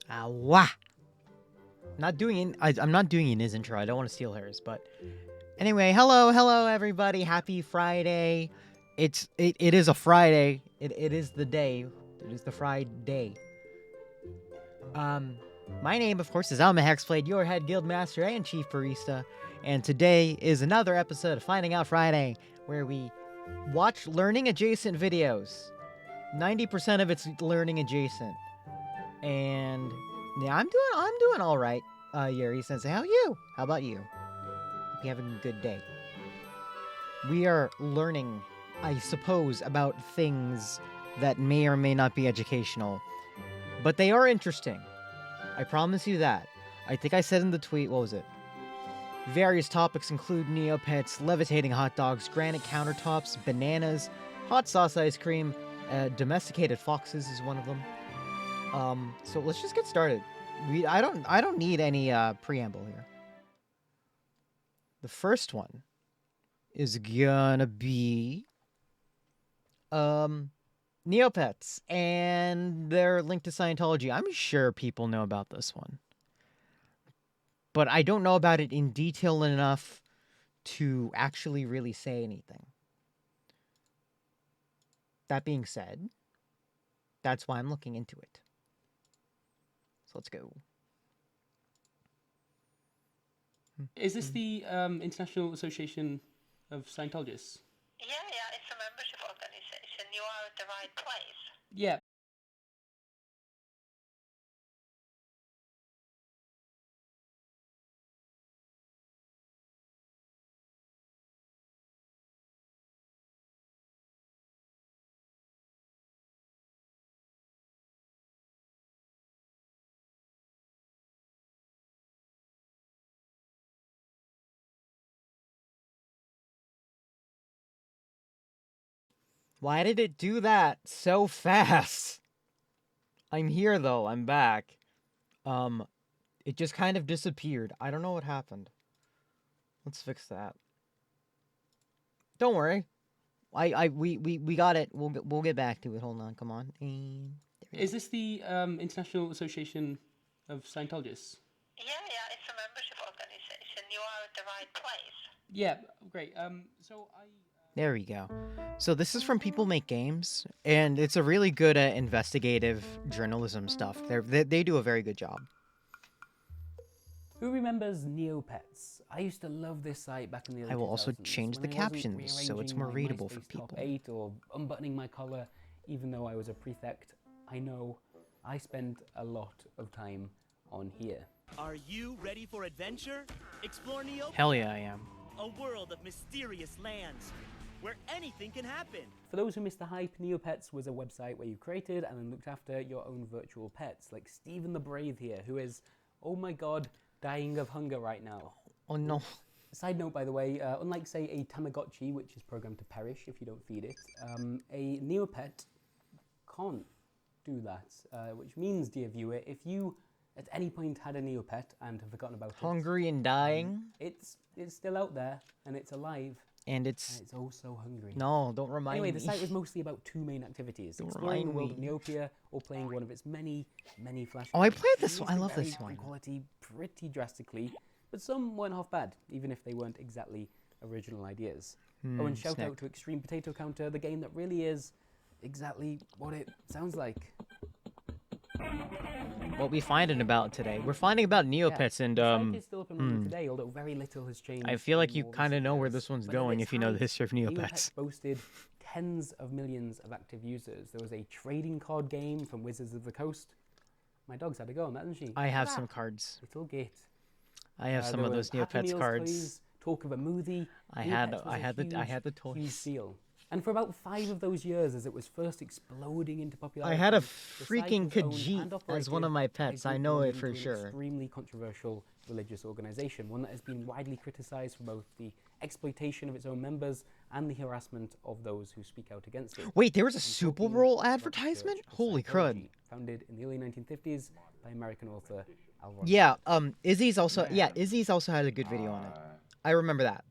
Wah! I'm not doing in his intro. I don't want to steal hers, but anyway, hello, everybody. Happy Friday. It is a Friday. It is the day. It is the Friday. My name, of course, is Alma Hexblade, your head guild master and chief barista, and today is another episode of Finding Out Friday, where we watch learning adjacent videos. 90% of it's learning adjacent, and yeah, I'm doing all right. Yuri Sensei, how are you? How about you? Hope you're having a good day. We are learning, I suppose, about things that may or may not be educational, but they are interesting. I promise you that. I think I said in the tweet, what was it? Various topics include Neopets, levitating hot dogs, granite countertops, bananas, hot sauce ice cream, domesticated foxes is one of them. So let's just get started. I don't need any preamble here. The first one is gonna be Neopets and their link to Scientology. I'm sure people know about this one, but I don't know about it in detail enough to actually really say anything. That being said, that's why I'm looking into it. So let's go. Is this the International Association of Scientologists? Yeah, it's a membership organization. You are at the right place. Yeah. Why did it do that so fast? I'm here though. I'm back. It just kind of disappeared. I don't know what happened. Let's fix that. Don't worry. We got it. We'll get back to it. Hold on. Come on. Is this the International Association of Scientologists? Yeah, it's a membership organization. You are at the right place. Yeah, great. There we go. So this is from People Make Games, and it's a really good investigative journalism stuff. They do a very good job. Who remembers Neopets? I used to love this site back in the early 2000s. I will also change the when I wasn't captions so it's rearranging more my readable for MySpace people. Top 8 or unbuttoning my collar, even though I was a prefect. I know I spent a lot of time on here. Are you ready for adventure? Explore Neopets. Hell yeah, I am. A world of mysterious lands where anything can happen. For those who missed the hype, Neopets was a website where you created and then looked after your own virtual pets, like Stephen the Brave here, who is, oh my god, dying of hunger right now. Oh no. Side note, by the way, unlike, say, a Tamagotchi, which is programmed to perish if you don't feed it, a Neopet can't do that, which means, dear viewer, if you at any point had a Neopet and have forgotten about Hungry and dying. it's still out there, and it's alive, And and it's... it's oh so hungry. No, don't remind Anyway, me. the site was mostly about two main activities: Don't exploring the remind world of Neopia or playing one of its many flash Oh, I games. played this These one. I could love vary this one. in quality pretty drastically, but some weren't half bad, even if they weren't exactly original ideas. Oh, and shout out to Extreme Potato Counter, the game that really is exactly what it sounds like. What we finding about today? We're finding about Neopets, and The site is still up and running today, although very little has changed. I feel like in you more kind of recent know where years. this one's But at going its if you know the height, history of Neopets. boasted tens of millions of active users. There was a trading card game from Wizards of the Coast. My dog's had a go on that, hasn't she? I have Ah, some cards. Little git. I have some There of those was Happy Neopets Meals, cards. Please, talk of a movie. I had Neopets was I a had the huge toys. deal. And for about 5 of those years, as it was first exploding into I popularity, had a the site freaking was owned Khajiit and as one operated of my by a pets. I group know it belonging for to an sure. extremely controversial religious organization, one that has been widely criticized for both the exploitation of its own members and the harassment of those who speak out against it. Wait, there was a I'm Super talking Bowl about the advertisement? Church of Holy crud. Scientology, founded in the early 1950s by American author Al Roker. Yeah, Izzy's also had a good video on it. I remember that.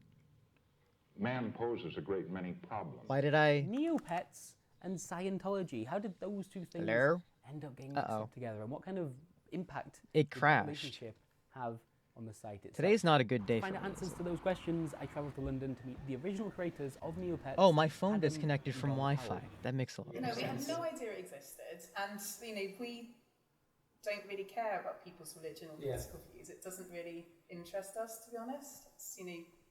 Man poses a great many problems. Why did I... Neopets and Scientology, how did those two things Hello? end up getting mixed Uh-oh. up together? And what kind of impact It did that crashed. relationship have on the site itself? Today's not a good day To for find me. answers to those questions, I travelled to London to meet the original creators of Neopets. Oh, my phone Adam disconnected and from Donna Wi-Fi. Howell. That makes a lot No, of we had sense. no idea it existed, and we don't really care about people's religion or political views. It doesn't really interest us, to be honest. It's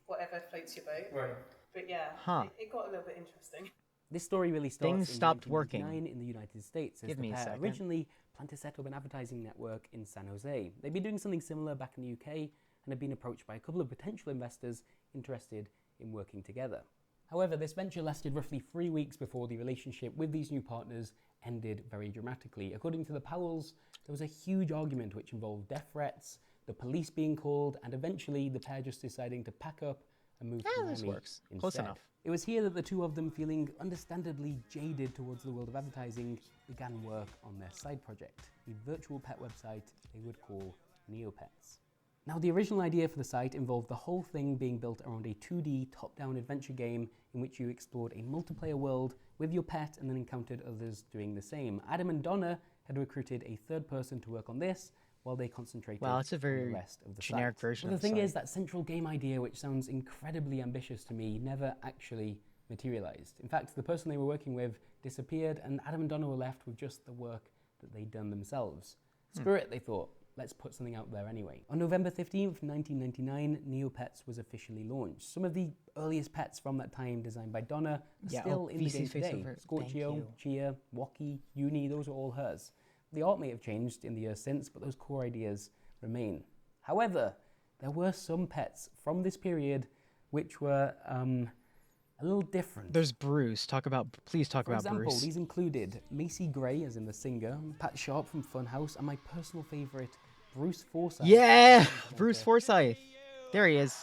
whatever floats your boat. Right. But yeah, Huh. it got a little bit interesting. This story really starts Things in stopped working. 1999 in the United States, as Give the me a pair second. originally planned to set up an advertising network in San Jose. They'd been doing something similar back in the UK and had been approached by a couple of potential investors interested in working together. However, this venture lasted roughly 3 weeks before the relationship with these new partners ended very dramatically. According to the Powells, there was a huge argument which involved death threats, the police being called, and eventually the pair just deciding to pack up and move to this Miami works. Close instead. enough. It was here that the two of them, feeling understandably jaded towards the world of advertising, began work on their side project, a virtual pet website they would call Neopets. Now, the original idea for the site involved the whole thing being built around a 2D top-down adventure game in which you explored a multiplayer world with your pet and then encountered others doing the same. Adam and Donna had recruited a third person to work on this while they concentrated Wow, it's a on very the rest of the generic site. version But of the the thing is, site. that central game idea, which sounds incredibly ambitious to me, never actually materialized. In fact, the person they were working with disappeared, and Adam and Donna were left with just the work that they'd done themselves. Screw it, they thought. Let's put something out there anyway. On November 15th, 1999, Neopets was officially launched. Some of the earliest pets from that time, designed by Donna, are Yeah, still in the VC game face today. over it. Thank Scorchio, you. Chia, Waki, Uni, those are all hers. The art may have changed in the years since, but those core ideas remain. However, there were some pets from this period which were a little different. There's Bruce. Please talk For about example, Bruce. these included Macy Gray, as in the singer, Pat Sharp from Funhouse, and my personal favourite, Bruce Forsyth. Yeah, Bruce Forsyth. There he is.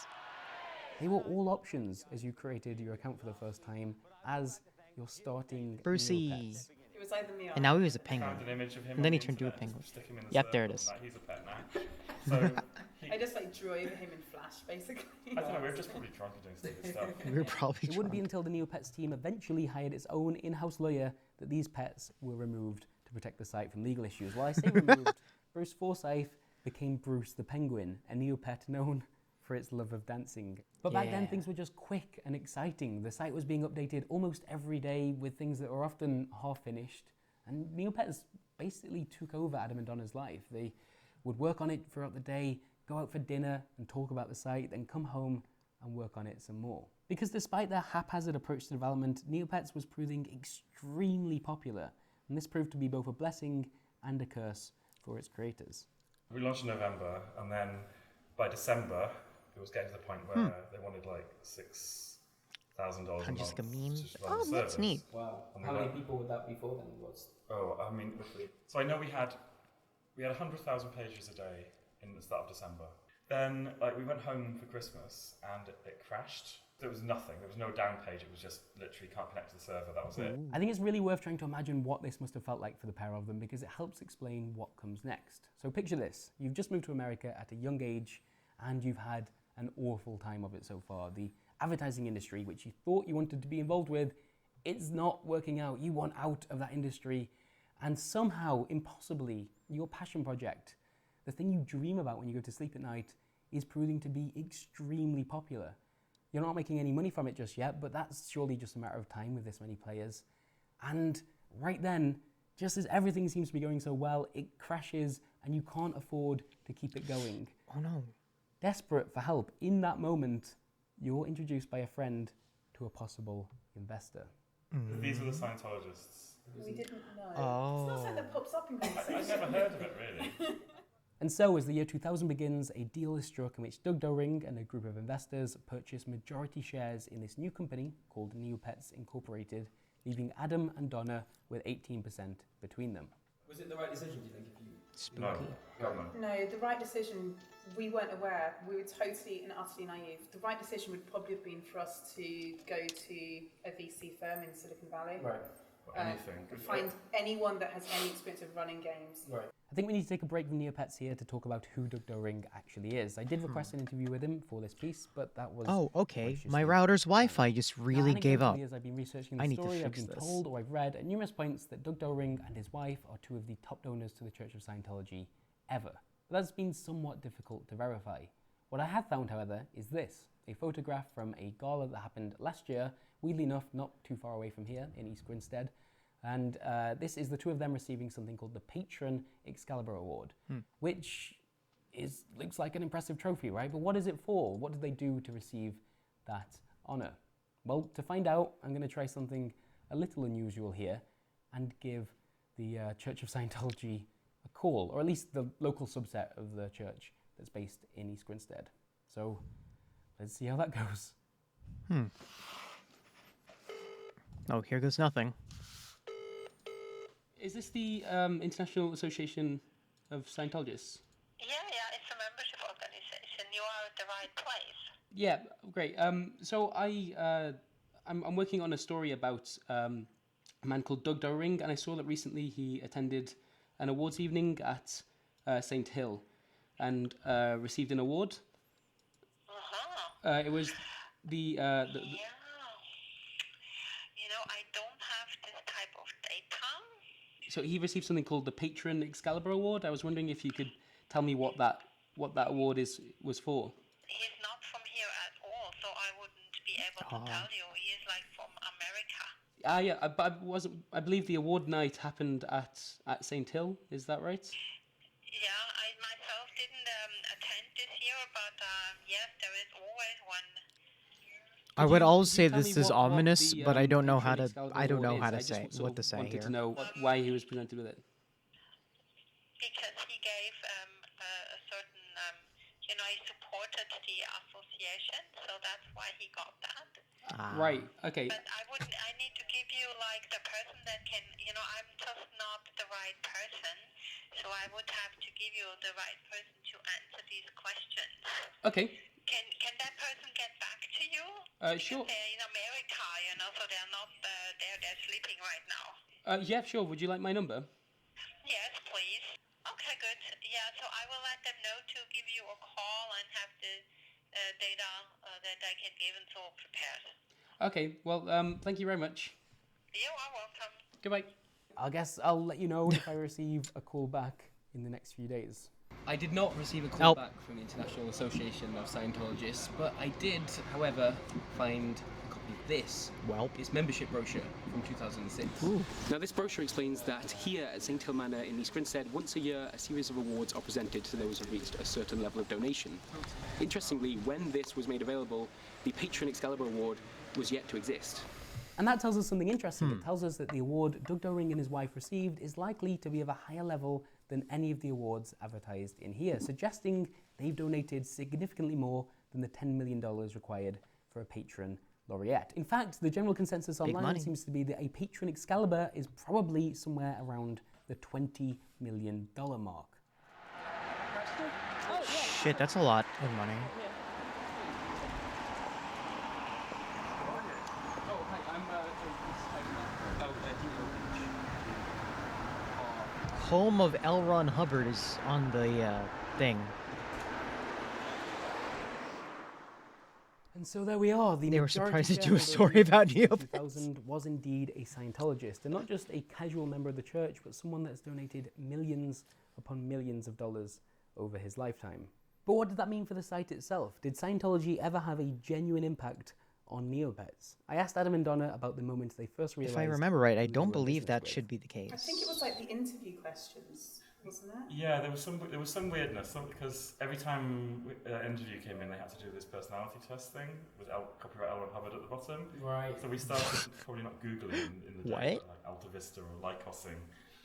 They were all options as you created your account for the first time as your starting Brucey. Neopets. It was either me or And now he was a penguin. Found an image of him And then on he the turned into a internet, penguin. just stick him in the Yep, there it circle, is. and he's a pet now. So I just drew over him in Flash, basically. I don't know. We were just probably drunk and doing stupid stuff. We were probably It wouldn't be drunk. until the Neopets team eventually hired its own in-house lawyer that these pets were removed to protect the site from legal issues. While I say removed, Bruce Forsyth became Bruce the Penguin, a Neopet known for its love of dancing. But back then, Yeah. things were just quick and exciting. The site was being updated almost every day with things that were often half-finished. And Neopets basically took over Adam and Donna's life. They would work on it throughout the day, go out for dinner and talk about the site, then come home and work on it some more. Because despite their haphazard approach to development, Neopets was proving extremely popular. And this proved to be both a blessing and a curse for its creators. We launched in November, and then by December, it was getting to the point where they wanted like $6,000 a month. Just a meme. to just run Oh, the that's service. neat. Wow. And we went- people would that be for then? Oh, I mean, so I know we had 100,000 pages a day in the start of December. Then, we went home for Christmas and it crashed. There was nothing. There was no down page. It was just literally can't connect to the server. That was it. I think it's really worth trying to imagine what this must have felt like for the pair of them because it helps explain what comes next. So picture this. You've just moved to America at a young age and you've had an awful time of it so far. The advertising industry, which you thought you wanted to be involved with, it's not working out. You want out of that industry. And somehow, impossibly, your passion project, the thing you dream about when you go to sleep at night, is proving to be extremely popular. You're not making any money from it just yet, but that's surely just a matter of time with this many players. And right then, just as everything seems to be going so well, it crashes and you can't afford to keep it going. Oh no. Desperate for help, in that moment, you're introduced by a friend to a possible investor. These were the Scientologists. We didn't know. Oh. It's not something that pops up in I'd conversation. never heard of it, really. And so, as the year 2000 begins, a deal is struck in which Doug Doring and a group of investors purchase majority shares in this new company called Neopets Incorporated, leaving Adam and Donna with 18% between them. Was it the right decision, do you think? No, government. No, the right decision, we weren't aware. We were totally and utterly naive. The right decision would probably have been for us to go to a VC firm in Silicon Valley. Right. Or anything. Find anyone that has any experience of running games. Right. I think we need to take a break from Neopets here to talk about who Doug Doring actually is. I did request an interview with him for this piece, but that was... Oh, okay. graciously My router's Wi-Fi just really Now, gave up. anecdotally, as I've been researching the I need to story, I've fix been this. told or I've read at numerous points that Doug Doring and his wife are two of the top donors to the Church of Scientology ever. But that's been somewhat difficult to verify. What I have found, however, is this, a photograph from a gala that happened last year, weirdly enough, not too far away from here in East Grinstead. And this is the two of them receiving something called the Patron Excalibur Award, which looks like an impressive trophy, right? But what is it for? What did they do to receive that honor? Well, to find out, I'm going to try something a little unusual here and give the Church of Scientology a call, or at least the local subset of the church that's based in East Grinstead. So let's see how that goes. Oh, here goes nothing. Is this the International Association of Scientologists? Yeah, it's a membership organization. You are at the right place. Yeah, great. So I'm working on a story about a man called Doug Doering, and I saw that recently he attended an awards evening at St. Hill and received an award. It was the Yeah. You know, I don't have this type of data. So he received something called the Patron Excalibur Award. I was wondering if you could tell me what that award was for. He's not from here at all, so I wouldn't be able to tell you. He is like from America. Yeah, I believe the award night happened at St. Hill. Is that right? Yeah, I myself didn't attend this year, but yes, there is always one. I would always Could you say tell me this is what ominous, the, but I don't know how Patron to. Excalibur I don't know Award how is? to I just say sort what of to say wanted here. to know why he was presented with it. Because he gave a certain, he supported the association, so that's why he got that. Right. Okay. But I need to give you like the person that can, I'm just not the right person, so I would have to give you the right person to answer these questions. Okay. Can that person get back to you? Sure. Because they're in America, so they're not there, they're sleeping right now. Yeah, sure. Would you like my number? Yes, please. Okay, good. Yeah, so I will let them know to give you a call and have the data that I can give and so prepared. Okay. Well, thank you very much. You are welcome. Goodbye. I guess I'll let you know if I receive a call back in the next few days. I did not receive a call Nope. back from the International Association of Scientologists, but I did, however, find a copy of this. Well. Its membership brochure from 2006. Now, this brochure explains that here at St. Hill Manor in East Grinstead, once a year, a series of awards are presented to those who have reached a certain level of donation. Interestingly, when this was made available, the Patron Excalibur Award was yet to exist. And that tells us something interesting. It tells us that the award Doug Doering and his wife received is likely to be of a higher level than any of the awards advertised in here, suggesting they've donated significantly more than the $10 million required for a patron laureate. In fact, the general consensus online money. seems to be that a patron Excalibur is probably somewhere around the $20 million mark. Shit, that's a lot of money. Oh, hi, I'm Home of L. Ron Hubbard is on the thing. And so there we are. The They were majority surprised to do a shareholder story of about the Neopets. 2000 was indeed a Scientologist, and not just a casual member of the church, but someone that's donated millions upon millions of dollars over his lifetime. But what did that mean for the site itself? Did Scientology ever have a genuine impact on Neopets? I asked Adam and Donna about the moment they first realized. If I remember right, I who they don't were believe business that with. should be the case. I think it was like the interview questions, wasn't it? Yeah, there was some weirdness because every time an interview came in, they had to do this personality test thing with copyright L. Ron Hubbard at the bottom. Right. So we started probably not googling in the What? day, but like Alta Vista or Lycosing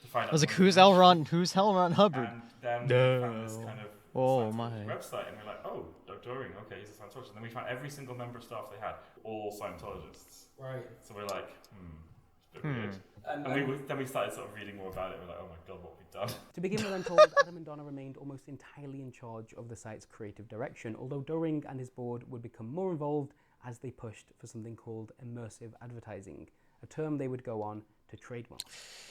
to find out. I was like, what who's information. Who's L. Ron Hubbard? And then we found this No. kind of Oh, Scientology my. website, and we're like, oh, Doug Doering, okay, he's a Scientologist. And then we found every single member of staff they had, all Scientologists. Right. So we're like, it's a bit weird. And then we started sort of reading more about it. We're like, oh my god, what have we done? To begin with, I'm told Adam and Donna remained almost entirely in charge of the site's creative direction, although Doering and his board would become more involved as they pushed for something called immersive advertising, a term they would go on to trademark.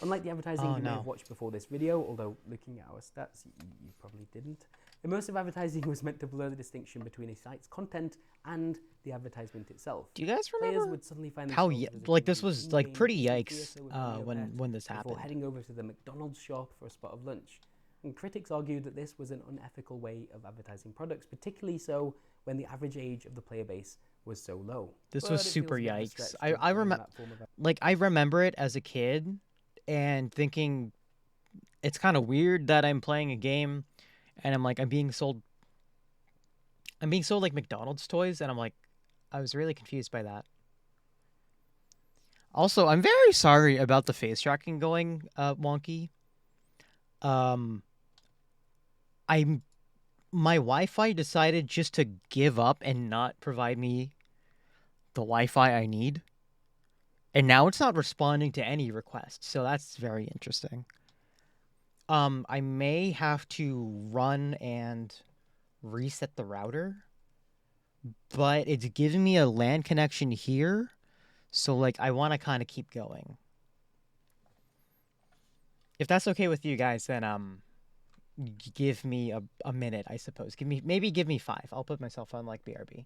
Unlike the advertising you may have watched before this video, although looking at our stats, you probably didn't, immersive advertising was meant to blur the distinction between a site's content and the advertisement itself. Do you guys Players remember would suddenly find how themselves visiting like this the was like in-game pretty movie yikes theater with a Neopet when this before happened? heading over to the McDonald's shop for a spot of lunch. And critics argued that this was an unethical way of advertising products, particularly so when the average age of the player base was so low. This But was it feels super a bit of a yikes. stretch I to remember, that form of like, I remember it as a kid and thinking it's kind of weird that I'm playing a game and I'm being sold like McDonald's toys, and I was really confused by that. Also, I'm very sorry about the face tracking going wonky. Um, my Wi-Fi decided just to give up and not provide me the Wi-Fi I need. And now it's not responding to any requests, so that's very interesting. I may have to run and reset the router, but it's giving me a LAN connection here, so I want to kind of keep going. If that's okay with you guys, then give me a minute, I suppose. Give me 5. I'll put myself on BRB.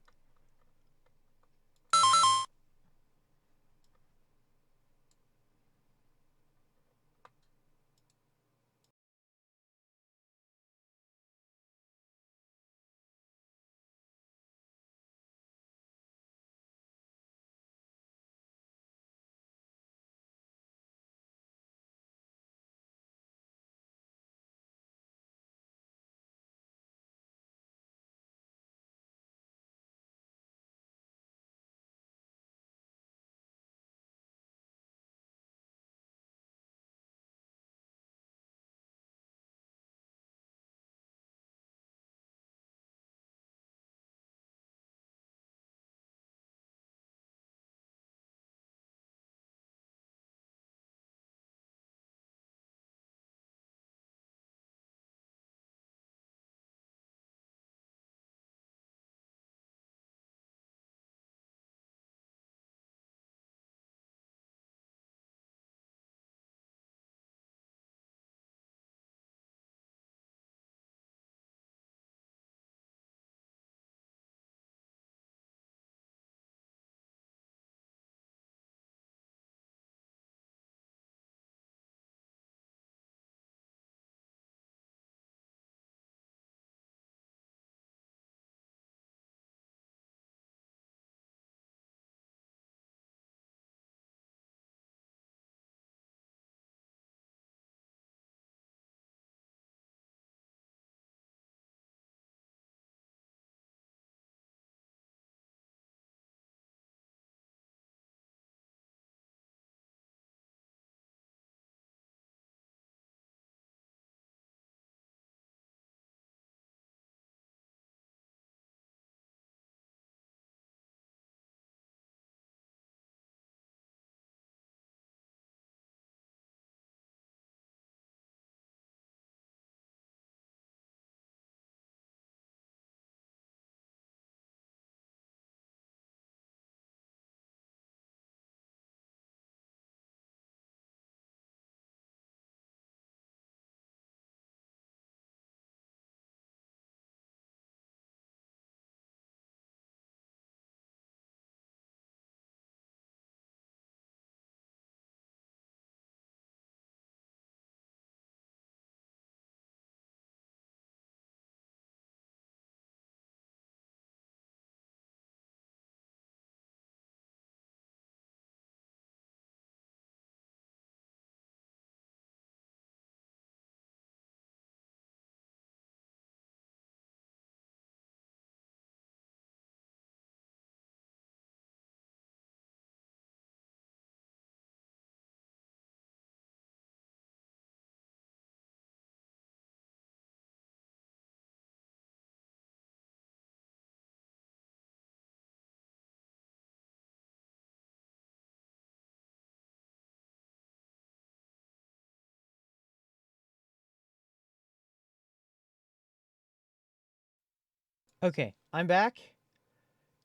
Okay, I'm back,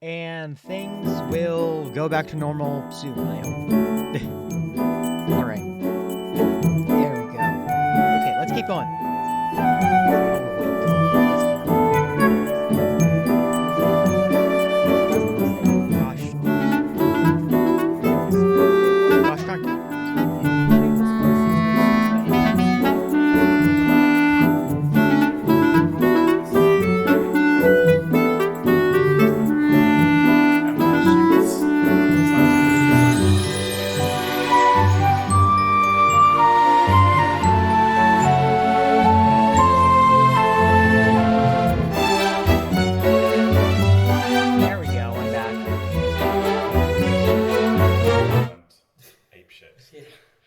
and things will go back to normal soon, I hope. All right, there we go. Okay, let's keep going. Gosh darn it.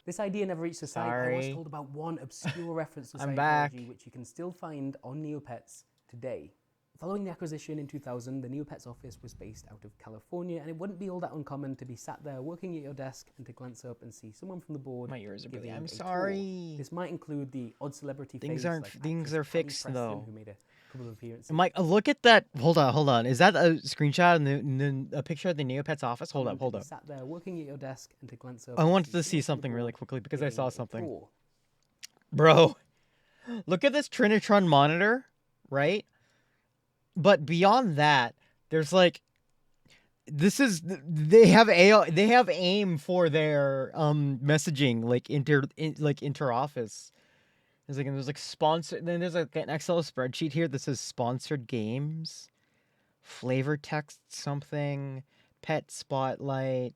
This idea never reached the site. I was Sorry. told about one obscure reference to I'm Scientology, back. which you can still find on Neopets today. Following the acquisition in 2000, the Neopets office was based out of California, and it wouldn't be all that uncommon to be sat there working at your desk and to glance up and see someone from the board. My ears are bleeding. giving I'm a tour. sorry. This might include the odd celebrity Things face aren't. like Things actress are Kelly fixed Preston, though. who made a couple of appearances. Mike, look at that. Hold on. Is that a screenshot of a picture of the Neopets office? Hold up. To be sat there working at your desk and to glance up. I and wanted to see someone from the something really board quickly because I giving saw a something. tour. Bro, look at this Trinitron monitor, right? But beyond that, there's like, they have aim for their messaging like inter office. There's like sponsor. Then there's like an Excel spreadsheet here that says sponsored games, flavor text something, pet spotlight,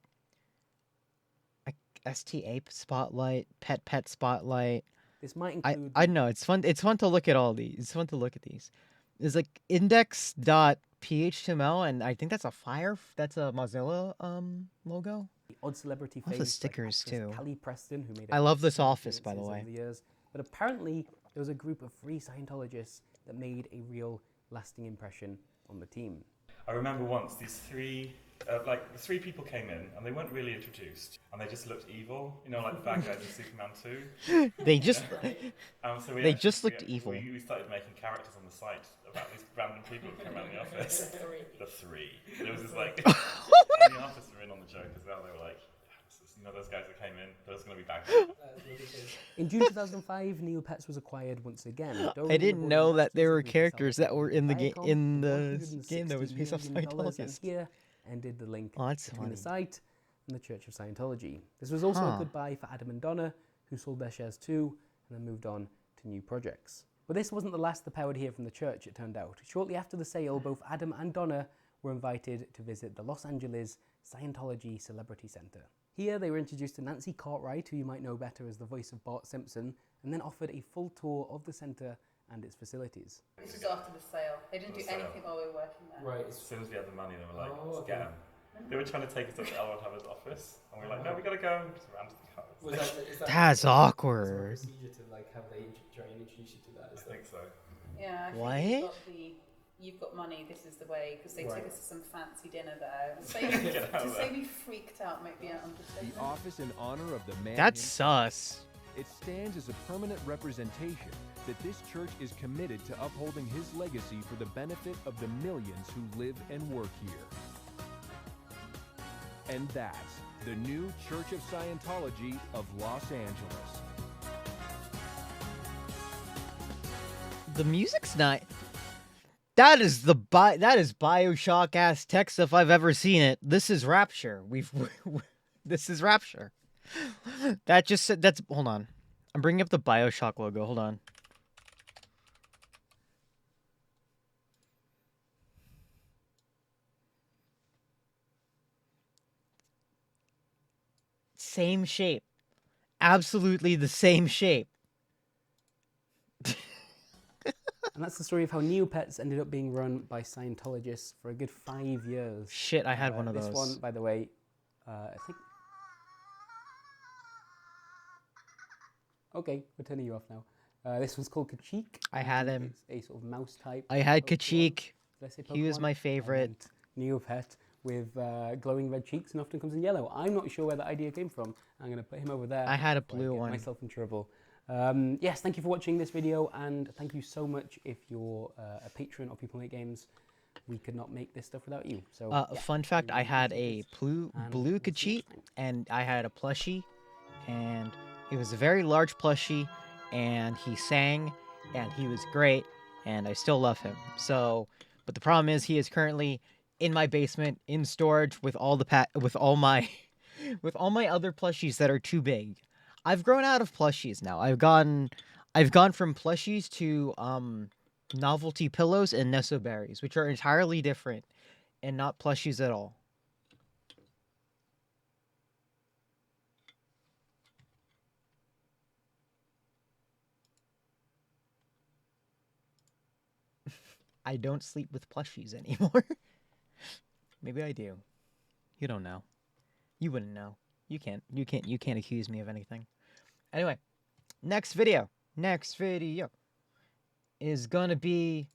STA spotlight, pet spotlight. This might include. I know it's fun. It's fun to look at all these. It's fun to look at these. There's like index.phml, and I think that's a Mozilla logo. The odd celebrity I love face the stickers like actress too. Kelly Preston, who made I love this couple of office, by the appearances way. over the years. But apparently, there was a group of free Scientologists that made a real lasting impression on the team. I remember once these three, the three people came in and they weren't really introduced and they just looked evil, you know, like the bad guys in Superman 2. They just looked we, evil. We started making characters on the site about these random people that came around the office. The three. There was this like, and the artists were in on the joke as well. They were like, those guys that came in, those are going to be bad guys. In June 2005, Neopets was acquired once again. I didn't know that there were characters that were in the Viacom game that was based off $160 million, and Scientologists. here ended the link That's between funny. the site and the Church of Scientology. This was also a goodbye for Adam and Donna, who sold their shares too, and then moved on to new projects. But this wasn't the last the pair would hear from the church, it turned out. Shortly after the sale, both Adam and Donna were invited to visit the Los Angeles Scientology Celebrity Center. Here they were introduced to Nancy Cartwright, who you might know better as the voice of Bart Simpson, and then offered a full tour of the center and its facilities. This was after the sale. They didn't do anything while we were working there. Right. As soon as we had the money, they were like, let's get him. They were trying to take us up to L1 Hubbard's office, and we were like, no, we gotta go. We just ran to the car. That's awkward. Procedure to like have they try and introduce you to that? I think so. Yeah, I What? think you've got money, this is the way, because they took us to some fancy dinner there. And to say we freaked out might be an understatement. The office in honor of the man That's himself. sus. It stands as a permanent representation that this church is committed to upholding his legacy for the benefit of the millions who live and work here. And that's the new Church of Scientology of Los Angeles. The music's not. That is BioShock ass tech if I've ever seen it. This is Rapture. This is Rapture. Hold on. I'm bringing up the BioShock logo. Hold on. Same shape. Absolutely the same shape. And that's the story of how Neopets ended up being run by Scientologists for a good 5 years. Shit, I had one of those. This one, by the way, I think... Okay, we're turning you off now. This one's called Kachik. I had him. It's a sort of mouse type. I had Pokemon. Kachik. Did I say He was Pokemon? my favorite. And Neopet with glowing red cheeks and often comes in yellow. I'm not sure where the idea came from. I'm going to put him over there. I had a before I blue get one. myself in trouble. Yes, thank you for watching this video, and thank you so much if you're a patron of People Make Games. We could not make this stuff without you. So, yeah, Fun fact, I had a blue and we'll see you Kachik, next time. and I had a plushie, and it was a very large plushie, and he sang, and he was great, and I still love him. So, but the problem is he is currently in my basement in storage with all my other plushies that are too big. I've grown out of plushies now. I've gone from plushies to novelty pillows and Nesso berries, which are entirely different and not plushies at all. I don't sleep with plushies anymore. Maybe I do. You don't know. You wouldn't know. You can't accuse me of anything. Anyway, next video is gonna be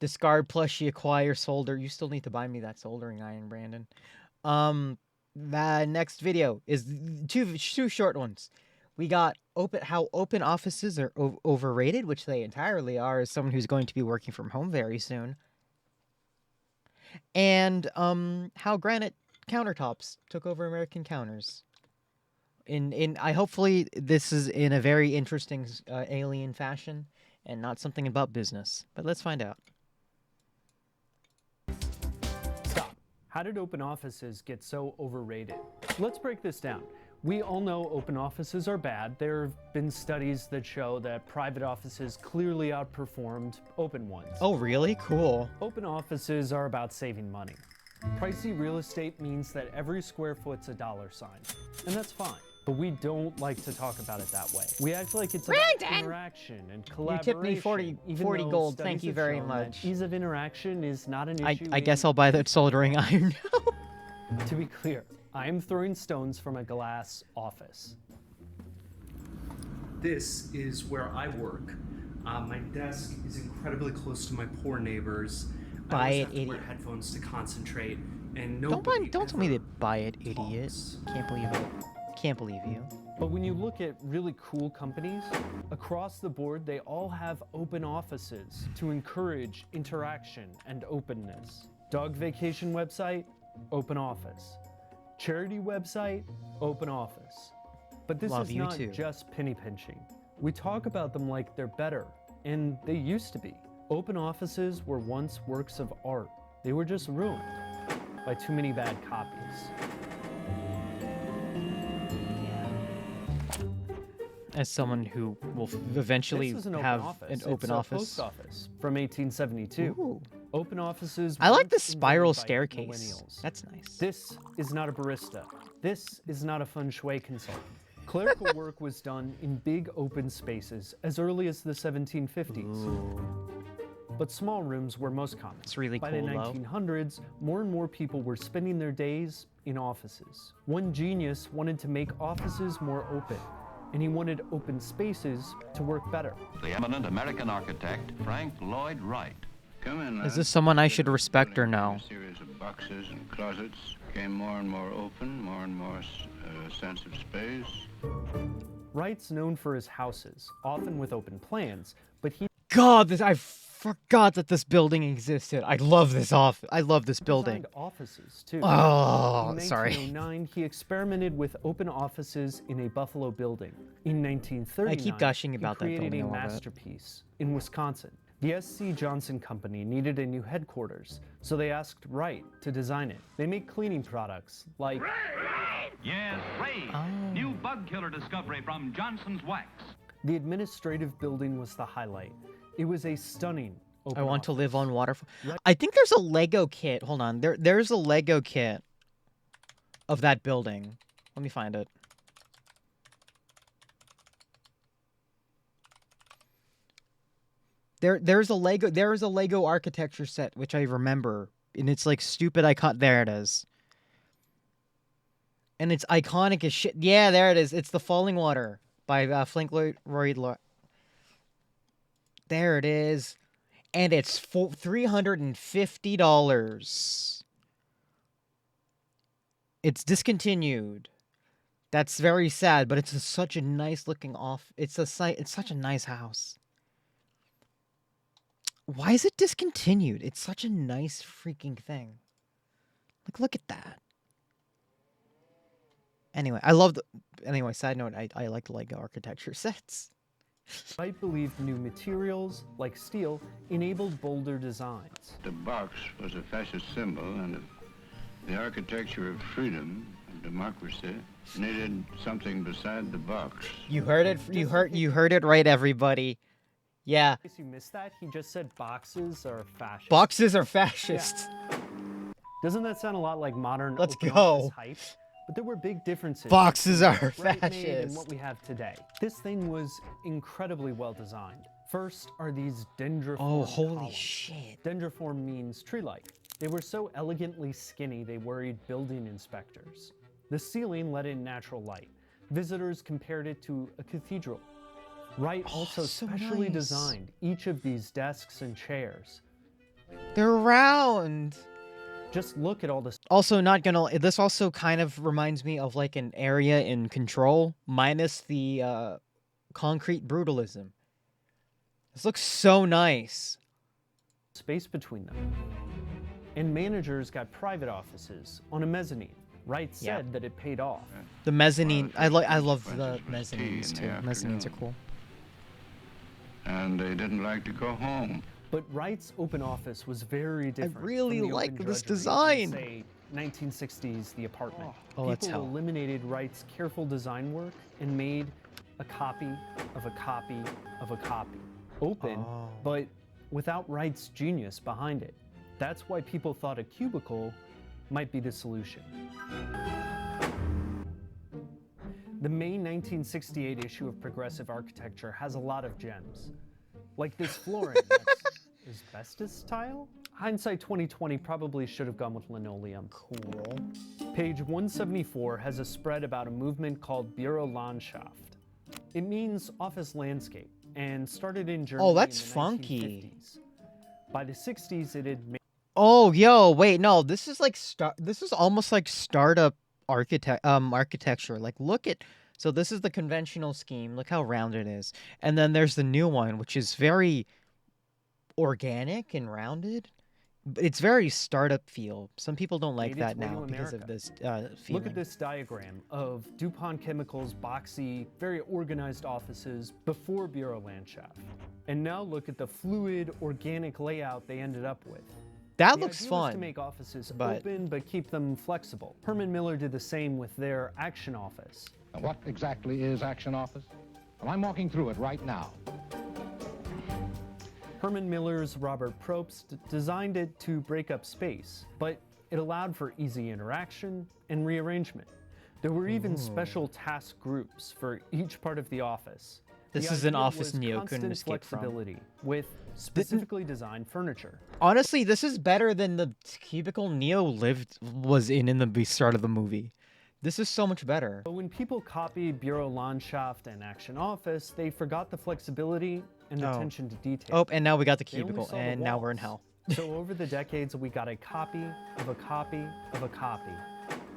discard plushie, acquire solder. You still need to buy me that soldering iron, Brandon. The next video is two short ones. We got how open offices are overrated, which they entirely are, as someone who's going to be working from home very soon. And how granite countertops took over American counters. I hopefully this is in a very interesting alien fashion and not something about business. But let's find out. Stop. How did open offices get so overrated? Let's break this down. We all know open offices are bad. There have been studies that show that private offices clearly outperformed open ones. Oh, really? Cool. Open offices are about saving money. Pricey real estate means that every square foot's a dollar sign, and that's fine. But we don't like to talk about it that way. We act like it's about interaction and collaboration. You tipped me 40 gold. Thank you very much. Ease of interaction is not an issue. I guess I'll buy that soldering iron now. To be clear, I am throwing stones from a glass office. This is where I work. My desk is incredibly close to my poor neighbors. Buy it, I always have to wear headphones to concentrate, and nobody don't tell me to buy it, idiot. Can't believe it. Can't believe you. But when you look at really cool companies, across the board, they all have open offices to encourage interaction and openness. Dog vacation website, open office. Charity website, open office. But this is not just penny pinching. We talk about them like they're better, and they used to be. Open offices were once works of art. They were just ruined by too many bad copies. As someone who will eventually have an open office. Post office from 1872. Ooh. Open offices. I like the spiral staircase. That's nice. This is not a barista. This is not a feng shui consultant. Clerical work was done in big open spaces as early as the 1750s. Ooh. But small rooms were most common. It's really By cool, the 1900s, more and more people were spending their days in offices. One genius wanted to make offices more open, and he wanted open spaces to work better. The eminent American architect, Frank Lloyd Wright. Come in, Is this someone I should respect or no? A series of boxes and closets became more and more open, more and more sense of space. Wright's known for his houses, often with open plans, but he... God, I forgot that this building existed. I love this I love this building. Designed offices too. Oh, sorry. In 1909, he experimented with open offices in a Buffalo building. In 1939, I keep gushing about that he created building a a little bit. masterpiece in Wisconsin. The S.C. Johnson Company needed a new headquarters, so they asked Wright to design it. They make cleaning products like... Yes, Ray. New bug killer discovery from Johnson's Wax. The administrative building was the highlight. It was a stunning open I want office. to live on waterfall. I think there's a Lego kit. Hold on. There's a Lego kit of that building. Let me find it. There's a Lego architecture set which I remember, and it's like stupid icon. There it is. And it's iconic as shit. Yeah, there it is. It's the Falling Water by Frank Lloyd Wright. There it is. And it's $350. It's discontinued. That's very sad, but it's such a nice looking it's such a nice house. Why is it discontinued? It's such a nice freaking thing. Like, look at that. Anyway, side note, I like the Lego architecture sets. Wright believed new materials, like steel, enabled bolder designs. The box was a fascist symbol, and the architecture of freedom and democracy needed something beside the box. You heard it. You heard it right, everybody. Yeah. In case you missed that, he just said boxes are fascist. Boxes are fascist. Yeah. Doesn't that sound a lot like modern Let's open go. office hype? But there were big differences. Boxes are Wright made fascist. and what we have today. This thing was incredibly well designed. First are these dendriform Oh, holy columns. shit. Dendriform means tree-like. They were so elegantly skinny they worried building inspectors. The ceiling let in natural light. Visitors compared it to a cathedral. Wright also so specially nice. designed each of these desks and chairs. They're round. Just look at all this. Also, not gonna. This also kind of reminds me of like an area in Control, minus the concrete brutalism. This looks so nice. Space between them. And managers got private offices on a mezzanine. Wright said that it paid off. The mezzanine. I love the consequences was tea mezzanines in too. the Mezzanines are afternoon. cool. And they didn't like to go home. But Wright's open office was very different. really from the like open this drudgery design. of, say, 1960s The Apartment. Oh, that's People hell. eliminated Wright's careful design work and made a copy of a copy of a copy. Open, but without Wright's genius behind it. That's why people thought a cubicle might be the solution. The May 1968 issue of Progressive Architecture has a lot of gems. Like this flooring that's asbestos tile? Hindsight 2020 probably should have gone with linoleum. Cool. Page 174 has a spread about a movement called Bürolandschaft. It means office landscape and started in Germany that's in the funky. 1950s. By the 60s, it had made Oh, yo, wait, no, this is like this is almost like startup architecture. Like, look at, so this is the conventional scheme. Look how round it is, and then there's the new one, which is very organic and rounded. It's very startup feel. Some people don't like Made that its way now to because of America. this feeling. Look at this diagram of DuPont Chemicals' boxy, very organized offices before Bürolandschaft. And now look at the fluid, organic layout they ended up with. That The looks idea was fun. to make offices but- open but keep them flexible. Herman Miller did the same with their Action Office. What exactly is Action Office? Well, I'm walking through it right now. Herman Miller's Robert Probst designed it to break up space, but it allowed for easy interaction and rearrangement. There were even special task groups for each part of the office. This The is an idea office was Neo couldn't constant escape from. flexibility with specifically designed furniture. Honestly, this is better than the cubicle Neo was in the start of the movie. This is so much better. But when people copied Bürolandschaft and Action Office, they forgot the flexibility and attention to detail. Oh, and now we got the They only cubicle, saw the and now we're in walls. hell. So over the decades, we got a copy of a copy of a copy,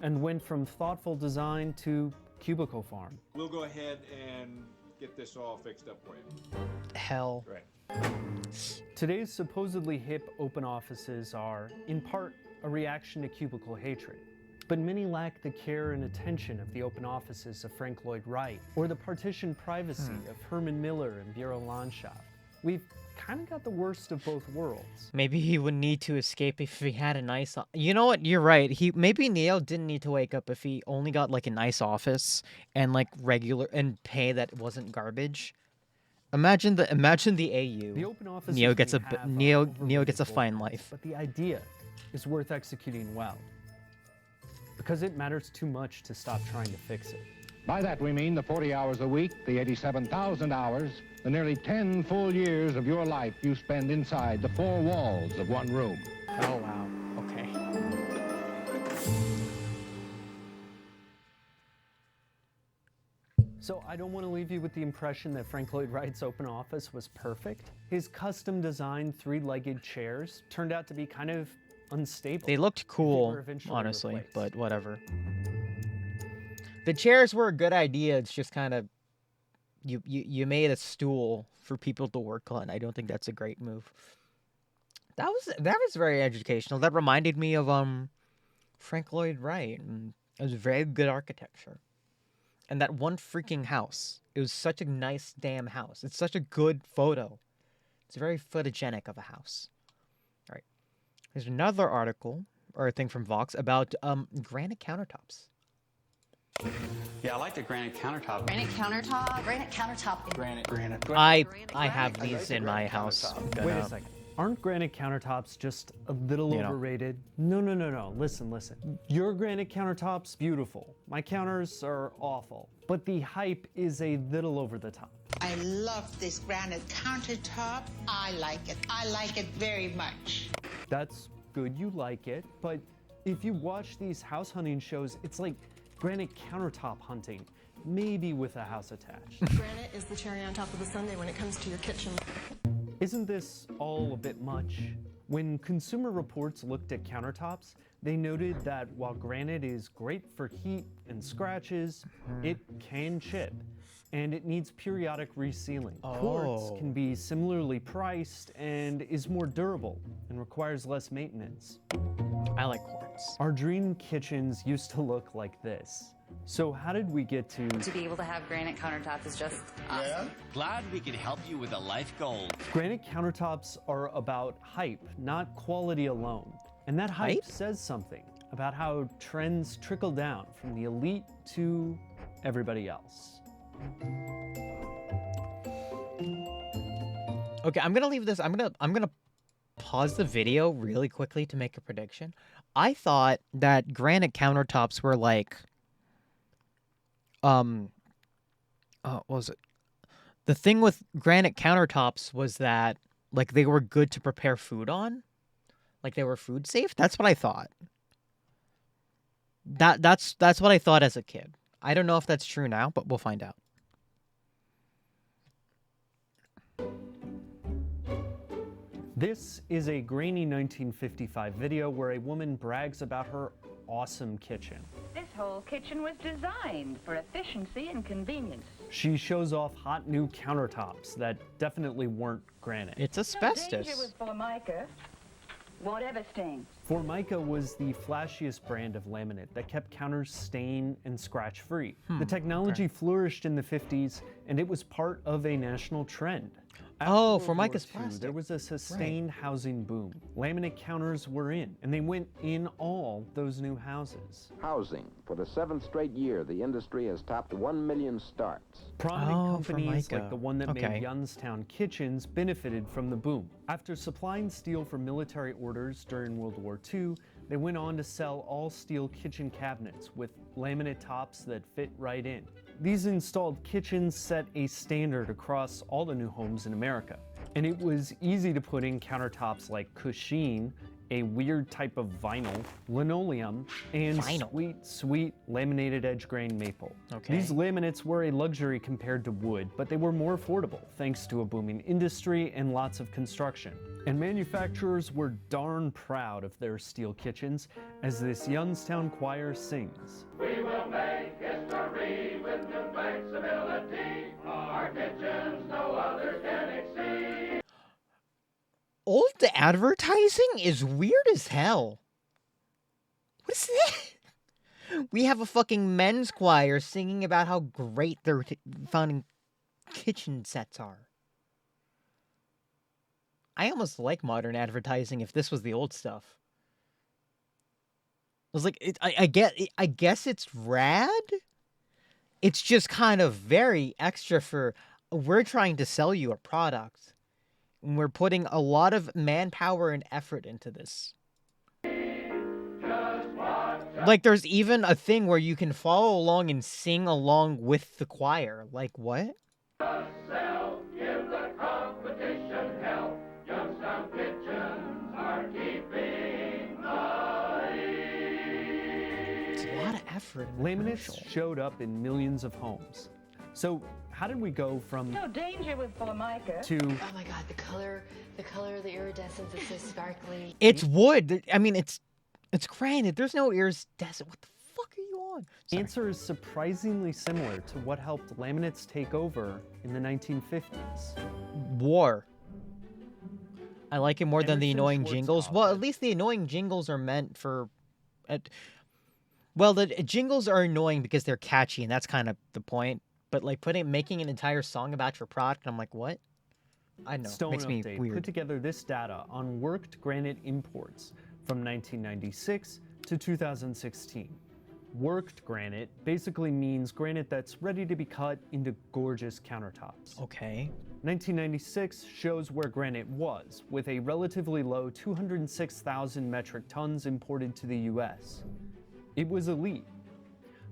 and went from thoughtful design to cubicle farm. We'll go ahead and get this all fixed up for you. Hell. Right. Today's supposedly hip open offices are, in part, a reaction to cubicle hatred. But many lack the care and attention of the open offices of Frank Lloyd Wright, or the partitioned privacy of Herman Miller and Bürolandschaft. We've kind of got the worst of both worlds. Maybe he would need to escape if he had a nice. You know what? You're right. Maybe Neo didn't need to wake up if he only got like a nice office and like regular and pay that wasn't garbage. Imagine the AU. The open offices Neo gets we a have are Neo overrated gets a fine goals, life. But the idea is worth executing well, because it matters too much to stop trying to fix it. By that we mean the 40 hours a week, the 87,000 hours, the nearly 10 full years of your life you spend inside the four walls of one room. Oh wow. Okay. So I don't want to leave you with the impression that Frank Lloyd Wright's open office was perfect. His custom-designed three-legged chairs turned out to be kind of unstable. They looked cool, were eventually honestly, replaced. but whatever. The chairs were a good idea. It's just kind of you made a stool for people to work on. I don't think that's a great move. That was very educational. That reminded me of Frank Lloyd Wright. And it was very good architecture. And that one freaking house. It was such a nice damn house. It's such a good photo. It's very photogenic of a house. All right. There's another article or a thing from Vox about granite countertops. Yeah, I like the granite countertop. Granite countertop. Granite countertop. Granite. I have these in my house. Wait a second. Aren't granite countertops just a little You know. overrated? No. Listen. Your granite countertop's beautiful. My counters are awful. But the hype is a little over the top. I love this granite countertop. I like it. I like it very much. That's good you like it, but if you watch these house hunting shows, it's like Granite countertop hunting, maybe with a house attached. Granite is the cherry on top of the sundae when it comes to your kitchen. Isn't this all a bit much? When Consumer Reports looked at countertops, they noted that while granite is great for heat and scratches, it can chip, and it needs periodic resealing. Quartz can be similarly priced and is more durable and requires less maintenance. I like quartz. Our dream kitchens used to look like this. So how did we get to... To be able to have granite countertops is just awesome. Glad we could help you with a life goal. Granite countertops are about hype, not quality alone. And that hype says something about how trends trickle down from the elite to everybody else. Okay, I'm gonna leave this. I'm gonna pause the video really quickly to make a prediction. I thought that granite countertops were like, what was it? The thing with granite countertops was that like they were good to prepare food on, like they were food safe. That's what I thought. That's what I thought as a kid. I don't know if that's true now, but we'll find out. This is a grainy 1955 video where a woman brags about her awesome kitchen. This whole kitchen was designed for efficiency and convenience. She shows off hot new countertops that definitely weren't granite. It's No asbestos. danger with Formica. Whatever stains. Formica was the flashiest brand of laminate that kept counters stain and scratch free. The technology flourished in the 50s, and it was part of a national trend. After World Formica's War II, plastic. There was a sustained housing boom. Laminate counters were in, and they went in all those new houses. Housing. For the 7th straight year, the industry has topped 1 million starts. Prominent companies Formica. like the one that made Youngstown Kitchens benefited from the boom. After supplying steel for military orders during World War II, they went on to sell all steel kitchen cabinets with laminate tops that fit right in. These installed kitchens set a standard across all the new homes in America. And it was easy to put in countertops like Cusheen, a weird type of vinyl, linoleum, and sweet laminated edge grain maple. These laminates were a luxury compared to wood, but they were more affordable thanks to a booming industry and lots of construction. And manufacturers were darn proud of their steel kitchens, as this Youngstown choir sings. We will make history with new flexibility. Our kitchens no others can exceed. Old advertising is weird as hell. What is that? We have a fucking men's choir singing about how great their founding kitchen sets are. I almost like modern advertising if this was the old stuff. I was like, I guess it's rad. It's just kind of very extra for, we're trying to sell you a product. And we're putting a lot of manpower and effort into this. Like, there's even a thing where you can follow along and sing along with the choir. Like, what? It's a lot of effort. Laminates showed up in millions of homes. So how did we go from No danger with Formica. to Oh my god, the color, the iridescence is so sparkly. It's wood. I mean, it's granite. There's no iridescent. What the fuck are you on? The answer is surprisingly similar to what helped laminates take over in the 1950s. War. I like it more than the Emerson annoying jingles. Well, at least the annoying jingles are meant for... well, the jingles are annoying because they're catchy, and that's kind of the point. But like making an entire song about your product, I'm like, what? I don't know. Stone Makes me Update weird. put together this data on worked granite imports from 1996 to 2016. Worked granite basically means granite that's ready to be cut into gorgeous countertops. Okay. 1996 shows where granite was, with a relatively low 206,000 metric tons imported to the US. It was elite.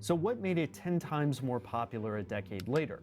So what made it 10 times more popular a decade later?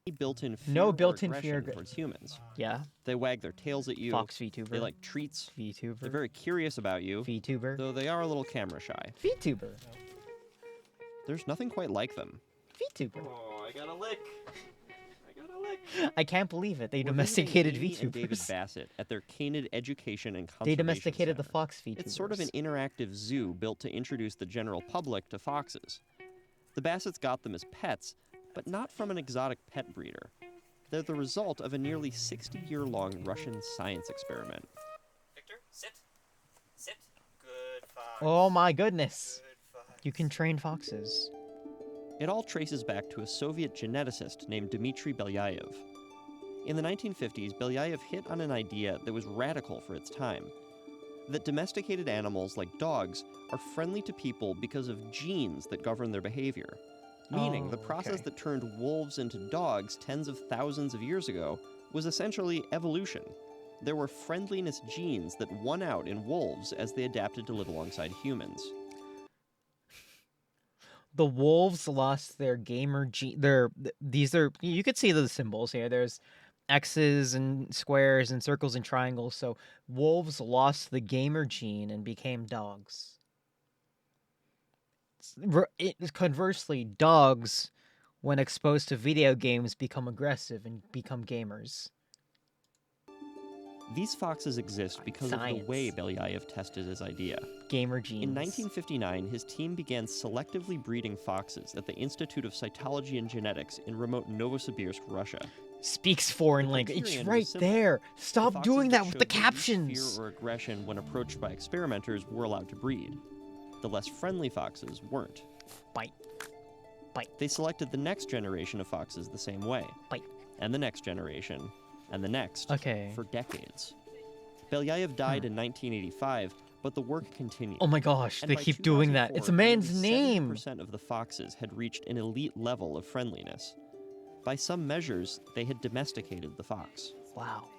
built-in fear No or built-in aggression fear. towards humans. Yeah. They wag their tails at you. Fox VTuber. They like treats. VTuber. They're very curious about you. VTuber. Though they are a little camera shy. VTuber. There's nothing quite like them. VTuber. Oh, I got a lick. I can't believe it. They We're domesticated visiting Amy and David VTubers. Bassett at their Canid Education and Conservation They domesticated the Center. fox VTubers. It's sort of an interactive zoo built to introduce the general public to foxes. The Bassetts got them as pets, but not from an exotic pet breeder. They're the result of a nearly 60-year-long Russian science experiment. Victor, sit. Sit. Good fox. Oh my goodness. You can train foxes. It all traces back to a Soviet geneticist named Dmitry Belyaev. In the 1950s, Belyaev hit on an idea that was radical for its time: that domesticated animals like dogs are friendly to people because of genes that govern their behavior. Meaning, the process that turned wolves into dogs tens of thousands of years ago was essentially evolution. There were friendliness genes that won out in wolves as they adapted to live alongside humans. The wolves lost their gamer gene. You could see the symbols here. There's X's and squares and circles and triangles. So wolves lost the gamer gene and became dogs. Conversely, dogs, when exposed to video games, become aggressive and become gamers. These foxes exist because of the way Belyaev tested his idea. Gamer genes. In 1959, his team began selectively breeding foxes at the Institute of Cytology and Genetics in remote Novosibirsk, Russia. Speaks foreign language. It's right there. Stop doing that with the captions. Fear or aggression when approached by experimenters were allowed to breed. The less friendly foxes weren't. Bite. Bite. They selected the next generation of foxes the same way. Bite. And the next generation. And the next. Okay. For decades. Belyaev died in 1985, but the work continued. Oh my gosh, they keep doing that. It's a man's name. 70% of the foxes had reached an elite level of friendliness. By some measures, they had domesticated the fox. Wow.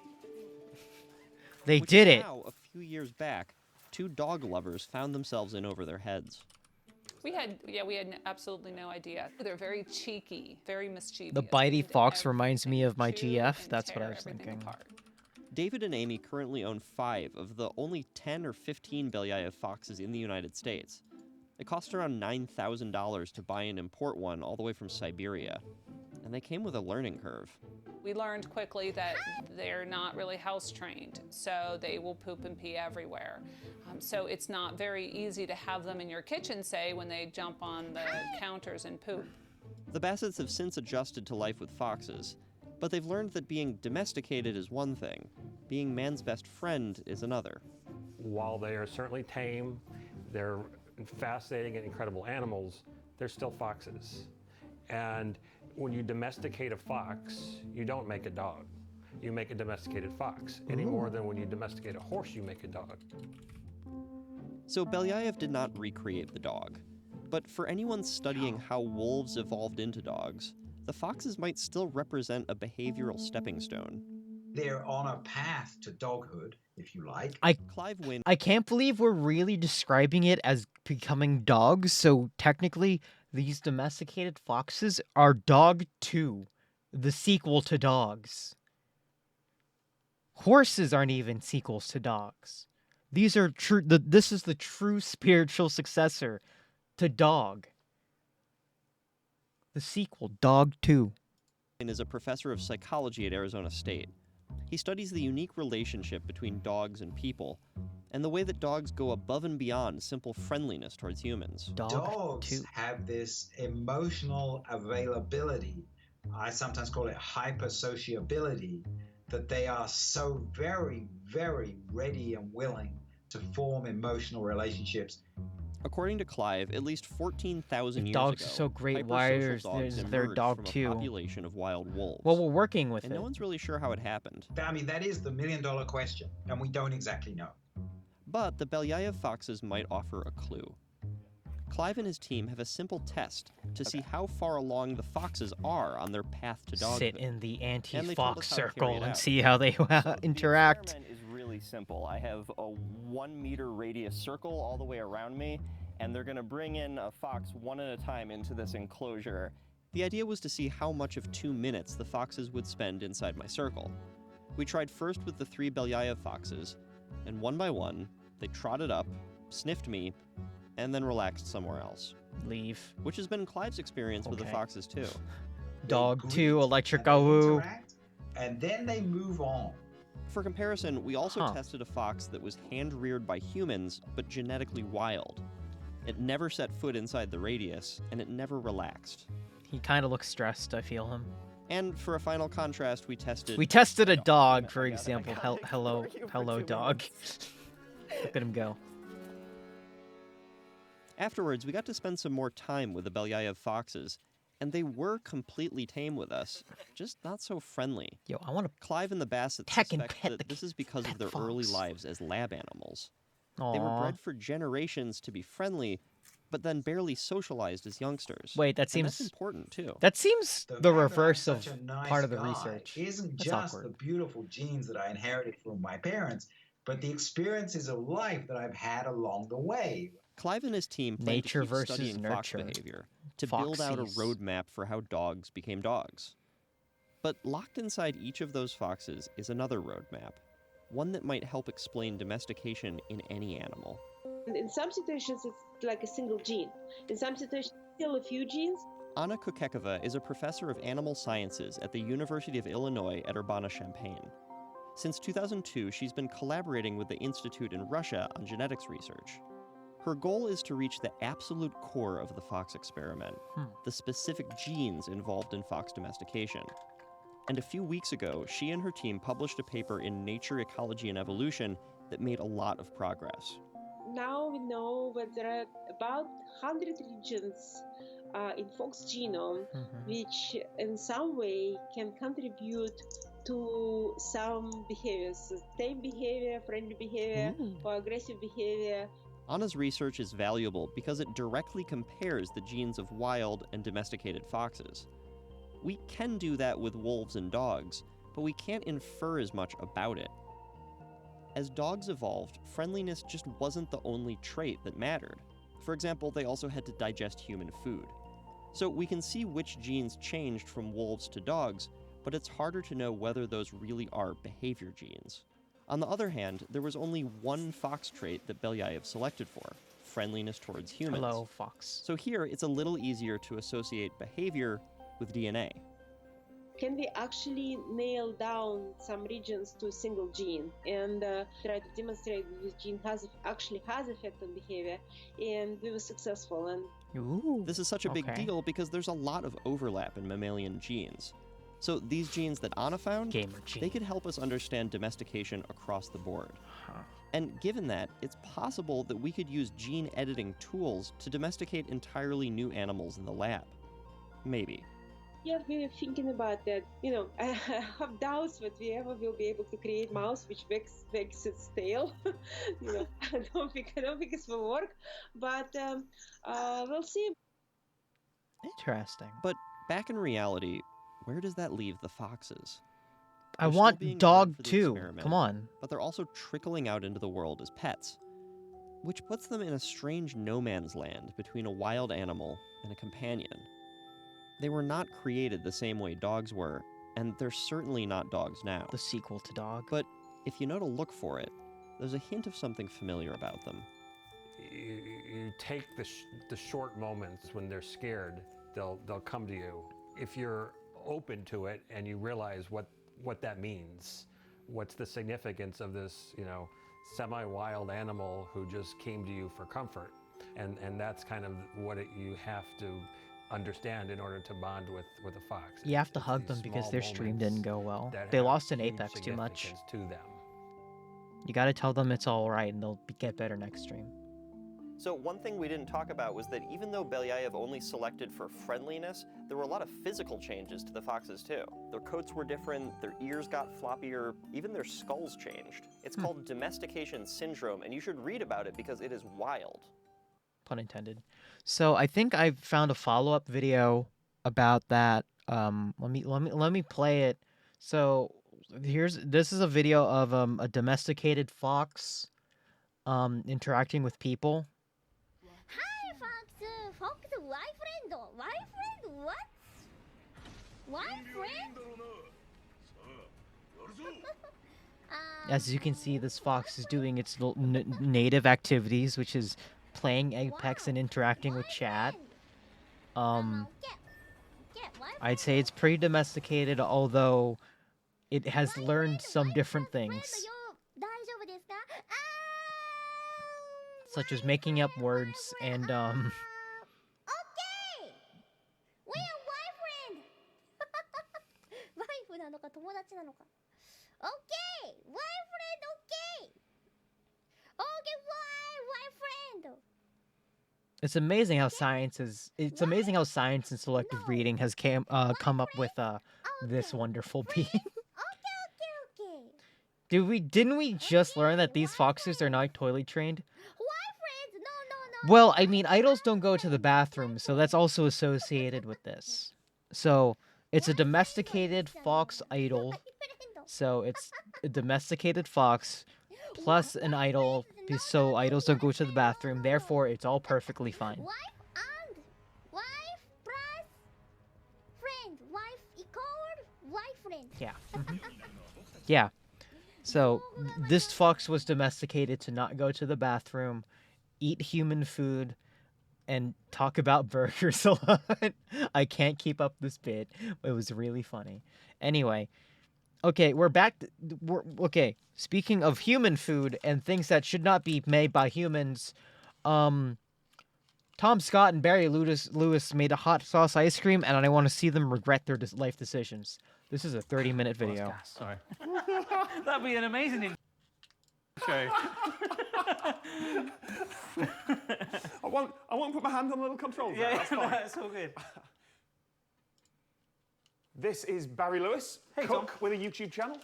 They did it. Now, a few years back, two dog lovers found themselves in over their heads. We had absolutely no idea. They're very cheeky, very mischievous. The bitey fox reminds me of my GF. That's what I was thinking. David and Amy currently own 5 of the only 10 or 15 Belyaev foxes in the United States. It cost around $9,000 to buy and import one all the way from Siberia. And they came with a learning curve. We learned quickly that they're not really house trained, so they will poop and pee everywhere. So it's not very easy to have them in your kitchen, say, when they jump on the counters and poop. The Bassetts have since adjusted to life with foxes, but they've learned that being domesticated is one thing, being man's best friend is another. While they are certainly tame, they're fascinating and incredible animals, they're still foxes. And when you domesticate a fox, you don't make a dog. You make a domesticated fox, any more than when you domesticate a horse, you make a dog. So Belyaev did not recreate the dog. But for anyone studying how wolves evolved into dogs, the foxes might still represent a behavioral stepping stone. They're on a path to doghood, if you like. I can't believe we're really describing it as becoming dogs, so technically these domesticated foxes are Dog 2, the sequel to dogs. Horses aren't even sequels to dogs. These are true. This is the true spiritual successor to Dog. The sequel, Dog 2. And is a professor of psychology at Arizona State. He studies the unique relationship between dogs and people, and the way that dogs go above and beyond simple friendliness towards humans. Dogs have this emotional availability. I sometimes call it hypersociability, that they are so very, very ready and willing to form emotional relationships. According to Clive, at least 14,000 years dogs ago, are so great. hypersocial Why is dogs there emerged Dog from 2? a population of wild wolves. Well, we're working with and it. no one's really sure how it happened. I mean, that is the million-dollar question, and we don't exactly know. But the Belyaev foxes might offer a clue. Clive and his team have a simple test to see how far along the foxes are on their path to doghood. Sit in the And they told anti-fox us how to carry circle it and out. see how they interact. The experiment is really simple. I have a 1 meter radius circle all the way around me, and they're going to bring in a fox one at a time into this enclosure. The idea was to see how much of 2 minutes the foxes would spend inside my circle. We tried first with the 3 Belyaev foxes, and one by one, they trotted up, sniffed me, and then relaxed somewhere else. Leave. Which has been Clive's experience with the foxes too. Dog 2, electric woo. And then they move on. For comparison, we also tested a fox that was hand-reared by humans, but genetically wild. It never set foot inside the radius, and it never relaxed. He kind of looks stressed, I feel him. And for a final contrast, we tested... We tested a dog, for example. Hello, dog. Look at him go. Afterwards, we got to spend some more time with the Belyaev foxes, and they were completely tame with us, just not so friendly. Yo, I want to... Clive and the Bassett suspect that this is because of their early lives as lab animals. Aww. They were bred for generations to be friendly, but then barely socialized as youngsters. Wait, that seems... that's important, too. That seems the reverse of Nice part of the guy research. Isn't That's just awkward. the beautiful genes that I inherited from my parents, but the experiences of life that I've had along the way. Clive and his team planned Nature to keep versus studying fox nurture. behavior to build out a Foxies. roadmap for how dogs became dogs. But locked inside each of those foxes is another roadmap, one that might help explain domestication in any animal. In some situations, it's like a single gene. In some situations, still a few genes. Anna Kukekova is a professor of animal sciences at the University of Illinois at Urbana-Champaign. Since 2002, she's been collaborating with the Institute in Russia on genetics research. Her goal is to reach the absolute core of the fox experiment, the specific genes involved in fox domestication. And a few weeks ago, she and her team published a paper in Nature, Ecology, and Evolution that made a lot of progress. Now we know that there are about 100 regions in fox genome, which in some way can contribute to some behaviors, tame behavior, friendly behavior, or aggressive behavior. Anna's research is valuable because it directly compares the genes of wild and domesticated foxes. We can do that with wolves and dogs, but we can't infer as much about it. As dogs evolved, friendliness just wasn't the only trait that mattered. For example, they also had to digest human food. So we can see which genes changed from wolves to dogs, but it's harder to know whether those really are behavior genes. On the other hand, there was only one fox trait that Belyaev selected for, friendliness towards humans. Hello, fox. So here, it's a little easier to associate behavior with DNA. Can we actually nail down some regions to a single gene and try to demonstrate that this gene actually has effect on behavior? And we were successful. And This is such a big deal because there's a lot of overlap in mammalian genes. So these genes that Anna found, they could help us understand domestication across the board. And given that, it's possible that we could use gene editing tools to domesticate entirely new animals in the lab. Maybe. Yeah, we're thinking about that. You know, I have doubts that we ever will be able to create mouse which wags its tail. You know, I don't think it will work, but we'll see. Interesting. But back in reality, where does that leave the foxes? I They're want still being dog bred for the too. experiment, Come on. But they're also trickling out into the world as pets, which puts them in a strange no man's land between a wild animal and a companion. They were not created the same way dogs were, and they're certainly not dogs now. The sequel to Dog. But if you know to look for it, there's a hint of something familiar about them. You take the short moments when they're scared, they'll come to you. If you're open to it and you realize what that means, what's the significance of this, semi-wild animal who just came to you for comfort, and that's kind of what you have to understand in order to bond with a fox. You have to hug them because their stream didn't go well. They lost in Apex too much. To them. You gotta tell them it's alright and they'll get better next stream. So one thing we didn't talk about was that even though Belyaev only selected for friendliness, there were a lot of physical changes to the foxes too. Their coats were different, their ears got floppier, even their skulls changed. It's called domestication syndrome, and you should read about it because it is wild. Pun intended. So I think I found a follow-up video about that. Let me play it. So this is a video of a domesticated fox interacting with people. Hi, Fox. Fox, why friend? Why friend? What? As you can see, this fox is doing its native activities, which is playing Apex and interacting with chat. I'd say it's pretty domesticated, although it has learned some different things, such as making up words and It's amazing how science and selective breeding has come up with this wonderful being. Didn't we just learn that these foxes are not toilet trained? Well, I mean, idols don't go to the bathroom, so that's also associated with this. So it's a domesticated fox idol. So it's a domesticated fox plus an idol, so idols don't go to the bathroom. Therefore, it's all perfectly fine. Yeah. Yeah. So this fox was domesticated to not go to the bathroom, eat human food, and talk about burgers a lot. I can't keep up this bit. It was really funny. Anyway. Okay, we're back. Okay, speaking of human food and things that should not be made by humans, Tom Scott and Barry Lewis made a hot sauce ice cream, and I want to see them regret their life decisions. This is a 30-minute video. Sorry. That'd be an amazing show. I won't put my hand on the little controls. Yeah, that's fine. that's all good. This is Barry Lewis, cook with a YouTube channel.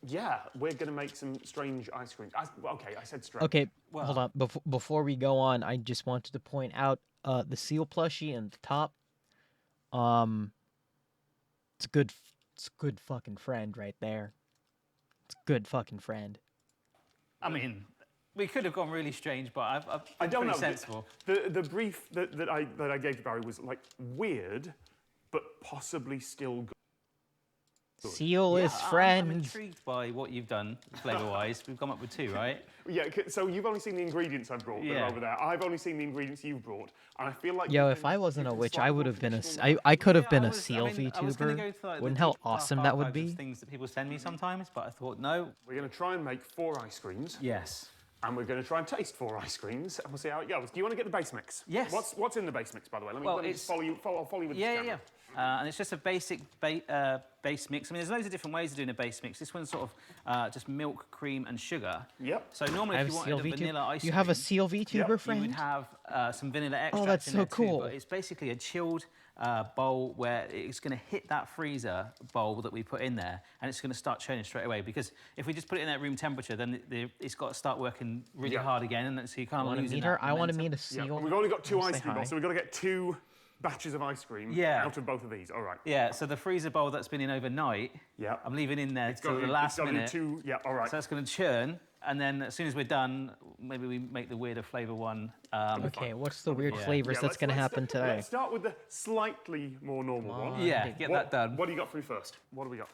Yeah, we're going to make some strange ice cream. Okay, I said strange. Okay, hold on. Before we go on, I just wanted to point out the seal plushie in the top. It's a good fucking friend right there. It's a good fucking friend. I mean, we could have gone really strange, but I don't know. Sensible. The brief that I gave to Barry was like weird, but possibly still good. Seal is friend. I'm intrigued by what you've done, flavour-wise. We've come up with 2, right? Yeah, so you've only seen the ingredients I've brought that are over there. I've only seen the ingredients you've brought, and I feel like... Yo, if I wasn't a witch, I would have been I could have been a seal VTuber. Wouldn't how awesome that would be? Things that people send me sometimes, but I thought, no. We're going to try and make 4 ice creams. Yes. And we're going to try and taste 4 ice creams, and we'll see how it goes. Do you want to get the base mix? Yes. What's in the base mix, by the way? Let me just follow you with the camera. Yeah. And it's just a basic base mix. I mean, there's loads of different ways of doing a base mix. This one's sort of just milk, cream, and sugar. Yep. So normally, if you wanted a vanilla ice cream... You have a seal VTuber friend? You would have some vanilla extract Oh, that's in so there cool. too, but it's basically a chilled bowl where it's going to hit that freezer bowl that we put in there, and it's going to start churning straight away. Because if we just put it in at room temperature, then it's got to start working really hard again, and so you kind of lose it. I want to meet a seal. Yeah. We've only got 2 ice cream bowls, so we've got to get 2 batches of ice cream out of both of these. All right. Yeah, so the freezer bowl that's been in overnight, I'm leaving in there till the last minute. All right. So that's going to churn, and then as soon as we're done, maybe we make the weirder flavour one. Okay, what's the weird flavours that's going to happen today? Let's start with the slightly more normal one. Yeah, get that done. What do you got for me first? What do we got?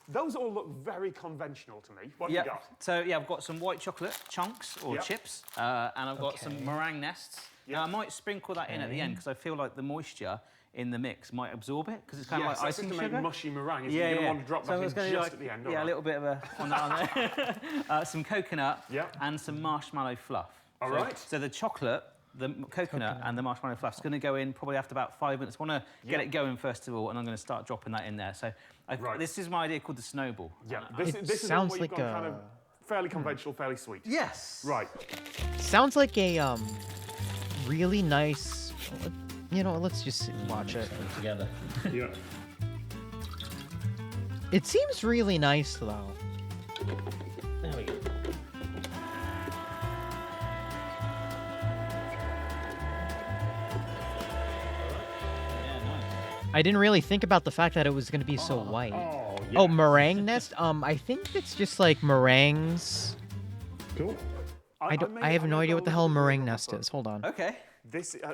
Those all look very conventional to me. What do you got? So, I've got some white chocolate chunks or chips, and I've got some meringue nests. Now, I might sprinkle that in at the end because I feel like the moisture in the mix might absorb it because it's kind of like icing sugar. Make mushy meringue. You're going to want to drop that in just at the end. Yeah, a little bit of on there. Some coconut and some marshmallow fluff. All right. So the chocolate, the coconut and the marshmallow fluff is going to go in probably after about 5 minutes. I want to get it going first of all, and I'm going to start dropping that in there. So this is my idea called the snowball. Yeah, this sounds is like a kind of fairly conventional, fairly sweet. Yes. Right. Sounds like a really nice. You know, let's just watch it together. Yeah. It seems really nice though. There we go. I didn't really think about the fact that it was going to be so white. Oh, meringue nest? I think it's just like meringues. Cool. I have no idea what the hell a meringue nest is. Hold on. Okay.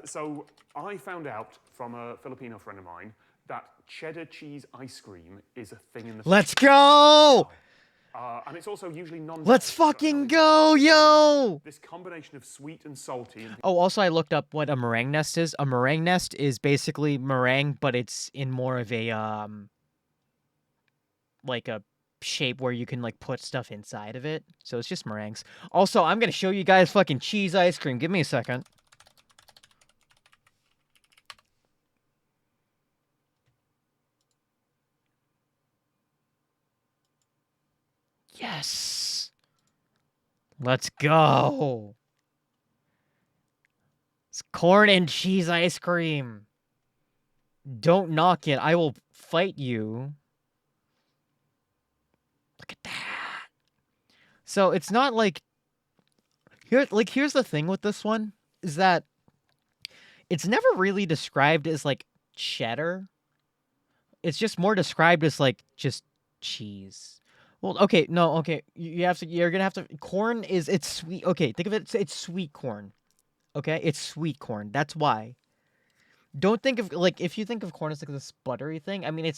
So I found out from a Filipino friend of mine that cheddar cheese ice cream is a thing in the. Let's go! And it's also usually non. Let's fucking go, yo! This combination of sweet and salty. And Oh, also I looked up what a meringue nest is. A meringue nest is basically meringue, but it's in more of a like a shape where you can like put stuff inside of it. So it's just meringues. Also, I'm gonna show you guys fucking cheese ice cream. Give me a second. Yes. Let's go. It's corn and cheese ice cream. Don't knock it. I will fight you. Look at that. So it's not like here's the thing with this one is that it's never really described as like cheddar. It's just more described as like just cheese. Well, okay, no, okay. You're gonna have to. Corn it's sweet. Okay, think of it. It's sweet corn. Okay, it's sweet corn. That's why. Don't think of like if you think of corn as like this buttery thing. I mean,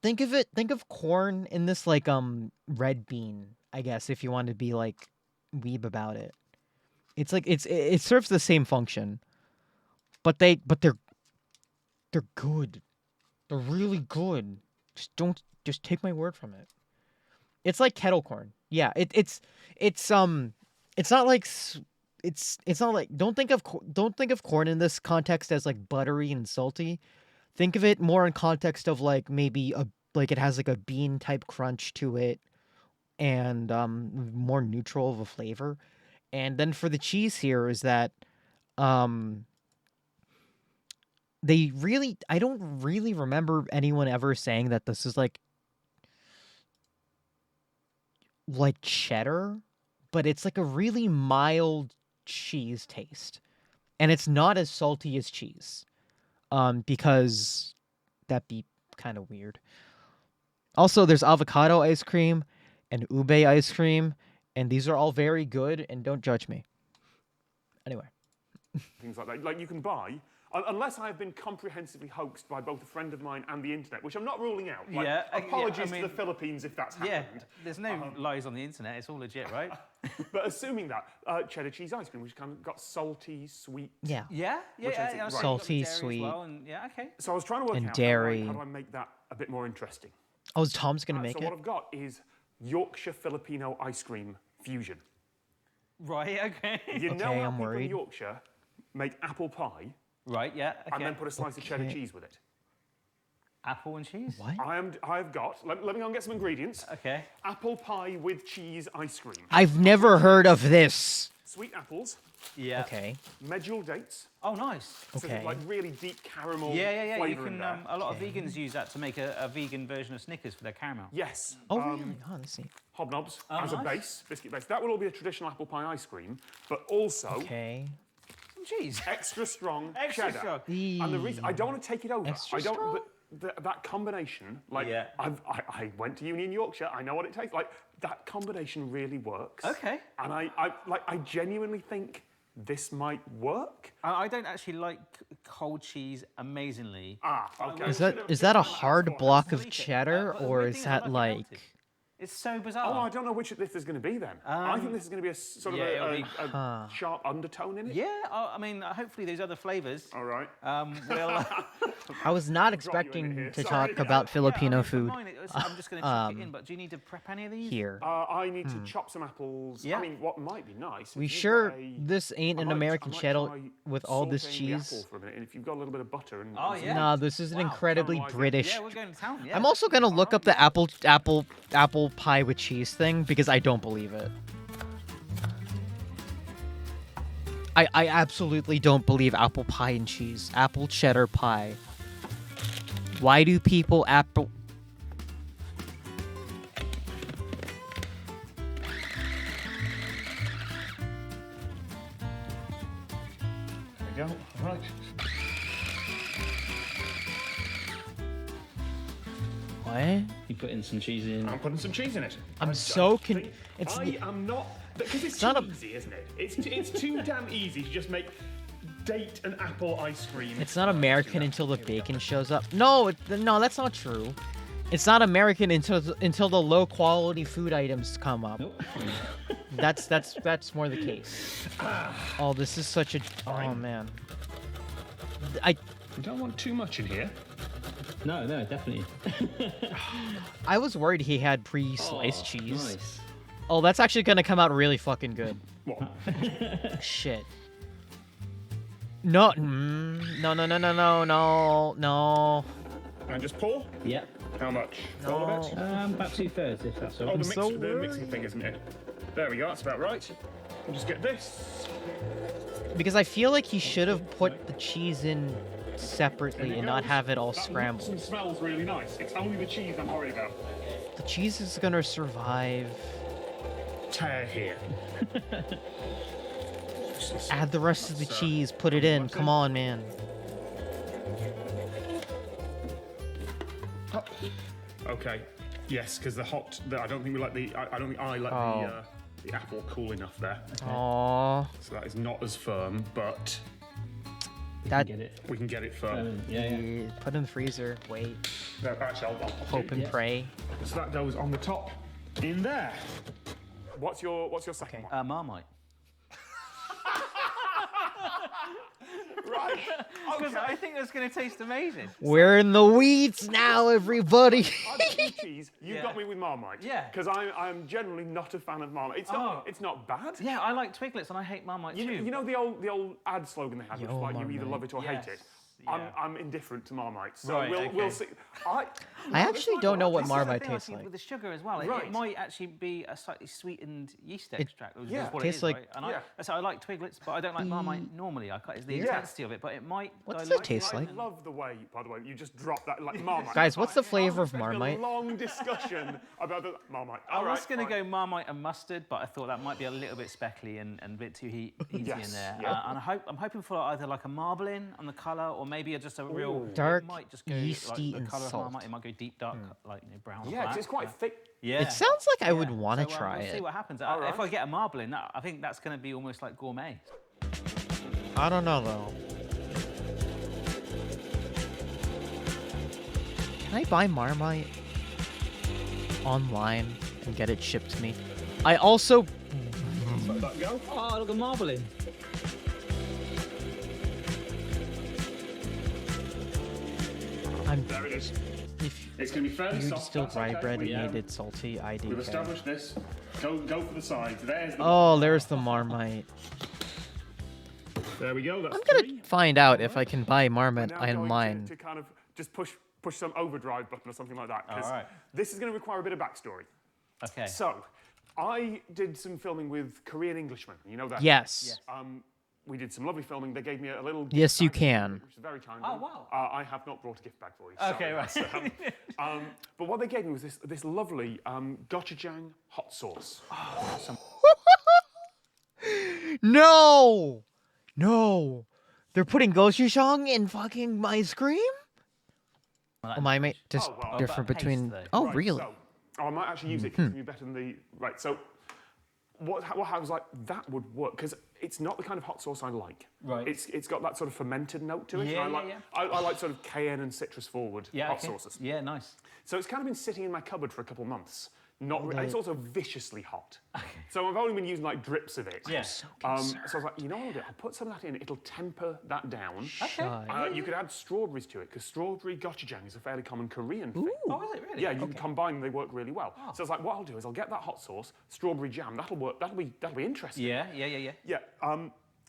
Think of corn in this like red bean. I guess if you want to be like weeb about it, it's like it serves the same function, but they're good. They're really good. Just take my word from it. It's like kettle corn. Yeah, it's not like don't think of corn in this context as like buttery and salty. Think of it more in context of like maybe like it has like a bean type crunch to it and more neutral of a flavor. And then for the cheese here is that I don't really remember anyone ever saying that this is like cheddar, but it's like a really mild cheese taste. And it's not as salty as cheese. Because that'd be kind of weird. Also, there's avocado ice cream and ube ice cream, and these are all very good, and don't judge me. Anyway. Things like that. Like you can buy, unless I have been comprehensively hoaxed by both a friend of mine and the internet, which I'm not ruling out. Like, apologies to the Philippines if that's happened. Yeah, there's no lies on the internet. It's all legit, right? But assuming that, cheddar cheese ice cream, which kind of got salty, sweet. Yeah. Yeah. Salty, sweet. Well, and, yeah, okay. So I was trying to work and out dairy. how do I make that a bit more interesting. Oh, Tom's going to make so it? So what I've got is Yorkshire Filipino ice cream fusion. Right, okay. You know how people in Yorkshire make apple pie? Right, yeah. Okay. And then put a slice of cheddar cheese with it. Apple and cheese? What? I've got, let me go and get some ingredients. Okay. Apple pie with cheese ice cream. I've never heard of this. Sweet apples. Yeah. Okay. Medjool dates. Oh, nice. Okay. So like really deep caramel Yeah. You flavour can. in there. A lot of vegans use that to make a vegan version of Snickers for their caramel. Yes. Oh, really? Oh, let's see. Hobnobs as a base, biscuit base. That will all be a traditional apple pie ice cream, but also okay. Some cheese. Extra strong Extra cheddar. strong. And the reason I don't want to take it over. Extra I don't. strong? But that combination, like I went to uni in Yorkshire. I know what it tastes like. That combination really works. Okay. And I genuinely think this might work. I don't actually like cold cheese amazingly. Okay. Is that a hard block of cheddar, or is that like? It's so bizarre. Oh, I don't know which of this is going to be then. I think this is going to be a sort of a sharp undertone in it. Yeah, I mean, hopefully there's other flavours. All right. Will. I was not expecting to talk about Filipino food. I'm just going to chuck it in, but do you need to prep any of these? Here. I need to chop some apples. Yeah. I mean, what might be nice. We sure this ain't an American cheddar with all this cheese. For a minute, and if you've got a little bit of butter and. Oh yeah. No, this is an incredibly British. Yeah, we're going to town. Yeah. I'm also gonna look up the apple pie with cheese thing because I don't believe it. I absolutely don't believe apple pie and cheese. Apple cheddar pie. Why do people apple... There we go. All right. What? You put in some cheese in. I'm putting some cheese in it. I am not because it's too easy, isn't it? It's too damn easy to just make date an apple ice cream. It's not American until the bacon shows up. No, no, that's not true. It's not American until the low quality food items come up. Nope. That's more the case. Oh, this is such a. Oh man. You don't want too much in here. No, definitely. I was worried he had pre-sliced cheese. Nice. Oh, that's actually gonna come out really fucking good. What? Shit. No, no. And just pour? Yep. How much? No. All of it? About 2/3 if that's all. Oh, so the mixing thing, isn't it? There we go, that's about right. We'll just get this. Because I feel like he should have put the cheese in separately and not have it all That scrambled. looks and smells really nice. It's only the cheese I'm worried about. The cheese is gonna survive. Tear here. Add the rest of the cheese, put it in. Come on, man. Okay. Yes, because I don't think we let the. I don't think I let the apple cool enough there. Aww. So that is not as firm, but we can get it firm. Yeah. Put in the freezer. Wait. No, actually, I'll Hope and pray. So that goes on the top, in there. What's your second one? Marmite. Right. Because I think that's going to taste amazing. We're in the weeds now, everybody. I've got blue cheese. You've got me with Marmite. Yeah. Because I'm generally not a fan of Marmite. It's not bad. Yeah, I like Twiglets and I hate Marmite too. You know the old ad slogan they had, which was like you either love it or hate it. Yeah. I'm indifferent to Marmite, so Right, we'll see. I actually don't know what Marmite tastes like. With the sugar as well, Right. it might actually be a slightly sweetened yeast It extract. Which is what tastes it is, like- right? And so I like Twiglets, but I don't like Marmite normally. It's the intensity of it, but it might. What's dilute it taste like? I love the way, by the way, you just drop that like Marmite. Guys, what's the flavor of A Marmite? long discussion about the Marmite. I was going to go Marmite and mustard, but I thought that might be a little bit speckly and a bit too heaty in Yes, there. yeah. And I'm hoping for either like a marbling on the colour, or maybe just a real Dark, it might just go yeasty, like and the colour of salt. Marmite. It might go deep dark, like brown. Or Yeah, 'cause black. it's quite thick. Yeah. It sounds like I would want to So, try we'll it. see what happens. All right. If I get a marbling, I think that's going to be almost like gourmet. I don't know though. Can I buy Marmite online and get it shipped to me? I also. Let that go. Oh, look at marbling. There it is. If It's going to be fairly you soft. distilled that's rye okay. bread and We, made it salty, We've IDK. established this. Go for the sides. There's the. Oh, there's the Marmite. There we go. That's I'm gonna three. find out if I can buy Marmite Now I'm going online. to kind of just push some overdrive button or something like that. 'Cause All right. this is going to require a bit of backstory. Okay. So, I did some filming with Korean Englishmen. You know that? Yes. We did some lovely filming. They gave me a little. Yes, you gift bag, can. Which is very kind. Oh, of them. wow. I have not brought a gift bag for you. Okay, sorry. right. But what they gave me was this lovely gochujang hot sauce. No! No! They're putting gochujang in fucking ice cream? Oh, my mate, just well, different but between. paste, Oh, Right, really? So, I might actually use it because it's going to be better than the. Right, so what I was like, that would work because it's not the kind of hot sauce I like. Right. It's got that sort of fermented note to it. Yeah, and I like, yeah. I like sort of cayenne and citrus forward hot sauces. Yeah, nice. So it's kind of been sitting in my cupboard for a couple of months. And it's also viciously hot. So I've only been using like drips of it. Yeah. So I was like, you know what I'll do? I'll put some of that in. It'll temper that down. Okay. You could add strawberries to it because strawberry gochujang is a fairly common Korean thing. Oh, is it really? Yeah, you can combine them. They work really well. So I was like, what I'll do is I'll get that hot sauce, strawberry jam. That'll work. That'll be interesting. Yeah. Yeah.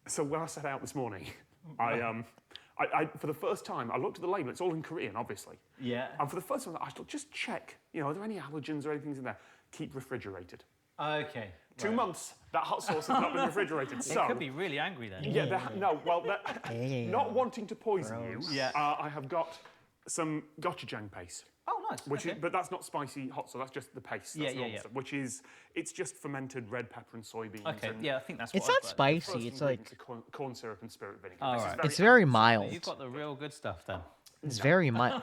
So when I set out this morning, I for the first time, I looked at the label. It's all in Korean, obviously. Yeah. And for the first time, I thought, just check. Are there any allergens or anything in there? Keep refrigerated. Okay. 2 months, that hot sauce has not been refrigerated. It could be really angry then. Yeah, not wanting to poison you, Yeah. I have got some gochujang paste. Oh, nice. But that's not spicy hot sauce, that's just the paste. Yeah, That's yeah, normal yeah. stuff, which is, it's just fermented red pepper and soybeans. Okay, and yeah, I think that's It's what not I've got. spicy. first It's like ingredients are corn syrup and spirit vinegar. All This is right. it's very So mild. you've got the real good stuff then. It's very mild.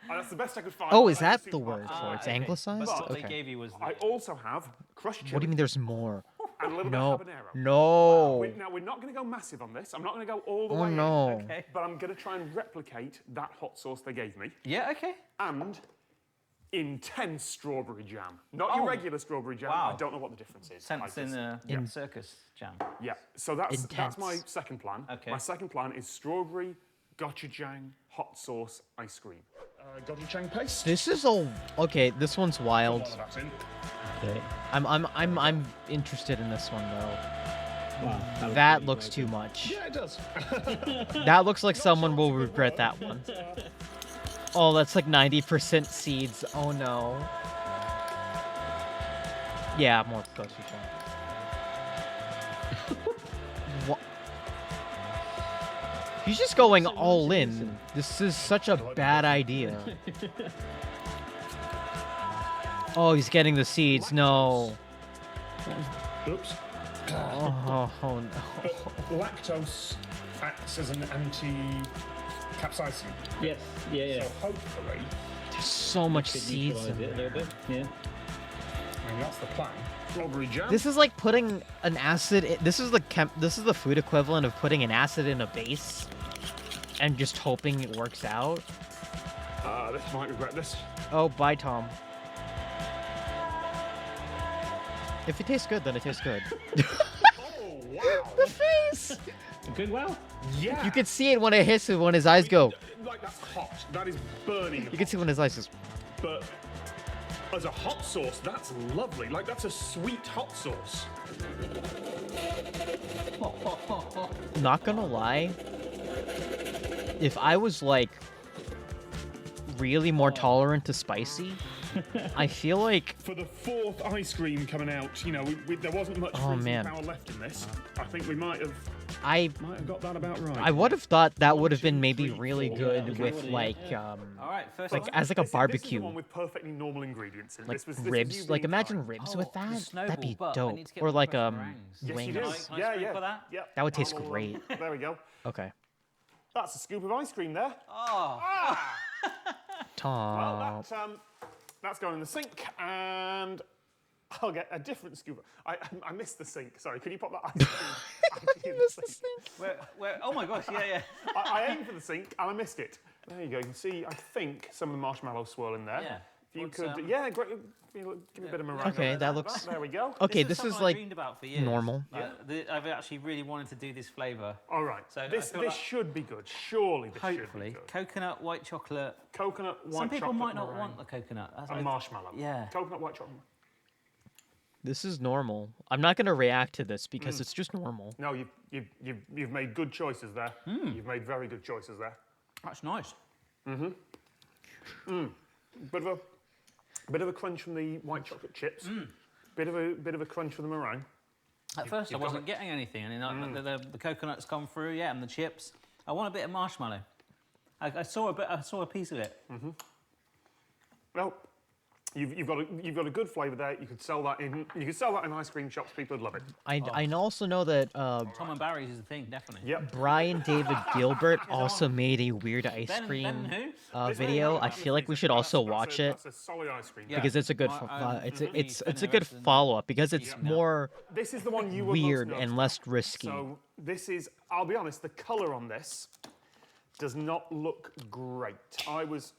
That's the best I could find. Oh, is I that just the think- word for it? It's okay. anglicized? But what they Okay. gave you was. I also have crushed chili. What do you mean there's more? and a little No. bit of habanero. No. Now, we're not going to go massive on this. I'm not going to go all the Oh, way no. in. Okay. But I'm going to try and replicate that hot sauce they gave me. Yeah, okay. And intense strawberry jam. Not your regular strawberry jam. Wow. I don't know what the difference is. Sense in the circus jam. Yeah, so that's Intense. my second plan. Okay. My second plan is strawberry gochujang hot sauce ice cream. Gochujang paste. This is all okay. This one's wild. A lot of that's in. Okay. I'm interested in this one though. Wow. That looks too much. Yeah, it does. That looks like someone will regret that one. Oh, that's like 90% seeds. Oh no. Yeah, more gochujang. What? He's just going all in. This is such a bad idea. Oh, he's getting the seeds. No. Oops. Oh no. Lactose acts as an anti-capsaicin. Yes. Yeah. So hopefully, There's so much Could seeds neutralise in it a there. little bit. Yeah. I mean, that's the plan. Strawberry jam. This is like putting an acid. This is the food equivalent of putting an acid in a base, and just hoping it works out. This might regret this. Oh, bye, Tom. If it tastes good, then it tastes good. Oh wow! The face. Good. Well. Yeah. You can see it when it hits it, when his eyes go. Like that's hot. That is burning. You can see when his eyes just. But as a hot sauce, that's lovely. Like that's a sweet hot sauce. Not gonna lie. If I was like really more tolerant to spicy, I feel like. For the fourth ice cream coming out, you know, there wasn't much freezing power left in this. I think we might have got that about right. I would have thought that would have been maybe really good with like All right, first like one. as like a This is the barbecue, one with perfectly normal ingredients. And like this was ribs. you Like being imagine kind. ribs Oh, with the that. snowball, That'd be but I dope. need to get Or my like fresh meringues. Yes, you wings. do. Can I Yeah, scream yeah. for that? Yep. That would taste I'll, great. There we go. Okay. That's a scoop of ice cream there. Oh. Tom. Well, that's going in the sink, and I'll get a different scoop. I missed the sink. Sorry, could you pop that ice cream actually in the sink? Where? Oh my gosh! Yeah. I aimed for the sink and I missed it. There you go. You can see, I think, some of the marshmallow swirl in there. Yeah. If you could, yeah, great. Give me a bit of meringue. Okay, on that looks. There we go. Okay, this this is something I like dreamed about for years. normal. I've actually really wanted to do this flavour. All right. So this like should be good. Surely this should be hopefully good. coconut, white chocolate. Coconut, white Some people chocolate might not meringue. want the coconut. That's And like- marshmallow. Yeah. Coconut, white chocolate. This is normal. I'm not gonna react to this because it's just normal. No, you've made good choices there. You've made very good choices there. That's nice. Bit of a crunch from the white chocolate chips. Bit of a crunch from the meringue. At first, I wasn't getting anything, and then the coconut's come through, yeah, and the chips. I want a bit of marshmallow. I saw a piece of it. Well, you've got a good flavour there. You could sell that in ice cream shops. People would love it. I also know that Tom and Barry's is the thing, definitely. Yep. Brian David Gilbert also made a weird ice Ben cream who? video. I feel like we should also watch it That's a solid ice cream. Yeah. because it's a good it's a good follow up because it's more This is the one you were weird most and less risky. So this is, I'll be honest, the colour on this does not look great. Is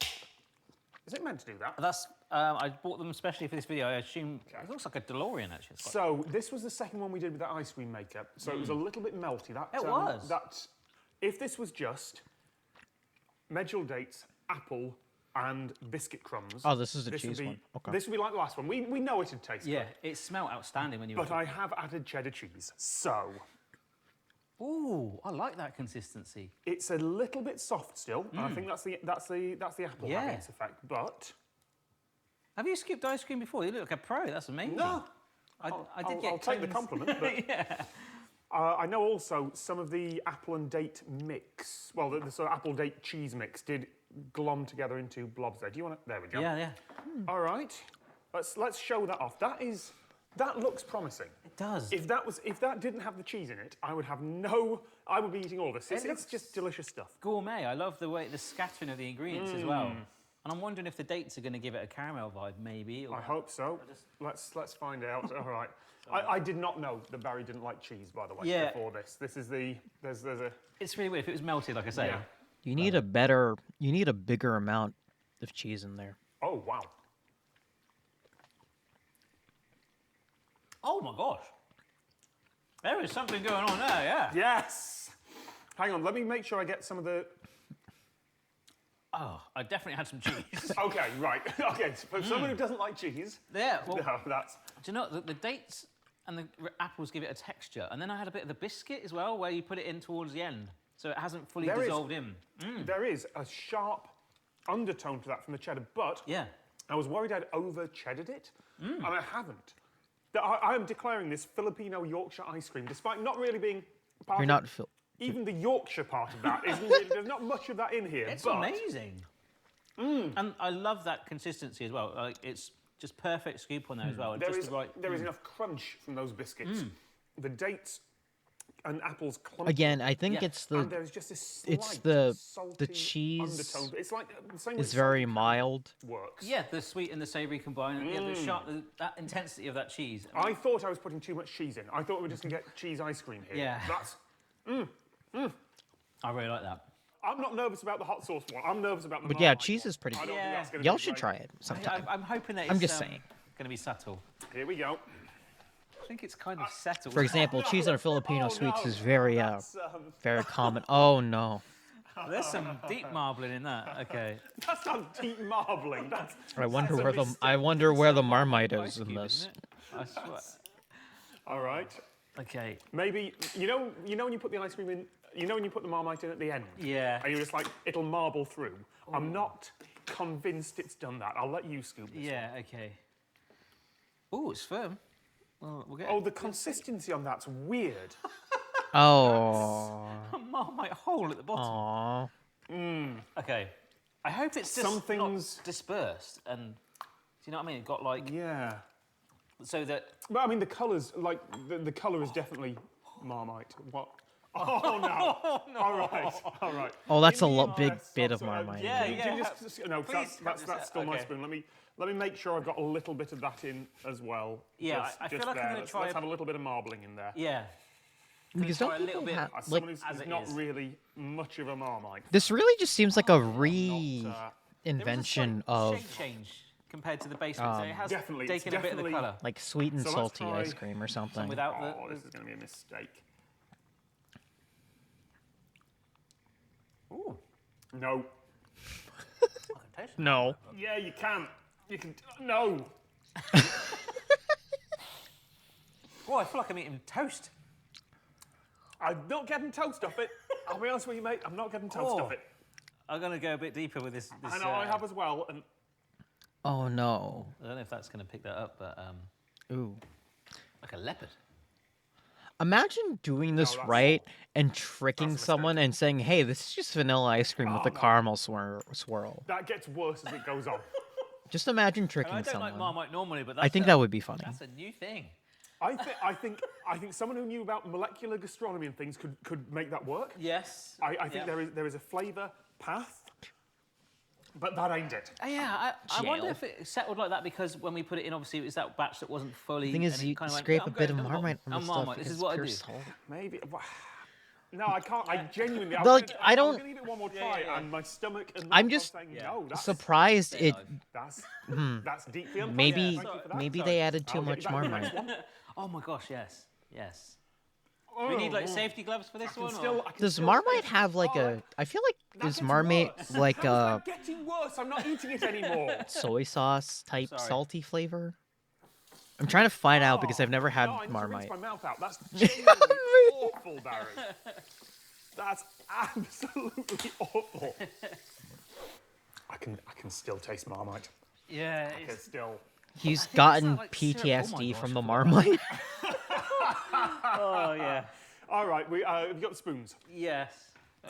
it meant to do that? That's I bought them especially for this video. I assume it looks like a DeLorean actually. It's quite- So this was the second one we did with that ice cream maker. So it was a little bit melty. It was. If this was just medjool dates, apple, and biscuit crumbs. Oh, this is the would cheese be- one. Okay. This would be like the last one. We know it'd taste Yeah, good. it smelled outstanding when you. But I have added cheddar cheese, so Ooh, I like that consistency. it's a little bit soft still. And I think that's the apple Yeah. having its effect. But Have you scooped ice cream before? You look like a pro. That's amazing. no, I did get I'll take the cones- compliment. But Yeah. I know also some of the apple and date mix, well, the sort of apple date cheese mix did glom together into blobs there. Do you want to? There we go. Yeah. All right. Let's show that off. That looks promising. It does. If that didn't have the cheese in it, I would be eating all this. It's just delicious stuff. Gourmet. I love the scattering of the ingredients as well. And I'm wondering if the dates are going to give it a caramel vibe, maybe. Or... I hope so. Let's find out. All right. I did not know that Barry didn't like cheese, by the way, before this. This is there's a... It's really weird. If it was melted, like I say. Yeah. You need a bigger amount of cheese in there. Oh, wow. Oh, my gosh. There is something going on there, yeah. Yes. Hang on, let me make sure I get some of the... Oh, I definitely had some cheese. Okay, right. Okay, so for someone who doesn't like cheese... Yeah, well... No, that's... Do you know, the dates and the apples give it a texture. And then I had a bit of the biscuit as well, where you put it in towards the end. So it hasn't fully dissolved in. There is a sharp undertone to that from the cheddar, but... Yeah. I was worried I'd over-cheddared it, and I haven't. I am declaring this Filipino Yorkshire ice cream, despite not really being part You're of... not... Even the Yorkshire part of that isn't really... There's not much of that in here, It's but... amazing. And I love that consistency as well. Like, it's just perfect scoop on there as well. And There just is, the right... there is enough crunch from those biscuits. The dates and apples clump. Again, I think it's the... And there's just this slight It's the salty cheese undertone. It's like the same is with very salted mild. works. Yeah, the sweet and the savoury combined. Yeah, the sharp, that intensity of that cheese. I thought I was putting too much cheese in. I thought we were just going to get cheese ice cream here. Yeah. That's... I really like that. I'm not nervous about the hot sauce one. I'm nervous about the But yeah, Marmite cheese one. is pretty I good. don't think that's gonna Y'all be should great. try it sometime. I'm hoping that I'm it's just saying. going to be subtle. Here we go. I think it's kind of settled. For example, cheese on Filipino sweets no. is very very common. Oh no. There's some deep marbling in that. Okay. That's not deep marbling. That's I wonder that's a where the mistake. Marmite Ice is in cube, this. isn't it? I swear. All right. Okay. Maybe you know when you put the ice cream in. You know when you put the Marmite in at the end? Yeah. And you're just like, it'll marble through. I'm not convinced it's done that. I'll let you scoop this Yeah, okay. Oh, it's firm. Well, we'll get Oh, the consistency on that's weird. Oh. a Marmite hole at the bottom. Aww. Okay. I hope it's just Some things... not dispersed and... Do you know what I mean? It got like... Yeah. So that... But I mean, the colours, like, the colour is definitely Marmite. What? Oh, no. All right. Oh, that's a big Yes, bit of sorry. Marmite. Yeah, Can you yeah. no, Please, that's still my okay. spoon. Let me make sure I've got a little bit of that in as well. Yeah, Just- I feel just like I'm there. gonna try Let's a- have a little bit of marbling in there. Yeah. Because Try don't a little people bit have, As like, someone as who's it not is. really much of a Marmite. this really just seems like a There was reinvention a of shade change compared to the base one. So it has Definitely, it's taken a bit of the definitely- colour. like sweet and So let's salty try ice cream or something. Without Oh, the... this is going to be a mistake. Ooh. No. I can taste it. No. Yeah, you can. You can. No. Oh, I feel like I'm eating toast. I'm not getting toast off it. I'll be honest with you, mate. I'm not getting toast off it. I'm going to go a bit deeper with this. I know I have as well. And Oh no. I don't know if that's going to pick that up, but Ooh. like a leopard. Imagine doing this that's- right and tricking someone and saying, "Hey, this is just vanilla ice cream with a caramel swirl." that gets worse as it goes on. Just imagine And tricking I don't someone. like Marmite normally, but I that's think that would be funny. That's a new thing. I think someone who knew about molecular gastronomy and things could make that work. Yes. I think there is a flavour path, but that ain't it. Yeah, I wonder Jail. if it settled like that because when we put it in, obviously it was that batch that wasn't fully. The thing is, and it you kinda went, scrape "I'm a bit going of to the bottom. Marmite from the I'm stuff Marmite. because This is what I pure do. salt. Maybe. No, I can't. I genuinely. Like, I was gonna don't- give it one more try, and my stomach. And I'm mouth was just saying, no, that's, surprised it. That's deeply unfair. Maybe Thank you for that. maybe So they added too I'll get much you back for the next Marmite. one. Oh my gosh, yes. We need like safety gloves for this one. I can Does still Marmite taste- have like a? I feel like That is gets Marmite worse. like How a is that getting worse? I'm not eating it anymore. soy sauce type Sorry. salty flavor? I'm trying to find out because I've never had No, I need to Marmite. rinse my mouth out. That's genuinely awful, Barry. That's absolutely awful. I can still taste Marmite. Yeah. I can still. He's gotten like syrup. Oh my PTSD gosh, from the I forgot. Marmite. Oh yeah. All right, we've got the spoons. Yes.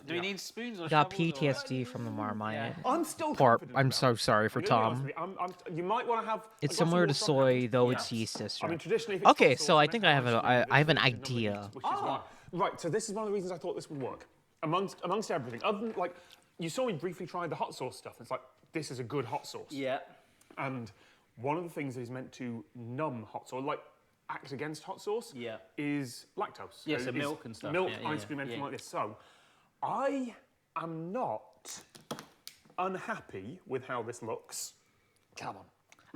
Do we need spoons or Got shovels or- PTSD from the Marmite. I'm still Poor. confident I'm about so it. sorry for I'm gonna be honest Tom. with you. You might want to have. It's a glass of similar to water on soy, hand. though Yeah. it's yeast I mean, extract. traditionally, if it's Okay, hot so sauce, I then think it's I have actually I have an limited number of idea. yeast, which is why. Right, so this is one of the reasons I thought this would work. Amongst everything, other than like you saw me briefly try the hot sauce stuff. It's like, this is a good hot sauce. Yeah. And one of the things that is meant to numb hot sauce, like act against hot sauce, Yeah. is lactose. Yeah, so milk and stuff. Milk, Yeah, ice cream, anything like this. So, I am not unhappy with how this looks. Come on.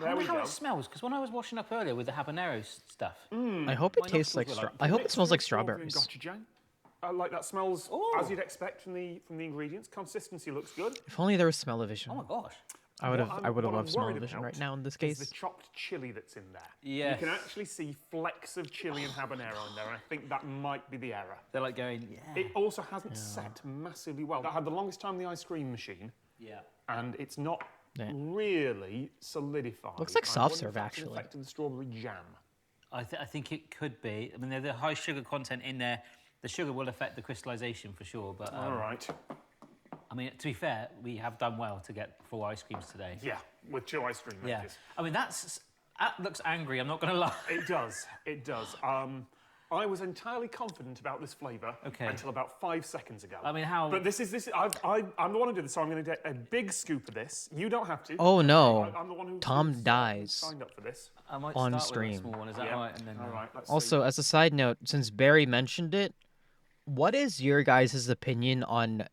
I wonder how it smells, because when I was washing up earlier with the habanero stuff. I hope it tastes like I hope it smells like strawberries. Gochujang. Like that smells as you'd expect from the ingredients. Consistency looks good. If only there was smell-o-vision. Oh my gosh. I would have loved smell-o-vision right now in this case. The chopped chili that's in there. Yes. You can actually see flecks of chili and habanero in there, and I think that might be the error. They're like going, yeah. It also hasn't set massively well. I had the longest time in the ice cream machine. Yeah. And it's not really solidified. Looks like soft serve, I wonder if that's actually. affected the strawberry jam. I think it could be. I mean, there's the high sugar content in there. The sugar will affect the crystallization for sure, but... All right. I mean, to be fair, we have done well to get 4 ice creams today. Yeah, with 2 ice cream makers. Yeah. I mean, that looks angry, I'm not going to lie. It does, it does. I was entirely confident about this flavour until about 5 seconds ago. I mean, how... But I'm the one who did this, so I'm going to get a big scoop of this. You don't have to. Oh no! I'm the one who Tom dies signed up for this. I might on start stream. With a small one, is that right? And then, all right, let's also, as a side note, since Barry mentioned it, what is your guys' opinion on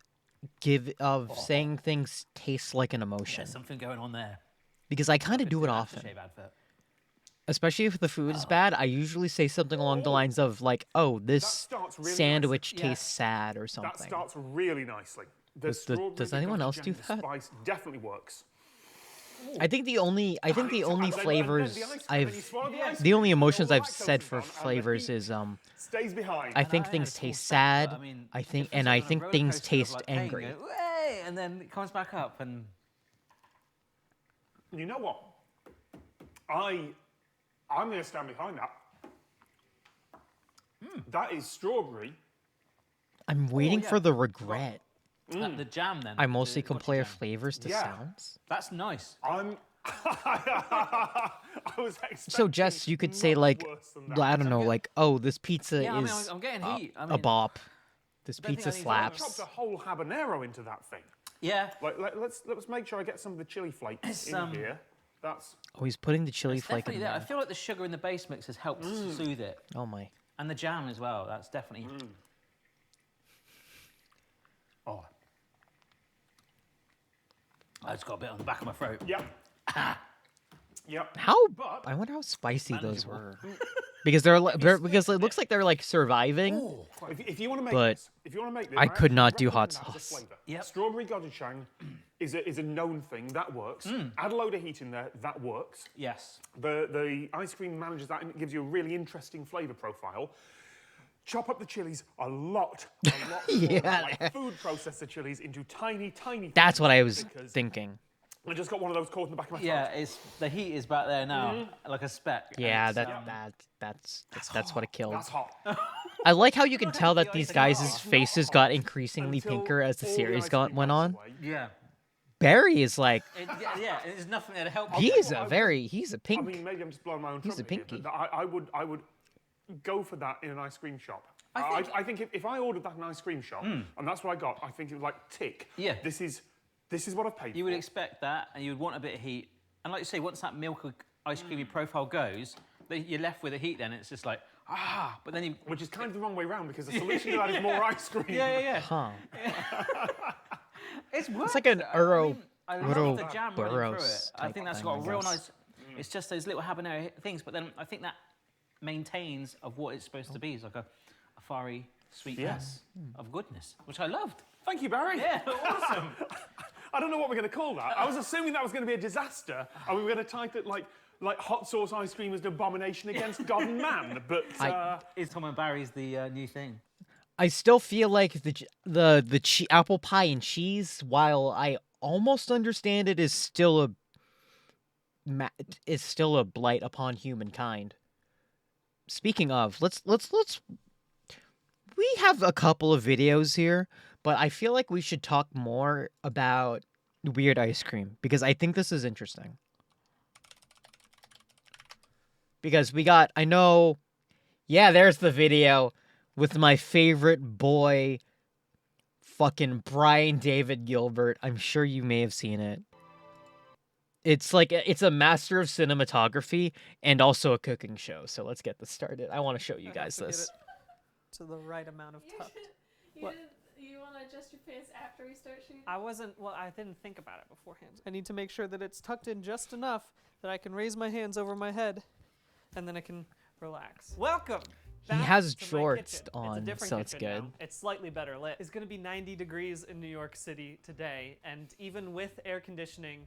saying things taste like an emotion? There's something going on there. Because I kind of do it often. Especially if the food is bad, I usually say something along the lines of like, "Oh, this really sandwich tastes sad" or something. That starts really nicely. Does anyone else do that? Spice definitely works. I think the only flavors the only emotions I've said for flavors is stays behind. I think things taste sad. I think things taste angry. And then it comes back up, and you know what? I'm going to stand behind that. That is strawberry. I'm waiting for the regret. The jam, then. I mostly compare flavors to Yeah. sounds. That's nice. I was expecting So, Jess, you could say like, I don't know, like, "Oh, this pizza Yeah, I mean, is I'm getting heat. I a mean, bop. This I don't think pizza I need to- slaps." chopped a whole habanero into that thing. Yeah. Let's make sure I get some of the chili flakes in here. That's Oh, he's putting the chili It's flake in definitely there. I there. feel like the sugar in the base mix has helped soothe it. Oh my. And the jam as well. That's definitely... Oh. I just got a bit on the back of my throat. Yep. Yep. I wonder how spicy those were. Because because it looks like they're like surviving. If you want to make but this, if you want to make this, I could not do recommend hot that as a sauce. flavour. Strawberry gochujang is a known thing that works. Add a load of heat in there, that works. Yes. The ice cream manages that and it gives you a really interesting flavour profile. Chop up the chilies a lot Yeah. like food processor chilies into tiny. That's what I was thinking. I just got one of those caught in the back of my throat. Yeah, the heat is back there now, like a speck. and Yeah, it's, that's what it killed. That's hot. I like how you can tell that these guys' faces got increasingly pinker as the series went on. Yeah. Barry is like, Yeah, there's nothing there to help. he's a pink. I mean, maybe I'm just blowing my own He's a trumpet here, pinky. but I would go for that in an ice cream shop. I think if I ordered that in an ice cream shop, and that's what I got, I think it would like tick. Yeah. This is what I've paid You for. would expect that, and you would want a bit of heat. And like you say, once that milk ice creamy profile goes, you're left with the heat then. It's just like, but then you... Which is kind of the wrong way around, because the solution to that is more ice cream. Yeah. Huh. It's like an Euro. I Euro love the jam running through it. Burrows I think type that's thing, got I a real guess. nice... It's just those little habanero things, but then I think that maintains of what it's supposed to be. It's like a fiery sweetness of goodness, which I loved. Thank you, Barry. Yeah, awesome. I don't know what we're going to call that. I was assuming that was going to be a disaster, and we were going to title it like hot sauce ice cream is an abomination against God and man. But Is Tom and Barry's the new thing? I still feel like the apple pie and cheese, while I almost understand it, is still a blight upon humankind. Speaking of, let's we have a couple of videos here, but I feel like we should talk more about weird ice cream because I think this is interesting. Because there's the video with my favorite boy fucking Brian David Gilbert. I'm sure you may have seen it. It's like it's a master of cinematography and also a cooking show. So let's get this started. I want to show you guys this. To the right amount of tucked. You want to adjust your pants after we start shooting? I didn't think about it beforehand. I need to make sure that it's tucked in just enough that I can raise my hands over my head, and then I can relax. Welcome. He has to my jorts kitchen. on, it's a different so it's kitchen good. now. It's slightly better lit. It's going to be 90 degrees in New York City today, and even with air conditioning,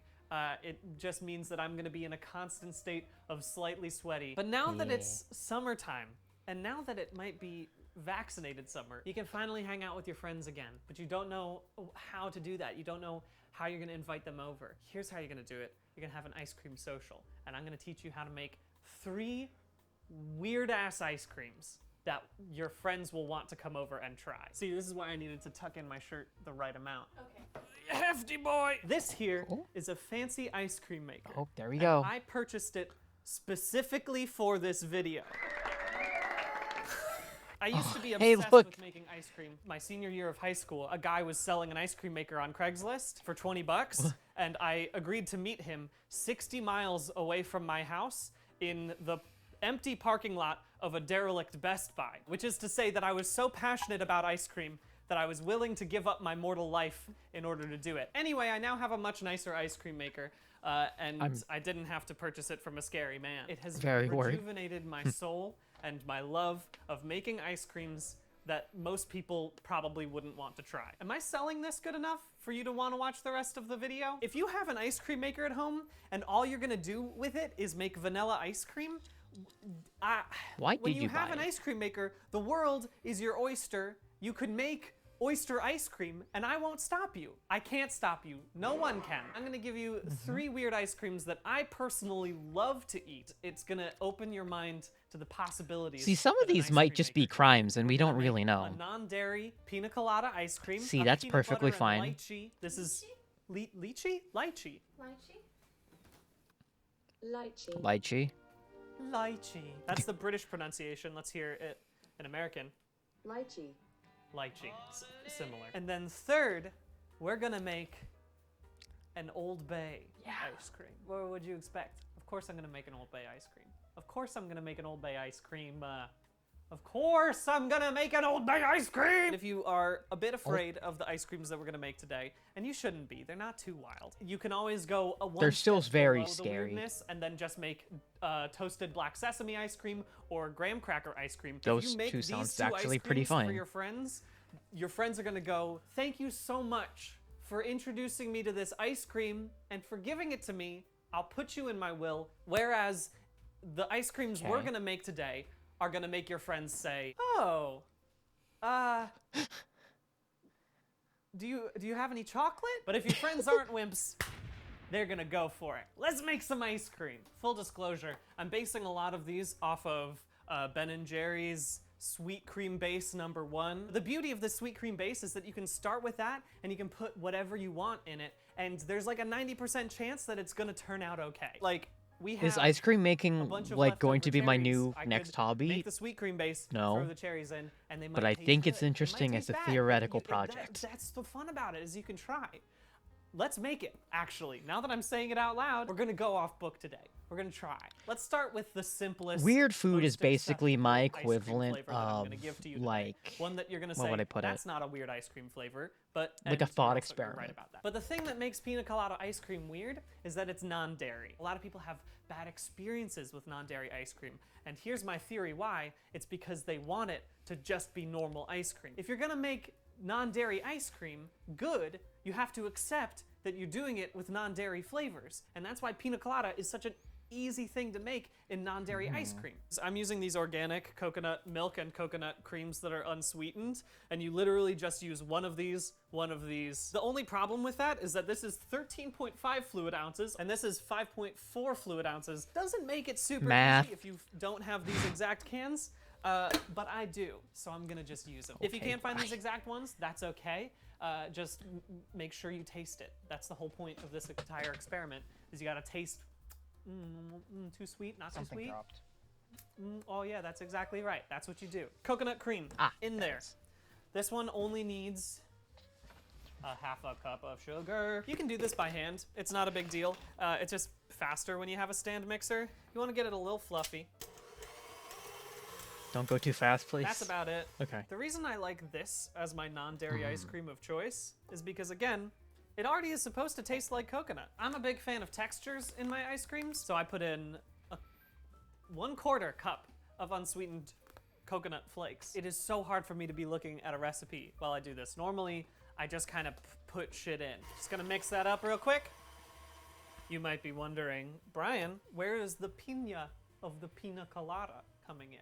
it just means that I'm going to be in a constant state of slightly sweaty. But now that it's summertime, and now that it might be vaccinated summer, you can finally hang out with your friends again, but you don't know how to do that. You don't know how you're going to invite them over. Here's how you're going to do it. You're going to have an ice cream social, and I'm going to teach you how to make 3 weird-ass ice creams that your friends will want to come over and try. See, this is why I needed to tuck in my shirt the right amount. Okay. Hefty boy! This here is a fancy ice cream maker. Oh, there we go. I purchased it specifically for this video. I used to be obsessed with making ice cream. My senior year of high school, a guy was selling an ice cream maker on Craigslist for 20 bucks, and I agreed to meet him 60 miles away from my house in the empty parking lot of a derelict Best Buy, which is to say that I was so passionate about ice cream that I was willing to give up my mortal life in order to do it. Anyway, I now have a much nicer ice cream maker, and I didn't have to purchase it from a scary man. It has rejuvenated my soul and my love of making ice creams that most people probably wouldn't want to try. Am I selling this good enough for you to want to watch the rest of the video? If you have an ice cream maker at home and all you're gonna do with it is make vanilla ice cream, when you have an ice cream maker, the world is your oyster. You could make oyster ice cream, and I won't stop you. I can't stop you. No one can. I'm gonna give you 3 weird ice creams that I personally love to eat. It's gonna open your mind to the possibilities. See, some of these might just be crimes, and we don't really know. A non-dairy pina colada ice cream. See, that's perfectly fine. Lychee. This is lychee? Lychee. Lychee. Lychee. Lychee. That's the British pronunciation. Let's hear it in American. Lychee. Lychee. Similar. And then third, we're gonna make an Old Bay ice cream. What would you expect? Of course I'm gonna make an Old Bay ice cream. Of course I'm gonna make an Old Bay ice cream. Of course I'm gonna make an Old Bay ice cream! If you are a bit afraid of the ice creams that we're gonna make today, and you shouldn't be, they're not too wild. You can always go they're still very scary. The weirdness and then just make toasted black sesame ice cream or graham cracker ice cream. Those if you make two these sounds two actually ice pretty creams fun. For your friends are gonna go, thank you so much for introducing me to this ice cream and for giving it to me. I'll put you in my will. Whereas the ice creams we're gonna make today are gonna make your friends say, oh, do you have any chocolate? But if your friends aren't wimps, they're gonna go for it. Let's make some ice cream. Full disclosure, I'm basing a lot of these off of Ben & Jerry's sweet cream base #1. The beauty of the sweet cream base is that you can start with that and you can put whatever you want in it, and there's like a 90% chance that it's gonna turn out okay. Like, we have is ice cream making like going to be my new I next could hobby? Make the sweet cream base, no. Throw the cherries in, and they might but I taste think good. it's interesting as a theoretical project. That's the fun about it, is you can try. Let's make it, actually. Now that I'm saying it out loud, we're gonna go off book today. We're gonna try. Let's start with the simplest. Weird food is basically my equivalent of like, one that you're gonna what say, would I put that's not a weird ice cream flavor, but like a thought experiment. Right about that. But the thing that makes pina colada ice cream weird is that it's non-dairy. A lot of people have bad experiences with non-dairy ice cream, and here's my theory why. It's because they want it to just be normal ice cream. If you're gonna make non-dairy ice cream good, you have to accept that you're doing it with non-dairy flavors, and that's why pina colada is such an easy thing to make in non-dairy ice cream. So I'm using these organic coconut milk and coconut creams that are unsweetened, and you literally just use one of these. The only problem with that is that this is 13.5 fluid ounces, and this is 5.4 fluid ounces. Doesn't make it super easy if you don't have these exact cans, but I do, so I'm gonna just use them. If you can't find these exact ones, that's okay. Just make sure you taste it. That's the whole point of this entire experiment, is you gotta taste. Too sweet, not too sweet. Dropped. Oh yeah, that's exactly right. That's what you do. Coconut cream in there. This one only needs a half a cup of sugar. You can do this by hand. It's not a big deal. It's just faster when you have a stand mixer. You want to get it a little fluffy. Don't go too fast, please. That's about it. Okay. The reason I like this as my non-dairy ice cream of choice is because, again, it already is supposed to taste like coconut. I'm a big fan of textures in my ice creams, so I put in a 1/4 cup of unsweetened coconut flakes. It is so hard for me to be looking at a recipe while I do this. Normally, I just kind of put shit in. Just gonna mix that up real quick. You might be wondering, Brian, where is the pina of the pina colada coming in?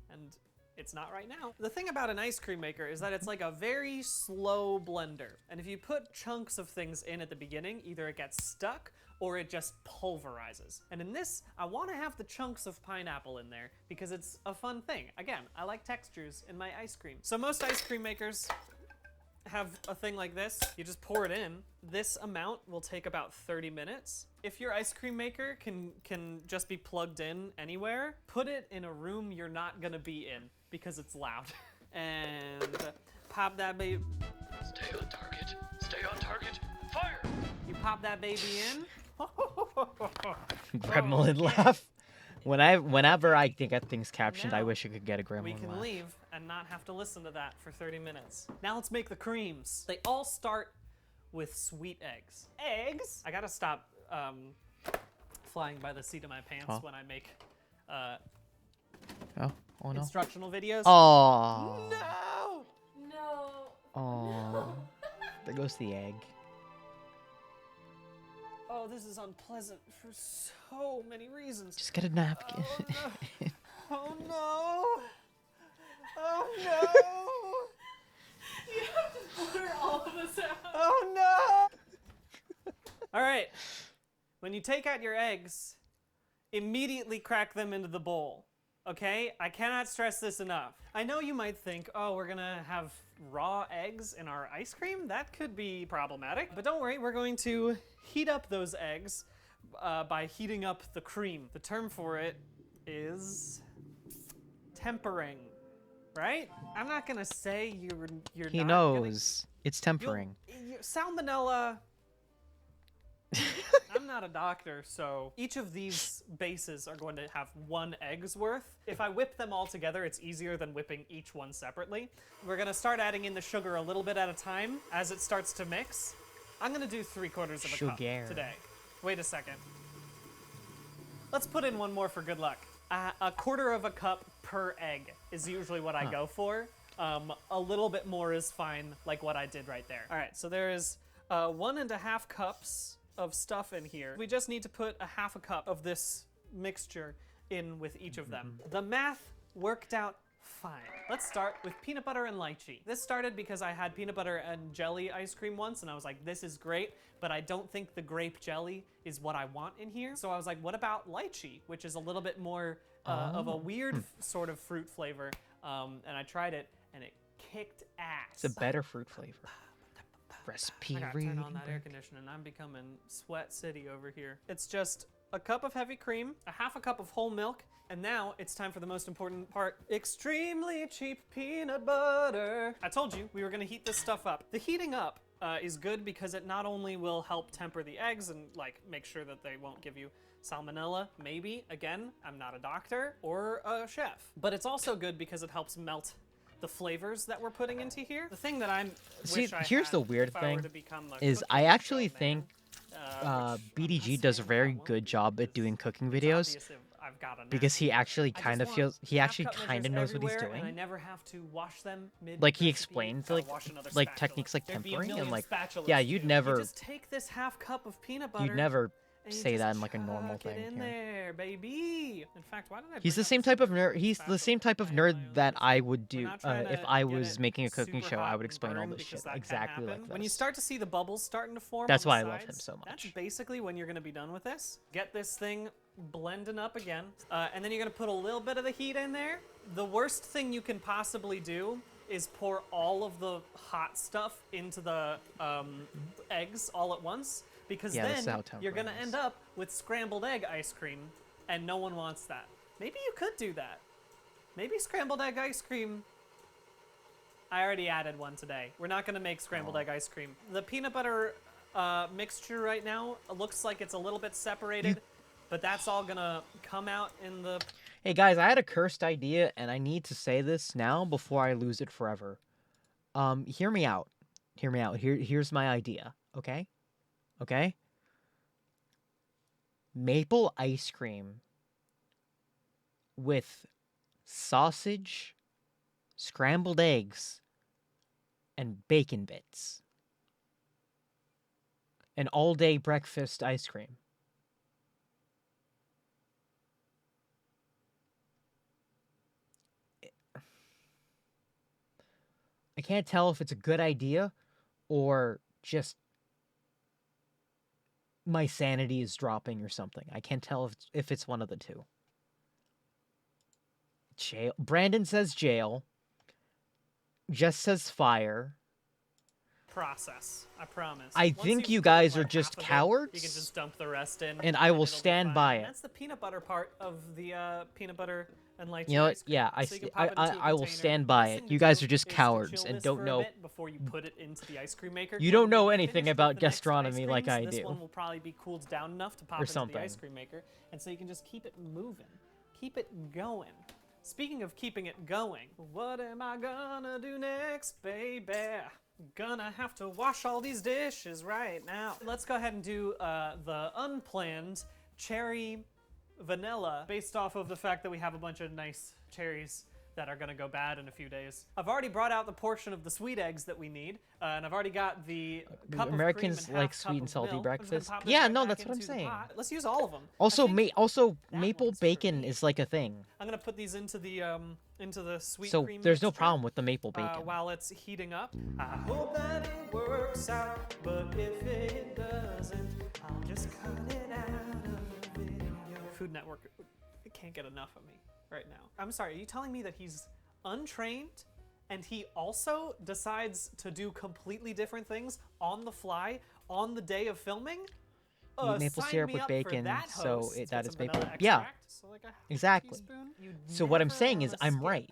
And it's not right now. The thing about an ice cream maker is that it's like a very slow blender. And if you put chunks of things in at the beginning, either it gets stuck or it just pulverizes. And in this, I want to have the chunks of pineapple in there because it's a fun thing. Again, I like textures in my ice cream. So most ice cream makers have a thing like this. You just pour it in. This amount will take about 30 minutes. If your ice cream maker can just be plugged in anywhere, put it in a room you're not gonna be in because it's loud. And pop that baby. Stay on target. Stay on target. Fire! You pop that baby in. Gremlin laugh. Whenever I get things captioned, I wish I could get a gremlin We can laugh. leave and not have to listen to that for 30 minutes. Now let's make the creams. They all start with sweet eggs. Eggs? I gotta stop flying by the seat of my pants Huh? when I make Oh no. instructional videos. Oh. No! No. Oh. There goes the egg. Oh, this is unpleasant for so many reasons. Just get a napkin. Oh no! Oh no! You have to blur all of this out. Oh no! All right. When you take out your eggs, immediately crack them into the bowl. Okay? I cannot stress this enough. I know you might think, oh, we're gonna have raw eggs in our ice cream? That could be problematic. But don't worry, we're going to heat up those eggs by heating up the cream. The term for it is tempering, right? I'm not gonna say you're He not knows. It's tempering. Salmonella. I'm not a doctor, so each of these bases are going to have 1 egg's worth. If I whip them all together, it's easier than whipping each one separately. We're gonna start adding in the sugar a little bit at a time as it starts to mix. I'm gonna do 3/4 of a cup Sugar. today. Wait a second. Let's put in one more for good luck. 1/4 of a cup per egg is usually what I go for. A little bit more is fine, like what I did right there. All right, so there is 1.5 cups of stuff in here. We just need to put 1/2 cup of this mixture in with each of them. The math worked out fine. Let's start with peanut butter and lychee. This started because I had peanut butter and jelly ice cream once, and I was like, this is great, but I don't think the grape jelly is what I want in here. So I was like, what about lychee, which is a little bit more of a weird sort of fruit flavor. And I tried it, and it kicked ass. It's a better fruit flavor. Recipe I gotta turn on that air conditioner, and I'm becoming Sweat City over here. It's just a cup of heavy cream, 1/2 cup of whole milk, and now it's time for the most important part. Extremely cheap peanut butter. I told you we were gonna heat this stuff up. The heating up is good because it not only will help temper the eggs and like make sure that they won't give you salmonella, maybe. Again, I'm not a doctor or a chef. But it's also good because it helps melt the flavors that we're putting into here. The thing that I'm here's the weird thing is I actually think BDG does a very good job at doing cooking videos because he actually kind of knows what he's doing. And I never have to wash them mid Like he explains like techniques like tempering and like yeah, you'd never you just take this 1/2 cup of peanut butter. you'd never say that in like a normal Get in thing. there, baby. In fact, why did I? He's the same type of nerd. He's the same type of nerd that I would do if I was making a cooking show. I would explain all this shit exactly like this. When you start to see the bubbles starting to form, That's on the why I love him sides, so much. That's basically when you're gonna be done with this. Get this thing blending up again, and then you're gonna put a little bit of the heat in there. The worst thing you can possibly do is pour all of the hot stuff into the eggs all at once. Because Yeah, this is then how tempering you're gonna is. end up with scrambled egg ice cream, and no one wants that. Maybe you could do that. Maybe scrambled egg ice cream I already added one today. We're not gonna make scrambled egg ice cream. The peanut butter mixture right now looks like it's a little bit separated, but that's all gonna come out in the... Hey guys, I had a cursed idea, and I need to say this now before I lose it forever. Hear me out. Hear me out. Here's my idea, okay? Okay? Maple ice cream with sausage, scrambled eggs, and bacon bits. An all-day breakfast ice cream. I can't tell if it's a good idea or just my sanity is dropping or something. I can't tell if it's one of the two. Jail. Brandon says jail. Jess says fire. Process, I promise. I think you guys are just cowards. You can just dump the rest in. And I will stand by it. That's the peanut butter part of the peanut butter and lychee. You know what? ice cream. Yeah, I will stand by it. You guys are just cowards and don't know. Before you put it into the ice cream maker. You don't know anything about gastronomy like I This do. one will probably be cooled down enough to pop Or into something. the ice cream maker, and so you can just keep it moving, keep it going. Speaking of keeping it going, what am I gonna do next, baby? Gonna have to wash all these dishes right now. Let's go ahead and do the unplanned cherry vanilla based off of the fact that we have a bunch of nice cherries that are gonna go bad in a few days. I've already brought out the portion of the sweet eggs that we need, and I've already got the cup Americans of cream and like half sweet cup and of salty milk. breakfast. I'm gonna pop this Yeah, right no, back that's what I'm into the saying. pot. Let's use all of them. Also, maple bacon is like a thing. I'm gonna put these into the sweet So cream there's no mixture, problem with the maple bacon. while it's heating up. I hope that it works out, but if it doesn't, I'll just cut it out of the video. Food Network can't get enough of me right now. I'm sorry, are you telling me that he's untrained and he also decides to do completely different things on the fly on the day of filming? You eat maple Sign syrup me with up for bacon, that so host. that Get is some maple. vanilla Yeah, extract, so like a half exactly. teaspoon. You So what I'm never saying is, wanna I'm skip right.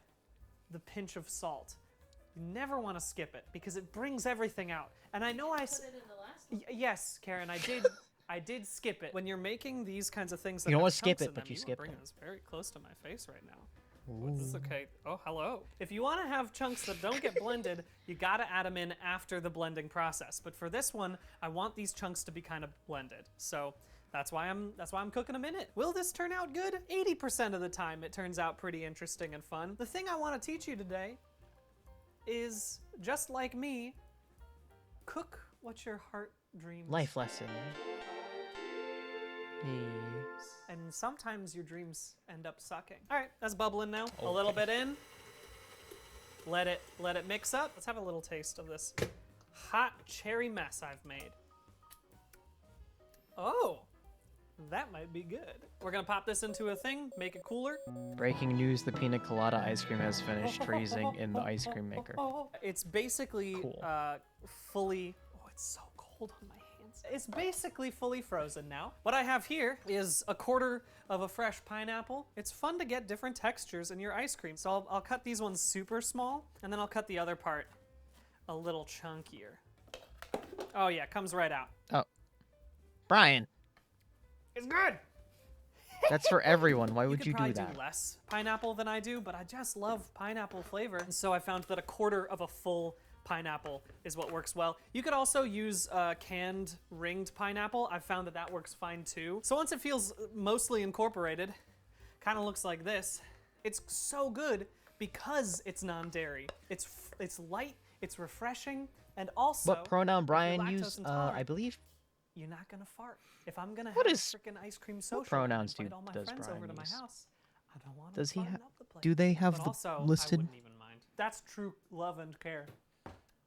The pinch of salt. You never want to skip it because it brings everything out. And I know yes, Karen, I did. I did skip it. When you're making these kinds of things, that You don't have wanna skip chunks it, in but them, you skip are bringing it. this very close to my face right now. Is this okay? Oh, hello. If you want to have chunks that don't get blended, you got to add them in after the blending process. But for this one, I want these chunks to be kind of blended. So that's why I'm cooking them in it. Will this turn out good? 80% of the time, it turns out pretty interesting and fun. The thing I want to teach you today is, just like me, cook what your heart dreams. Life lesson. And sometimes your dreams end up sucking. All right, that's bubbling now. A little bit in. Let it mix up. Let's have a little taste of this hot cherry mess I've made. Oh, that might be good. We're gonna pop this into a thing, make it cooler. Breaking news: the pina colada ice cream has finished freezing in the ice cream maker. It's basically fully. Oh, it's so cold on my hands. It's basically fully frozen now. What I have here is a quarter of a fresh pineapple. It's fun to get different textures in your ice cream. So I'll cut these ones super small, and then I'll cut the other part a little chunkier. Oh yeah, it comes right out. Oh, Brian, It's good. that's for everyone. Why would you do probably that? do less pineapple than I do, but I just love pineapple flavor. And so I found that a quarter of a full pineapple is what works well. You could also use canned ringed pineapple. I've found that works fine too. So once it feels mostly incorporated, kind of looks like this. It's so good because it's non-dairy. It's light, it's refreshing, and also What pronoun Brian if you're used? lactose intolerant, I believe. you're not gonna fart. If I'm gonna What have is- a freaking ice cream social, pronouns and invite all my does friends Brian over to my use? house, I don't want Does he farting ha- up the place. do they have But the also, listed? I wouldn't even mind. That's true love and care.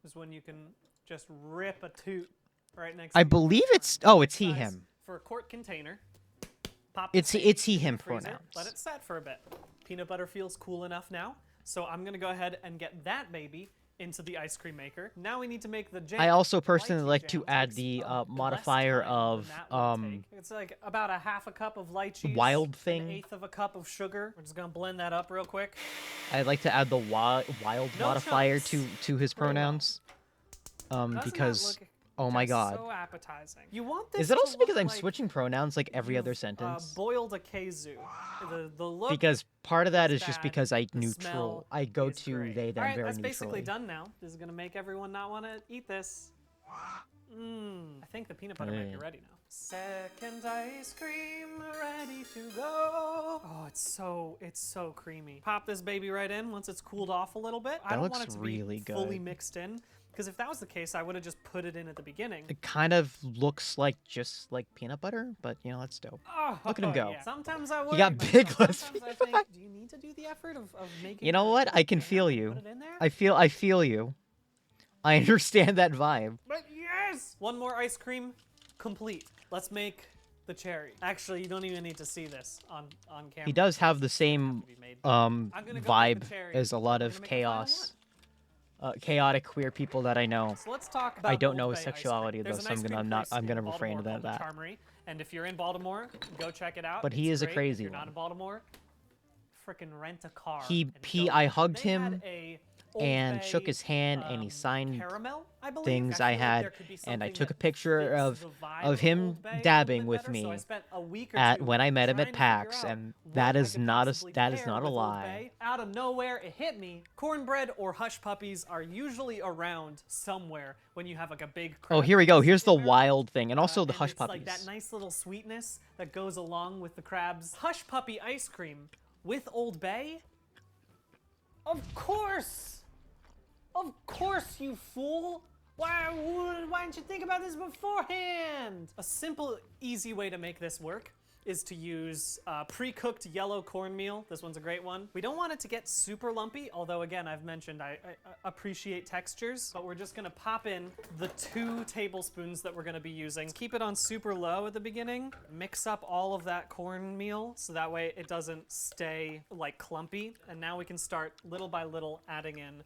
Is when you can just rip a toot right next to I your believe friend. it's. Oh, it's he Size him. For a quart container, pop It's the it's thing he in him the freezer, pronouns. Let it set for a bit. Peanut butter feels cool enough now, so I'm gonna go ahead and get that baby into the ice cream maker. Now we need to make the jam. I also personally lychee like to jam. add the modifier of It's like about a half a cup of lychees. wild An thing. eighth of a cup of sugar. We're just gonna blend that up real quick. I'd like to add the wild No modifier chunks. to his Pretty well. pronouns. Doesn't Because that look oh my just god. so appetizing. You want this Is it to also because look I'm like switching pronouns like every other sentence? boiled a keizu. The look. Because part of that is just bad, because I the neutral. smell I go is to great. they them All right, very that's neutrally. basically done now. This is gonna make everyone not want to eat this. I think the peanut butter might be ready now. Second ice cream ready to go. Oh, it's so creamy. Pop this baby right in once it's cooled off a little bit. I don't want looks it to really be fully good. mixed in, because if that was the case, I would have just put it in at the beginning. It kind of looks like just like peanut butter, but you know that's dope. Oh, Look at him go. yeah. Sometimes I He worry got myself. big lips. Sometimes I think, do you need to do the effort of making? You know the- what? the I can jam feel and you. put it in there? I feel you. I understand that vibe. But yes! One more ice cream, complete. Let's make the cherry. Actually, you don't even need to see this on camera. He does have the same vibe as a lot of chaos, chaotic queer people that I know. So let's talk about I don't Old know Bay his ice cream. sexuality though, There's so an ice cream I'm place gonna in refrain Baltimore to called the that. Charmery, and if you're in Baltimore, go check it out. But he It's is a great. crazy If you're not one. in Baltimore, frickin' rent a car. I hugged They had him a Old and Bay, shook his hand and he signed caramel, I believe. things I I feel like had there could be and I something took a that picture fits of the vibe of him Old Bay a little dabbing bit with better, me so I spent a week or at two when I met him at trying to PAX, figure out and what that I is could not possibly that is pair not a with Old lie. Bay. Out of nowhere, it hit me. Cornbread or hush puppies are usually around somewhere when you have like a big. Oh, here we go. Here's the wild thing, and also the hush It's puppies. like that nice little sweetness that goes along with the crabs. Hush puppy ice cream with Old Bay? Of course! Of course, you fool! Why didn't you think about this beforehand? A simple, easy way to make this work is to use pre-cooked yellow cornmeal. This one's a great one. We don't want it to get super lumpy, although again, I've mentioned I appreciate textures, but we're just gonna pop in the 2 tablespoons that we're gonna be using. Keep it on super low at the beginning. Mix up all of that cornmeal so that way it doesn't stay like clumpy. And now we can start little by little adding in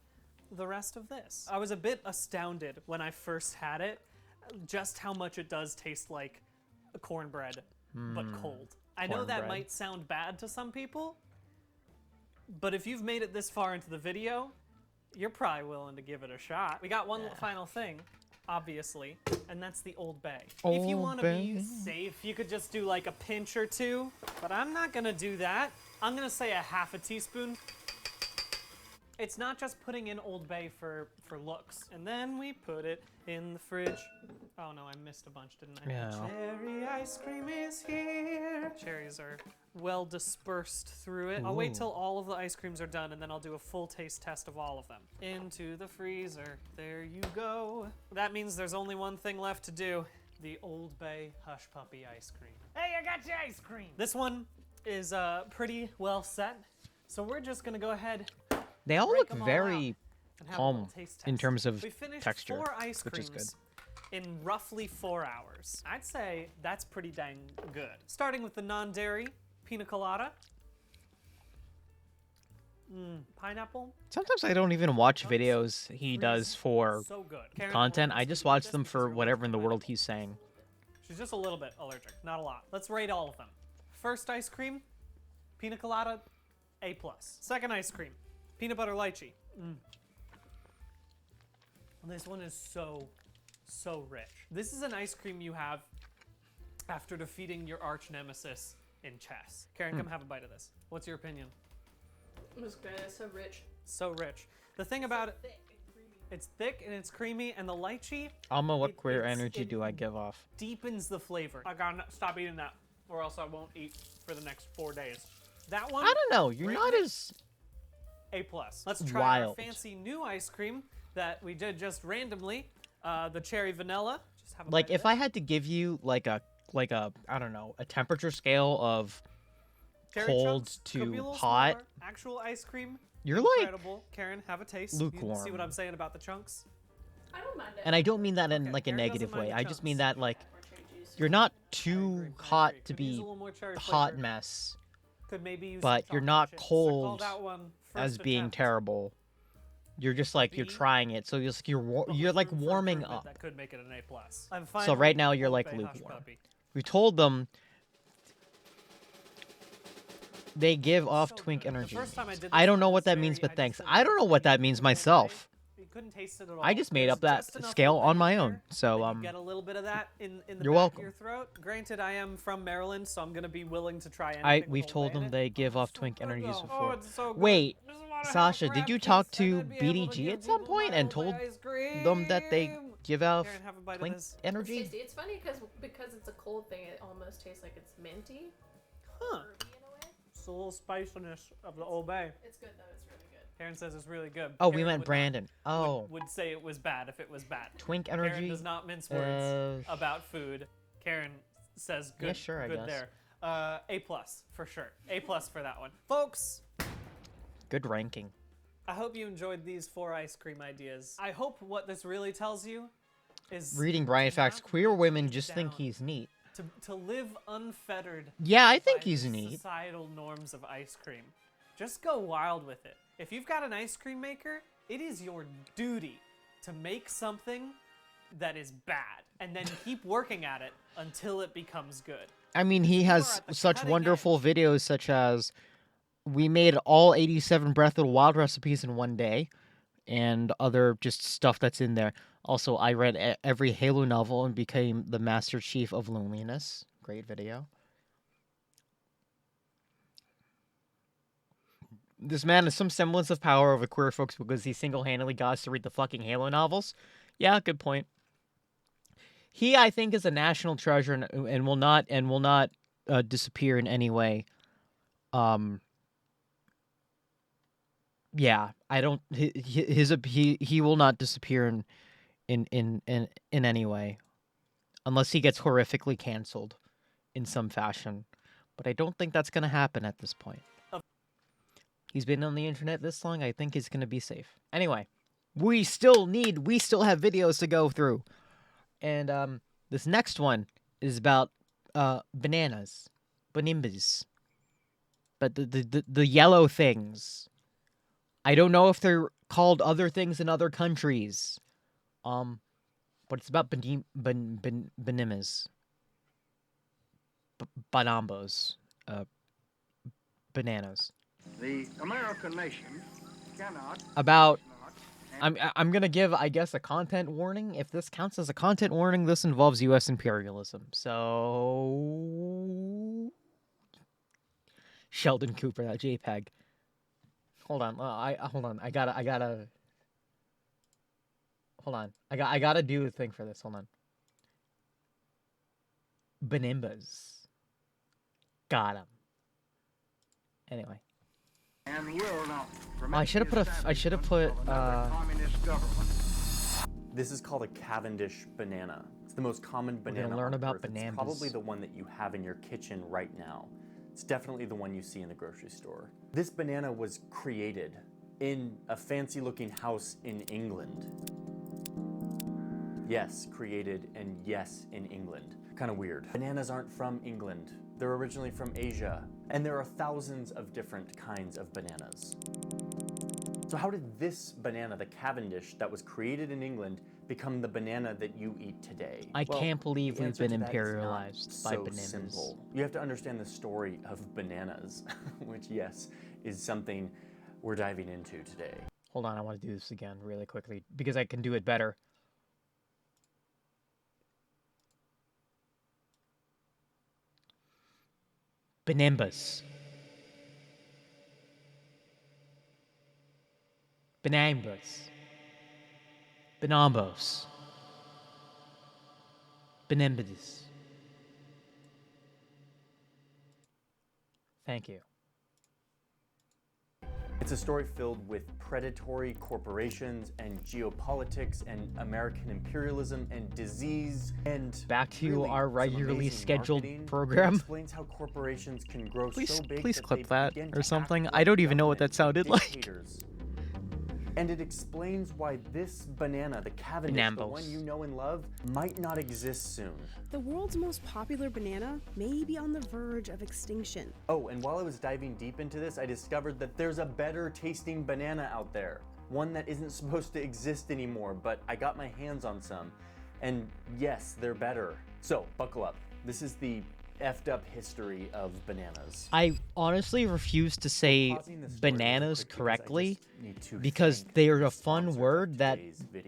the rest of this. I was a bit astounded when I first had it, just how much it does taste like a cornbread, but cold. I know that Cornbread. might sound bad to some people, but if you've made it this far into the video, you're probably willing to give it a shot. We got one final thing, obviously, and that's the Old Bay. If you Old want to Bay. be safe, you could just do like a pinch or 2, but I'm not gonna do that. I'm gonna say a half a teaspoon. It's not just putting in Old Bay for looks. And then we put it in the fridge. Oh no, I missed a bunch, didn't I? Yeah. Cherry ice cream is here. Cherries are well dispersed through it. I'll wait Ooh. till all of the ice creams are done and then I'll do a full taste test of all of them. Into the freezer, there you go. That means there's only one thing left to do. The Old Bay Hush Puppy ice cream. Hey, I got your ice cream. This one is pretty well set. So we're just gonna go ahead. They all break look them all very out and have a little calm taste in test. terms of We finished texture, 4 ice which is creams good. in roughly 4 hours. I'd say that's pretty dang good. Starting with the non-dairy pina colada. Pineapple. Sometimes I don't even watch videos he does for So good. Karen, content. I just watch them because for you're whatever in the world he's saying. She's just a little bit allergic, not a lot. Let's rate all of them. First ice cream, pina colada, A+. Second ice cream, peanut butter lychee. This one is so rich. This is an ice cream you have after defeating your arch nemesis in chess. Karen, come have a bite of this. What's your opinion? It was good. It's so rich. So rich. The thing about it, it's thick and it's creamy, and the lychee Alma, what queer energy do I give off? deepens the flavor. I gotta stop eating that, or else I won't eat for the next 4 days. That one, I don't know. You're not as A+. Let's try our wild. fancy new ice cream that we did just randomly. The cherry vanilla. Just have a like bite of if I had to give you like a I don't know, a temperature scale of Cherry cold chunks could be a to little hot. smaller. Actual ice cream. You're like incredible. Karen, have a taste. You see lukewarm. what I'm saying about the chunks? I don't mind it. And I don't mean that in like a Karen doesn't negative mind way. the I just mean chunks. that like you're not too hot to Could use be a little more cherry hot flavor. mess, Could maybe use but some you're chocolate not chips. I cold called that one as first being attempt. terrible. You're just like you're trying it, so you're like warming up. That could make it an A+. So right now you're like lukewarm. We told them they give off twink energy. I don't know what that means, but thanks. I don't know what that means myself. Couldn't taste it at all. I just made up that scale on my own. So get a little bit of that in the you're back welcome. of your throat. Granted, I am from Maryland, so I'm gonna be willing to try anything. We've told them they give off twink energies before. it's so good. Wait, Sasha, did you talk to BDG at some point and told them that they give off twink energy? It's tasty. It's funny because it's a cold thing. It almost tastes like it's minty. Huh. It's a little spiciness of the Old Bay. It's good though. It's really good. Karen says it's really good. Oh, Karen we meant would Brandon. would say it was bad if it was bad. Twink energy. Karen does not mince words about food. Karen says good. Yeah, sure, I good guess. there. A+ for sure. A+ for that one, folks. Good ranking. I hope you enjoyed these 4 ice cream ideas. I hope what this really tells you is Reading Brian Facts, queer women just think he's neat. to live unfettered. Yeah, I think by he's the neat. Societal norms of ice cream. Just go wild with it. If you've got an ice cream maker, it is your duty to make something that is bad and then keep working at it until it becomes good. I mean, he has such wonderful videos such as we made all 87 Breath of the Wild recipes in one day and other just stuff that's in there. Also, I read every Halo novel and became the Master Chief of Loneliness. Great video. This man has some semblance of power over queer folks because he single-handedly got us to read the fucking Halo novels. Yeah, good point. He, I think, is a national treasure and will not disappear in any way. Yeah, I don't. He will not disappear in any way, unless he gets horrifically canceled in some fashion. But I don't think that's gonna happen at this point. He's been on the internet this long. I think he's gonna be safe. Anyway, we still have videos to go through, and this next one is about bananas, banimbas, but the yellow things. I don't know if they're called other things in other countries, but it's about bananas, banambos, bananas. The American nation cannot. I'm gonna give, I guess, a content warning. If this counts as a content warning, this involves U.S. imperialism. So, Sheldon Cooper, that JPEG. Hold on. Hold on. I gotta do the thing for this. Hold on. Banimbas. Got him. Anyway. And will not. I should have put. This is called a Cavendish banana. It's the most common banana. We're gonna learn on about Earth. bananas. It's probably the one that you have in your kitchen right now. It's definitely the one you see in the grocery store. This banana was created in a fancy-looking house in England. Yes, created, and yes, in England. Kind of weird. Bananas aren't from England. They're originally from Asia, and there are thousands of different kinds of bananas. So how did this banana, the Cavendish, that was created in England, become the banana that you eat today? I can't believe the we've answer been to that is imperialized not by so bananas. simple. You have to understand the story of bananas, which, yes, is something we're diving into today. Hold on, I want to do this again really quickly because I can do it better. Banimbas. Banambas. Banambos. Banimbas. Thank you. It's a story filled with predatory corporations and geopolitics and American imperialism and disease and back to really our some regularly amazing scheduled marketing. program. It explains how corporations can grow Please, so big please that clip they that begin or to something. act I like don't even know what that government sounded like. dictators. And it explains why this banana, the Cavendish, the one you know and love, might not exist soon. The world's most popular banana may be on the verge of extinction. Oh, and while I was diving deep into this, I discovered that there's a better tasting banana out there. one that isn't supposed to exist anymore, but I got my hands on some. And yes, they're better. So, buckle up. This is the effed up history of bananas. I honestly refuse to say bananas correctly because they are a fun word that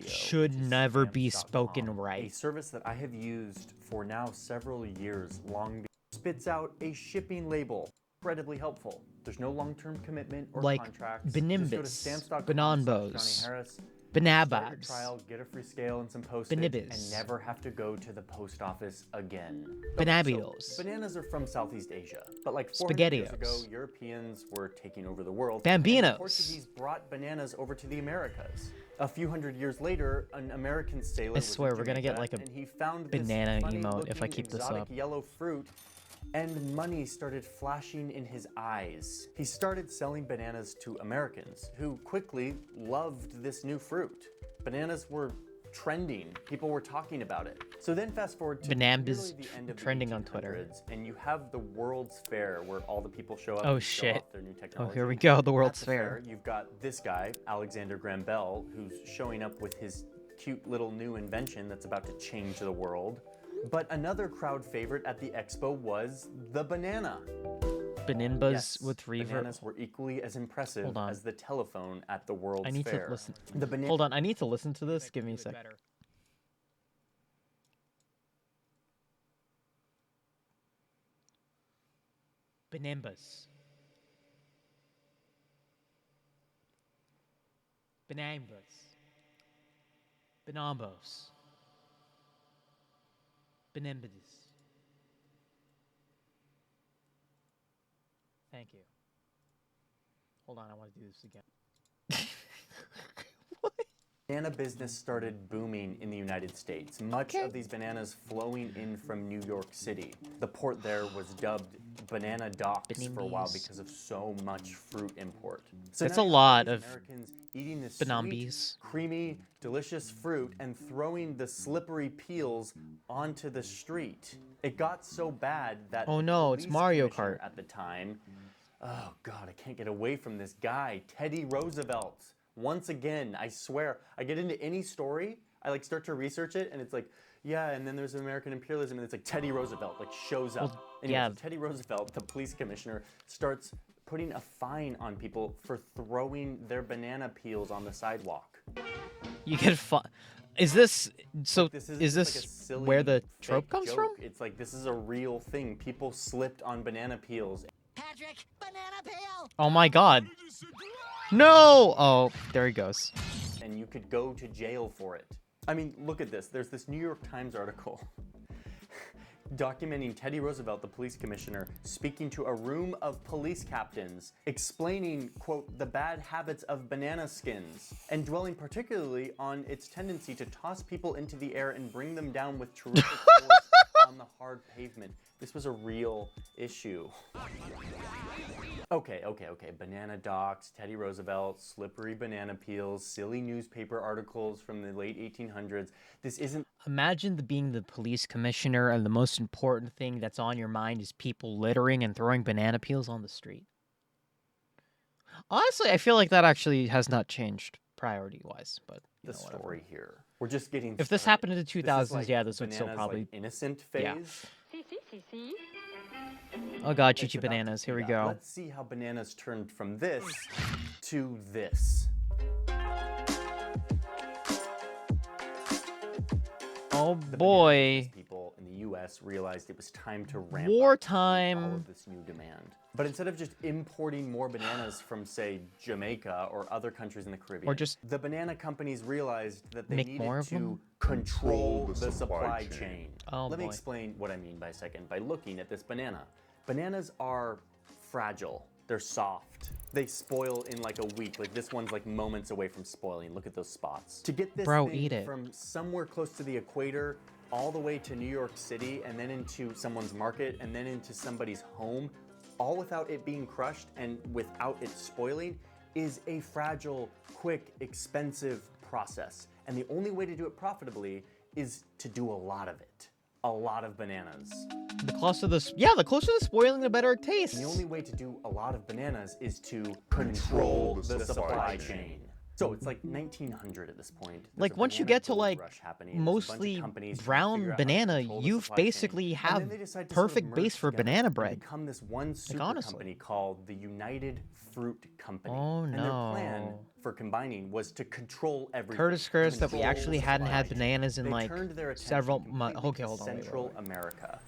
should never be spoken A right. service that I have used for now several years long spits out a shipping label. Incredibly helpful. There's no long-term commitment or Like contracts. Benimbus, Just go to Bononbos, stamps.com/JohnnyHarris, start your Banababs, trial, get a free scale and some postage, and Benibis, never have to go to the post office again. Banabios. So, bananas are from Southeast Asia, but like 400 years ago, SpaghettiOs. Europeans were taking over the world. Bambinos. And the Portuguese brought bananas over to the Americas. A few hundred years later, an American sailor I swear we're gonna get like a and he found banana this emote if I funny-looking keep this exotic up. yellow fruit, and money started flashing in his eyes. He started selling bananas to Americans, who quickly loved this new fruit. Bananas were trending. People were talking about it. So then fast forward to Banambas nearly the end of trending the on Twitter. 1800s, and you have the World's Fair where all the people show up Oh and show shit. off their new Oh, technology. here we go, the World's At Fair. You've got this guy, Alexander Graham Bell, who's showing up with his cute little new invention that's about to change the world. But another crowd favorite at the expo was the banana. Benimbas Yes, with reverb. bananas were equally as impressive Hold on. as the telephone at the World's I need Fair. to listen. The banana. Hold on, I need to listen to this. Give me a sec. Benimbas. Benambas. Benambos. Benimbadis. Thank you. Hold on, I want to do this again. Banana business started booming in the United States. Much of these bananas flowing in from New York City. The port there was dubbed Banana Docks for a while because of so much fruit import. So That's now a you have lot these of Americans eating this Banambis. sweet, creamy, delicious fruit and throwing the slippery peels onto the street. It got so bad that Oh the no, it's police Mario commissioner Kart. at the time. Oh God, I can't get away from this guy, Teddy Roosevelt. Once again, I swear, I get into any story, I like start to research it, and it's like, yeah, and then there's American imperialism, and it's like Teddy Roosevelt like shows up. Well, Anyway, yeah. so Teddy Roosevelt, the police commissioner, starts putting a fine on people for throwing their banana peels on the sidewalk. You get fun. Is this so? This Is this like a silly, where the fake trope comes joke. from? It's like this is a real thing. People slipped on banana peels. Patrick, banana peel! Oh my God! No! Oh, there he goes. And you could go to jail for it. I mean, look at this. There's this New York Times article documenting Teddy Roosevelt, the police commissioner, speaking to a room of police captains, explaining, quote, the bad habits of banana skins, and dwelling particularly on its tendency to toss people into the air and bring them down with terrific force on the hard pavement. This was a real issue. Okay. Banana Docks, Teddy Roosevelt, slippery banana peels, silly newspaper articles from the late 1800s. This isn't... Imagine being the police commissioner and the most important thing that's on your mind is people littering and throwing banana peels on the street. Honestly, I feel like that actually has not changed priority-wise, but you the know, whatever. story here. We're just getting If this started. happened in the This is 2000s, like yeah, this would still Banana's, probably... like, innocent phase. Yeah. Oh God, Chi-Chi Bananas, here we go. Let's see how bananas turned from this to this. Oh boy. People in the U.S. realized it was time to ramp up Wartime. all of this new demand. But instead of just importing more bananas from, say, Jamaica or other countries in the Caribbean, Or just the banana companies realized that they make needed more of to them? control the supply chain. Oh, Let me boy. explain what I mean by a second by looking at this banana. Bananas are fragile. They're soft. They spoil in like a week. Like this one's like moments away from spoiling. Look at those spots. To get this Bro, thing eat it. from somewhere close to the equator all the way to New York City and then into someone's market and then into somebody's home, all without it being crushed and without it spoiling, is a fragile, quick, expensive process. And the only way to do it profitably is to do a lot of it. A lot of bananas. The closer the spoiling, the better it tastes. The only way to do a lot of bananas is to control the supply chain. So it's like 1900 at this point. There's Like a once you banana get to gold like rush happening, and there's a bunch of mostly companies trying to figure brown out how to banana, control the you've supply chain. basically And have then they decide to sort of perfect merge base for together banana and bread. become this one super honestly. company called the United Fruit Company. Oh, and their plan no. for combining was to control everything. Curtis cursed that we control actually the hadn't supply had chain. bananas in They like turned their attention several months. completely Okay, to hold on. Wait, Central wait, wait. America.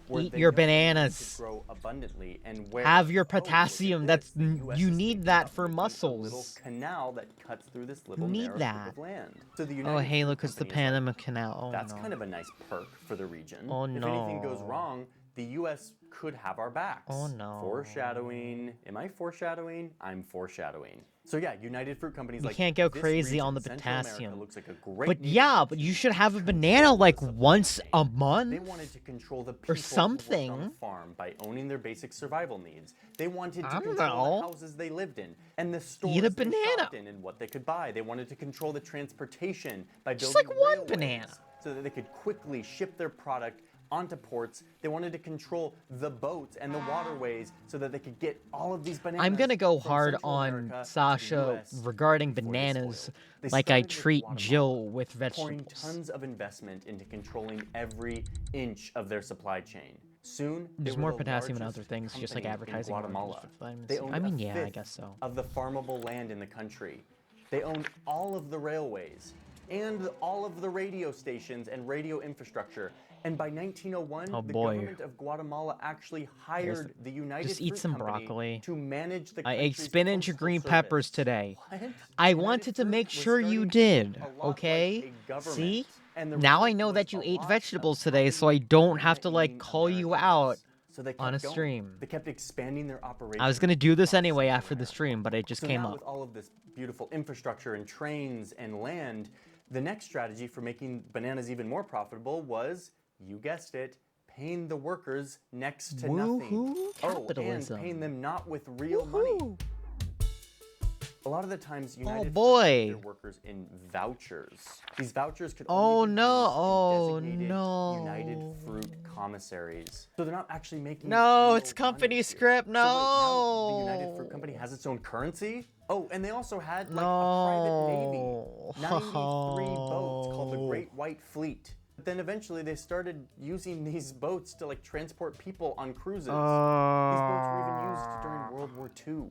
Where Eat they your know they wanted to bananas. grow abundantly and where, Have your oh, look at potassium. this. That's The US you is need thinking that about for making a little muscles. canal that cuts through this little need narrow that. strip of land. So the Oh, United hey, Fruit look, it's the Company is like, Panama Canal. Oh, that's no. kind of a nice perk for the region. Oh, If anything goes no. wrong, the U.S. could have our backs. Oh, no. Foreshadowing. Am I foreshadowing? I'm foreshadowing. So yeah, United Fruit Company's You like, can't go this crazy region, on the Central America, potassium. looks like a great But neighborhood yeah, but you should have a banana like once a They month wanted to control the people or who worked something. on the farm by owning their basic survival needs. They wanted to I don't control know. the houses they lived in and the stores Eat a they banana. shopped in and what they could buy. They wanted to control the transportation by building Just like one railways banana. so that they could quickly ship their product onto ports. They wanted to control the boats and the waterways so that they could get all of these bananas. I'm gonna go from hard Central on America to the Sasha US regarding before they bananas spoiled. They like I started with treat Guatemala, Jill with pouring vegetables. tons of investment into controlling every inch of their supply chain. Soon, they There's were more the potassium and largest other things, just like company in advertising. Guatemala. Vitamin They C. owned I mean, a yeah, I fifth guess so. of the farmable land in the country. They owned all of the railways and all of the radio stations and radio infrastructure. And by 1901, Oh, the boy. government of Guatemala actually hired the United Just eat Fruit some Company broccoli. to manage the I ate country's spinach and postal green service. peppers today. What? I United wanted to Fruit make was sure you starting to look did, a lot like okay? a government. See? And the Now I result know was that you a ate lot vegetables of today, so I happy don't have to like banana-eating call you Americans. out So they kept on a going. stream. They kept expanding their operations. I was gonna do this across anyway Central after the America. stream, but it just So came now up. with all of this beautiful infrastructure and trains and land, the next strategy for making bananas even more profitable was, you guessed it, paying the workers next to nothing. Woohoo, Oh, capitalism. and paying them not with real money. A lot of the times, United Fruit boy. paid their workers in vouchers. These vouchers could Oh, only be no. used Oh, in designated no. United Fruit commissaries. So they're not actually making No, real it's company money script. here. So wait, now the No. United Fruit Company has its own currency? Oh, and they also had like No. a private navy. 93 boats called the Great White Fleet. But then eventually they started using these boats to like transport people on cruises. These boats were even used during World War II.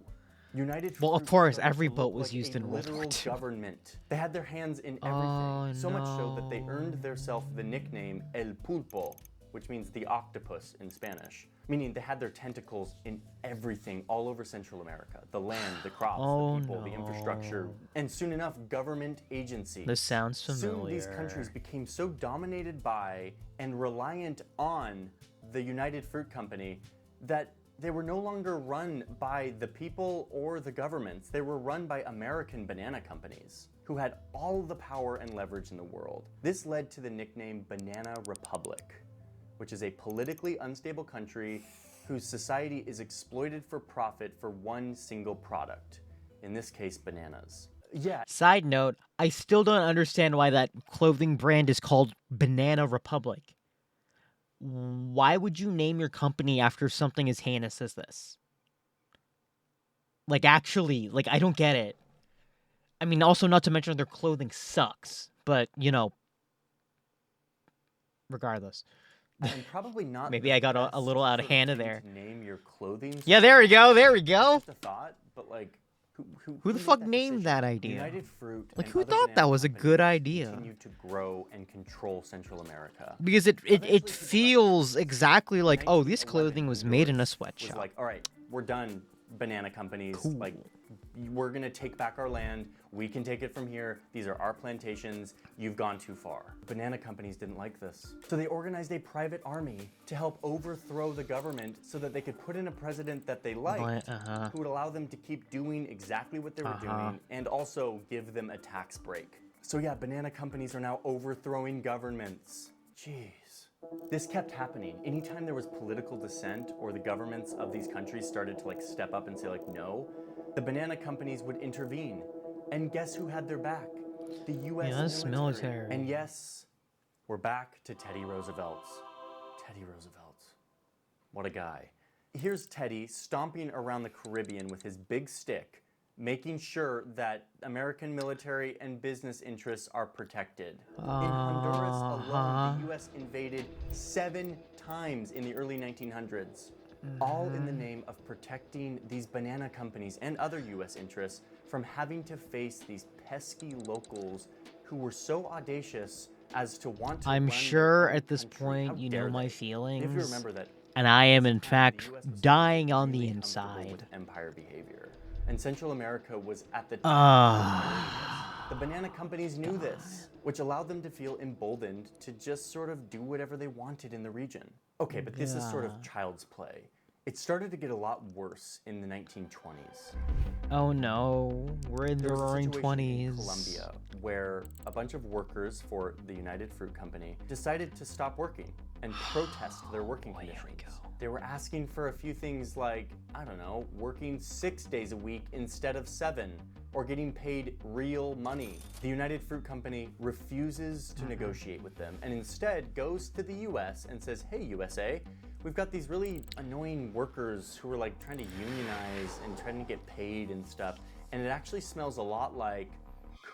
United Well, of Fruit course, started every to boat look was like used a in World War literal II. government. They had their hands in everything. Oh, So much so that they no. earned themselves the nickname El Pulpo, which means the octopus in Spanish. Meaning they had their tentacles in everything all over Central America. The land, the crops, Oh, the people, the infrastructure. no. And soon enough, government agencies. This sounds Soon these familiar. countries became so dominated by and reliant on the United Fruit Company that they were no longer run by the people or the governments. They were run by American banana companies who had all the power and leverage in the world. This led to the nickname Banana Republic, which is a politically unstable country whose society is exploited for profit for one single product, in this case, bananas. Yeah. Side note, I still don't understand why that clothing brand is called Banana Republic. Why would you name your company after something as heinous as this? Like, actually, like, I don't get it. I mean, also, not to mention their clothing sucks, but, you know, regardless. And probably not. Maybe the I got a best little out of sort of hand thing there. to name your clothing. Yeah, there we go, there we go. It's just a thought, but like, Who the made fuck that named decision? that idea? United Fruit. Like, and who other thought that banana was a companies good idea? Continued to grow and control Central America. Because it feels exactly like, oh, this clothing was made in a Was sweatshop. like, all right, we're done, banana companies. Cool. Like, we're gonna take back our land. We can take it from here. These are our plantations. You've gone too far. Banana companies didn't like this. So they organized a private army to help overthrow the government so that they could put in a president that they liked, who would allow them to keep doing exactly what they were doing and also give them a tax break. So yeah, banana companies are now overthrowing governments. Jeez. This kept happening. Anytime there was political dissent or the governments of these countries started to like step up and say like no, the banana companies would intervene. And guess who had their back? The US Yes, military. And yes, we're back to Teddy Roosevelt's. Teddy Roosevelt. What a guy. Here's Teddy stomping around the Caribbean with his big stick, making sure that American military and business interests are protected. In Honduras alone, the U.S. invaded 7 times in the early 1900s, all in the name of protecting these banana companies and other U.S. interests from having to face these pesky locals who were so audacious as to want to I'm run sure their own at this country. point How you dare know my they? feelings. You have to remember that And I am at in this time, fact the US was dying on really the comfortable inside. with empire behavior, and Central America was at the top of the banana companies knew this, which allowed them to feel emboldened to just sort of do whatever they wanted in the region. Okay, but this is sort of child's play. It started to get a lot worse in the 1920s. Oh no, we're in the There was a roaring situation in 20s. Colombia where a bunch of workers for the United Fruit Company decided to stop working and protest their working conditions. They were asking for a few things like, I don't know, working 6 days a week instead of 7, or getting paid real money. The United Fruit Company refuses to negotiate with them and instead goes to the US and says, hey USA, we've got these really annoying workers who are like trying to unionize and trying to get paid and stuff, and it actually smells a lot like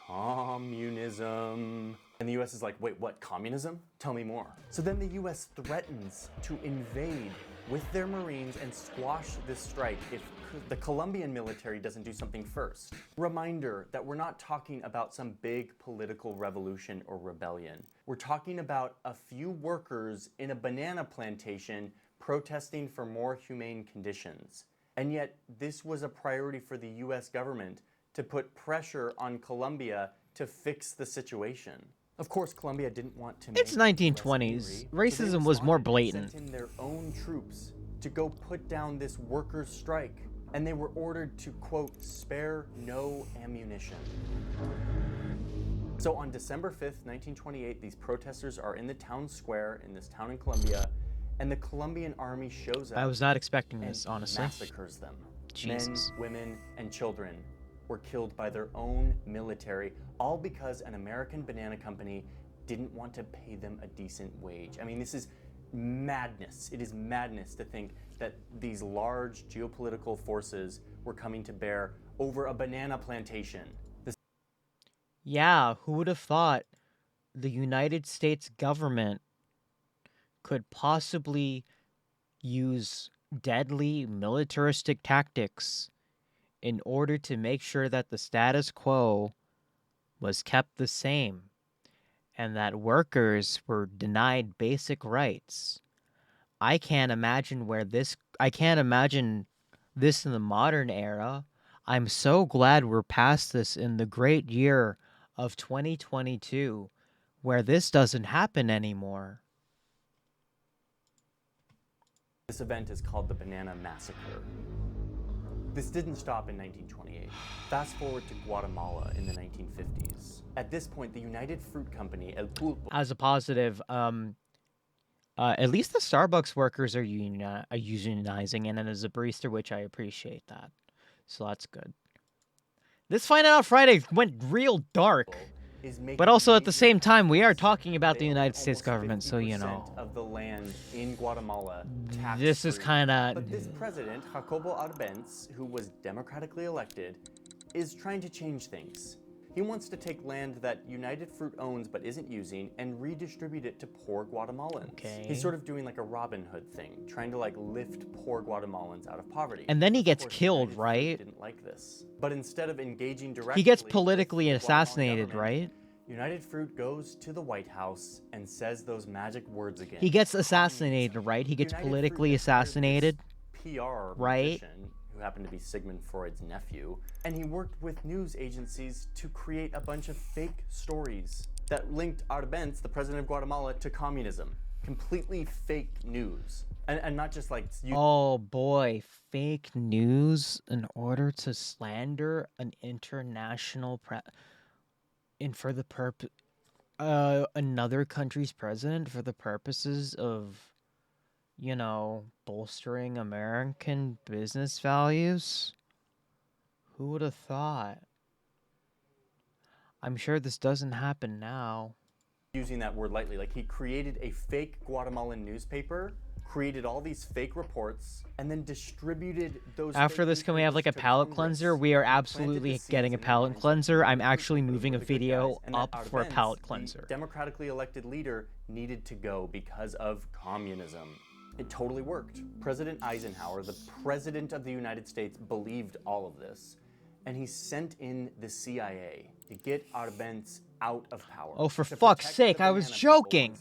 communism. And the US is like, wait, what, communism? Tell me more. So then the US threatens to invade with their Marines and squash this strike if the Colombian military doesn't do something first. Reminder that we're not talking about some big political revolution or rebellion. We're talking about a few workers in a banana plantation protesting for more humane conditions. And yet, this was a priority for the US government to put pressure on Colombia to fix the situation. Of course, Colombia didn't want to make It's 1920s. Racism was more blatant. Sent in their own troops to go put down this workers' strike, and they were ordered to, quote, spare no ammunition. So on December 5th, 1928, these protesters are in the town square in this town in Colombia, and the Colombian army shows up. I was not expecting this, and honestly. massacres them. Jesus. Men, women, and children were killed by their own military, all because an American banana company didn't want to pay them a decent wage. I mean, this is madness. It is madness to think that these large geopolitical forces were coming to bear over a banana plantation. Yeah, who would have thought the United States government could possibly use deadly militaristic tactics in order to make sure that the status quo was kept the same and that workers were denied basic rights. I can't imagine this in the modern era. I'm so glad we're past this in the great year of 2022 where this doesn't happen anymore. This event is called the Banana Massacre. This didn't stop in 1928. Fast forward to Guatemala in the 1950s. At this point, the United Fruit Company, El Pulpo... As a positive, at least the Starbucks workers are unionizing, and as a barista, which I appreciate that. So that's good. This Findin Out Friday went real dark. But also at the same time, we are talking about the United States government, so you know. Of the land in Guatemala, this is kind of... But this president, Jacobo Arbenz, who was democratically elected, is trying to change things. He wants to take land that United Fruit owns but isn't using and redistribute it to poor Guatemalans. Okay. He's sort of doing like a Robin Hood thing, trying to like lift poor Guatemalans out of poverty. And then he gets killed, United right? Fruit didn't like this. But instead of engaging directly, he gets politically assassinated, right? United Fruit goes to the White House and says those magic words again. He gets assassinated, right? He gets politically assassinated, PR right? Musician, who happened to be Sigmund Freud's nephew, and he worked with news agencies to create a bunch of fake stories that linked Arbenz, the president of Guatemala, to communism. Completely fake news. And not just like... Oh boy, fake news in order to slander an international for the another country's president for the purposes of, you know, bolstering American business values? Who would have thought? I'm sure this doesn't happen now. using that word lightly. Like, he created a fake Guatemalan newspaper, created all these fake reports, and then distributed those. After this, can we have like a palate cleanser? We are absolutely getting a palate cleanser. I'm actually moving a video up for a palate cleanser. The democratically elected leader needed to go because of communism. It totally worked. President Eisenhower, the president of the United States, believed all of this, and he sent in the CIA to get Arbenz out of power. Oh, for fuck's sake, I was joking.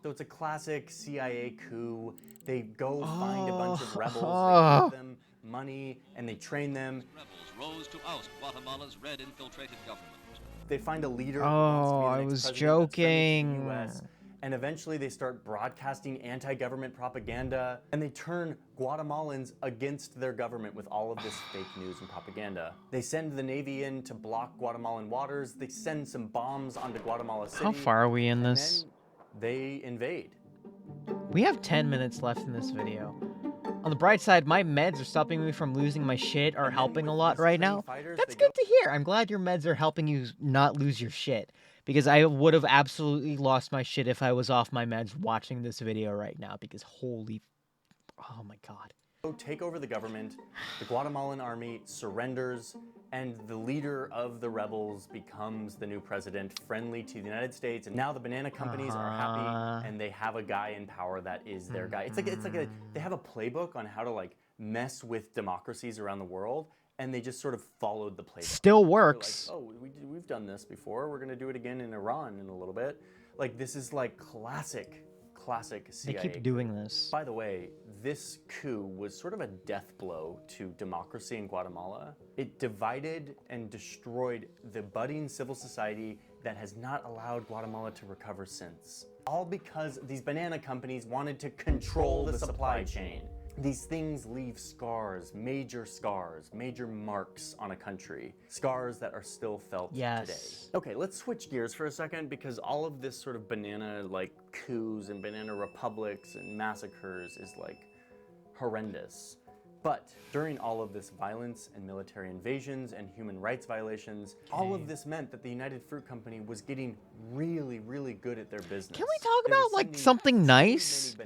So it's a classic CIA coup. They go find a bunch of rebels, they give them money, and they train them. Rebels rose to oust Guatemala's red-infiltrated government. They find a leader who Oh, wants to be the I next was president joking. that's friendly to the US, and eventually they start broadcasting anti-government propaganda, and they turn Guatemalans against their government with all of this fake news and propaganda. They send the Navy in to block Guatemalan waters. They send some bombs onto Guatemala City. How far are we in and this? then they invade. We have 10 minutes left in this video. On the bright side, my meds are stopping me from losing my shit, are helping a lot right now. That's good to hear. I'm glad your meds are helping you not lose your shit. Because I would have absolutely lost my shit if I was off my meds watching this video right now. Because holy... Oh my god. Take over the government, the Guatemalan army surrenders, and the leader of the rebels becomes the new president, friendly to the United States. And now the banana companies are happy, and they have a guy in power that is their guy. It's like they have a playbook on how to like mess with democracies around the world, and they just sort of followed the playbook. Still works. Like, oh, we've done this before. We're gonna do it again in Iran in a little bit. Like, this is like classic CIA. They keep doing this. By the way, this coup was sort of a death blow to democracy in Guatemala. It divided and destroyed the budding civil society that has not allowed Guatemala to recover since. All because these banana companies wanted to control the supply chain. These things leave scars, major marks on a country. Scars that are still felt today. Okay, let's switch gears for a second, because all of this sort of banana like coups and banana republics and massacres is like horrendous. But during all of this violence and military invasions and human rights violations, all of this meant that the United Fruit Company was getting really, really good at their business. Can we talk about like something nice?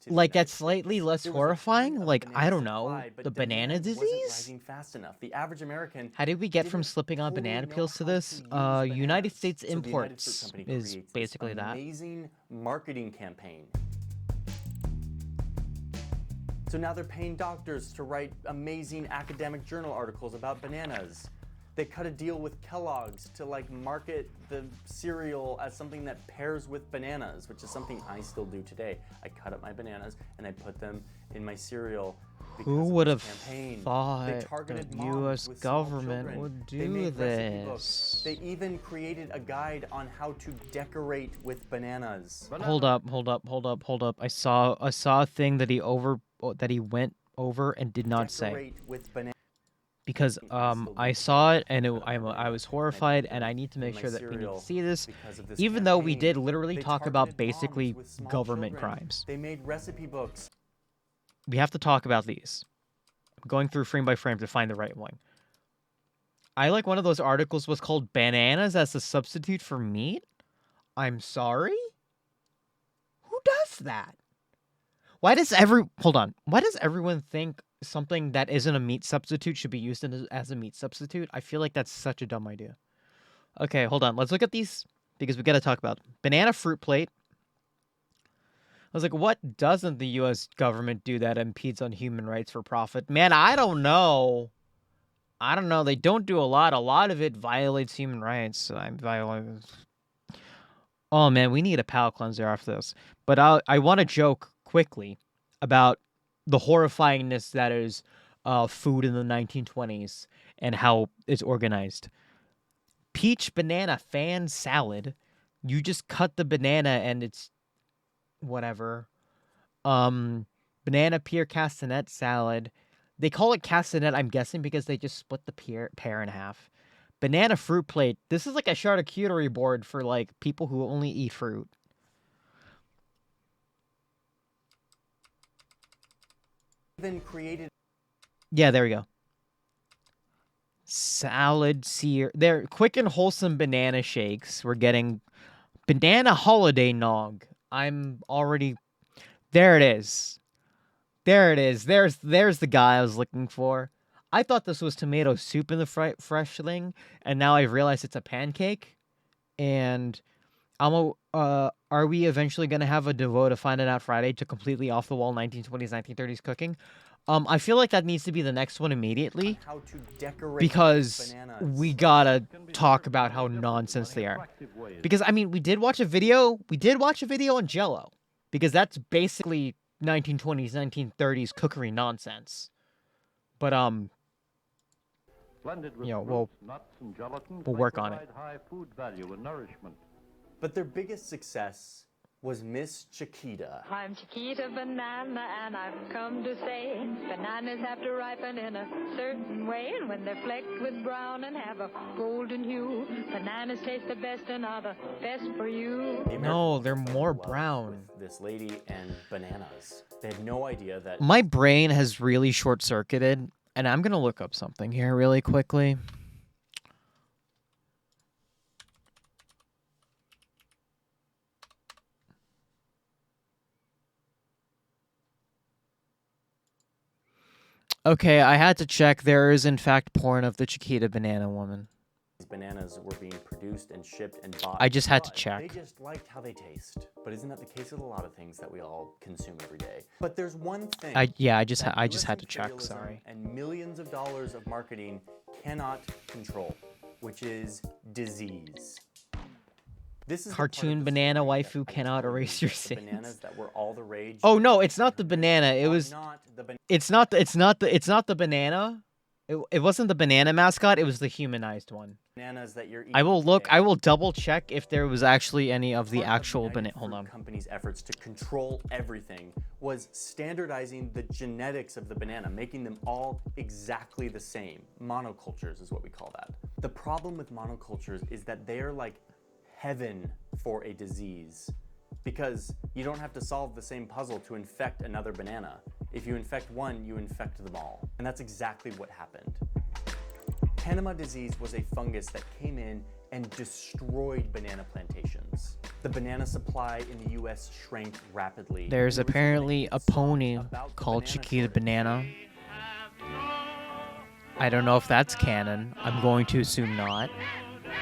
Like that's slightly less horrifying? Like, I don't know, the banana disease? Rising fast enough. The average American. How did we get from slipping on banana peels to this? United States imports is basically that. Amazing marketing campaign. So now they're paying doctors to write amazing academic journal articles about bananas. They cut a deal with Kellogg's to like market the cereal as something that pairs with bananas, which is something I still do today. I cut up my bananas and I put them in my cereal. Who would have thought the U.S. government would do this? They even created a guide on how to decorate with bananas. Hold up. I saw a thing that he went over and did not say. Because I saw it and I was horrified, and I need to make sure that we need to see this, even though we did literally talk about basically government crimes. They made recipe books. We have to talk about these. I'm going through frame by frame to find the right one. I like one of those articles was called "Bananas as a Substitute for Meat." I'm sorry? Who does that? Why does everyone think something that isn't a meat substitute should be used as a meat substitute? I feel like that's such a dumb idea. Okay, hold on. Let's look at these because we got to talk about them. Banana fruit plate. I was like, what doesn't the U.S. government do that impedes on human rights for profit? Man, I don't know. They don't do a lot. A lot of it violates human rights. Oh, man, we need a palate cleanser after this. But I want to joke quickly about the horrifyingness that is food in the 1920s and how it's organized. Peach banana fan salad. You just cut the banana and it's whatever. Banana pear castanet salad. They call it castanet, I'm guessing, because they just split the pear in half. Banana fruit plate. This is like a charcuterie board for like people who only eat fruit. Yeah, there we go. Salad sear. They're quick and wholesome banana shakes. We're getting Banana holiday nog. I'm already... There it is. There it is. There's the guy I was looking for. I thought this was tomato soup in the fresh thing, and now I've realized it's a pancake. And are we eventually going to have a devote to Findin Out Friday to completely off-the-wall 1920s, 1930s cooking? I feel like that needs to be the next one immediately. How to decorate Because we gotta talk about how nonsense they are. Because, I mean, we did watch a video on Jell-O. Because that's basically 1920s, 1930s cookery nonsense. But, you know, we'll work on it. High food value and nourishment. But their biggest success was Miss Chiquita. I'm Chiquita Banana, and I've come to say bananas have to ripen in a certain way, and when they're flecked with brown and have a golden hue, bananas taste the best and are the best for you. No, they're more brown. This lady and bananas. They had no idea that... My brain has really short-circuited, and I'm gonna look up something here really quickly. Okay, I had to check. There is, in fact, porn of the Chiquita Banana Woman. These bananas were being produced and shipped and bought. I just had to but check. They just liked how they taste. But isn't that the case with a lot of things that we all consume every day? But there's one thing. I just had to check. Sorry. And millions of dollars of marketing cannot control, which is disease. This is Cartoon banana waifu cannot erase your sins. Bananas that were all the rage. Oh no, it's not the banana. It was. It's not the banana. It wasn't the banana mascot. It was the humanized one. Bananas that you're eating I will look. today. I will double check if there was actually any of the actual banana. Hold on. Company's efforts to control everything was standardizing the genetics of the banana, making them all exactly the same. Monocultures is what we call that. The problem with monocultures is that they are like heaven for a disease, because you don't have to solve the same puzzle to infect another banana. If you infect one, you infect them all. And that's exactly what happened. Panama disease was a fungus that came in and destroyed banana plantations. The banana supply in the US shrank rapidly. There's apparently a pony called Chiquita Banana. I don't know if that's canon. I'm going to assume not.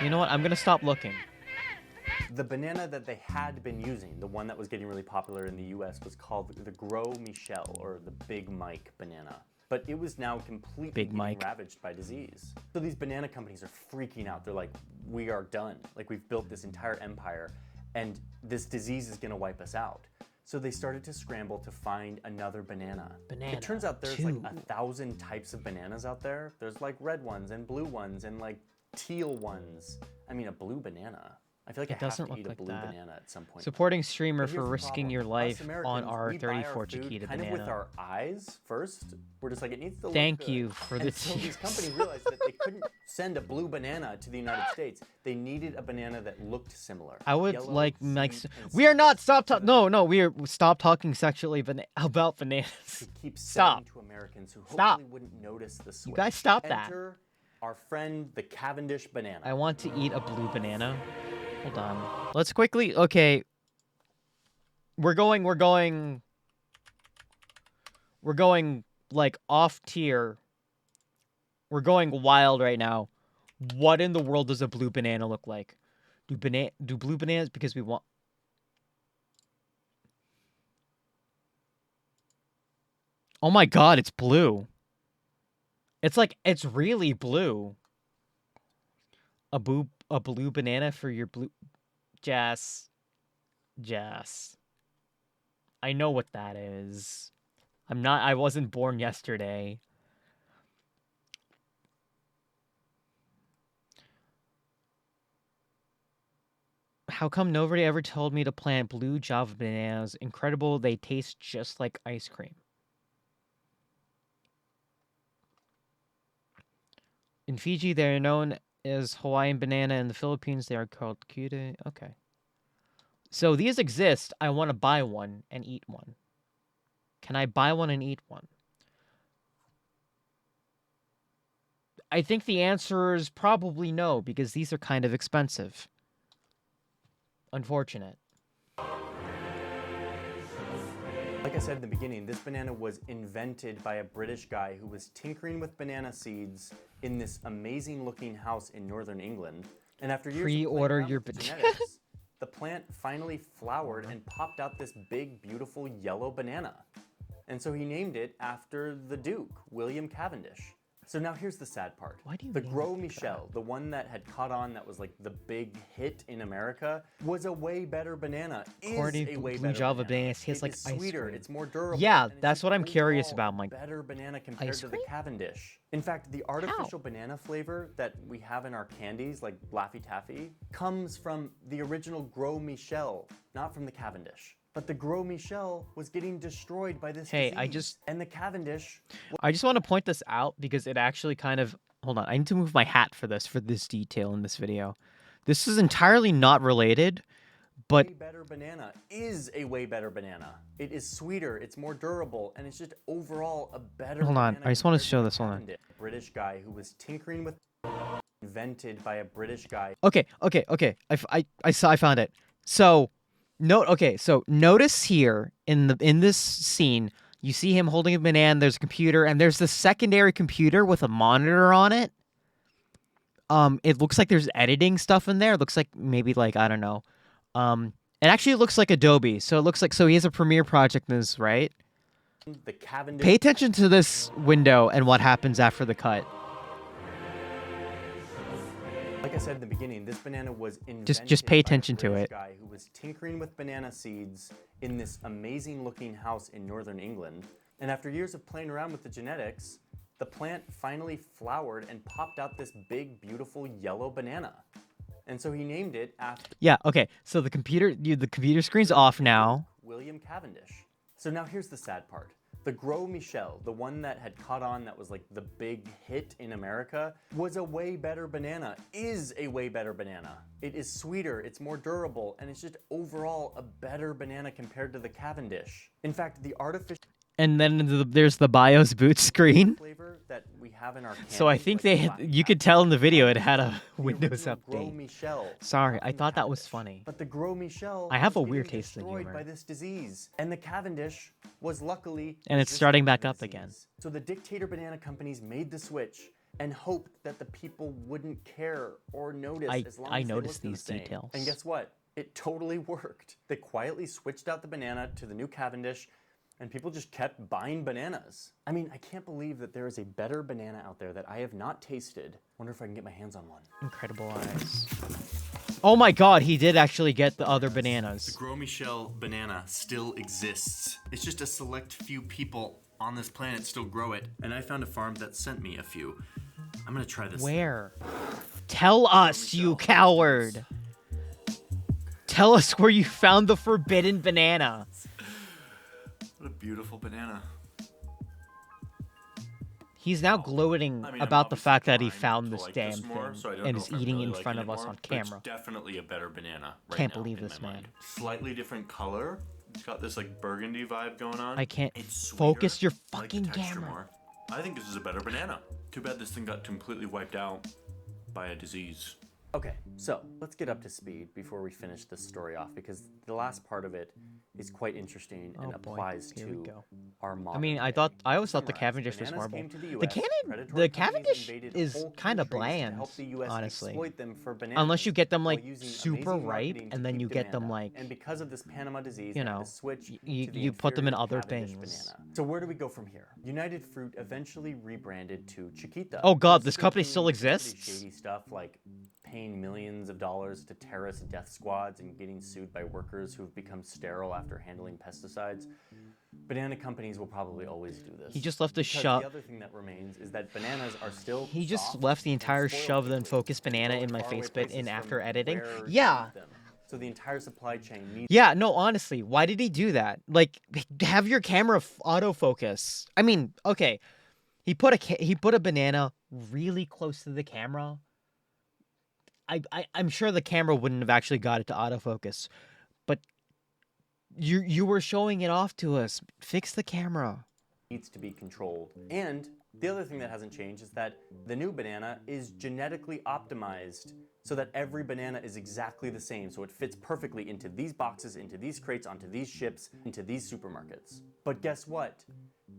You know what? I'm gonna stop looking. The banana that they had been using, the one that was getting really popular in the US, was called the Gros Michel, or the Big Mike banana. But it was now completely being ravaged by disease. So these banana companies are freaking out. They're like, we are done. Like, we've built this entire empire, and this disease is gonna wipe us out. So they started to scramble to find another banana. It turns out there's like 1,000 types of bananas out there. There's like red ones and blue ones and like teal ones. I mean, a blue banana. I feel like I have to eat a blue banana at some point. Supporting streamer But for here's the risking problem. your Us life on Americans, our we buy our 34 food Chiquita kind banana. of with our eyes first. We're just like, it needs to look Thank good. you for the And so these companies realized that they couldn't send a blue banana to the United States. They needed a banana that looked similar. I would Yellow, like sweet, and we are not no, we are stop talking sexually about bananas. keep Stop. selling to Americans who Stop. hopefully wouldn't notice the switch. You guys stop that. Enter our friend the Cavendish banana. I want to eat a blue banana. Hold on. Let's quickly. Okay. We're going like off tier. We're going wild right now. What in the world does a blue banana look like? Do blue bananas, because we want... Oh my god, it's blue. It's like, it's really blue. A blue banana for your blue... Jess. I know what that is. I wasn't born yesterday. How come nobody ever told me to plant blue Java bananas? Incredible, they taste just like ice cream. In Fiji, they're known as Hawaiian banana. In the Philippines, they are called cutie. Okay. So these exist. I want to buy one and eat one. Can I buy one and eat one? I think the answer is probably no, because these are kind of expensive. unfortunate. Like I said in the beginning, this banana was invented by a British guy who was tinkering with banana seeds in this amazing looking house in northern England. And after years Pre-order of your playing around with genetics, the plant finally flowered and popped out this big, beautiful yellow banana. And so he named it after the Duke, William Cavendish. So now here's the sad part. Why do you the name Gros it Michel, the one that had caught on, that was like the big hit in America, was a way better banana. Corny Is a way blue better Java banana. banana tastes like It is ice sweeter, cream. it's more durable. Yeah, and it's that's just what I'm curious overall about. I'm like, better banana compared ice to the cream? Cavendish. In fact, the artificial banana flavor that we have in our candies, like Laffy Taffy, comes from the original Gros Michel, not from the Cavendish. But the Gros Michel was getting destroyed by this disease. And the Cavendish... I just want to point this out because it actually kind of... Hold on, I need to move my hat for this detail in this video. This is entirely not related, but... Way better banana is a way better banana. It is sweeter, it's more durable, and it's just overall a better Hold on, banana I just want to compared show the this one. Cavendish. British guy who was tinkering with... Invented by a British guy. Okay. I found it. So, notice here in this scene, you see him holding a banana, there's a computer, and there's the secondary computer with a monitor on it. It looks like there's editing stuff in there. It looks like maybe like, I don't know. It actually looks like Adobe. So it looks like, so he has a Premiere project in this, right? The Cavendish. Pay attention to this window and what happens after the cut. Like I said in the beginning, this banana was invented Just pay by a attention to British it. guy who was tinkering with banana seeds in this amazing looking house in northern England. And after years of playing around with the genetics, the plant finally flowered and popped out this big, beautiful yellow banana. And so he named it after... Yeah, okay. So the computer screen's off now. William Cavendish. So now here's the sad part. The Gros Michel, the one that had caught on, that was like the big hit in America, was a way better banana. Is a way better banana. It is sweeter, it's more durable, and it's just overall a better banana compared to the Cavendish. In fact, the artificial... And then there's the BIOS boot screen. Flavor that we have in our So I think you could tell in the video it had a Windows Gros update. Michel. Sorry, I thought that was funny. But the Gros Michel I have a was weird getting taste in destroyed humor. by this disease, and the Cavendish was luckily And it's starting back up again. So the dictator banana companies made the switch and hoped that the people wouldn't care or notice as long I as they noticed looked these the same. details. And guess what? It totally worked. They quietly switched out the banana to the new Cavendish, and people just kept buying bananas. I mean, I can't believe that there is a better banana out there that I have not tasted. Wonder if I can get my hands on one. Incredible eyes. Oh my god, he did actually get the other bananas. The Gros Michel banana still exists. It's just a select few people on this planet still grow it, and I found a farm that sent me a few. I'm gonna try this. Where? Tell us, you coward! Tell us where you found the forbidden banana. What a beautiful banana. He's now gloating I mean, about the I'm fact that he obviously found trying this to like damn this more, thing so I don't and know is if I eating really in like front it of us anymore, on but it's camera. definitely a better banana right Can't now believe in this, my man. mind. Slightly different color. It's got this like burgundy vibe going on. I can't It's focus sweeter. your I like the fucking texture camera. more. I think this is a better banana. Too bad this thing got completely wiped out by a disease. Okay, so let's get up to speed before we finish this story off, because the last part of it is quite interesting and applies to our modern. I mean, I always thought the Cavendish was Bananas horrible. came to the The US, Cavendish predatory companies invaded is whole kind of countries to bland, help the US honestly. exploit them for bananas Unless you get them while like using super amazing ripe, marketing to and then keep you get them demand up. like, And because of this Panama disease, you they had know, to switch you to the you put them in inferior other Cavendish things. banana. So where do we go from here? United Fruit eventually rebranded to Chiquita. Oh god, this still company doing still pretty exists? Shady stuff like paying millions of dollars to terrorist death squads and getting sued by workers who have become sterile after handling pesticides. Banana companies will probably always do this. He just left the Because shove. The other thing that remains is that bananas are still He just soft left the and entire spoiled shoved and quickly focused banana and in go my faraway face bit places in from after editing. where you Yeah. need them. So the entire supply chain needs. Yeah, no, honestly, why did he do that? Like, have your camera autofocus. I mean, okay, he put a banana really close to the camera. I'm sure the camera wouldn't have actually got it to autofocus, but you were showing it off to us. Fix the camera. Needs to be controlled. And The other thing that hasn't changed is that the new banana is genetically optimized so that every banana is exactly the same, so it fits perfectly into these boxes, into these crates, onto these ships, into these supermarkets. But guess what?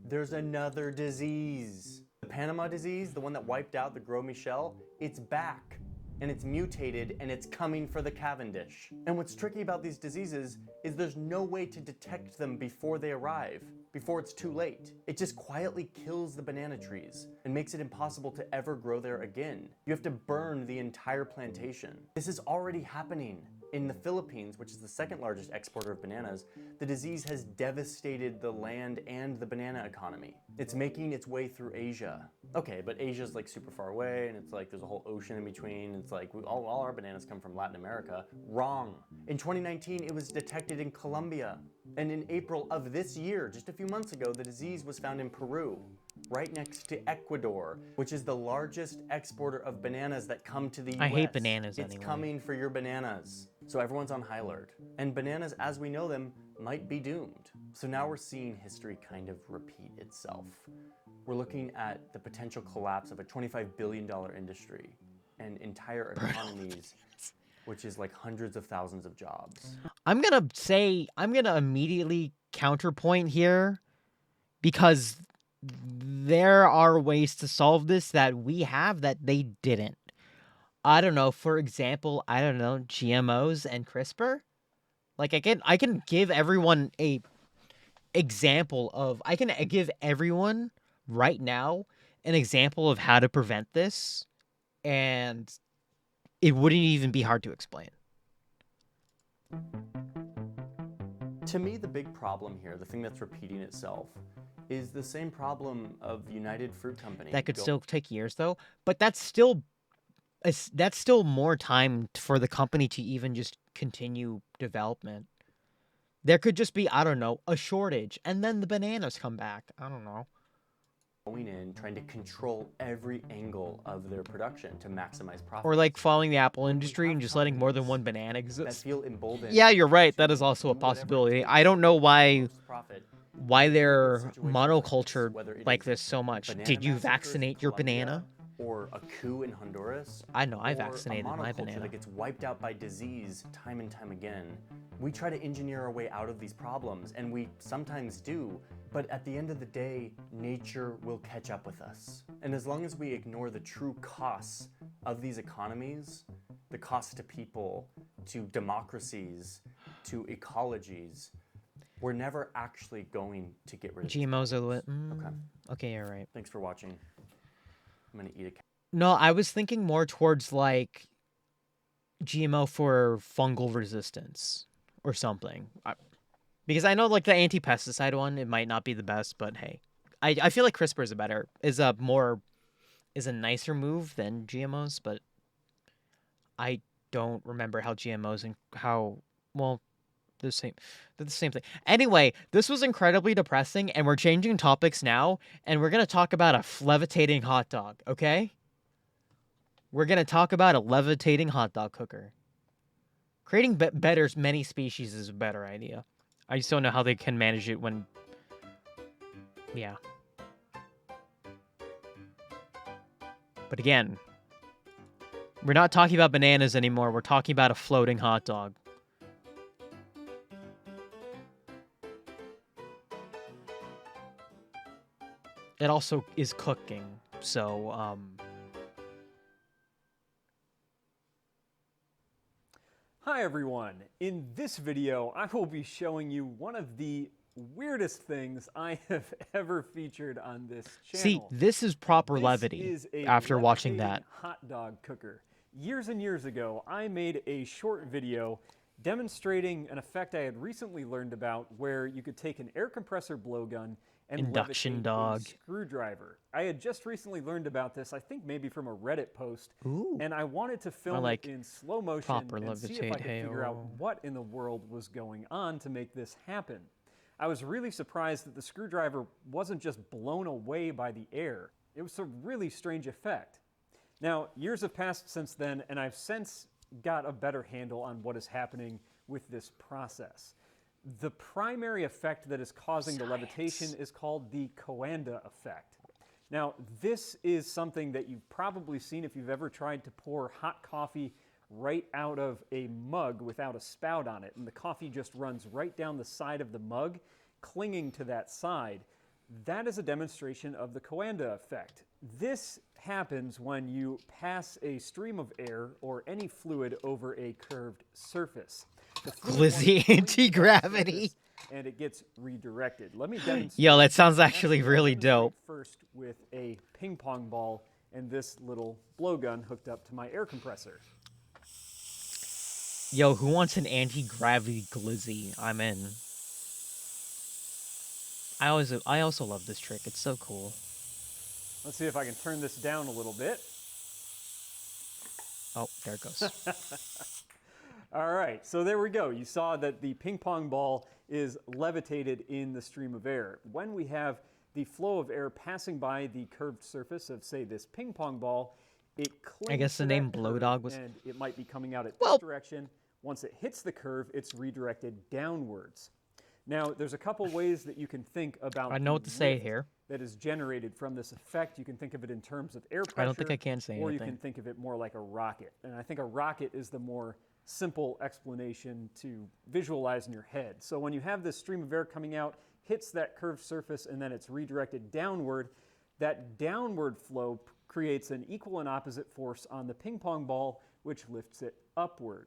There's another disease. The Panama disease, the one that wiped out the Gros Michel, it's back. And it's mutated, and it's coming for the Cavendish. And what's tricky about these diseases is there's no way to detect them before they arrive, before it's too late. It just quietly kills the banana trees and makes it impossible to ever grow there again. You have to burn the entire plantation. This is already happening. In the Philippines, which is the second largest exporter of bananas, the disease has devastated the land and the banana economy. It's making its way through Asia. Okay, but Asia's like super far away, and it's like there's a whole ocean in between. It's like all our bananas come from Latin America. Wrong. In 2019, it was detected in Colombia. And in April of this year, just a few months ago, the disease was found in Peru, right next to Ecuador, which is the largest exporter of bananas that come to the US. I hate bananas It's anyway. coming for your bananas. So everyone's on high alert. And bananas, as we know them, might be doomed. So now we're seeing history kind of repeat itself. We're looking at the potential collapse of a $25 billion industry and entire economies, which is like hundreds of thousands of jobs. I'm gonna immediately counterpoint here, because there are ways to solve this that we have that they didn't. I don't know, for example, GMOs and CRISPR. Like I can give everyone a example of, I can give everyone right now an example of how to prevent this, and it wouldn't even be hard to explain. To me, the big problem here, the thing that's repeating itself, is the same problem of United Fruit Company. That could still take years, though, but that's still more time for the company to even just continue development. There could just be, I don't know, a shortage, and then the bananas come back. I don't know. Going in, trying to control every angle of their production to maximize profit. Or like following the Apple industry and just letting more than one banana That exist. feel emboldened. Yeah, you're right. That is also a possibility. I don't know why they're monocultured like this so much. Did you vaccinate your banana? Or a coup in Honduras. I know, I or vaccinated a my monoculture banana. that gets wiped out by disease time and time again. We try to engineer our way out of these problems, and we sometimes do, but at the end of the day, nature will catch up with us. And as long as we ignore the true costs of these economies, the cost to people, to democracies, to ecologies, we're never actually going to get rid of GMOs are the Okay. Okay, you're right. Thanks for watching. I'm gonna eat a No, I was thinking more towards like GMO for fungal resistance or something. Because I know like the anti-pesticide one, it might not be the best, but hey. I feel like CRISPR is a nicer move than GMOs, but I don't remember how GMOs and they're the same thing. Anyway, this was incredibly depressing, and we're changing topics now, and we're gonna talk about a levitating hot dog, okay? We're gonna talk about a levitating hot dog cooker. Creating better many species is a better idea. I just don't know how they can manage it when... Yeah. But again, we're not talking about bananas anymore. We're talking about a floating hot dog. It also is cooking, so, Hi everyone! In this video, I will be showing you one of the weirdest things I have ever featured on this channel. See, this is proper This levity is a after watching levitating that. hot dog cooker. Years and years ago, I made a short video demonstrating an effect I had recently learned about where you could take an air compressor blowgun and Induction levitate dog. a screwdriver. I had just recently learned about this, I think maybe from a Reddit post, Ooh. and I wanted to film like it in slow motion proper and see if I could levitate, figure out hey-o. what in the world was going on to make this happen. I was really surprised that the screwdriver wasn't just blown away by the air. It was a really strange effect. Now, years have passed since then, and I've since got a better handle on what is happening with this process. The primary effect that is causing the levitation is called the Coanda effect. Now, this is something that you've probably seen if you've ever tried to pour hot coffee right out of a mug without a spout on it, and the coffee just runs right down the side of the mug, clinging to that side. That is a demonstration of the Coanda effect. This happens when you pass a stream of air or any fluid over a curved surface. Glizzy anti-gravity. And it gets redirected. Let me demonstrate. Yo, that sounds actually really dope. First with a ping pong ball and this little blowgun hooked up to my air compressor. Yo, who wants an anti-gravity glizzy? I'm in. I also love this trick. It's so cool. Let's see if I can turn this down a little bit. Oh, there it goes. All right, so there we go. You saw that the ping pong ball is levitated in the stream of air. When we have the flow of air passing by the curved surface of, say, this ping pong ball, it clings I guess the to name that curve, Blowdog was... and it might be coming out at this direction. Once it hits the curve, it's redirected downwards. Now, there's a couple ways that you can think about I know what to say here. That is generated from this effect. You can think of it in terms of air pressure. I don't think I can say or anything. you can think of it more like a rocket. And I think a rocket is the more simple explanation to visualize in your head. So when you have this stream of air coming out, hits that curved surface, and then it's redirected downward, that downward flow creates an equal and opposite force on the ping pong ball, which lifts it upward.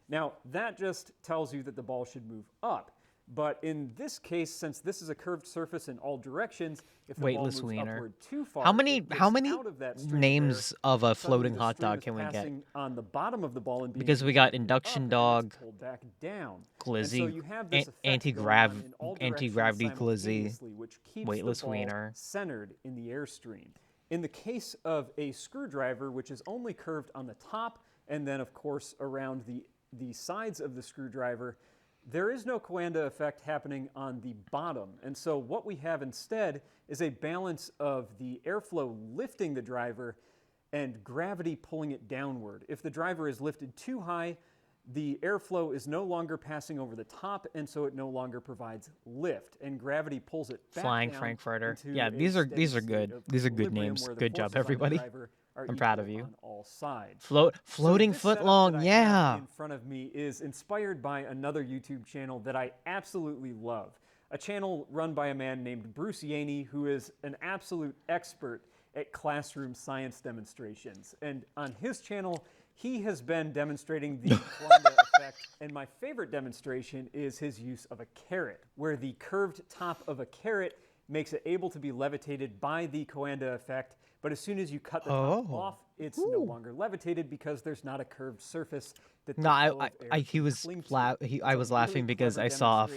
Now, that just tells you that the ball should move up. But in this case, since this is a curved surface in all directions, if the ball moves upward too far, How many out of that stream names of a floating hot stream dog is can we get? passing on the bottom of the ball and being Because we got pulled induction up, dog, and it's pulled back down. glizzy, And so you have this effect anti-gravity going on in all glizzy, directions simultaneously, which keeps weightless the ball wiener. centered in the airstream. In the case of a screwdriver, which is only curved on the top and then, of course, around the sides of the screwdriver, there is no Coanda effect happening on the bottom. And so what we have instead is a balance of the airflow lifting the driver and gravity pulling it downward. If the driver is lifted too high, the airflow is no longer passing over the top, and so it no longer provides lift, and gravity pulls it back Flying down Frankfurter. into Yeah, a these are steady state good. of These are good equilibrium names. where the Good job, forces on the everybody. driver are I'm proud of equal you. on all sides. Floating So this foot setup long, that I yeah. have in front of me is inspired by another YouTube channel that I absolutely love. A channel run by a man named Bruce Yaney, who is an absolute expert at classroom science demonstrations. And on his channel, he has been demonstrating the Coanda effect. And my favorite demonstration is his use of a carrot, where the curved top of a carrot makes it able to be levitated by the Coanda effect. But as soon as you cut the top off, it's no longer levitated because there's not a curved surface that the No, flow of air he can was cling to. I was laughing because I saw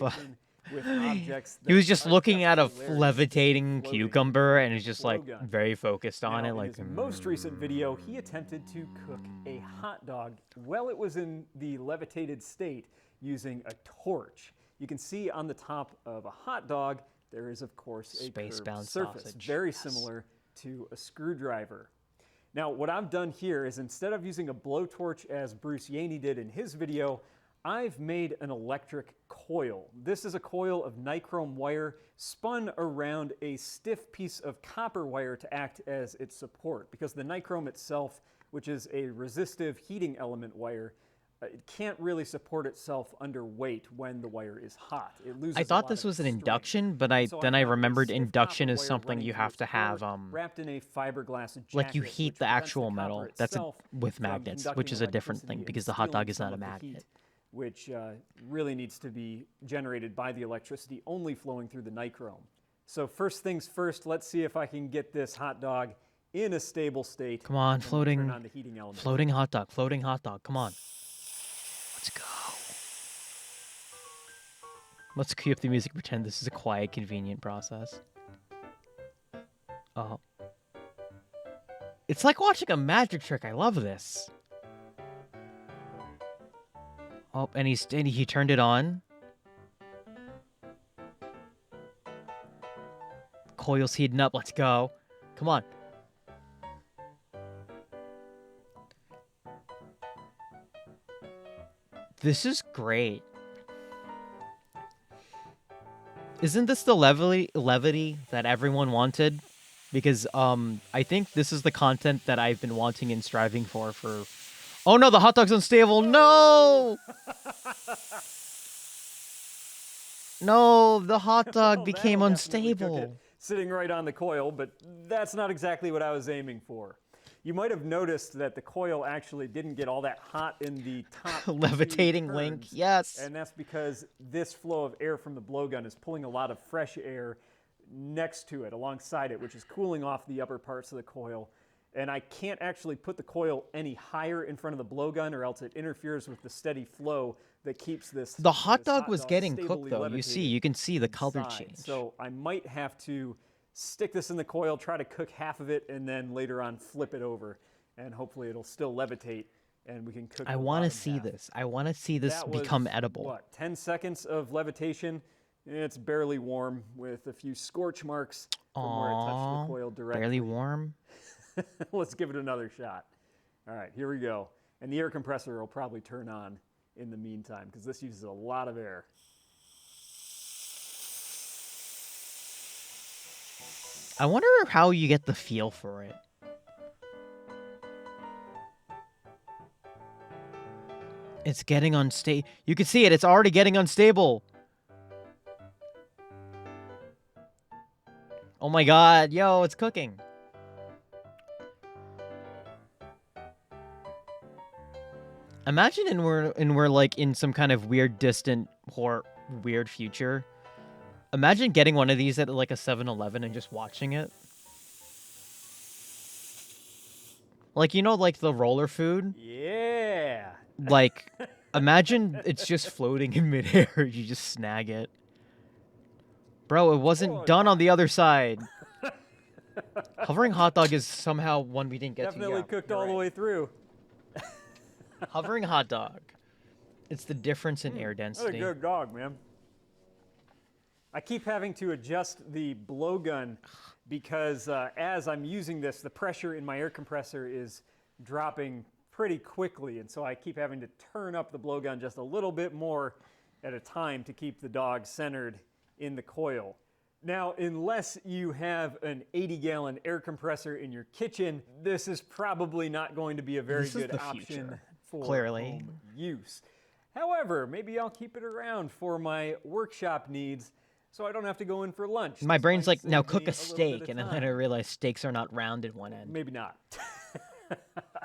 with objects he was that just are looking at a just levitating floating cucumber and he's just like blowgun. very focused on Now, it. in Like his most recent video, he attempted to cook a hot dog while it was in the levitated state using a torch. You can see on the top of a hot dog, there is, of course, a Space-bound curved surface, sausage. very similar to a screwdriver. Now, what I've done here is instead of using a blowtorch as Bruce Yaney did in his video, I've made an electric coil. This is a coil of nichrome wire spun around a stiff piece of copper wire to act as its support, because the nichrome itself, which is a resistive heating element wire, it can't really support itself under weight when the wire is hot. It loses I thought this was an induction, but then I remembered induction is something you have to have wrapped in a fiberglass jacket, like you heat which the prevents actual copper metal. That's itself with from magnets, which conducting is a different electricity thing and because the hot stealing dog is some not a of the magnet. heat, which really needs to be generated by the electricity only flowing through the nichrome. So first things first, let's see if I can get this hot dog in a stable state. Come on, and then floating, turn on the heating element. floating hot dog, come on. Let's go. Let's cue up the music, pretend this is a quiet, convenient process. Oh. It's like watching a magic trick, I love this. Oh, and he turned it on. Coil's heating up, let's go. Come on. This is great. Isn't this the levity that everyone wanted because I think this is the content that I've been wanting and striving for. Oh no, the hot dog's unstable. No. No, the hot dog became That'll definitely cook it unstable. sitting right on the coil, but that's not exactly what I was aiming for. You might have noticed that the coil actually didn't get all that hot in the top Levitating two link, turns, yes. and that's because this flow of air from the blowgun is pulling a lot of fresh air next to it, alongside it, which is cooling off the upper parts of the coil. And I can't actually put the coil any higher in front of the blowgun, or else it interferes with the steady flow that keeps this. The hot dog was dog getting cooked stably though. You can see the color inside. change. So I might have to stick this in the coil, try to cook half of it, and then later on flip it over, and hopefully it'll still levitate, and we can cook. I want to see this. I want to see this become edible. What, 10 seconds of levitation? It's barely warm, with a few scorch marks from where it touched the coil directly. Barely warm. Let's give it another shot. All right, here we go. And the air compressor will probably turn on in the meantime, because this uses a lot of air. I wonder how you get the feel for it. It's getting unstable. You can see it. It's already getting unstable. Oh my god. Yo, it's cooking. Imagine we're like in some kind of weird, distant, weird future. Imagine getting one of these at like a 7-Eleven and just watching it. Like, you know, like the roller food? Yeah. Like, imagine it's just floating in midair. You just snag it. Bro, it wasn't done on the other side. Hovering hot dog is somehow one we didn't get Definitely to. cooked all the way through. Hovering hot dog. It's the difference in air That's density. a good dog, man. I keep having to adjust the blowgun because as I'm using this, the pressure in my air compressor is dropping pretty quickly, and so I keep having to turn up the blowgun just a little bit more at a time to keep the dog centered in the coil. Now, unless you have an 80-gallon air compressor in your kitchen, this is probably not going to be a very good option for home use. However, maybe I'll keep it around for my workshop needs so I don't have to go in for lunch. My This brain's might like, now save cook me a little bit steak, of and then time. I realize steaks are not round at one end. Maybe not.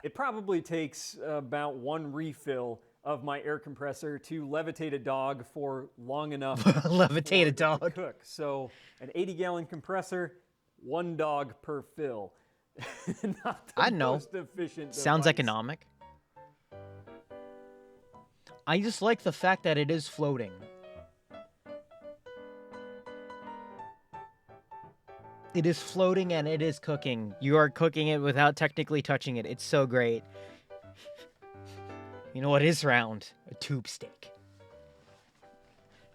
It probably takes about one refill of my air compressor to levitate a dog for long enough Levitate a dog. to cook. So an 80-gallon compressor, one dog per fill. Not the I know. most efficient Sounds device. economic. I just like the fact that it is floating. It is floating and it is cooking. You are cooking it without technically touching it. It's so great. You know what is round? A tube steak.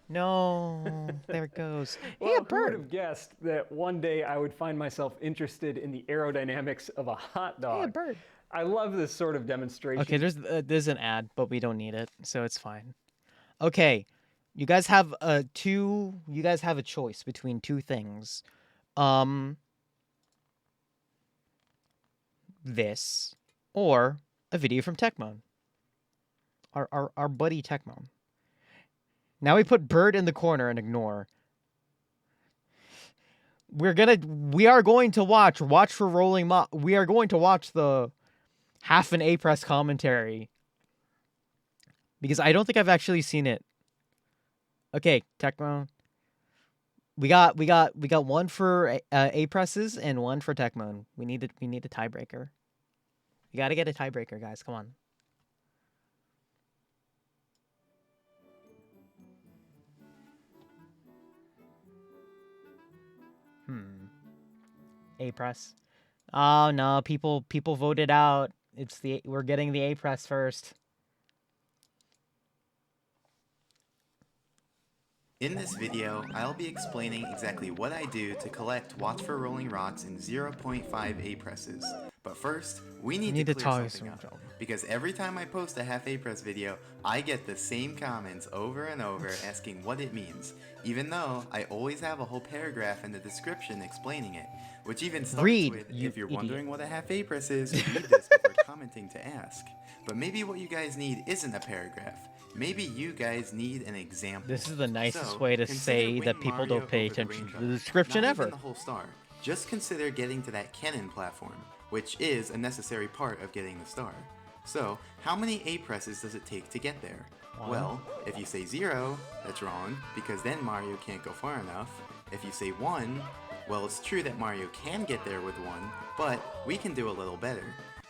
No, there it goes. Well, Hey, a who would bird. have guessed that one day I would find myself interested in the aerodynamics of a hot dog? Hey, a bird. I love this sort of demonstration. Okay, there's an ad, but we don't need it, so it's fine. Okay, you guys have a choice between two things. This or a video from Tecmon. Our buddy Tecmon. Now we put bird in the corner and ignore. We are going to watch for rolling we are going to watch the half an A press commentary. Because I don't think I've actually seen it. Okay, Tecmon. We got one for A presses and one for Tecmon. We need a tiebreaker. We got to get a tiebreaker, guys. Come on. A press. Oh no, people voted out. We're getting the A press first. In this video, I'll be explaining exactly what I do to collect Watch for Rolling Rocks in 0.5 A-presses. But first, we need to clear something up, because every time I post a half A-press video, I get the same comments over and over asking what it means, even though I always have a whole paragraph in the description explaining it, which even starts with, if you're wondering what a half A-press is, read this before commenting to ask. But maybe what you guys need isn't a paragraph. Maybe you guys need an example. This is the nicest way to say that people don't pay attention to the description Not ever. Even the whole star. Just consider getting to that cannon platform, which is a necessary part of getting the star. So, how many A-presses does it take to get there? One. Well, if you say 0, that's wrong, because then Mario can't go far enough. If you say 1, well, it's true that Mario can get there with 1, but we can do a little better.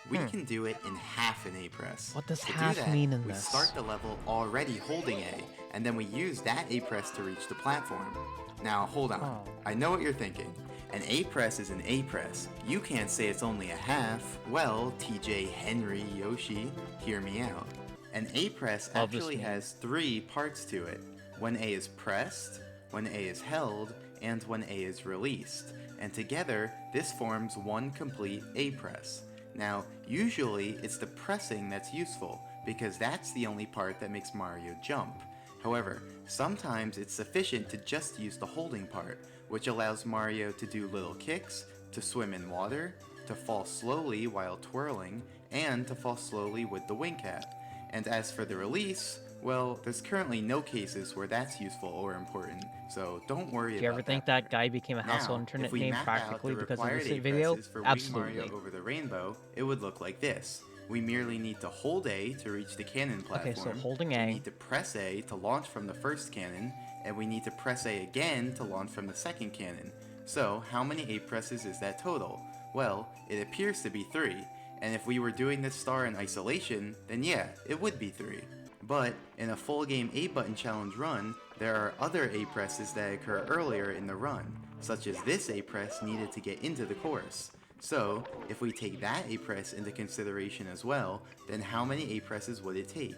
We can do it in half an A-press. What does to half do that, mean in we this? start the level already holding A, and then we use that A-press to reach the platform. Now, hold on. I know what you're thinking. An A-press is an A-press. You can't say it's only a half. Well, TJ, Henry, Yoshi, hear me out. An A-press actually has 3 parts to it. When A is pressed, when A is held, and when A is released. And together, this forms one complete A-press. Now, usually it's the pressing that's useful, because that's the only part that makes Mario jump. However, sometimes it's sufficient to just use the holding part, which allows Mario to do little kicks, to swim in water, to fall slowly while twirling, and to fall slowly with the wing cap. And as for the release, well, there's currently no cases where that's useful or important, so don't worry about that. Do you ever think that guy became a household internet name practically because of this video? Absolutely. Mario over the rainbow, it would look like this. We merely need to hold A to reach the cannon platform. Okay, so holding A. We need to press A to launch from the first cannon, and we need to press A again to launch from the second cannon. So, how many A-presses is that total? Well, it appears to be 3, and if we were doing this star in isolation, then yeah, it would be 3. But in a full game A-button challenge run, there are other A-presses that occur earlier in the run, such as this A-press needed to get into the course. So, if we take that A-press into consideration as well, then how many A-presses would it take?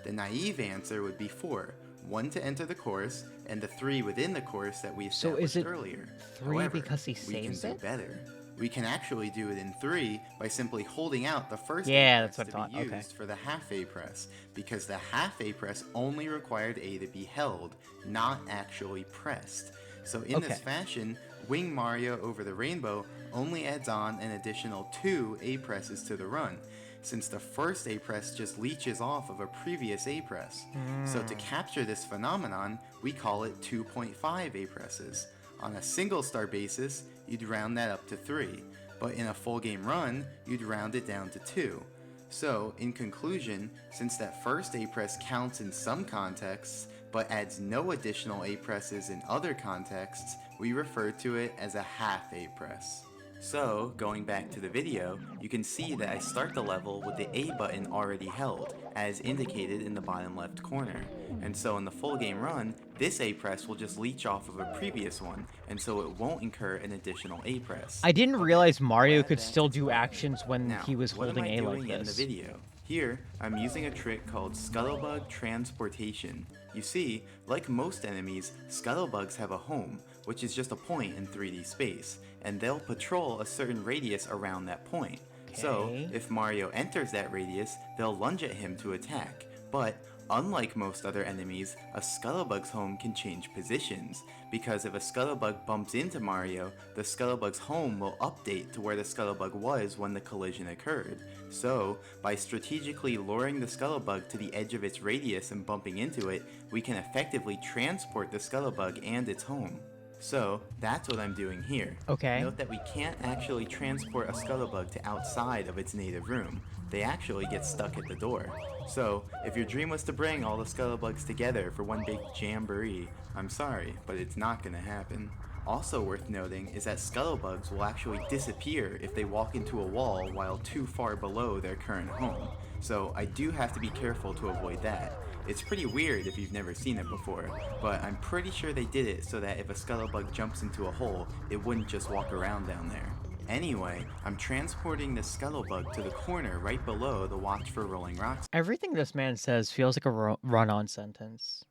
The naive answer would be 4, 1 to enter the course, and the 3 within the course that we established earlier. So is it 3 However, because he we can saves do it? better. We can actually do it in 3 by simply holding out the first that's A-press what I to thought. be used for the half A-press, because the half A-press only required A to be held, not actually pressed. So in this fashion, Wing Mario over the rainbow only adds on an additional 2 A-presses to the run, since the first A-press just leeches off of a previous A-press. So to capture this phenomenon, we call it 2.5 A-presses. On a single star basis, you'd round that up to 3, but in a full game run, you'd round it down to 2. So, in conclusion, since that first A-press counts in some contexts, but adds no additional A-presses in other contexts, we refer to it as a half A-press. So, going back to the video, you can see that I start the level with the A button already held, as indicated in the bottom left corner. And so in the full game run, this A-press will just leech off of a previous one, and so it won't incur an additional A-press. I didn't realize Mario could still do actions when he was holding A like what am I doing in the this. video? Here, I'm using a trick called Scuttlebug Transportation. You see, like most enemies, Scuttlebugs have a home, which is just a point in 3D space, and they'll patrol a certain radius around that point. So, if Mario enters that radius, they'll lunge at him to attack. But, unlike most other enemies, a Scuttlebug's home can change positions, because if a Scuttlebug bumps into Mario, the Scuttlebug's home will update to where the Scuttlebug was when the collision occurred. So, by strategically luring the Scuttlebug to the edge of its radius and bumping into it, we can effectively transport the Scuttlebug and its home. So, that's what I'm doing here. Okay. Note that we can't actually transport a Scuttlebug to outside of its native room. They actually get stuck at the door. So, if your dream was to bring all the Scuttlebugs together for one big jamboree, I'm sorry, but it's not gonna happen. Also worth noting is that Scuttlebugs will actually disappear if they walk into a wall while too far below their current home. So I do have to be careful to avoid that. It's pretty weird if you've never seen it before, but I'm pretty sure they did it so that if a Scuttlebug jumps into a hole, it wouldn't just walk around down there. Anyway, I'm transporting the Scuttlebug to the corner right below the Watch for Rolling Rocks. Everything this man says feels like a run-on sentence.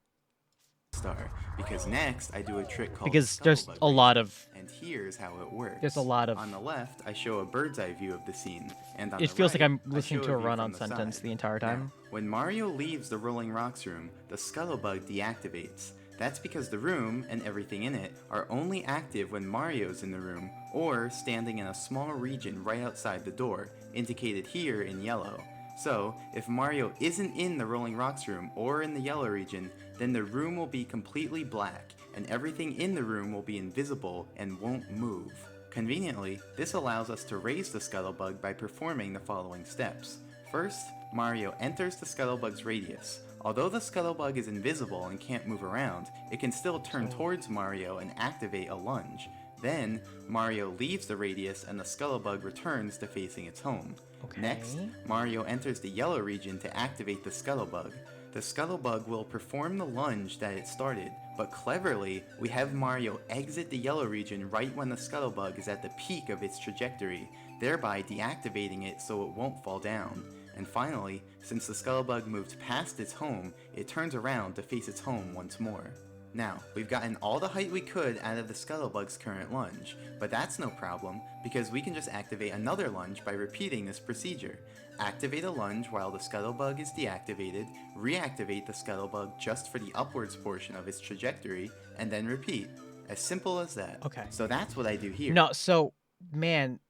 star, because next I do a trick called because there's a lot of... And here's how it works. There's a lot of... On the left, I show a bird's eye view of the scene, and on it the feels right, like I'm I listening show to a view run-on from the sentence side. the entire time. Now, when Mario leaves the Rolling Rocks room, the Scuttlebug deactivates. That's because the room and everything in it are only active when Mario's in the room or standing in a small region right outside the door, indicated here in yellow. So, if Mario isn't in the Rolling Rocks room or in the yellow region, then the room will be completely black, and everything in the room will be invisible and won't move. Conveniently, this allows us to raise the Scuttlebug by performing the following steps. First, Mario enters the Scuttlebug's radius. Although the Scuttlebug is invisible and can't move around, it can still turn towards Mario and activate a lunge. Then, Mario leaves the radius and the Scuttlebug returns to facing its home. Okay. Next, Mario enters the yellow region to activate the Scuttlebug. The Scuttlebug will perform the lunge that it started, but cleverly, we have Mario exit the yellow region right when the Scuttlebug is at the peak of its trajectory, thereby deactivating it so it won't fall down. And finally, since the Scuttlebug moved past its home, it turns around to face its home once more. Now, we've gotten all the height we could out of the Scuttlebug's current lunge, but that's no problem, because we can just activate another lunge by repeating this procedure. Activate a lunge while the Scuttlebug is deactivated, reactivate the Scuttlebug just for the upwards portion of its trajectory, and then repeat. As simple as that. Okay. So that's what I do here. No, so, man,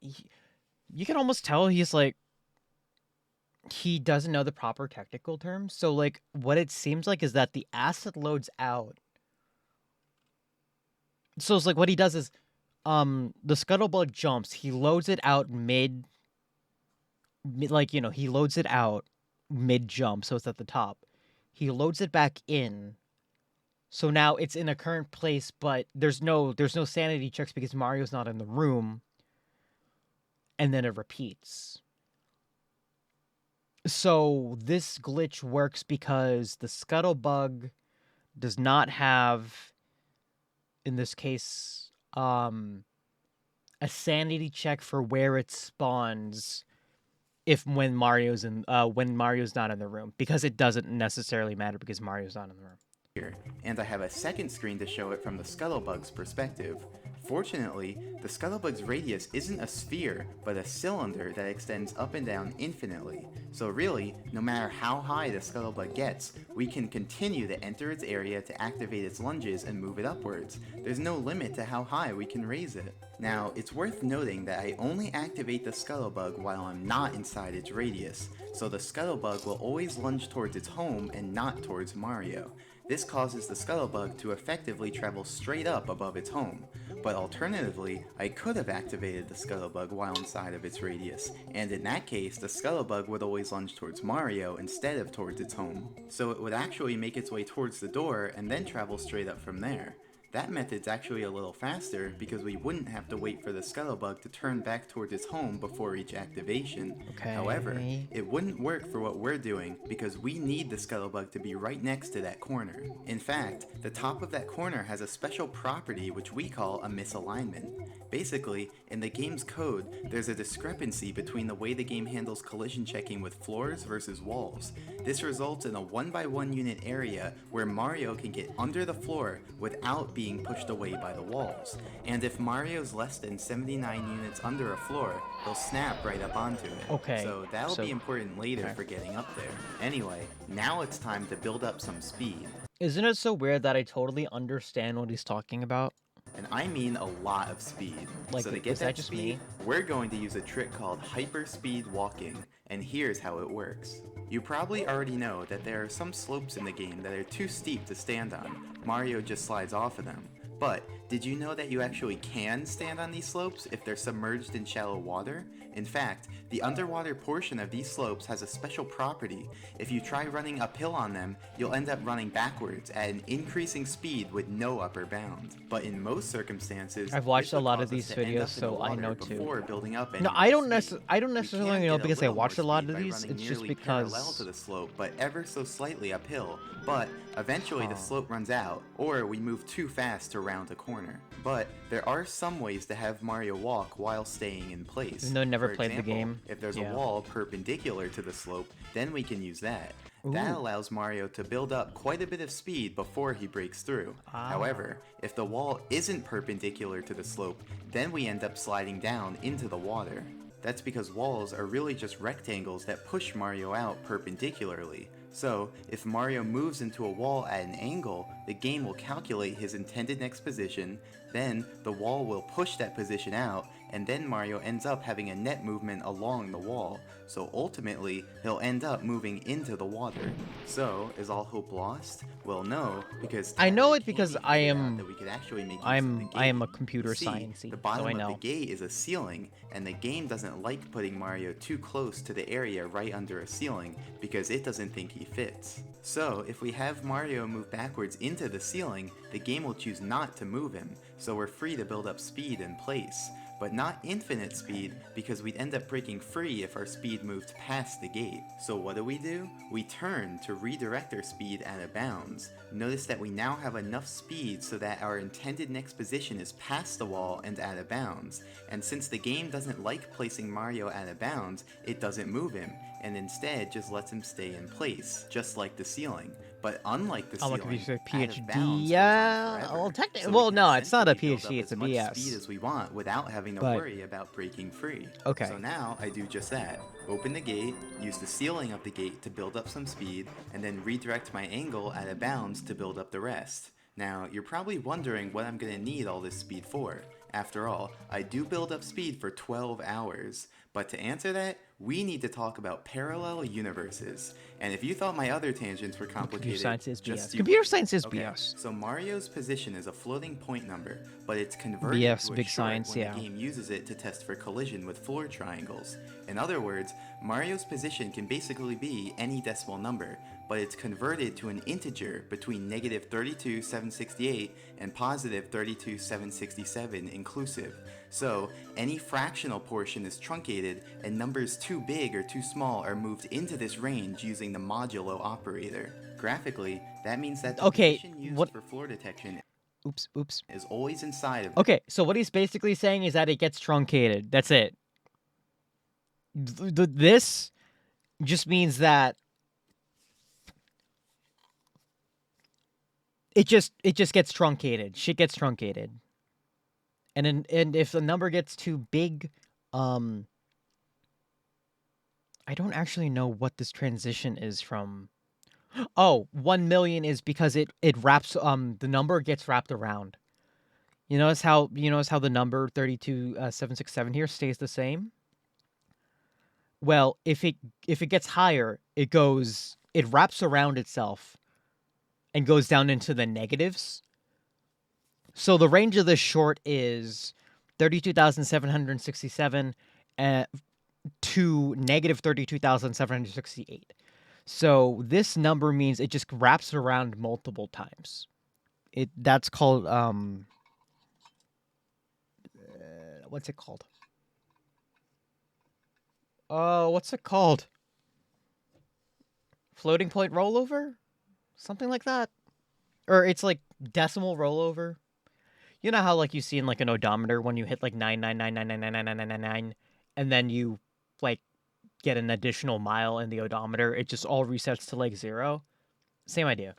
you can almost tell he's like, he doesn't know the proper technical terms. So, like, what it seems like is that the acid loads out. So it's like what he does is, the Scuttlebug jumps. He loads it out mid, like, you know, he loads it out mid jump, so it's at the top. He loads it back in. So now it's in a current place, but there's no sanity checks because Mario's not in the room. And then it repeats. So this glitch works because the Scuttlebug does not have, in this case, a sanity check for where it spawns when Mario's not in the room, because it doesn't necessarily matter because Mario's not in the room. Here, and I have a second screen to show it from the Scuttlebug's perspective. Fortunately, the Scuttlebug's radius isn't a sphere, but a cylinder that extends up and down infinitely. So really, no matter how high the Scuttlebug gets, we can continue to enter its area to activate its lunges and move it upwards. There's no limit to how high we can raise it. Now, it's worth noting that I only activate the Scuttlebug while I'm not inside its radius, so the Scuttlebug will always lunge towards its home and not towards Mario. This causes the Scuttlebug to effectively travel straight up above its home. But alternatively, I could have activated the Scuttlebug while inside of its radius, and in that case, the Scuttlebug would always lunge towards Mario instead of towards its home. So it would actually make its way towards the door and then travel straight up from there. That method's actually a little faster because we wouldn't have to wait for the Scuttlebug to turn back towards its home before each activation. Okay. However, it wouldn't work for what we're doing because we need the Scuttlebug to be right next to that corner. In fact, the top of that corner has a special property which we call a misalignment. Basically, in the game's code, there's a discrepancy between the way the game handles collision checking with floors versus walls. This results in a 1x1 unit area where Mario can get under the floor without being pushed away by the walls. And if Mario's less than 79 units under a floor, he'll snap right up onto it. Okay. So that'll be important later for getting up there. Anyway, now it's time to build up some speed. Isn't it so weird that I totally understand what he's talking about? And I mean a lot of speed. Like, so to get is that that just speed, me? we're going to use a trick called hyperspeed walking, and here's how it works. You probably already know that there are some slopes in the game that are too steep to stand on. Mario just slides off of them. But did you know that you actually can stand on these slopes if they're submerged in shallow water? In fact, the underwater portion of these slopes has a special property. If you try running uphill on them, you'll end up running backwards at an increasing speed with no upper bound. But in most circumstances, I've watched this a would lot cause of these us to end videos, up in the so I water know too. before building up No, any I more don't speed. I don't necessarily We know can get because I little watched a more lot speed of by these. running It's just nearly parallel because to the slope, but ever so slightly uphill. But eventually the slope runs out, or we move too fast to round a corner. But there are some ways to have Mario walk while staying in place. Even though I never For played the example, game. if there's Yeah. a wall perpendicular to the slope, then we can use that. That Ooh. allows Mario to build up quite a bit of speed before he breaks through. However, if the wall isn't perpendicular to the slope, then we end up sliding down into the water. That's because walls are really just rectangles that push Mario out perpendicularly. So, if Mario moves into a wall at an angle, the game will calculate his intended next position, then the wall will push that position out, and then Mario ends up having a net movement along the wall. So ultimately, he'll end up moving into the water. So, is all hope lost? Well, no, because I know it Candy because figured I out am that we could actually make use of I the am a gate. computer You see, sciencey, the bottom so I of know. the gate is a ceiling, and the game doesn't like putting Mario too close to the area right under a ceiling because it doesn't think he fits. So, if we have Mario move backwards into the ceiling, the game will choose not to move him, so we're free to build up speed in place. But not infinite speed, because we'd end up breaking free if our speed moved past the gate. So what do? We turn to redirect our speed out of bounds. Notice that we now have enough speed so that our intended next position is past the wall and out of bounds. And since the game doesn't like placing Mario out of bounds, it doesn't move him, and instead just lets him stay in place, just like the ceiling. But unlike the ceiling, PhD, yeah. Well, technically, well, no, it's not a PhD, it's a BS. Speed as we want without having to worry about breaking free. Okay. So now I do just that. Open the gate, use the ceiling of the gate to build up some speed, and then redirect my angle out of bounds to build up the rest. Now, you're probably wondering what I'm going to need all this speed for. After all, I do build up speed for 12 hours. But to answer that, we need to talk about parallel universes. And if you thought my other tangents were complicated, Computer science is BS. So Mario's position is a floating point number, but it's converted BS, to a big short science, when yeah. the game uses it to test for collision with floor triangles. In other words, Mario's position can basically be any decimal number, but it's converted to an integer between negative 32,768 and positive 32,767 inclusive. So, any fractional portion is truncated, and numbers too big or too small are moved into this range using the modulo operator. Graphically, that means that the position used for floor detection is always inside of... Okay, so what he's basically saying is that it gets truncated. That's it. This just means that it just gets truncated. Shit gets truncated. And if the number gets too big, I don't actually know what this transition is from. Oh, 1 million is because it wraps the number gets wrapped around. You notice how the number 32,767 here stays the same? Well, if it gets higher, it wraps around itself and goes down into the negatives. So the range of this short is 32,767 to negative 32,768. So this number means it just wraps around multiple times. That's called what's it called? What's it called? Floating point rollover? Something like that. Or it's like decimal rollover. You know how like you see in like an odometer when you hit like 999999999 and then you like get an additional mile in the odometer, it just all resets to like 0. Same idea.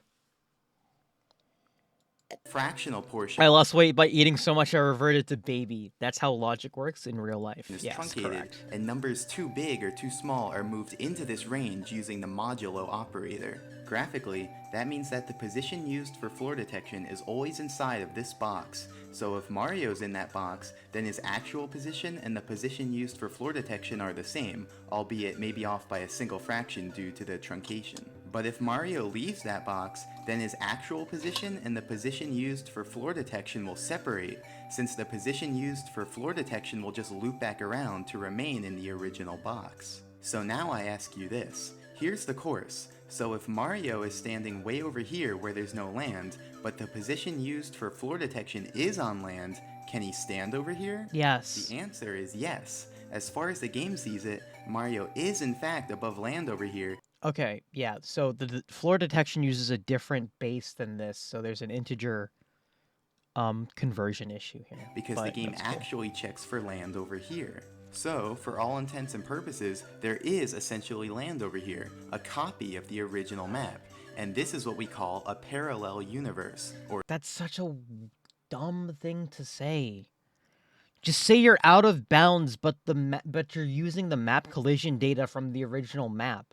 Fractional portion. I lost weight by eating so much I reverted to baby. That's how logic works in real life. Is Yes, truncated, correct. and numbers too big or too small are moved into this range using the modulo operator. Graphically, that means that the position used for floor detection is always inside of this box. So if Mario's in that box, then his actual position and the position used for floor detection are the same, albeit maybe off by a single fraction due to the truncation. But if Mario leaves that box, then his actual position and the position used for floor detection will separate, since the position used for floor detection will just loop back around to remain in the original box. So now I ask you this. Here's the course. So if Mario is standing way over here where there's no land, but the position used for floor detection is on land, can he stand over here? Yes. The answer is yes. As far as the game sees it, Mario is in fact above land over here. Okay, yeah, so the floor detection uses a different base than this, so there's an integer conversion issue here. Because the game actually checks for land over here. So, for all intents and purposes, there is essentially land over here, a copy of the original map. And this is what we call a parallel universe, or... That's such a dumb thing to say. Just say you're out of bounds, but you're using the map collision data from the original map.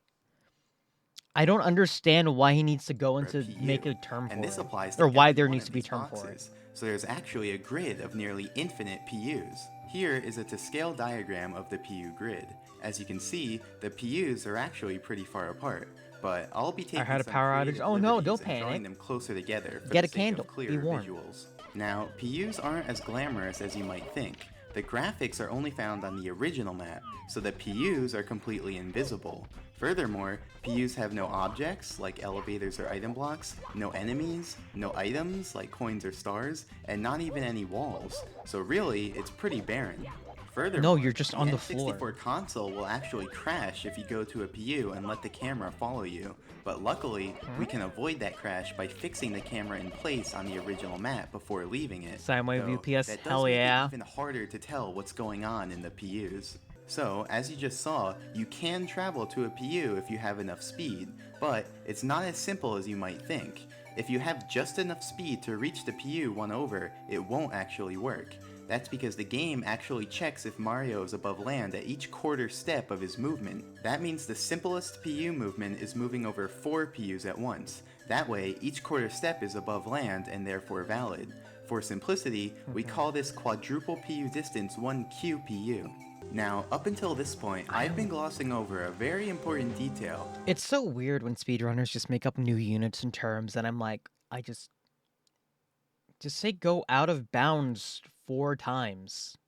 I don't understand why he needs to go into make a term for it, or why there needs to be a term for it. So there's actually a grid of nearly infinite PUs. Here is a to-scale diagram of the PU grid. As you can see, the PUs are actually pretty far apart, but I'll be taking some creative Oh no, don't liberties and panic. drawing them closer together for Get the a sake candle. of clear Be warm. visuals. Now, PUs aren't as glamorous as you might think. The graphics are only found on the original map, so the PUs are completely invisible. Furthermore, PUs have no objects, like elevators or item blocks, no enemies, no items, like coins or stars, and not even any walls. So really, it's pretty barren. Furthermore, no, you're just on the floor. The N64 console will actually crash if you go to a PU and let the camera follow you, but luckily, we can avoid that crash by fixing the camera in place on the original map before leaving it. Sideway view PS, that hell does yeah. make it even harder to tell what's going on in the PUs. So, as you just saw, you can travel to a PU if you have enough speed, but it's not as simple as you might think. If you have just enough speed to reach the PU one over, it won't actually work. That's because the game actually checks if Mario is above land at each quarter step of his movement. That means the simplest PU movement is moving over 4 PUs at once. That way, each quarter step is above land and therefore valid. For simplicity, we call this quadruple PU distance 1 QPU. Now, up until this point, I've been glossing over a very important detail. It's so weird when speedrunners just make up new units and terms, and I'm like, just say go out of bounds 4 times.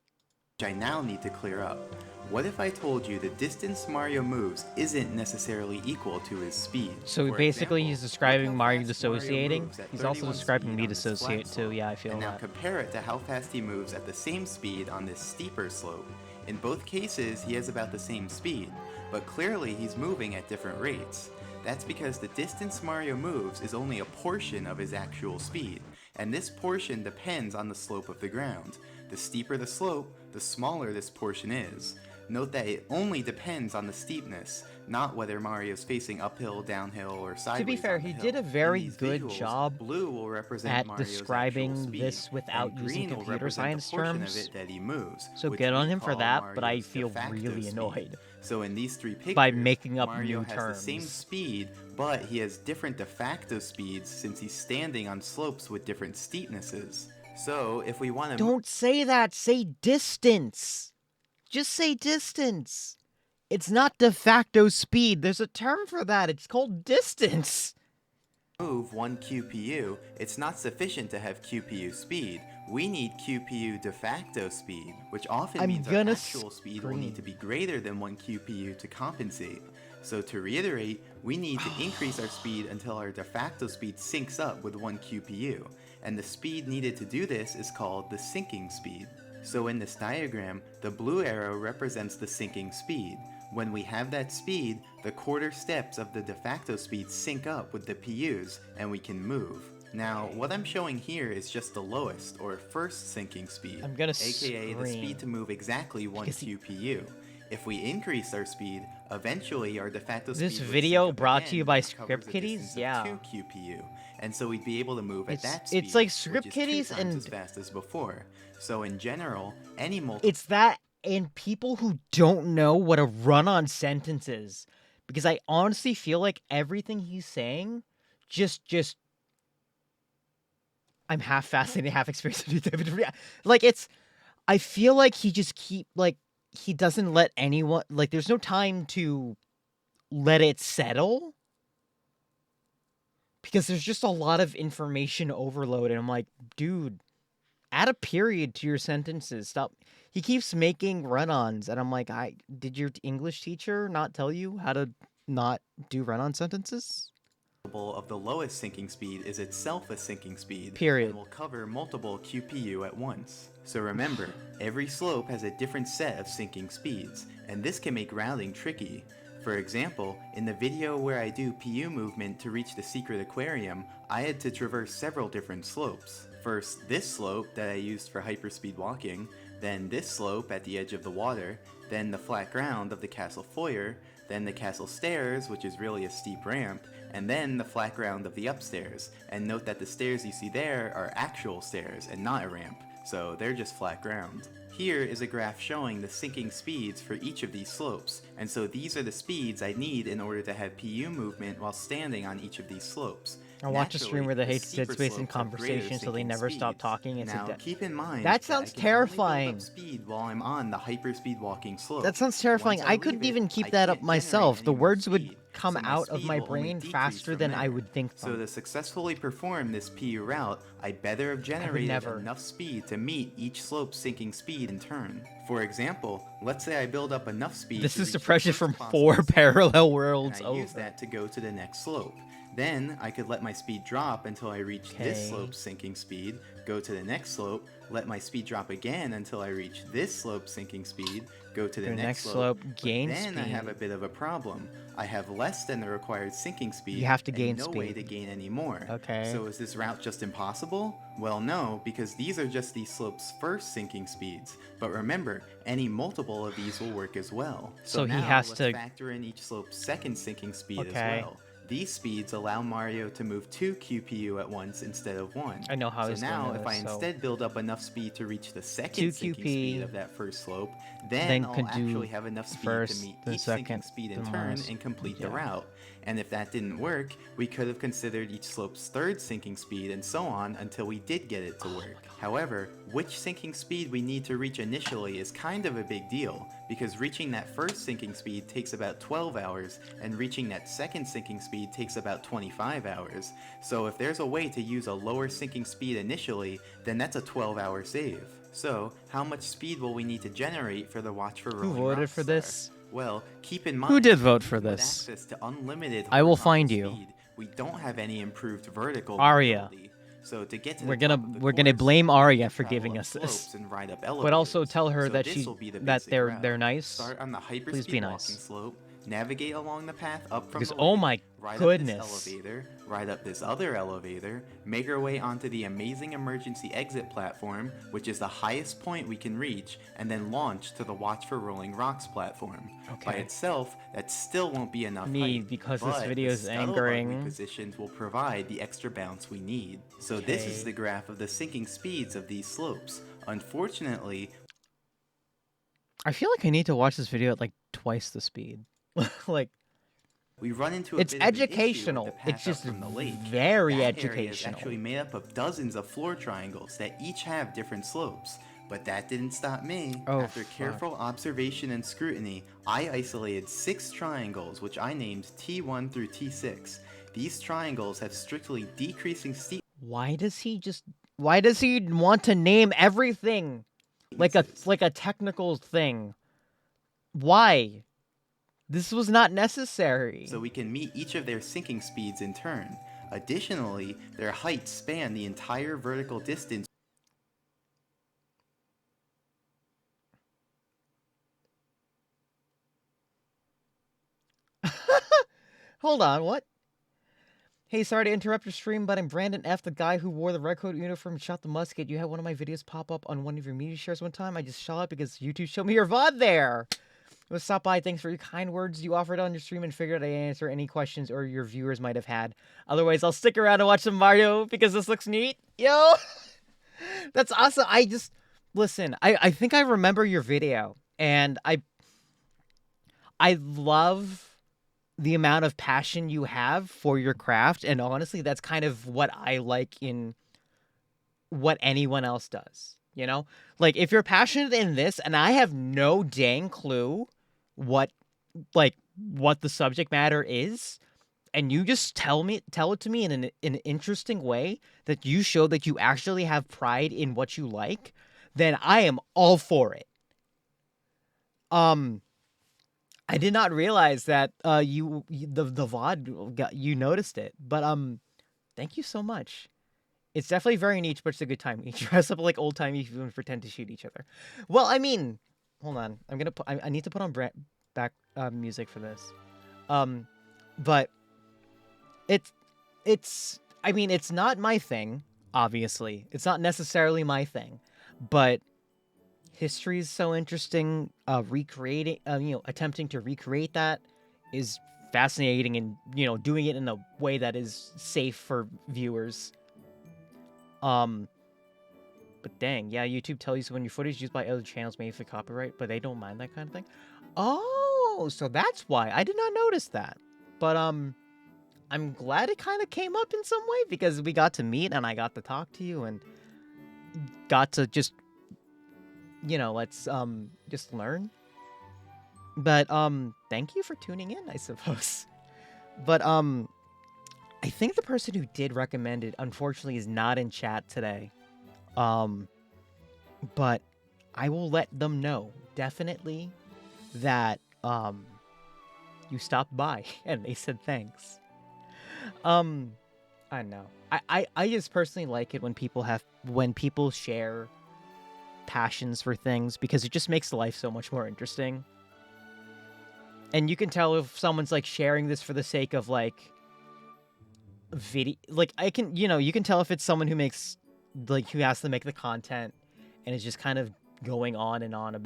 Which I now need to clear up. What if I told you the distance Mario moves isn't necessarily equal to his speed? So basically he's describing Mario dissociating. He's also describing me dissociate too, yeah, I feel that. And now compare it to how fast he moves at the same speed on this steeper slope. In both cases, he has about the same speed, but clearly he's moving at different rates. That's because the distance Mario moves is only a portion of his actual speed, and this portion depends on the slope of the ground. The steeper the slope, the smaller this portion is. Note that it only depends on the steepness, not whether Mario's facing uphill, downhill, or sideways. To be fair, he did a very good job blue will represent at Mario's describing speed, this without using green will computer represent science the portion terms. Of it that he moves, So which good on we him for call that, but I Mario's de feel facto really speed. annoyed So in these 3 pictures, by making up Mario new has terms. the same speed, but he has different de facto speeds since he's standing on slopes with different steepnesses. So if we want to... Don't say that, say distance. Just say distance. It's not de facto speed. There's a term for that. It's called distance. Move 1 QPU, it's not sufficient to have QPU speed. We need QPU de facto speed, which often means our actual speed will need to be greater than 1 QPU to compensate. So to reiterate, we need to increase our speed until our de facto speed syncs up with 1 QPU, and the speed needed to do this is called the sinking speed. So in this diagram, the blue arrow represents the sinking speed. When we have that speed, the quarter steps of the de facto speed sync up with the PUs, and we can move. Now, what I'm showing here is just the lowest, or first sinking speed, aka the speed to move exactly 1 QPU. If we increase our speed, eventually our de facto speed. This video brought to you by Script Kitties, yeah. 2 QPU, and so we'd be able to move at that speed. It's like Script Kitties and as fast as before. So in general, any multiple. It's that and people who don't know what a run-on sentence is, because I honestly feel like everything he's saying, just. I'm half fascinated, half experienced. Like I feel like he just he doesn't let anyone, like there's no time to let it settle. Because there's just a lot of information overload, and I'm like, dude, add a period to your sentences. Stop. He keeps making run-ons, and I'm like, did your English teacher not tell you how to not do run-on sentences? Of the lowest sinking speed is itself a sinking speed. Period. And will cover multiple QPU at once. So remember, every slope has a different set of sinking speeds, and this can make routing tricky. For example, in the video where I do PU movement to reach the secret aquarium, I had to traverse several different slopes. First, this slope that I used for hyperspeed walking, then this slope at the edge of the water, then the flat ground of the castle foyer, then the castle stairs, which is really a steep ramp, and then the flat ground of the upstairs. And note that the stairs you see there are actual stairs and not a ramp, so they're just flat ground. Here is a graph showing the sinking speeds for each of these slopes, and so these are the speeds I need in order to have PU movement while standing on each of these slopes. I watch a stream where they hate dead space and conversation, so they never stop talking. It's now, keep in mind that sounds terrifying. Speed while I'm on the hyperspeed walking slope. That sounds terrifying. I couldn't even keep that up myself. The words would come out of my brain faster than I would think them. So to successfully perform this PU route, I better have generated enough speed to meet each slope's sinking speed in turn. For example, let's say I build up enough speed. This is depression from 4 parallel worlds over. I use that to go to the next slope. Then I could let my speed drop until I reach this slope's sinking speed, go to the next slope, let my speed drop again until I reach this slope's sinking speed, go to the next slope, gain speed. Then I have a bit of a problem. I have less than the required sinking speed. You have to gain no speed. way to gain any more. Okay. So is this route just impossible? Well, no, because these are just these slopes' first sinking speeds. But remember, any multiple of these will work as well. So now he has let's to factor in each slope's second sinking speed as well. These speeds allow Mario to move 2 QPU at once instead of 1. I know how so he's now, doing if I this, instead build up enough speed to reach the second sinking QP, speed of that first slope, then I'll actually have enough speed to meet each sinking speed in turn and complete the route. And if that didn't work, we could have considered each slope's third sinking speed and so on until we did get it to work. However, which sinking speed we need to reach initially is kind of a big deal, because reaching that first sinking speed takes about 12 hours, and reaching that second sinking speed takes about 25 hours. So if there's a way to use a lower sinking speed initially, then that's a 12-hour save. So, how much speed will we need to generate for the Watch for Rolling Who voted Rocks for this? Well, keep in mind, Who did vote for with this? access to unlimited I will horizontal find you. speed, we don't have any improved vertical Arya. mobility. So to get to We're gonna blame Arya for giving us this, and ride up but also tell her So that this she will be the that basic they're route. nice. Start on the hyperspeed Please be walking nice. slope, navigate along the path up from Because the oh lake, my ride goodness. up this elevator, ride up this other elevator, make our way onto the amazing emergency exit platform, which is the highest point we can reach, and then launch to the Watch for Rolling Rocks platform. By itself, that still won't be enough height, because but this video the is scuttlebug angering. positions will provide the extra bounce we need. So this is the graph of the sinking speeds of these slopes. Unfortunately, I feel like I need to watch this video at like twice the speed. Like, we run into a it's bit of an issue with educational. the path It's up just from the lake. very That area is educational. actually made up of dozens of floor triangles that each have different slopes. But that didn't stop me. Oh, After careful observation and scrutiny, I isolated 6 triangles, which I named T1 through T6. These triangles have strictly decreasing steepness. Why does he want to name everything like a technical thing? Why? This was not necessary. So we can meet each of their sinking speeds in turn. Additionally, their heights span the entire vertical distance. Hold on, what? Hey, sorry to interrupt your stream, but I'm Brandon F., the guy who wore the red coat uniform and shot the musket. You had one of my videos pop up on one of your media shares one time. I just saw it because YouTube showed me your VOD there. Well, stop by. Thanks for your kind words you offered on your stream and figured I'd answer any questions or your viewers might have had. Otherwise, I'll stick around and watch some Mario because this looks neat. Yo! That's awesome. Listen, I think I remember your video, and I love the amount of passion you have for your craft, and honestly, that's kind of what I like in what anyone else does, you know? Like, if you're passionate in this, and I have no dang clue what the subject matter is, and you just tell it to me in an interesting way, that you show that you actually have pride in what you like, then I am all for it. I did not realize that the VOD you noticed it, but thank you so much. It's definitely very niche, but it's a good time. You dress up like old timey people and pretend to shoot each other. Well, I mean, hold on. I need to put on back music for this. But I mean, it's not my thing. Obviously, it's not necessarily my thing, but history is so interesting. Attempting to recreate that is fascinating, and doing it in a way that is safe for viewers. But dang, yeah, YouTube tells you when your footage is used by other channels may for copyright, but they don't mind that kind of thing. Oh, so that's why. I did not notice that. But I'm glad it kind of came up in some way, because we got to meet and I got to talk to you and got to just let's just learn. But thank you for tuning in, I suppose. But I think the person who did recommend it unfortunately is not in chat today. But I will let them know definitely that you stopped by and they said thanks. I don't know. I just personally like it when people share passions for things, because it just makes life so much more interesting. And you can tell if someone's like sharing this for the sake of like video, like you can tell if it's someone who makes who has to make the content and is just kind of going on and on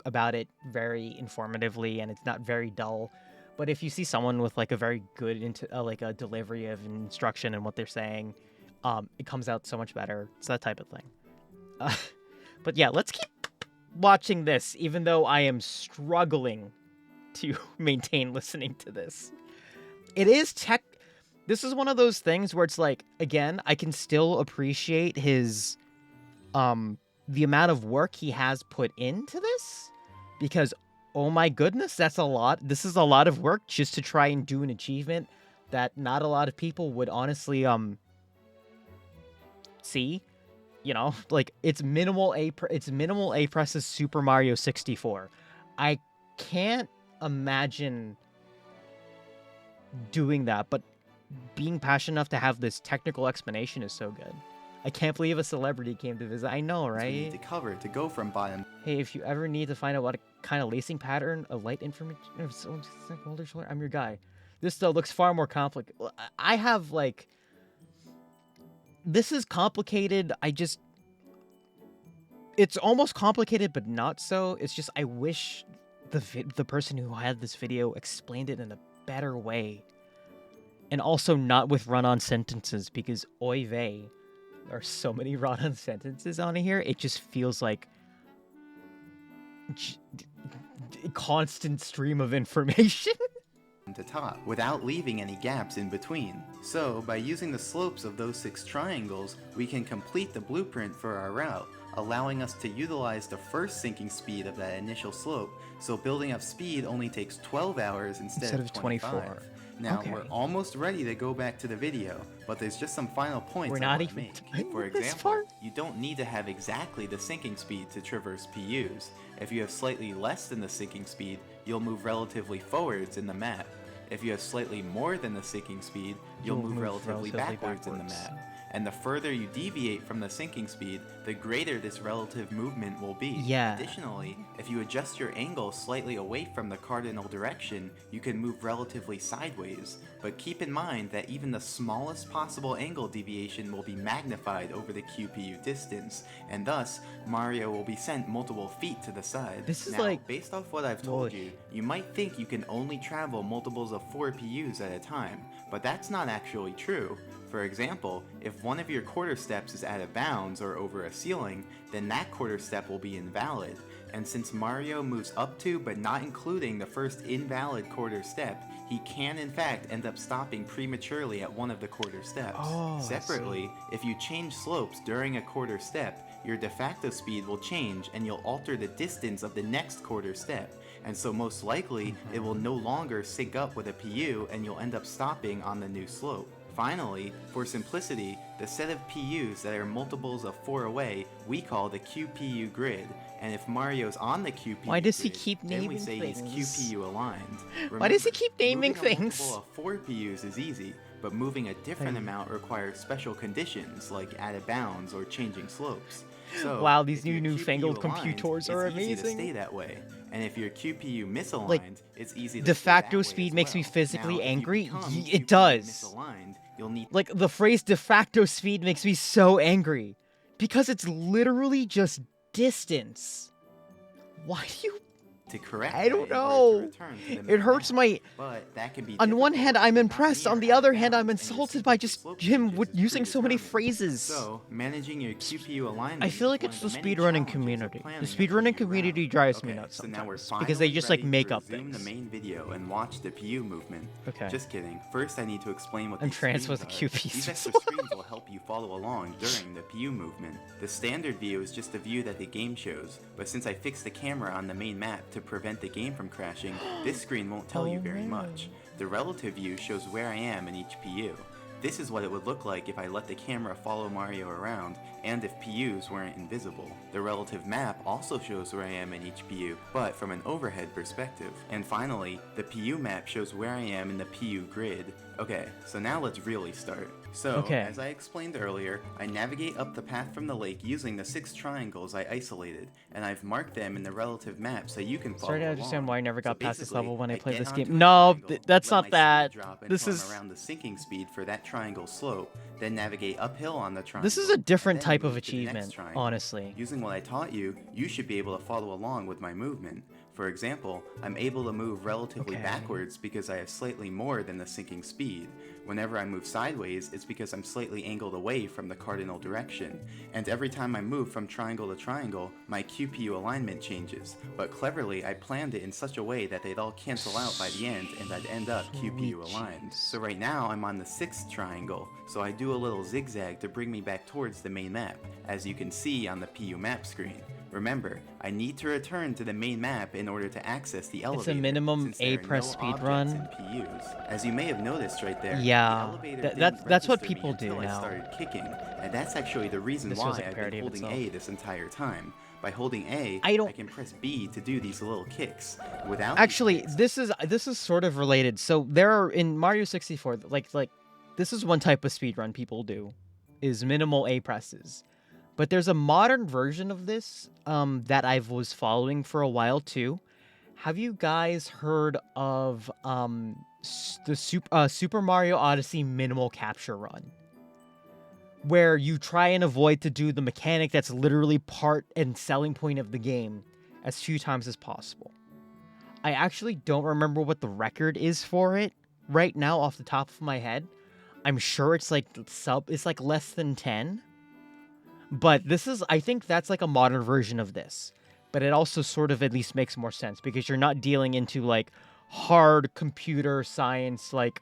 about it very informatively, and it's not very dull. But if you see someone with like a very good a delivery of instruction and what they're saying, it comes out so much better. It's that type of thing. But yeah, let's keep watching this, even though I am struggling to maintain listening to this. It is this is one of those things where it's like, again, I can still appreciate his the amount of work he has put into this, because oh my goodness, that's a lot. This is a lot of work just to try and do an achievement that not a lot of people would honestly see. Like it's minimal A press's Super Mario 64. I can't imagine doing that, but being passionate enough to have this technical explanation is so good. I can't believe a celebrity came to visit. I know, right? We need to cover to go from bottom. Hey, if you ever need to find out what kind of lacing pattern of light information, I'm your guy. This though looks far more complicated. I have like, this is complicated. It's almost complicated, but not so. It's just I wish the person who had this video explained it in a better way, and also not with run-on sentences, because oy vey, there are so many run-on sentences on here. It just feels like a constant stream of information. To top without leaving any gaps in between. So by using the slopes of those 6 triangles, we can complete the blueprint for our route, allowing us to utilize the first sinking speed of that initial slope, so building up speed only takes 12 hours instead of 24. Now, okay. We're almost ready to go back to the video, but there's just some final points We're I not want to even make. For example, you don't need to have exactly the sinking speed to traverse PUs. If you have slightly less than the sinking speed, you'll move relatively forwards in the map. If you have slightly more than the sinking speed, you'll move relatively backwards in the map. And the further you deviate from the sinking speed, the greater this relative movement will be. Yeah. Additionally, if you adjust your angle slightly away from the cardinal direction, you can move relatively sideways. But keep in mind that even the smallest possible angle deviation will be magnified over the QPU distance, and thus, Mario will be sent multiple feet to the side. This is now, like... based off what I've told you, you might think you can only travel multiples of 4 PUs at a time, but that's not actually true. For example, if one of your quarter steps is out of bounds or over a ceiling, then that quarter step will be invalid. And since Mario moves up to but not including the first invalid quarter step, he can in fact end up stopping prematurely at one of the quarter steps. Separately, if you change slopes during a quarter step, your de facto speed will change and you'll alter the distance of the next quarter step. And so most likely, it will no longer sync up with a PU and you'll end up stopping on the new slope. Finally, for simplicity, the set of PUs that are multiples of 4 away, we call the QPU grid. And if Mario's on the QPU Why does he grid, keep then we naming say things? he's QPU aligned. Why does he keep naming moving a things? multiple of 4 PUs is easy, but moving a different amount requires special conditions like out of bounds or changing slopes. So, wow, these if your newfangled QPU aligned, computers are it's easy amazing. to stay that way. And if your QPU misaligned, Like, it's easy to de stay that facto way speed as makes me well. physically Now, if you angry. become It QPU does. misaligned, you'll need Like, the phrase de facto speed makes me so angry. Because it's literally just distance. Why do you... To correct I don't that in order know. to return to the It main hurts map. my... But that can be On one difficult hand, if I'm you're not impressed. near On the out other of hand, I'm bounds and your insulted by sequence of just slope him changes is using so many predetermined. phrases. So, managing your QPU alignment I feel like is it's one the of many speedrunning challenges of community. planning The a speedrunning PU community round. drives me Okay, nuts so now we're sometimes because they finally just like ready make to up resume things. the main video and watch the PU movement. Okay. Just kidding. First, I need to explain what I'm these trans screens with a are. QP. These extra screens will help you follow along during the PU movement. The standard view is just the view that the game shows, but since I fixed the camera on the main map to prevent the game from crashing, this screen won't tell you very much. The relative view shows where I am in each PU. This is what it would look like if I let the camera follow Mario around, and if PUs weren't invisible. The relative map also shows where I am in each PU, but from an overhead perspective. And finally, the PU map shows where I am in the PU grid. Okay, so now let's really start. So, as I explained earlier, I navigate up the path from the lake using the 6 triangles I isolated, and I've marked them in the relative map so you can follow Sorry to along. understand why I never got past this basically, level when I played get this onto game. a No, triangle, that's let not my that. speed drop and This climb is... around the sinking speed for that triangle slope, then navigate uphill on the triangle. This is a different and then type of move to the next achievement, triangle. honestly. Using what I taught you, you should be able to follow along with my movement. For example, I'm able to move relatively backwards because I have slightly more than the sinking speed. Whenever I move sideways, it's because I'm slightly angled away from the cardinal direction. And every time I move from triangle to triangle, my QPU alignment changes. But cleverly, I planned it in such a way that they'd all cancel out by the end and I'd end up QPU aligned. So right now, I'm on the 6th triangle, so I do a little zigzag to bring me back towards the main map, as you can see on the PU map screen. Remember, I need to return to the main map in order to access the elevator. It's a minimum since there are A-press no speed objects run. in PUs. As you may have noticed right there, Yeah, the elevator didn't that's what register me people do until I now. started kicking, and that's actually the reason This why feels like a I've parody been of holding itself. A this entire time. By holding A, I can press B to do these little kicks. Without Actually, this is sort of related. So there are in Mario 64, like this is one type of speedrun people do, is minimal A presses. But there's a modern version of this that I was following for a while too. Have you guys heard of the Super Mario Odyssey minimal capture run? Where you try and avoid to do the mechanic that's literally part and selling point of the game as few times as possible. I actually don't remember what the record is for it right now off the top of my head. I'm sure it's like it's like less than 10. But this is, I think that's like a modern version of this. But it also sort of at least makes more sense because you're not dealing into like hard computer science like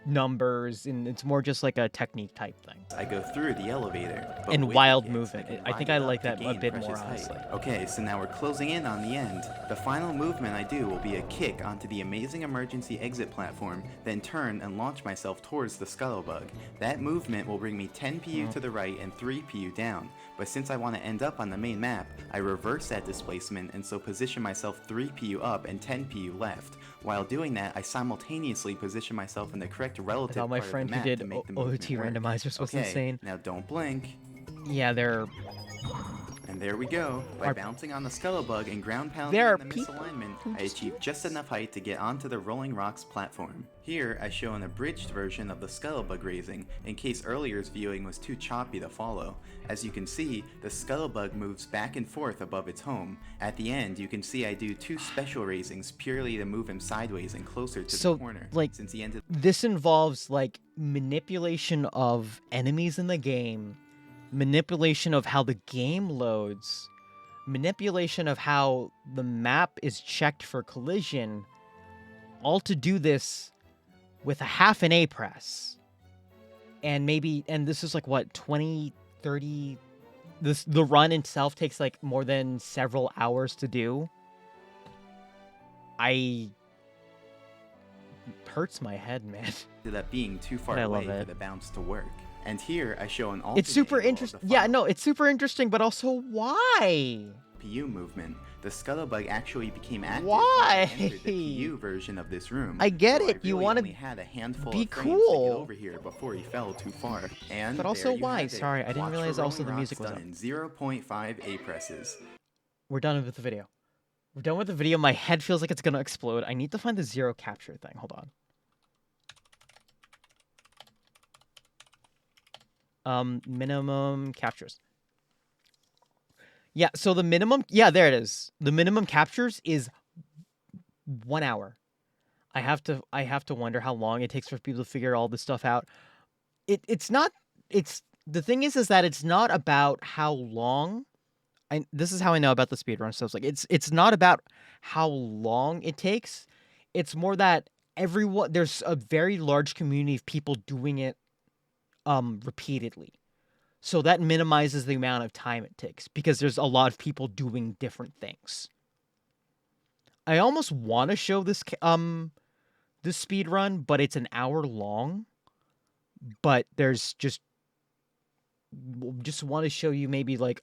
numbers, and it's more just like a technique type thing. I go through the elevator. But And with wild the kicks, movement. can I think ride I up like to that a gain bit more, precious height. honestly. Okay, so now we're closing in on the end. The final movement I do will be a kick onto the amazing emergency exit platform, then turn and launch myself towards the scuttlebug. That movement will bring me 10 PU to the right and 3 PU down. But since I want to end up on the main map, I reverse that displacement and so position myself 3 PU up and 10 PU left. While doing that, I simultaneously position myself in the correct relative I thought my part friend of the who map did to make the OT movement work. randomizers was Okay, insane. now don't blink. Yeah, they're... And there we go. By bouncing on the scuttlebug and ground pounding There are in the misalignment, I achieved just enough height to get onto the Rolling Rocks platform. Here, I show an abridged version of the scuttlebug raising, in case earlier's viewing was too choppy to follow. As you can see, the scuttlebug moves back and forth above its home. At the end, you can see I do 2 special raisings purely to move him sideways and closer to the corner. Like, since he ended this involves like manipulation of enemies in the game, manipulation of how the game loads, manipulation of how the map is checked for collision, all to do this with a half an A press. And this is like what, 20, 30, the run itself takes like more than several hours to do. Hurts my head, man. ended up being too far I away love for it. the bounce to work. And here I show an alternate It's super angle of interesting. the Yeah, no, it's super interesting, but also why? PU movement. The scuttlebug actually became active Why? when I entered the PU version of this room. I get so it. I You really wanna only had a handful be of frames to cool. get over here before he fell too far. And But also there you why? have it. Sorry, I didn't Watch realize for also the Rolling music Rocks was done up. in 0.5 A presses. We're done with the video. We're done with the video. My head feels like it's gonna explode. I need to find the zero capture thing. Hold on. Minimum captures. Yeah, so the minimum, there it is. The minimum captures is 1 hour. I have to wonder how long it takes for people to figure all this stuff out. It's not, the thing is that it's not about how long. This is how I know about the speedrun stuff. Like it's not about how long it takes. It's more that there's a very large community of people doing it repeatedly. So that minimizes the amount of time it takes because there's a lot of people doing different things. I almost want to show this speed run, but it's an hour long. But there's just want to show you maybe like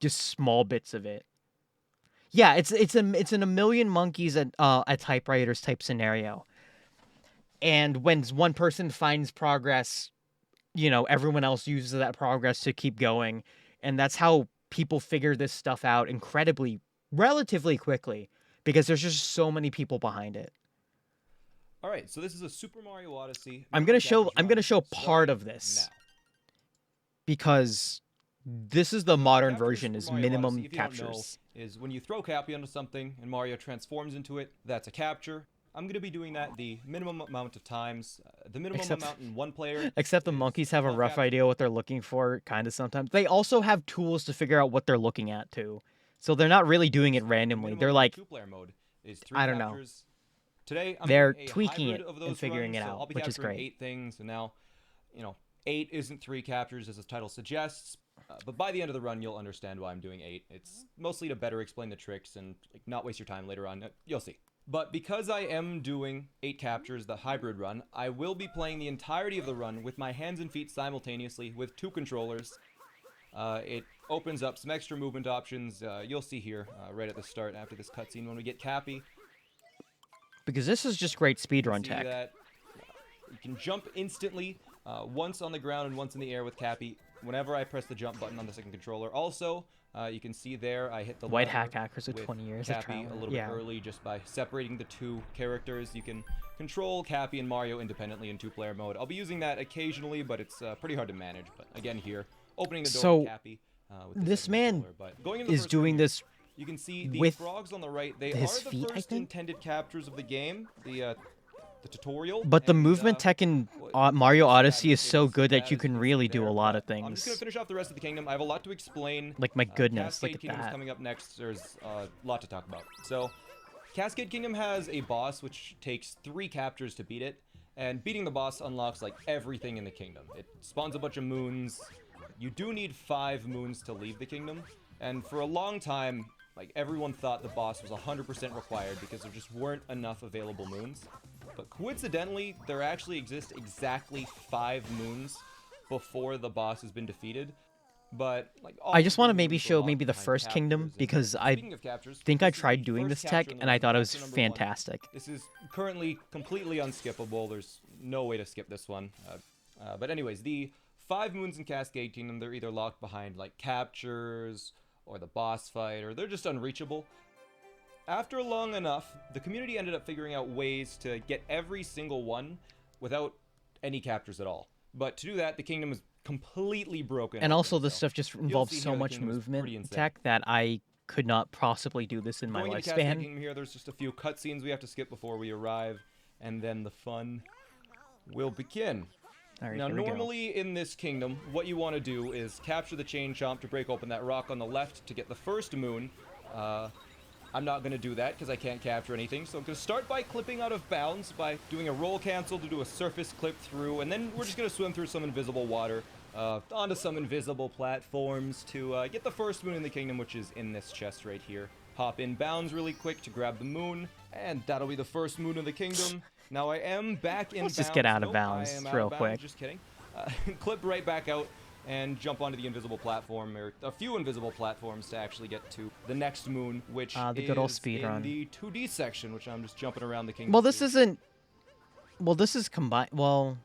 just small bits of it. Yeah, it's in a million monkeys at typewriters type scenario. And when one person finds progress, everyone else uses that progress to keep going. And that's how people figure this stuff out relatively quickly, because there's just so many people behind it. All right, so this is a Super Mario Odyssey. I'm gonna show part of this because this is the modern version. Is minimum Odyssey, captures. Is when you throw Cappy onto something and Mario transforms into it. That's a capture. I'm going to be doing that the minimum amount of times. The minimum amount in one player. Except the monkeys have a rough idea what they're looking for, kind of sometimes. They also have tools to figure out what they're looking at, too. So they're not really doing it randomly. They're like, two-player mode is I don't know. Today, I'm they're doing a tweaking hybrid it of those and figuring runs, it so out, I'll be which is capturing great. 8 things, and now, 8 isn't 3 captures as the title suggests. But by the end of the run, you'll understand why I'm doing 8. It's mostly to better explain the tricks and not waste your time later on. You'll see. But because I am doing 8 captures, the hybrid run, I will be playing the entirety of the run with my hands and feet simultaneously with 2 controllers. It opens up some extra movement options. You'll see here right at the start after this cutscene when we get Cappy. Because this is just great speedrun tech. That, you can jump instantly, once on the ground and once in the air with Cappy, whenever I press the jump button on the second controller. Also, you can see there I hit the White Hat Hackers with 20 years of Cappy travel. a little bit early just by separating the 2 characters. You can control Cappy and Mario independently in 2-player mode. I'll be using that occasionally, but it's pretty hard to manage. But again here, opening the door with Cappy. With this man going into the is first doing room, this you can see the with frogs on the right. They his are the feet, I first think? intended captures of the game. The tutorial. But the movement tech in Mario Odyssey is so good that you can really do a lot of I'm just gonna things. finish off the rest of the kingdom. I have a lot to explain. Like, my goodness, Cascade look at Kingdom's that. coming up next. There's a lot to talk about. So, Cascade Kingdom has a boss which takes 3 captures to beat it, and beating the boss unlocks like everything in the kingdom. It spawns a bunch of moons. You do need 5 moons to leave the kingdom, and for a long time, like, everyone thought the boss was 100% required because there just weren't enough available moons. But coincidentally, there actually exist exactly 5 moons before the boss has been defeated. But like, I just want to maybe show the first kingdom, because I think I tried doing this tech and I thought it was fantastic. This is currently completely unskippable. There's no way to skip this one. But anyways, the 5 moons in Cascade Kingdom, they're either locked behind like captures or the boss fight, or they're just unreachable. After long enough, the community ended up figuring out ways to get every single one without any captures at all. But to do that, the kingdom is completely broken. And also, this stuff just involves so much movement tech that I could not possibly do this in my Going into Cascade lifespan. Kingdom here, there's just a few cutscenes we have to skip before we arrive, and then the fun will begin. All right, now, here we go. normally in this kingdom, what you want to do is capture the chain chomp to break open that rock on the left to get the first moon. I'm not going to do that because I can't capture anything, so I'm going to start by clipping out of bounds by doing a roll cancel to do a surface clip through, and then we're just going to swim through some invisible water onto some invisible platforms to get the first moon in the kingdom, which is in this chest right here. Hop in bounds really quick to grab the moon, and that'll be the first moon of the kingdom. Now I am back in bounds. Let's just get out of Nope, bounds I am out real of bounds, quick. Just kidding. Clip right back out and jump onto the invisible platform, or a few invisible platforms to actually get to the next moon, which The good old is speed in run. the 2D section, which I'm just jumping around the kingdom. Well, this isn't. Well, this is combined. Well,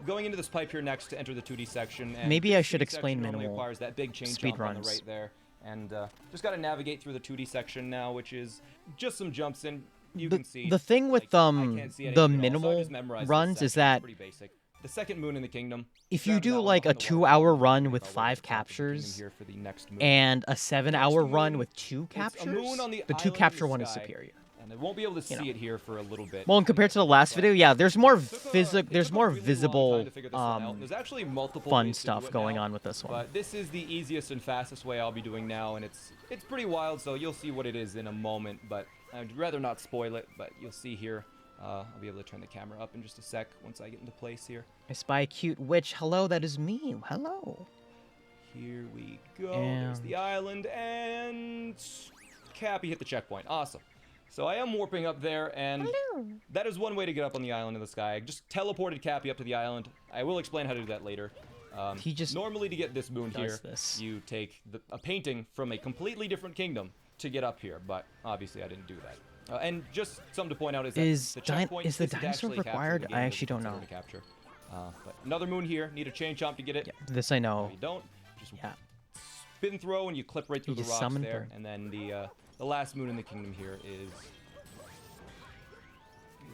going into this pipe here next to enter the 2D section. And maybe this I should 2D explain section normally minimal requires that big chain speed jump on the runs. right there, and just got to navigate through the 2D section now, which is just some jumps in. You can see the thing with I can't see anything the at all, so I minimal just memorized this runs is section. that It's pretty basic. the second moon in the kingdom. If you do like a 2-hour run with 5 captures and a 7-hour run with 2 captures, the 2 capture one is superior. And I won't be able to see it here for a little bit. Well, and compared to the last video, yeah, there's more visible, There's actually multiple fun ways to do stuff it going now, on with this one. But this is the easiest and fastest way I'll be doing now, and it's pretty wild. So you'll see what it is in a moment. But I'd rather not spoil it. But you'll see here. I'll be able to turn the camera up in just a sec once I get into place here. I spy a cute witch. Hello, that is me. Hello. Here we go. There's the island, and Cappy hit the checkpoint. Awesome. So I am warping up there, and that is one way to get up on the island in the sky. I just teleported Cappy up to the island. I will explain how to do that later. He just normally to get this moon here, this. you take a painting from a completely different kingdom to get up here, but obviously I didn't do that. And just something to point out is that the checkpoint is the isn't dinosaur actually captured required? in the game, I it's actually don't know. considered a capture. But another moon here. Need a chain chomp to get it. Yeah, this I know. No, you don't. Just spin throw and you clip right through the rocks there. And then the last moon in the kingdom here is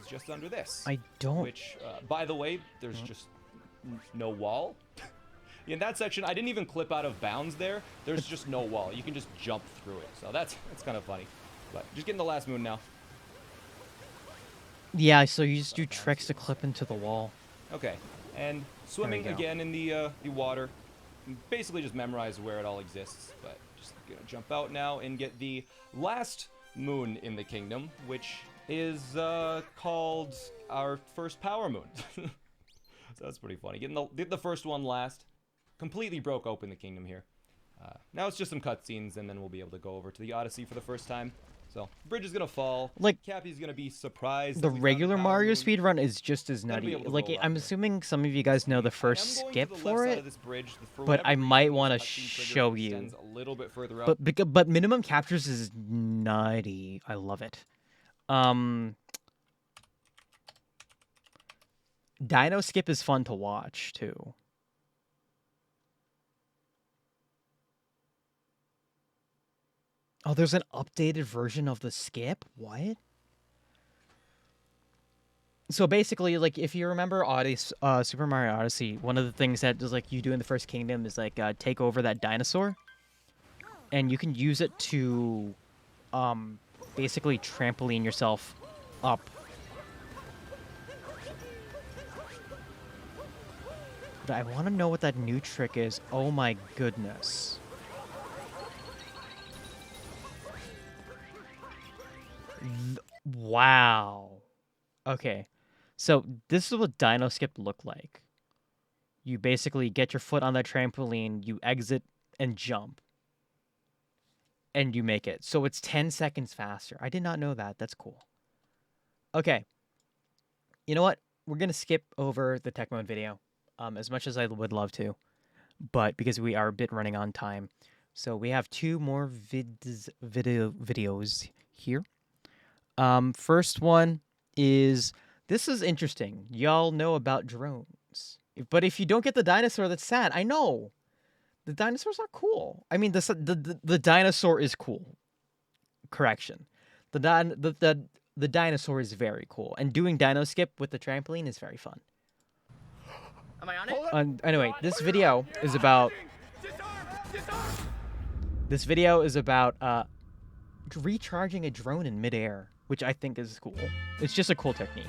just under this. I don't. Which, by the way, there's just no wall. In that section, I didn't even clip out of bounds there. There's just no wall. You can just jump through it. So that's kind of funny. But just getting the last moon now. Yeah, so you just do tricks to clip into the wall. Okay, and swimming again in the water. Basically just memorize where it all exists. But just gonna jump out now and get the last moon in the kingdom, which is called our first power moon. So that's pretty funny. Getting the first one last. Completely broke open the kingdom here. Now it's just some cutscenes, and then we'll be able to go over to the Odyssey for the first time. So, bridge is gonna fall. Like, Cappy's gonna be surprised. The regular Mario speedrun is just as nutty. Like, I'm assuming some of you guys know the first skip for it, but I might want to show you. A little bit further up. But minimum captures is nutty. I love it. Dino skip is fun to watch too. Oh, there's an updated version of the skip? What? So basically, like, if you remember Super Mario Odyssey, one of the things that is, like, you do in the first kingdom is, like, take over that dinosaur. And you can use it to, basically trampoline yourself up. But I want to know what that new trick is. Oh my goodness. Wow. Okay. So this is what Dino Skip looked like. You basically get your foot on that trampoline, you exit and jump. And you make it. So it's 10 seconds faster. I did not know that. That's cool. Okay. You know what? We're going to skip over the tech mode video. As much as I would love to. But because we are a bit running on time. So we have 2 more videos here. First one is, this is interesting. Y'all know about drones. But if you don't get the dinosaur, that's sad. I know. The dinosaur's not cool. I mean, the dinosaur is cool. Correction. The dinosaur is very cool. And doing dino skip with the trampoline is very fun. Am I on it? Anyway, this video is about... This video is about recharging a drone in midair, which I think is cool. It's just a cool technique,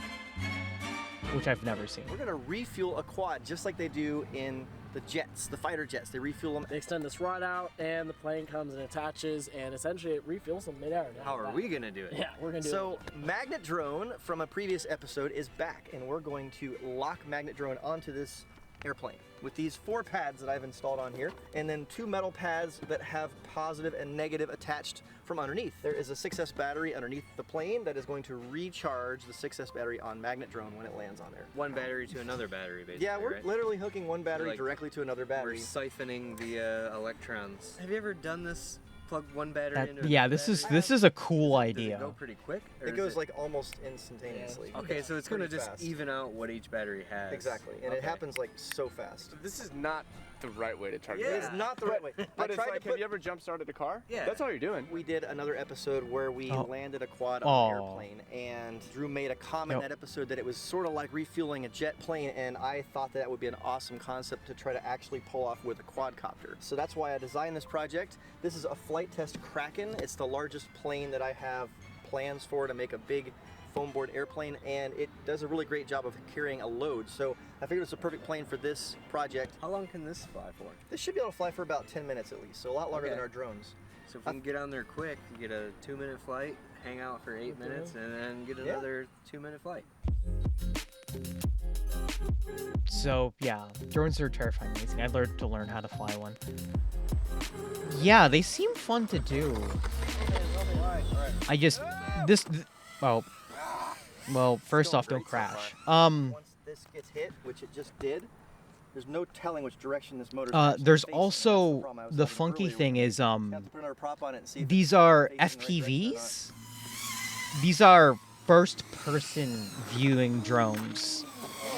which I've never seen. We're gonna refuel a quad just like they do in the jets, the fighter jets. They refuel them. They extend this rod out, and the plane comes and attaches, and essentially it refuels them midair. How are we gonna do it? Yeah, we're gonna do it. So Magnet Drone from a previous episode is back, and we're going to lock Magnet Drone onto this airplane with these 4 pads that I've installed on here, and then 2 metal pads that have positive and negative attached from underneath. There is a 6S battery underneath the plane that is going to recharge the 6S battery on Magnet Drone when it lands on there. One battery to another battery, basically. Yeah, we're right? literally hooking one battery directly to another battery. We're siphoning the electrons. Have you ever done this? Plug one battery into yeah, this is a cool idea. Does it go pretty quick? It goes like almost instantaneously. Okay, so it's going to just fast. even out what each battery has. Exactly, and it happens like so fast. This is not the right way to target. It is not the right way. But it's like, have you ever jump started a car? Yeah. That's all you're doing. We did another episode where we landed a quad on an airplane, and Drew made a comment in that episode that it was sort of like refueling a jet plane, and I thought that would be an awesome concept to try to actually pull off with a quadcopter. So that's why I designed this project. This is a flight test Kraken. It's the largest plane that I have plans for to make a big foam board airplane, and it does a really great job of carrying a load. So I figured it's a perfect plane for this project. How long can this fly for? This should be able to fly for about 10 minutes at least, so a lot longer than our drones. So if we can get on there quick, you get a 2-minute flight, hang out for 8 minutes, and then get another 2-minute flight. So yeah, drones are terrifying amazing. I'd learned to learn how to fly one. Yeah, they seem fun to do. I just well, first off, don't crash. Once this gets hit, which it just did, there's no telling which direction this motor. There's also the funky thing is these are FPVs. These are first-person viewing drones.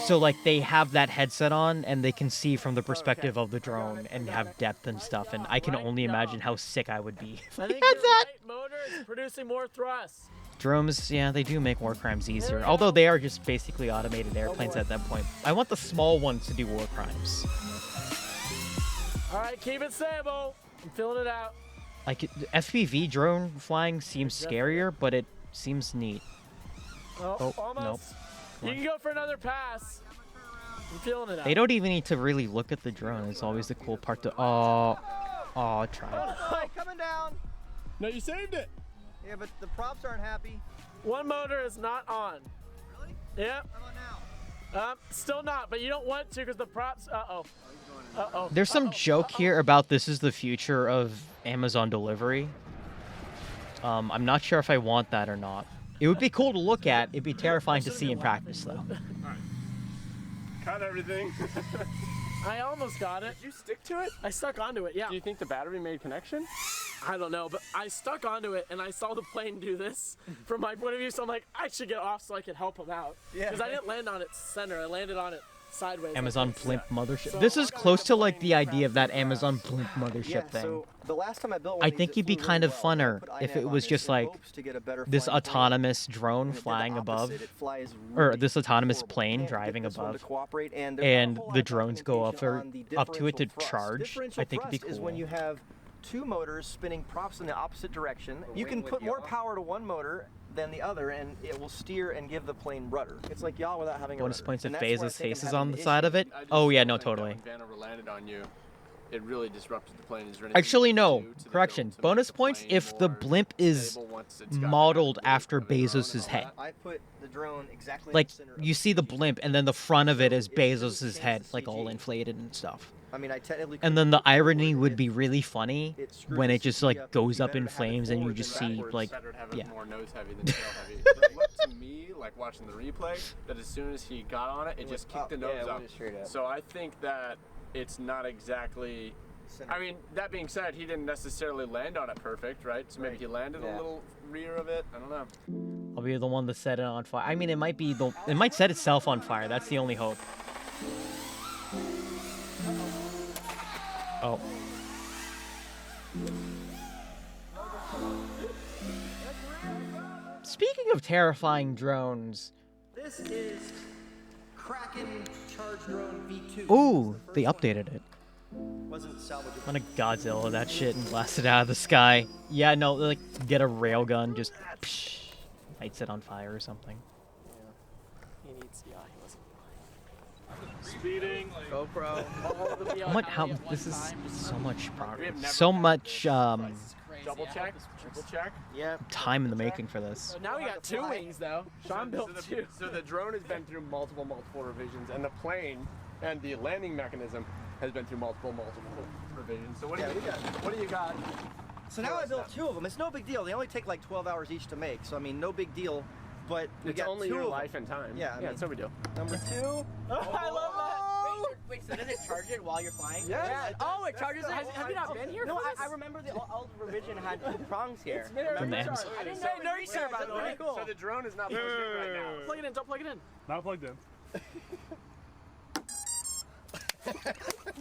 So like they have that headset on and they can see from the perspective of the drone and have depth and stuff, and I can only imagine how sick I would be if I had that. Motor is producing more thrust. Drones, yeah, they do make war crimes easier, although they are just basically automated airplanes at that point. I want the small ones to do war crimes. All right, keep it stable. I'm filling it out. Like, FPV drone flying seems scarier, but it seems neat. Oh, almost. Nope. You can go for another pass. I'm feeling it out. They don't even need to really look at the drone. It's always the cool part to... Oh, try it. Oh, coming down. No, you saved it. Yeah, but the props aren't happy. One motor is not on. Really? Yeah. How about now? Still not, but you don't want to because the props... Uh-oh. There's some joke here about this is the future of Amazon delivery. I'm not sure if I want that or not. It would be cool to look at. It'd be terrifying to see in practice, though. Alright. Cut everything. I almost got it. Did you stick to it? I stuck onto it, yeah. Do you think the battery made connection? I don't know, but I stuck onto it and I saw the plane do this from my point of view, so I'm like, I should get off so I can help him out. Yeah. Because I didn't land on its center, I landed on it sideways. Amazon blimp mothership. So this is close to like the idea of that Amazon blimp mothership thing. So the last time I built one I of these, think it'd be kind of funner if it was just like this autonomous drone flying above, or this autonomous plane driving above, and the drones go up to it to charge. I think it'd be cool. Is when you have two motors spinning props in the opposite direction. You can put more power to one motor than the other, and it will steer and give the plane rudder. It's like yaw without having a rudder. Bonus points if Bezos' face is on the side of it. Oh yeah, no, totally. When Vanover landed on you, it really disrupted the plane. Actually, no. Correction. Bonus points if the blimp is modeled after Bezos' head. I put the drone exactly like, in the center you see the blimp, and then the front of it is Bezos' head, like all inflated and stuff. I mean, I technically and then the irony would be really funny when it just like goes up in flames and you just see like, yeah. More nose heavy than tail heavy. It looked to me, like watching the replay, that as soon as he got on it, it just kicked the nose up. So I think that it's not exactly. I mean, that being said, he didn't necessarily land on it perfect, right? So maybe he landed a little rear of it. I don't know. I'll be the one that set it on fire. I mean, it might set itself on fire. That's the only hope. Oh. Speaking of terrifying drones. This is Kraken Charge Drone V2. Ooh, they updated it. Wasn't salvageable. On a Godzilla that shit and blast it out of the sky. Yeah, no, like get a railgun, just lights it on fire or something. He needs, he wasn't. Speeding. GoPro. This is so much progress. So much double check, triple check. Yeah. Time in the making for this. So now we got two wings though. Sean built two. So the drone has been through multiple revisions, and the plane and the landing mechanism has been through multiple revisions. So what do you got? So now I built two of them. It's no big deal. They only take like 12 hours each to make. So I mean, no big deal. But we it's got only two your of life them. and time. Yeah, it's no big deal. Number two. I love that. Wait, so does it charge it while you're flying? Yeah. Oh, it charges it? Have you not been here? No, I remember the old revision had two prongs here. From the ends. I didn't know it was here, by the way. So the drone is not plugged in right now. Plug it in, don't plug it in. Not plugged in.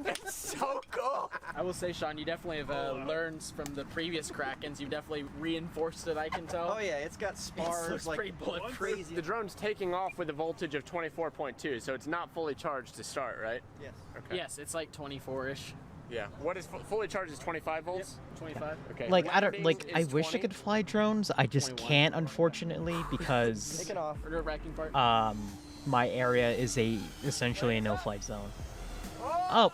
It's so cool. I will say, Sean, you definitely have learned from the previous Krakens. You've definitely reinforced it, I can tell. Oh yeah, it's got spars, It looks like pretty bulletproof. crazy. The drone's taking off with a voltage of 24.2, so it's not fully charged to start, right? Yes. Okay. Yes, it's like 24-ish. Yeah. What is fully charged is 25 volts? Yep, 25. Okay. Like I don't Landing like. I is wish I 20. could fly drones. I just can't, unfortunately, because Take it off. The nerve-wracking part. my area is essentially a no-flight zone. Oh.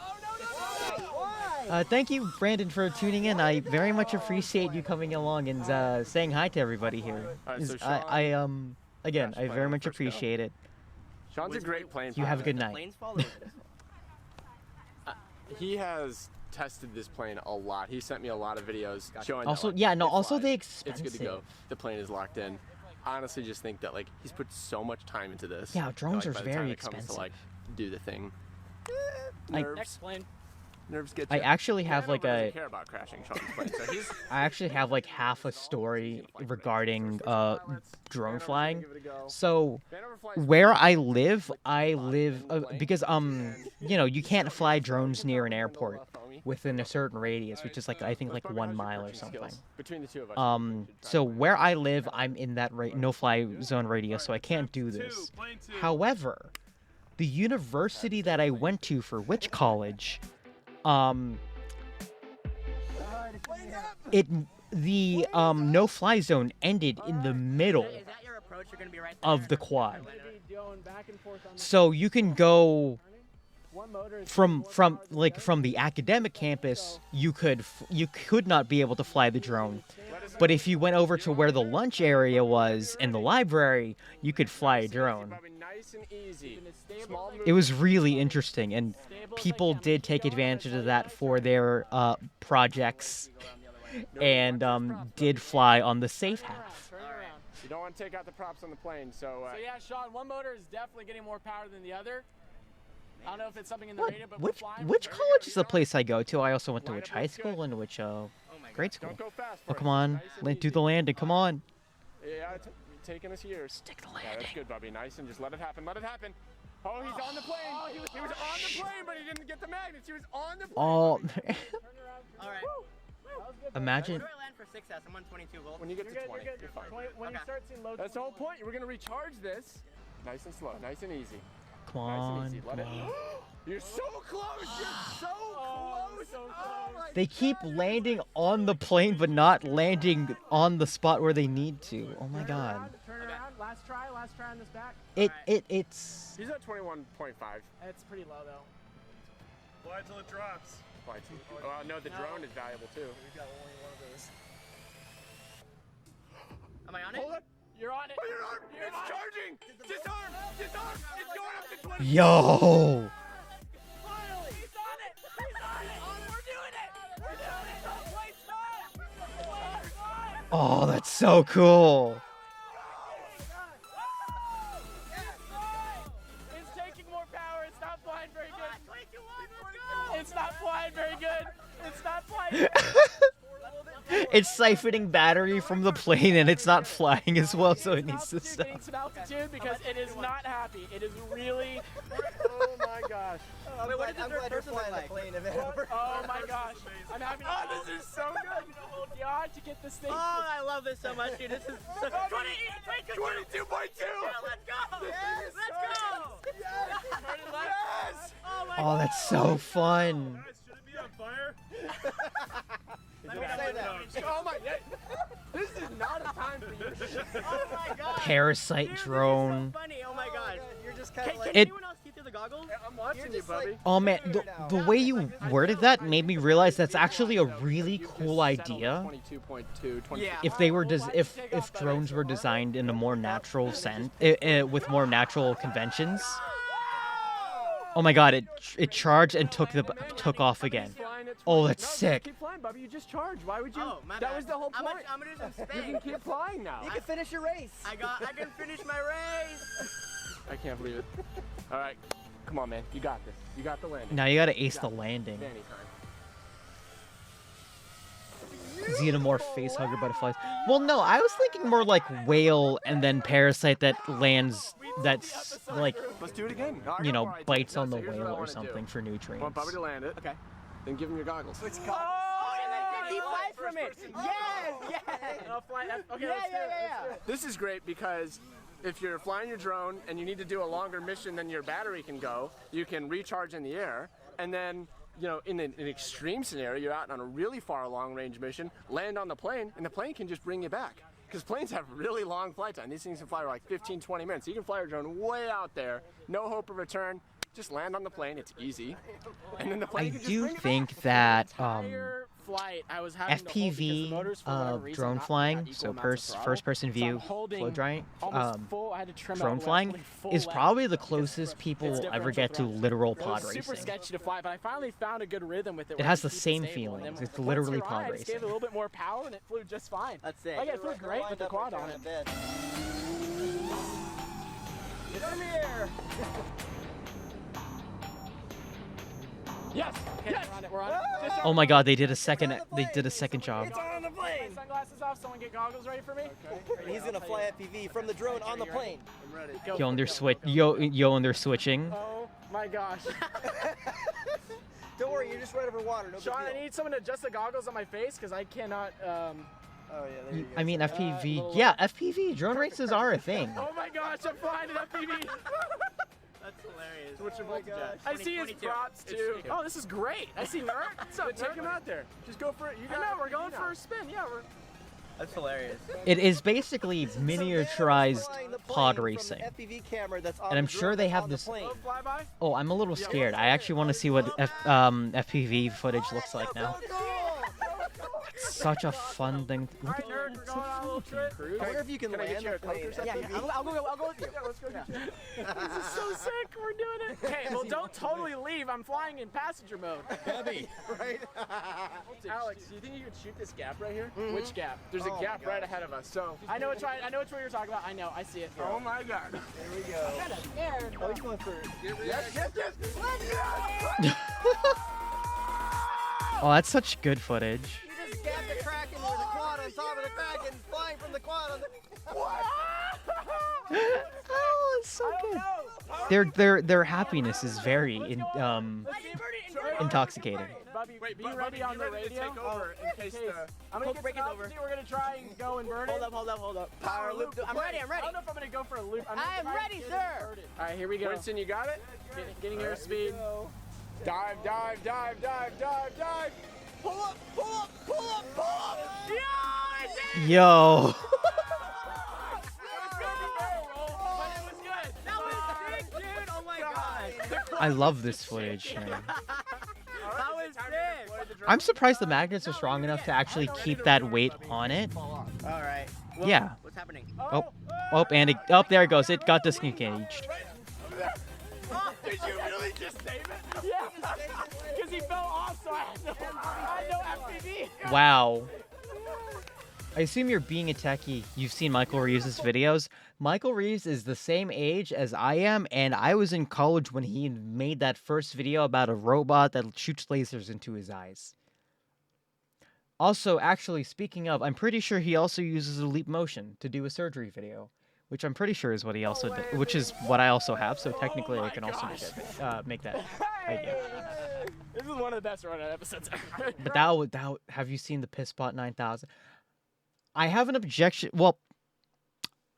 Thank you, Brandon, for tuning in. I very much appreciate you coming along and saying hi to everybody here. Alright, so Again, I very much appreciate it. Sean's a great plane You have a pilot. good night. He has tested this plane a lot. He sent me a lot of videos showing Also, that, like, yeah, no, it also flies. they It's good to go. expensive. The plane is locked in. I honestly just think that like he's put so much time into this. Yeah, drones that, are like, by the time very it comes expensive. to like do the thing. Like- Next plane. Nerves get I you. actually have like Hanover a. doesn't care about crashing Sean's plane, so he's I actually have like half a story regarding drone flying. So where I live because you know, you can't fly drones near an airport within a certain radius, which is like I think like 1 mile or something. between the two of us. So where I live, I'm in that no-fly zone radius, so I can't do this. However, the university that I went to for Witch College, the no-fly zone ended in the middle of the quad. So you can go from the academic campus, you could not be able to fly the drone. But if you went over to where the lunch area was and the library, you could fly a drone. Nice and easy. It was really interesting, and people did take advantage of that for their projects, and did fly on the safe half. You don't want to take out the props on the plane, so. So yeah, Sean, one motor is definitely getting more power than the other. I don't know if it's something in the radio, but we're flying. Which college is the place I go to? I also went to which high school and which grade school. Oh, come on, do the landing, come on. Yeah, it's taking us years. Stick the landing. Yeah, that's good, Bubby. Nice, and just let it happen. Let it happen. Oh, he's on the plane. He was on the plane, but he didn't get the magnets. He was on the plane. Oh. All right. Imagine. Where do I land for 6S? I'm on 22 volts. When you get to 20, you're fine. When you start seeing low. That's the whole point. We're gonna recharge this. Nice and slow. Nice and easy. Come on. Nice and easy. Let it. You're so close. You're so close. So Oh my They keep landing on the plane, but not landing on the spot where they need to. Oh my god. Turn around. Last try on this back. It's. He's at 21.5. It's pretty low though. Fly till it drops. Fly to. No, the drone is valuable too. We've got only one of those. Am I on it? Hold it. You're on it. Oh, you're on. It's charging. Disarm. Disarm. It's going up to 20. Yo. Finally, he's on it. He's on it. We're doing it. We're doing it. The plane's fine. The plane's fine. Oh, that's so cool. It's taking more power. It's not flying very good. It's not flying very good. It's not flying very good. It's siphoning battery from the plane, and it's not flying as well, so it needs to stop. Getting some altitude because it is not happy. It is really. Oh my gosh. I'm glad you're flying the plane if it ever. Oh my gosh. I'm having. Oh, this is so good. hold on to get this thing. Oh, I love this so much, dude. This is so 22.2. Yeah, let's go. Yes. Let's go. Yes. Oh my Oh, that's so fun. Guys, should it be on fire? Oh my. This is not a time for you. Oh my god. Parasite Dude, drone. This is so funny. Oh my god. You're just kind of like. Can It- anyone else see through the goggles? I'm watching you, Bubby. Oh man, the way you worded that made me realize that's actually a really cool idea. 22.2. Yeah. If they were if drones were designed in a more natural sense, with more natural conventions. Oh my god, it charged and took off again. Oh, that's sick. Keep flying, Bubby. You just charged. Why would you? Oh, my that bad. was the whole I'm point. gonna do some You spin. can keep flying now. You can finish your race. I can finish my race. I can't believe it. All right, come on, man. You got this. You got the landing. Now you gotta ace the landing. Fanny xenomorph face hugger butterflies. Well, no, I was thinking more like whale and then parasite that lands, that's like, Let's do it again. No, you know, alright, bites no, on the so here's what I whale or wanna do. something for nutrients. Want Bubby to land it. Okay. Then give him your goggles. He flies from it. Yes. I'll fly. Okay. Let's do it. This is great because if you're flying your drone and you need to do a longer mission than your battery can go, you can recharge in the air, and then, you know, in an extreme scenario, you're out on a really far long-range mission, land on the plane, and the plane can just bring you back. Because planes have really long flight time. These things can fly for like 15, 20 minutes. You can fly your drone way out there, no hope of return. Just land on the plane. It's easy. And then the plane I can just do bring it think that Flight, I was having FPV drone flying, so first-person view drone flying, is probably the closest people will ever get to literal pod racing. Super sketchy to fly, but I finally found a good rhythm with it. It has the same feelings. It's literally pod It racing. gave it a little bit more power, and it flew just fine. That's it. Like, it flew great with the quad on it. Get in the air. Yes. Okay, yes. We're on it. Oh my God, they did a second job. It's on the plane. Sunglasses off. Someone get goggles ready for me. Okay. He's gonna fly FPV from the drone on the plane. I'm ready. Yo, and they're and they're switching. Oh my gosh. Don't worry, you're just right over water. No Sean, big deal. I need someone to adjust the goggles on my face because I cannot. Oh yeah, there you go. I mean, FPV. Yeah, FPV drone races are a thing. Oh my gosh, I'm flying an FPV. That's hilarious. What's your voltage at? I see his props too. Oh, this is great. I see Nerd. What's up, Take him out there. Just go for it. I know, we're going for a spin. Yeah, we're. That's hilarious. It is basically miniaturized pod From racing. the FPV camera that's on And I'm the sure drone they that's have on this. the plane. Oh, I'm a little scared. I actually want to see what FPV footage looks like now. It's such a fun thing. Look at Nerd, we're going on a little trip. I wonder if you can land the plane. Yeah, I'll go with you. Yeah, let's go. This is so sick. We're doing it. Okay, well, don't totally leave. I'm flying in passenger mode. Heavy, right? Alex, do you think you could shoot this gap right here? Mm-hmm. Which gap? There's a gap right ahead of us. So I know which one you're talking about. I know. I see it. Oh my God. There we go. I'm kind of scared. Oh, you went for Oh, that's such good footage. You just gapped the Kraken with a quad on top of the Kraken, flying from the quad on the. What? Oh, it's so good. Their happiness is very intoxicating. Bubby, be ready on the radio. Take over in case the. I'm gonna get over. We're gonna try and go and burn it. Hold up. Power loop. I'm ready. I don't know if I'm gonna go for a loop. I am ready, sir. All right, here we go. Winston, you got it? Getting airspeed. Dive. Pull up. Yeah, Yo. I love this footage, man. That was sick. I'm surprised the magnets are strong enough to actually keep that weight on it. All right. Well, Yeah. What's happening? There it goes. It got disengaged. Did you really just save it? Yeah. Because he fell off, so I had no FPV. Wow. I assume you're being a techie. You've seen Michael Reeves' videos. Michael Reeves is the same age as I am, and I was in college when he made that first video about a robot that shoots lasers into his eyes. Also, actually, speaking of, I'm pretty sure he also uses a leap motion to do a surgery video, which I'm pretty sure is what he also did, which is what I also have, so technically I can also make that idea. This is one of the best Ronin episodes ever. But that have you seen the Pisspot 9000? I have an objection. Well,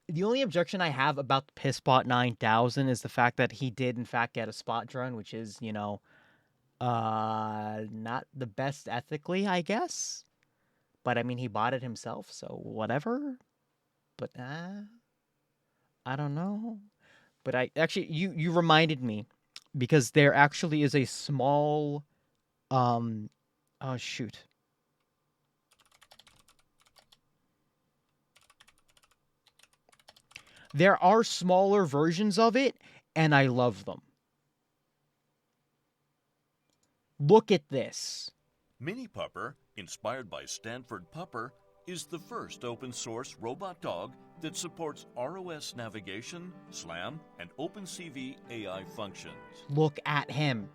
the only objection I have about the Pisspot 9000 is the fact that he did, in fact, get a spot drone, which is, not the best ethically, I guess. But, I mean, he bought it himself, so whatever. But, I don't know. But you reminded me, because there actually is a small, oh, shoot. There are smaller versions of it, and I love them. Look at this. Mini Pupper, inspired by Stanford Pupper, is the first open-source robot dog that supports ROS navigation, SLAM, and OpenCV AI functions. Look at him.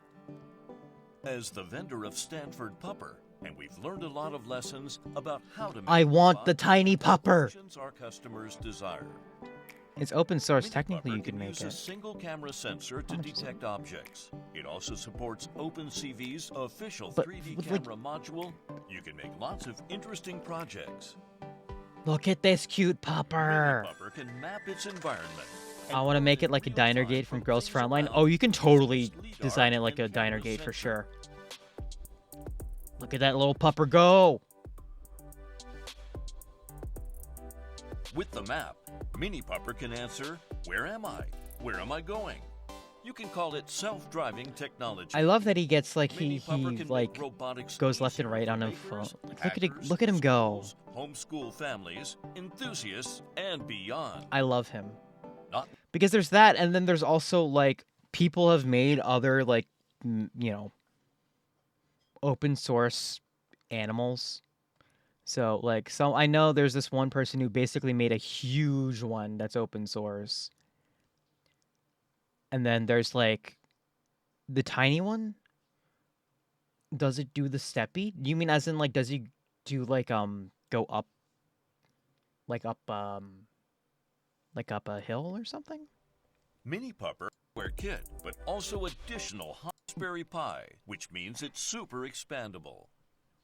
as the vendor of Stanford Pupper, and we've learned a lot of lessons about how to make I want robot the tiny pupper. solutions our customers desire. It's open source. Mini Technically, Pupper you can can make use a it. single camera sensor to detect objects. It also supports OpenCV's official But 3D with, camera module. You can make lots of interesting projects. Look at this cute Mini pupper. Pupper can map its environment. I want to make it like a diner gate from Girls Frontline. Oh, you can totally design it like a diner gate for sure. Look at that little pupper go. With the map, Mini Pupper can answer, "Where am I? Where am I going?" You can call it self-driving technology. I love that he gets like Mini he Pupper can like make robotics goes left and easier right for on a makers, phone. Like, hackers, look at him go. schools, homeschool families, enthusiasts, and beyond. I love him. Not Because there's that, and then there's also like people have made other like you know, open source animals. So like I know there's this one person who basically made a huge one that's open source. And then there's like the tiny one. Does it do the steppy? You mean as in like does he do like go up like up a hill or something? Mini Pupper Hardware Kit, but also additional Raspberry Pi, which means it's super expandable.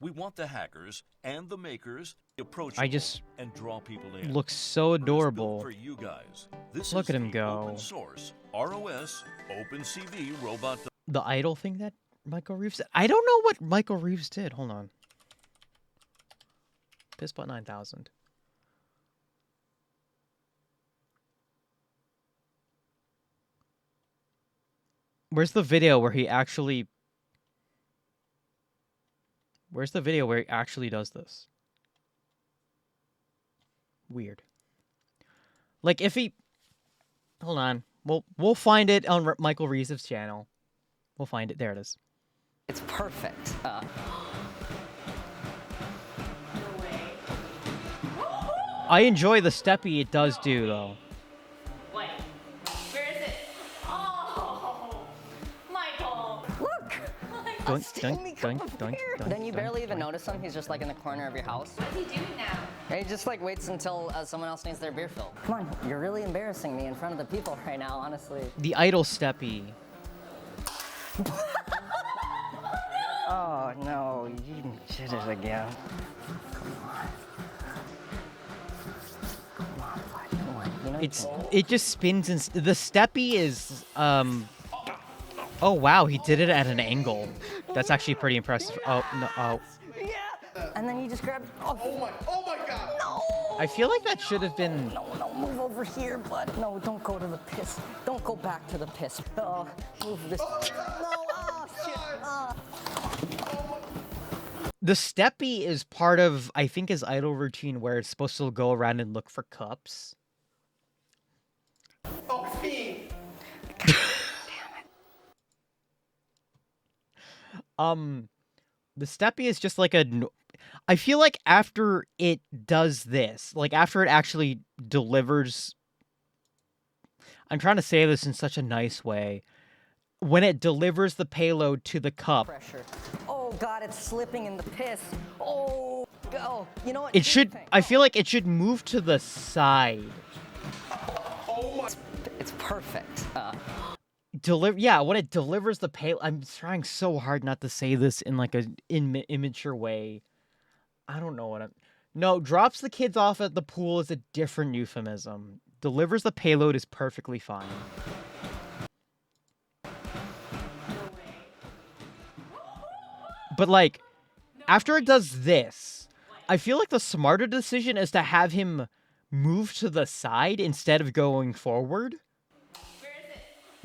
We want the hackers and the makers approachable and draw people in. Looks so adorable. For you guys. This Look is at him the go. Open source ROS OpenCV robot. The idle thing that Michael Reeves did? I don't know what Michael Reeves did. Hold on. Pissbot 9000. Where's the video where he actually... Where's the video where he actually does this? Weird. Like, if he... Hold on. We'll find it on Michael Reeves' channel. We'll find it. There it is. It's perfect. I enjoy the steppy it does do, though. Wait, where is it? Oh, Michael! Look! Doink, doink, doink, doink, doink, Then you doink, barely even doink. notice him. He's just like in the corner of your house. What's he doing now? He just like waits until someone else needs their beer filled. Come on, you're really embarrassing me in front of the people right now, honestly. The idle steppy. Oh no, you did it again. It just spins and the steppy is oh wow, he did it at an angle. That's actually pretty impressive. Oh no, oh. And then you just grab. Oh my God! No! I feel like that should have been. No, move over here, bud. No, don't go to the piss. Don't go back to the piss. Move this. No, shit. The steppy is part of I think his idle routine where it's supposed to go around and look for cups. Oh, fiend! The steppy is just like I feel like after it does this, like after it actually delivers, I'm trying to say this in such a nice way, when it delivers the payload to the cup. Pressure. Oh God, it's slipping in the piss. Oh, go. You know what? It should, I feel like it should move to the side. Oh my. It's perfect. Yeah, when it delivers the payload, I'm trying so hard not to say this in like a immature way. I don't know what I'm... No, drops the kids off at the pool is a different euphemism. Delivers the payload is perfectly fine. But like, after it does this, I feel like the smarter decision is to have him move to the side instead of going forward.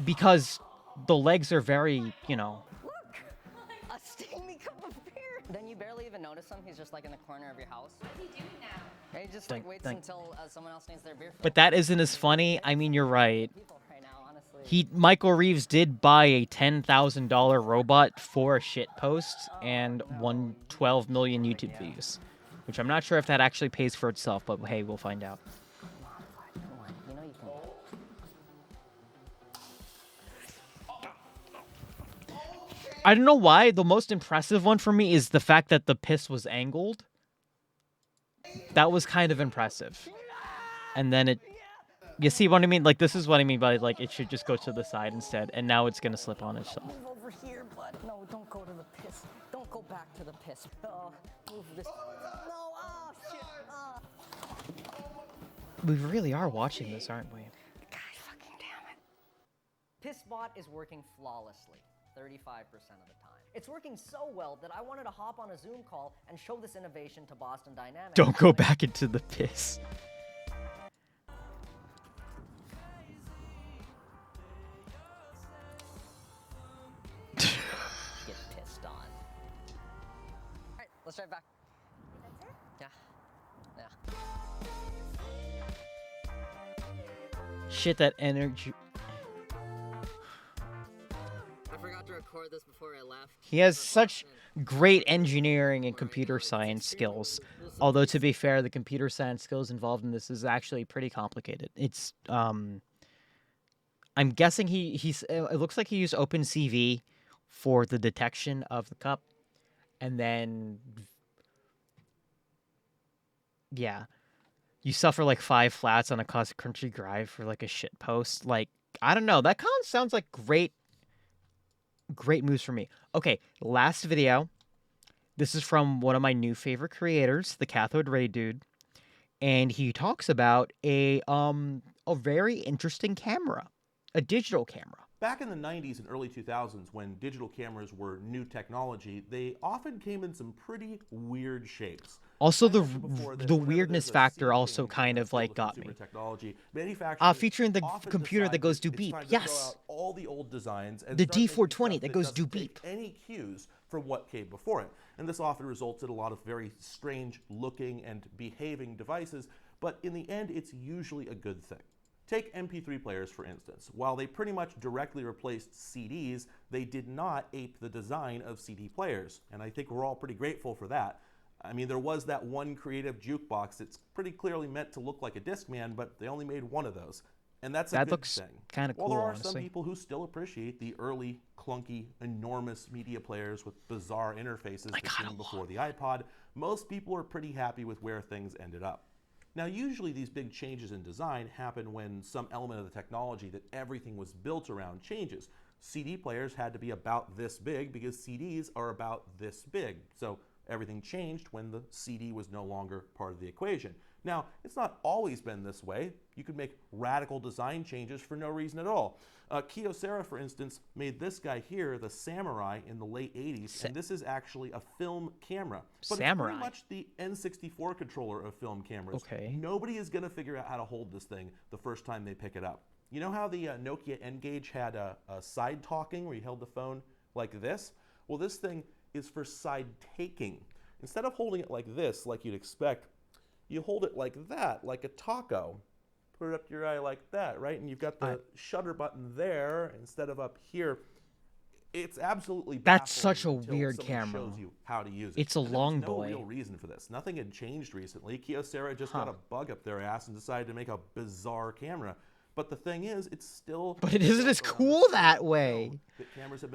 Because the legs are very, you know... A steamy cup of beer. Then you barely even notice him. He's just like in the corner of your house. What's he doing now? He just like waits until someone else needs their beer filled. But that isn't as funny. I mean, you're right. Michael Reeves did buy a $10,000 robot for a shit post and won 12 million YouTube views. Which I'm not sure if that actually pays for itself, but hey, we'll find out. You know you can. I don't know why. The most impressive one for me is the fact that the piss was angled. That was kind of impressive. And then it... You see what I mean? Like, this is what I mean by, like, it should just go to the side instead. And now it's going to slip on itself. Move over here, bud. No, don't go to the piss. Don't go back to the piss. Move this. No, oh, shit. We really are watching this, aren't we? God fucking damn it. Pissbot is working flawlessly 35% of the time. It's working so well that I wanted to hop on a Zoom call and show this innovation to Boston Dynamics. Don't go back into the piss. Get pissed on. Alright, let's drive back. Yeah. Yeah. Shit, that energy... I forgot to record this before I left. He has such great engineering and computer science skills. Although, to be fair, the computer science skills involved in this is actually pretty complicated. It's, I'm guessing it looks like he used OpenCV for the detection of the cup. And then, yeah. You suffer like 5 flats on a cross-country drive for like a shit post. Like, I don't know. That kind of sounds like great moves for me. Okay, last video. This is from one of my new favorite creators, the Cathode Ray Dude. And he talks about a very interesting camera. A digital camera. Back in the 90s and early 2000s, when digital cameras were new technology, they often came in some pretty weird shapes. Also, the weirdness factor also kind of like got me. Featuring the computer that goes do beep. Yes. All the old designs and the D420 that goes do beep. Any cues from what came before it, and this often results in a lot of very strange looking and behaving devices. But in the end, it's usually a good thing. Take MP3 players, for instance. While they pretty much directly replaced CDs, they did not ape the design of CD players. And I think we're all pretty grateful for that. I mean, there was that one creative jukebox that's pretty clearly meant to look like a Discman, but they only made one of those. And that's a good thing. Kind of cool, While there are honestly. some people who still appreciate the early, clunky, enormous media players with bizarre interfaces that came before the iPod, most people are pretty happy with where things ended up. Now, usually these big changes in design happen when some element of the technology that everything was built around changes. CD players had to be about this big because CDs are about this big. So everything changed when the CD was no longer part of the equation. Now, it's not always been this way. You could make radical design changes for no reason at all. Kyocera, for instance, made this guy here, the Samurai, in the late 80s, and this is actually a film camera. But it's pretty much the N64 controller of film cameras. Okay. Nobody is going to figure out how to hold this thing the first time they pick it up. You know how the Nokia N-Gage had a side talking where you held the phone like this? Well, this thing is for side taking. Instead of holding it like this, like you'd expect, you hold it like that, like a taco. Put it up to your eye like that, right? And you've got the shutter button there instead of up here. It's absolutely That's such a until weird someone camera. shows you how to use it. It's a And there long was no boy. real reason for this. Nothing had changed recently. Kyocera just got a bug up their ass and decided to make a bizarre camera. But the thing is, it's still... But it isn't as cool that way.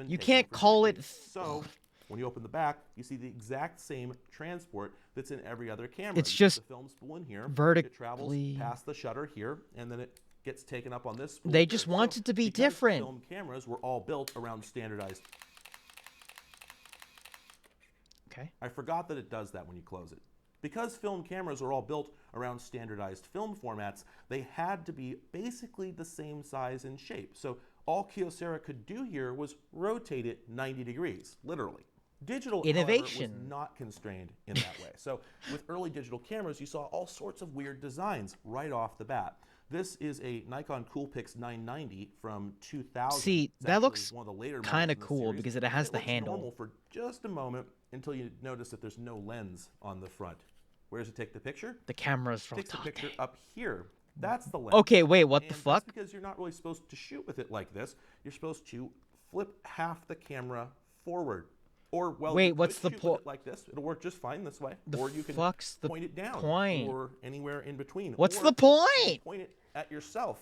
You can't call it... So, when you open the back, you see the exact same transport that's in every other camera. It's You just put the film spool in here. vertically- It travels past the shutter here, and then it gets taken up on this spool. They here. just want it to be because different. Film cameras were all built around standardized. Okay. I forgot that it does that when you close it. Because film cameras are all built around standardized film formats, they had to be basically the same size and shape. So all Kyocera could do here was rotate it 90 degrees, literally. Digital, Innovation. however, was not constrained in that way. So with early digital cameras, you saw all sorts of weird designs right off the bat. This is a Nikon Coolpix 990 from 2000. See, It's that actually looks one of the later kind of models in the cool series, because it and has the looks handle. normal for just a moment until you notice that there's no lens on the front. Where does it take the picture? The camera's It takes the picture up here. That's the lens. Okay, wait, what the And fuck? That's because you're not really supposed to shoot with it like this. You're supposed to flip half the camera forward. Or, well, Wait, you could what's the shoot with point? it like this. It'll work just fine this way. The Or you can fuck's the point it down. point? Or anywhere in between. What's Or the you can point? point it at yourself.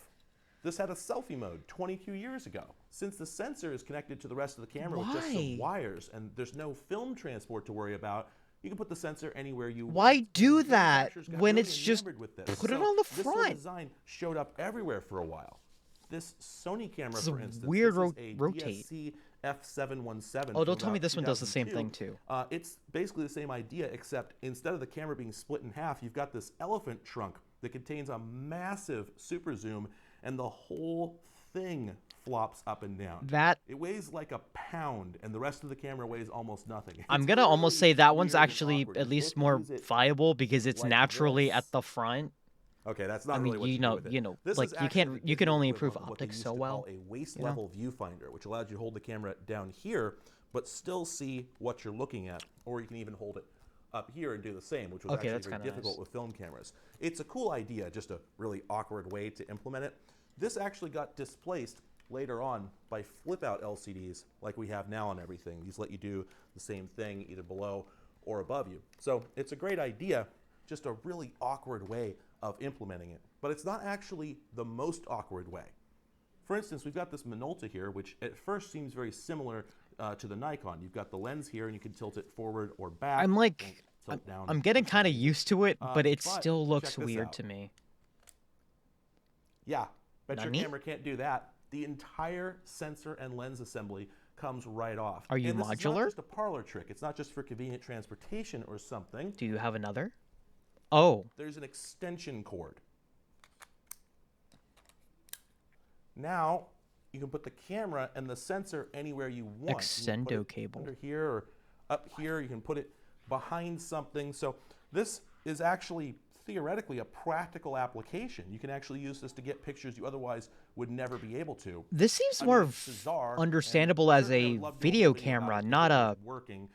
This had a selfie mode 22 years ago. Since the sensor is connected to the rest of the camera with just some wires and there's no film transport to worry about, you can put the sensor anywhere you want. Why do that when really it's just with this. put it So on the this sort of front? design showed up everywhere for a while. This Sony camera, This is for a instance, weird this is a rotate. DSC F717. Oh, from don't tell me about this one does the same 2002. thing too. It's basically the same idea, except instead of the camera being split in half, you've got this elephant trunk that contains a massive super zoom, and the whole thing flops up and down. It weighs like a pound, and the rest of the camera weighs almost nothing. I'm gonna almost say that one's actually at least more viable because it's like naturally this. at the front. Okay, that's not I mean, really what you you know, do with it. you know, This like is you actually can't, the you can only digital improve equivalent of what they optics used so to well. call a waist you know? level viewfinder, which allows you to hold the camera down here, but still see what you're looking at, or you can even hold it up here and do the same, which was Okay, that's actually very kinda difficult nice. with film cameras. It's a cool idea, just a really awkward way to implement it. This actually got displaced later on by flip-out LCDs like we have now on everything. These let you do the same thing either below or above you. So it's a great idea, just a really awkward way of implementing it. But it's not actually the most awkward way. For instance, we've got this Minolta here, which at first seems very similar to the Nikon. You've got the lens here, and you can tilt it forward or back. I'm like, tilt down. I'm getting kind of used to it, but it still looks check this weird out. to me. Yeah, bet your Nani? camera can't do that. The entire sensor and lens assembly comes right off. Are you and this is modular? not just a parlor trick. It's not just for convenient transportation or something. Do you have another? Oh, There's an extension cord. Now, you can put the camera and the sensor anywhere you want. You can put Extendo it cable. Under here or up here. You can put it behind something. So this is actually theoretically a practical application. You can actually use this to get pictures you otherwise would never be able to. this seems I mean, more it's bizarre, understandable and as certainly I a would love to do video about camera, it not if it a was working.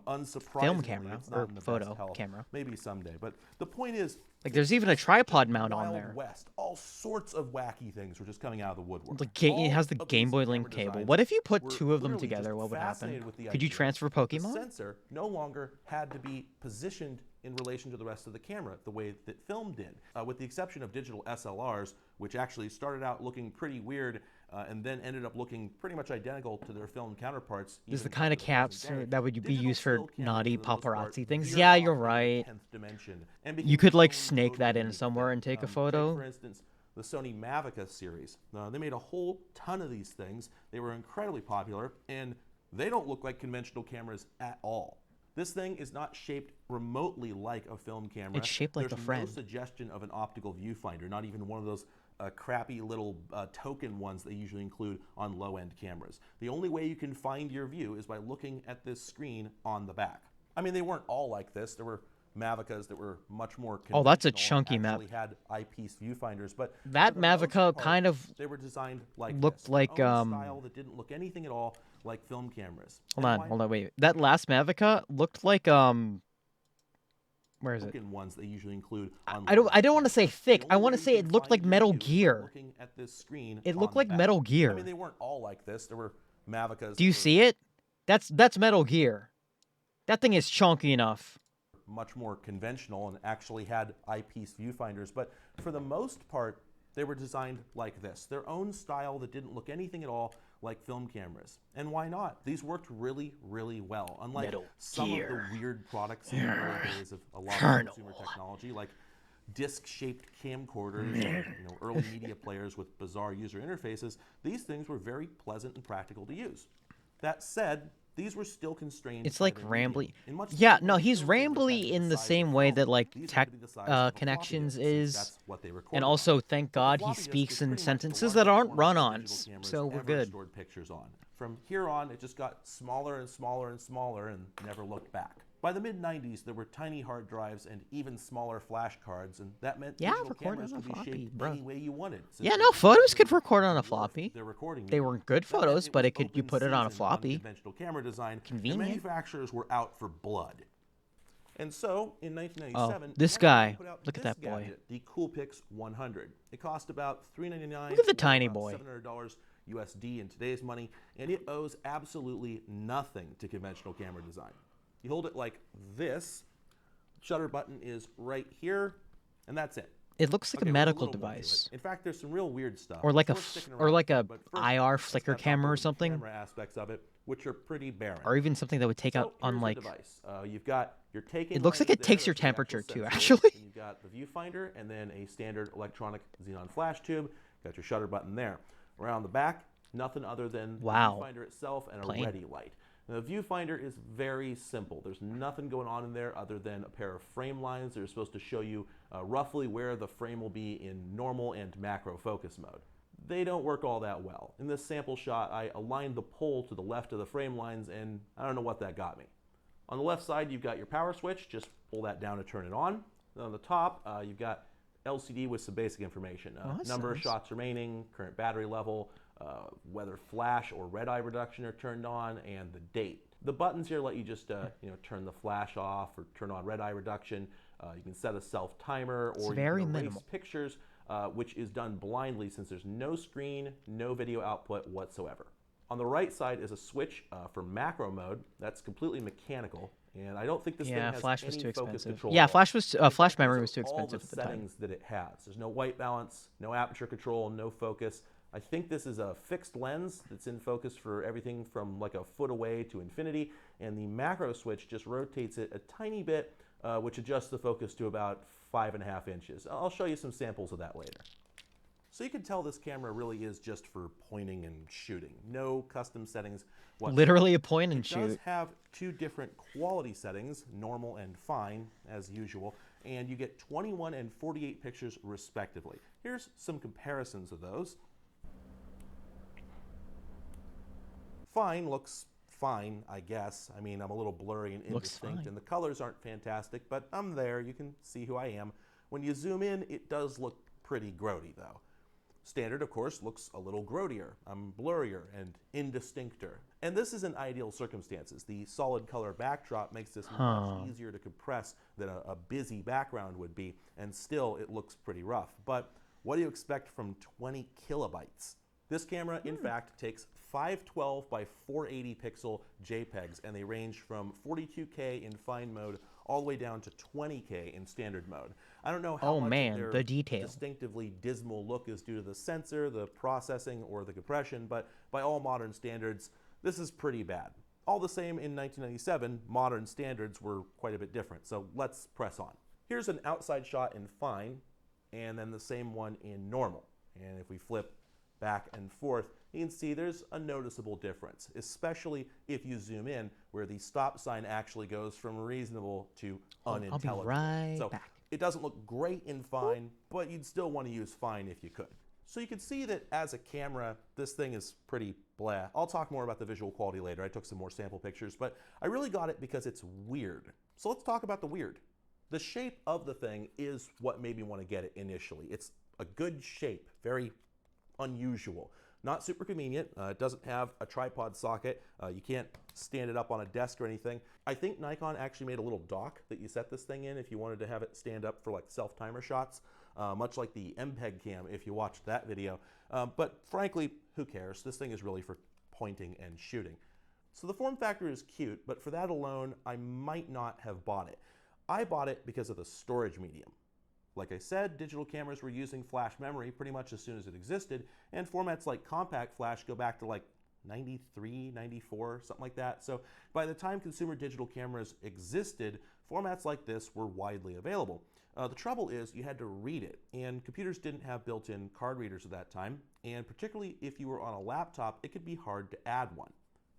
Unsurprisingly, camera it's not or in the best photo health. camera. Maybe someday. But the point is, like. There's even a tripod mount on Wild there. West, all sorts of wacky things were just coming out of the woodwork. It has the Game Boy Link cable. What if you put two of them clearly together? just What would happen? fascinated with the Could you idea. transfer The Pokemon? sensor no longer had to be positioned in relation to the rest of the camera the way that film did, with the exception of digital SLRs, which actually started out looking pretty weird and then ended up looking pretty much identical to their film counterparts. This is the even kind of to the present caps day. that would be Digital used for still cameras, naughty for the most part, paparazzi things. veered Yeah, off you're into the right. 10th dimension and You became could like its own snake that in totally somewhere and take a photo. for instance, the Sony Mavica series. They made a whole ton of these things. They were incredibly popular, and they don't look like conventional cameras at all. This thing is not shaped remotely like a film camera. It's shaped like There's the Friend. no suggestion of an optical viewfinder, not even one of those crappy little token ones they usually include on low-end cameras. The only way you can find your view is by looking at this screen on the back. I mean, they weren't all like this. There were Mavicas that were much more Oh, that's a conventional and chunky actually Mav. had eyepiece viewfinders, but That for the most Mavica part, kind of they were designed like looked this, like, their own style that didn't look anything at all like film cameras. Hold on, wait. That last Mavica looked like where is it? Ones they usually include on I don't want to say thick. I want to way say you it can looked find like your Metal view is by Gear. looking at this screen It on looked the like back. Metal Gear. I mean, they weren't all like this. There were Mavicas. Do you see it? That's Metal Gear. That thing is chunky enough. Much more conventional and actually had eyepiece viewfinders, but for the most part, they were designed like this. Their own style that didn't look anything at all like film cameras. And why not? These worked really, really well. Unlike Metal some Gear. of the weird products in the early days of a lot of Colonel. consumer technology, like disc-shaped camcorders, or, early media players with bizarre user interfaces, these things were very pleasant and practical to use. That said, these were still constrained. It's by like their medium. rambly. In much the Yeah, same no, way he's film cameras had to rambly be in the size of same a way phone, that like these had tech to be the size of a floppy connections disk, since is, that's what they and recorded also on. thank But the God he floppy disk speaks was in pretty much the sentences largest that aren't format of run-ons, digital cameras so we're ever good. stored pictures on. From here on, it just got smaller and smaller and smaller and never looked back. By the mid-90s, there were tiny hard drives and even smaller flash cards, and that meant Yeah, digital record cameras on a could be floppy, shaped bro. any way you wanted. Yeah, no, photos could record on a floppy. They're recording. They weren't good That meant photos, it but was it could you open put it on a season floppy. conventional camera design, and Convenient. manufacturers were out for blood. And so, in 1997, this Canon guy. put out Look at this that boy. gadget, the Coolpix 100. It cost about $399. Look at the or tiny about boy. $700 USD in today's money, and it owes absolutely nothing to conventional camera design. You hold it like this. Shutter button is right here, and that's it. It looks like Okay, a there's medical little more to it. device. In fact, there's some real weird stuff. Or like It's worth sticking or around like for, a but first, IR let's flicker kinda talk camera or about the something. Camera aspects of it, which are pretty barren. Or even something that would take out on Here's like. the device. You've got your taking. It looks like lens it takes there, your that's the actual temperature too, sensor. actually. Then you've got the viewfinder and then a standard electronic xenon flash tube. Got your shutter button there. Around the back, nothing other than Wow. the viewfinder itself and Plain. a ready light. Now, the viewfinder is very simple. There's nothing going on in there other than a pair of frame lines that are supposed to show you roughly where the frame will be in normal and macro focus mode. They don't work all that well. In this sample shot, I aligned the pole to the left of the frame lines, and I don't know what that got me. On the left side, you've got your power switch. Just pull that down to turn it on. Then on the top, you've got LCD with some basic information. Number of shots remaining, current battery level, whether flash or red eye reduction are turned on, and the date. The buttons here let you just turn the flash off or turn on red eye reduction. You can set a self timer, or you can erase minimal. pictures, which is done blindly since there's no screen, no video output whatsoever. On the right side is a switch for macro mode. That's completely mechanical, and I don't think this thing has flash was any too focus expensive. control Yeah, at all. flash was In fact, flash memory these was too are all expensive the at the time. settings that it has. There's no white balance, no aperture control, no focus. I think this is a fixed lens that's in focus for everything from like a foot away to infinity, and the macro switch just rotates it a tiny bit, which adjusts the focus to about 5.5 inches. I'll show you some samples of that later. So you can tell this camera really is just for pointing and shooting. No custom settings whatsoever. Literally a point and It does shoot. have two different quality settings, normal and fine, as usual, and you get 21 and 48 pictures respectively. Here's some comparisons of those. Fine looks fine, I guess. I mean, I'm a little blurry and indistinct, and the colors aren't fantastic, but I'm there. You can see who I am. When you zoom in, it does look pretty grody, though. Standard, of course, looks a little grodier. I'm blurrier and indistincter. And this is in ideal circumstances. The solid color backdrop makes this much easier to compress than a busy background would be, and still it looks pretty rough. But what do you expect from 20 kilobytes? This camera, in fact, takes 512 by 480 pixel JPEGs, and they range from 42K in fine mode all the way down to 20K in standard mode. I don't know how much of their the detail. distinctively dismal look is due to the sensor, the processing, or the compression, but by all modern standards, this is pretty bad. All the same, in 1997, modern standards were quite a bit different, so let's press on. Here's an outside shot in fine, and then the same one in normal. And if we flip back and forth, you can see there's a noticeable difference, especially if you zoom in, where the stop sign actually goes from reasonable to unintelligible. I'll be right so back. It doesn't look great in fine, but you'd still want to use fine if you could. So you can see that as a camera, this thing is pretty blah. I'll talk more about the visual quality later. I took some more sample pictures, but I really got it because it's weird. So let's talk about the weird. The shape of the thing is what made me want to get it initially. It's a good shape, very unusual. Not super convenient. It doesn't have a tripod socket. You can't stand it up on a desk or anything. I think Nikon actually made a little dock that you set this thing in if you wanted to have it stand up for like self-timer shots, much like the MPEG cam if you watched that video. But frankly, who cares? This thing is really for pointing and shooting. So the form factor is cute, but for that alone, I might not have bought it. I bought it because of the storage medium. Like I said, digital cameras were using flash memory pretty much as soon as it existed, and formats like compact flash go back to like 93, 94, something like that. So by the time consumer digital cameras existed, formats like this were widely available. The trouble is you had to read it, and computers didn't have built-in card readers at that time, and particularly if you were on a laptop, it could be hard to add one.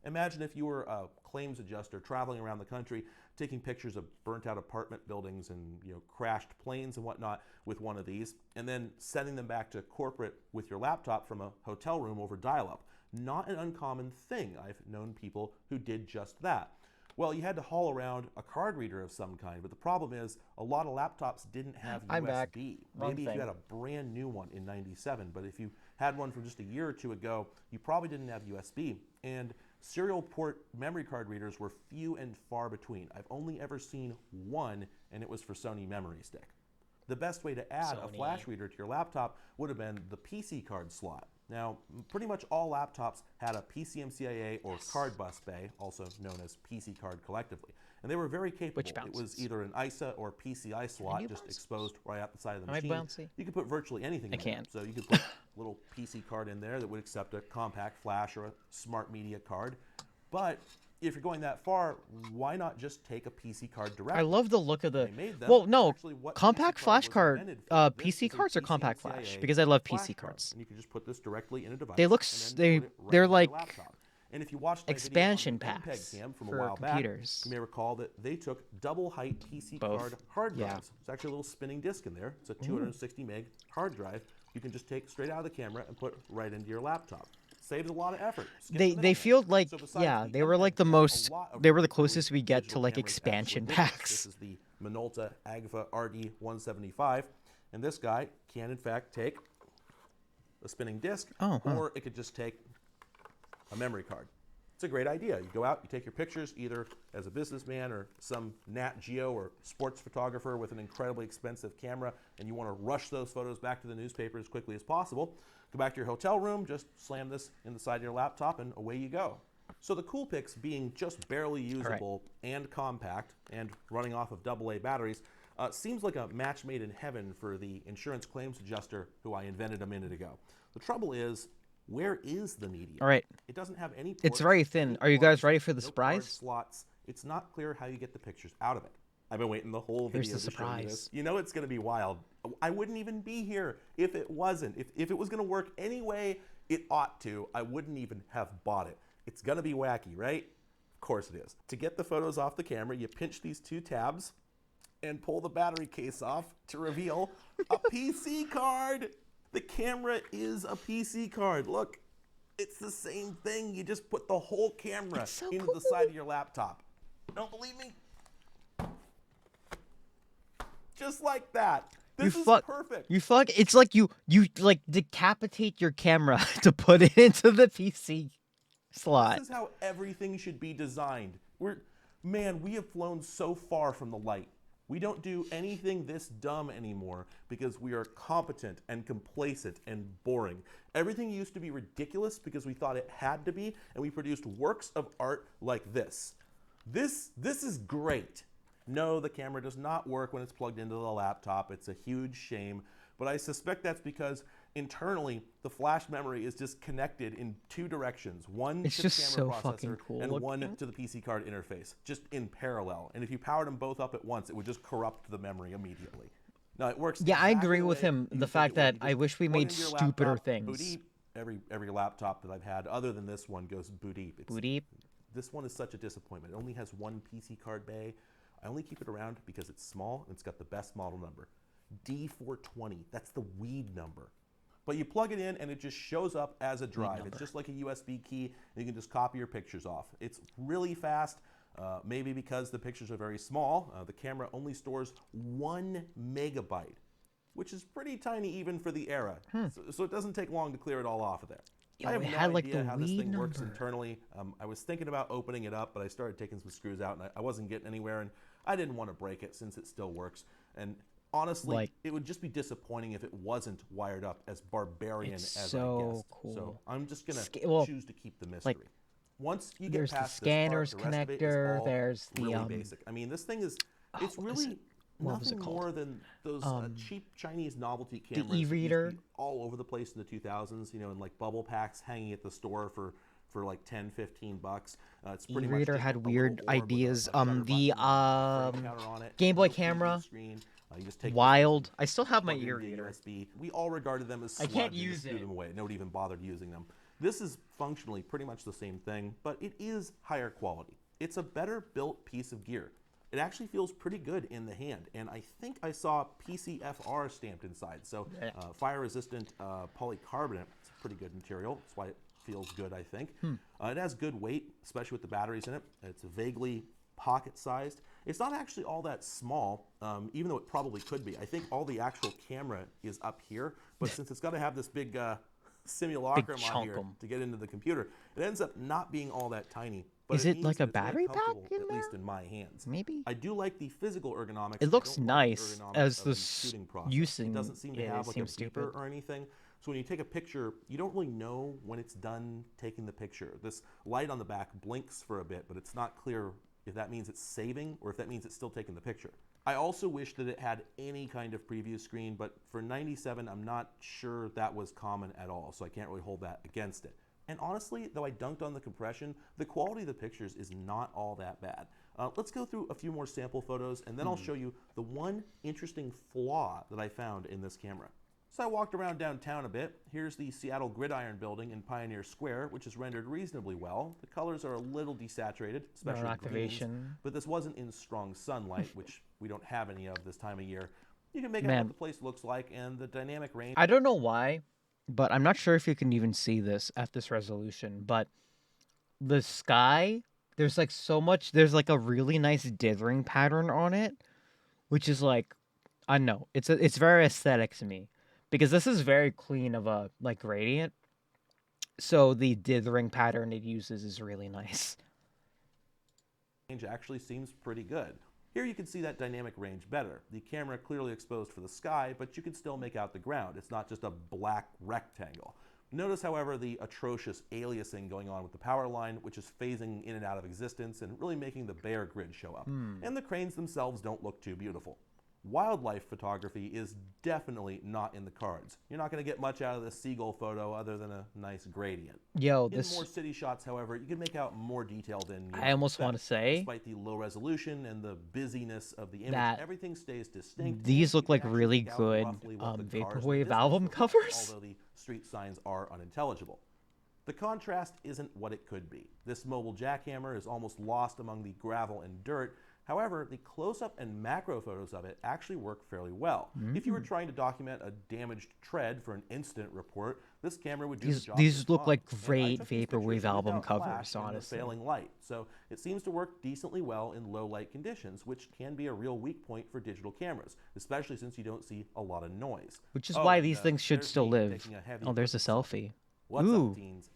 Imagine if you were a claims adjuster traveling around the country taking pictures of burnt out apartment buildings and crashed planes and whatnot with one of these, and then sending them back to corporate with your laptop from a hotel room over dial-up. Not an uncommon thing. I've known people who did just that. Well, you had to haul around a card reader of some kind, but the problem is a lot of laptops didn't have I'm USB. back. Maybe if you had a brand new one in '97, but if you had one from just a year or two ago, you probably didn't have USB. And serial port memory card readers were few and far between. I've only ever seen one, and it was for Sony Memory Stick. The best way to add a flash reader to your laptop would have been the PC card slot. Now, pretty much all laptops had a PCMCIA or card bus bay, also known as PC card collectively. and they were very capable. Which It bounces? was either an ISA or PCI slot just exposed right out the side of the Am I machine. bouncy? You could put virtually anything I in there. can't. So you could put a little PC card in there that would accept a compact flash or a smart media card. But if you're going that far, why not just take a PC card directly? I love the look of the. They made them. Well, no, Actually, what compact PC flash was card. invented for, this PC is a cards or compact PCIe flash? Because I love flash PC card. cards. And you can just put this directly in a device. They look. and then They put it right they're into your like laptop. And if you watched my expansion video on the packs MPEG cam from a for while computers. back, you may recall that they took double height PC Both. card hard Yeah. drives. It's actually a little spinning disc in there. It's a 260 meg hard drive. You can just take straight out of the camera and put right into your laptop. Saves a lot of effort. Skip the They middleman. feel like So besides yeah, the they were like the MPEG cam, most. a lot of They were the really closest we get to digital like cameras expansion actually did this. packs. This is the Minolta Agfa RD175, and this guy can in fact take a spinning disc, or it could just take a memory card. It's a great idea. You go out, you take your pictures either as a businessman or some Nat Geo or sports photographer with an incredibly expensive camera, and you want to rush those photos back to the newspaper as quickly as possible. Go back to your hotel room, just slam this in the side of your laptop, and away you go. So the Coolpix being just barely usable and compact and running off of AA batteries seems like a match made in heaven for the insurance claims adjuster who I invented a minute ago. The trouble is, where is the media? All right. It doesn't have any ports, It's very thin. any Are you guys ports, ready for the no surprise? card slots. It's not clear how you get the pictures out of it. I've been waiting the whole Here's video the to show you surprise. this. You know it's going to be wild. I wouldn't even be here if it wasn't. If it was going to work any way it ought to, I wouldn't even have bought it. It's going to be wacky, right? Of course it is. To get the photos off the camera, you pinch these two tabs and pull the battery case off to reveal a PC card. The camera is a PC card. Look, it's the same thing. You just put the whole camera into the side of your laptop. Don't believe me? Just like that. This is perfect. You fuck. It's like you like decapitate your camera to put it into the PC slot. This is how everything should be designed. We have flown so far from the light. We don't do anything this dumb anymore because we are competent and complacent and boring. Everything used to be ridiculous because we thought it had to be, and we produced works of art like this. This is great. No, the camera does not work when it's plugged into the laptop. It's a huge shame, but I suspect that's because internally the flash memory is just connected in two directions. One It's to the just camera so fucking processor cool and looking. one to the PC card interface, just in parallel. And if you powered them both up at once, it would just corrupt the memory immediately. Now it works. Yeah, I exactly agree the with way him. you The think fact it would. that You I just wish we plug made into your stupider laptop, things. boot deep. Every laptop that I've had, other than this one, goes boot deep. Boot deep. This one is such a disappointment. It only has one PC card bay. I only keep it around because it's small and it's got the best model number. D420, that's the weed number. But you plug it in and it just shows up as a drive. It's just like a USB key and you can just copy your pictures off. It's really fast, maybe because the pictures are very small. The camera only stores 1 megabyte, which is pretty tiny even for the era. So it doesn't take long to clear it all off of there. Yo, I have it no had, like, idea the how this weed thing works number. internally. I was thinking about opening it up, but I started taking some screws out and I wasn't getting anywhere, and I didn't want to break it since it still works. And honestly, it would just be disappointing if it wasn't wired up as barbarian It's as so I guessed. cool. So I'm just gonna Well, choose to keep the mystery. like, Once you get there's the past scanners this part, the rest of it is connector, all there's the, really basic. I mean, this thing is it's what is really it? What was it nothing called? more than those cheap Chinese novelty The cameras that used to e-reader? be all over the place in the 2000s, you know, in like bubble packs hanging at the store for like 10, 15 bucks. It's pretty much E-reader just had a little weird orb with a ideas. shutter button, The a frame counter on it, Game Boy little preview camera. screen. You just take Wild. I still have my plug it into e-reader. USB. We all regarded them as I sludge can't and use just threw it. them away. Nobody even bothered using them. This is functionally pretty much the same thing, but it is higher quality. It's a better built piece of gear. It actually feels pretty good in the hand, and I think I saw PCFR stamped inside. So fire-resistant polycarbonate. It's a pretty good material. That's why it feels good, I think. It has good weight, especially with the batteries in it. It's vaguely pocket-sized. It's not actually all that small, even though it probably could be. I think all the actual camera is up here, but since it's got to have this big simulacrum on here chunkum. to get into the computer, it ends up not being all that tiny. But Is it means like a that it's very battery pack comfortable, in at least in my hands. Maybe. I do like the physical ergonomics. It I looks don't like the nice ergonomics as of the shooting process. using. It doesn't seem to Yeah, have it like a seems beeper stupid. or anything. So when you take a picture, you don't really know when it's done taking the picture. This light on the back blinks for a bit, but it's not clear if that means it's saving or if that means it's still taking the picture. I also wish that it had any kind of preview screen, but for 97, I'm not sure that was common at all, so I can't really hold that against it. And honestly, though I dunked on the compression, the quality of the pictures is not all that bad. Let's go through a few more sample photos, and then I'll show you the one interesting flaw that I found in this camera. So I walked around downtown a bit. Here's the Seattle Gridiron building in Pioneer Square, which is rendered reasonably well. The colors are a little desaturated, especially activation. greens, but this wasn't in strong sunlight, which we don't have any of this time of year. You can make out what the place looks like, and the dynamic range. I don't know why, but I'm not sure if you can even see this at this resolution, but the sky, there's like so much, there's like a really nice dithering pattern on it, which is like, I don't know, it's very aesthetic to me. Because this is very clean of a like gradient, so the dithering pattern it uses is really nice. Range actually seems pretty good. Here you can see that dynamic range better. The camera clearly exposed for the sky, but you can still make out the ground. It's not just a black rectangle. Notice, however, the atrocious aliasing going on with the power line, which is phasing in and out of existence and really making the bare grid show up. And the cranes themselves don't look too beautiful. Wildlife photography is definitely not in the cards. You're not going to get much out of the seagull photo other than a nice gradient. Yo, in more city shots, however, you can make out more detail than I almost want to say, despite the low resolution and the busyness of the image, everything stays distinct. These look like really good vaporwave album covers. Although the street signs are unintelligible. The contrast isn't what it could be. This mobile jackhammer is almost lost among the gravel and dirt. However, the close-up and macro photos of it actually work fairly well. If you were trying to document a damaged tread for an incident report, this camera would do the job. These look like great vaporwave album covers, honestly. Failing light, so it seems to work decently well in low light conditions, which can be a real weak point for digital cameras, especially since you don't see a lot of noise. Which is why these things should still live. Oh, there's a selfie. What's Ooh. up, teens?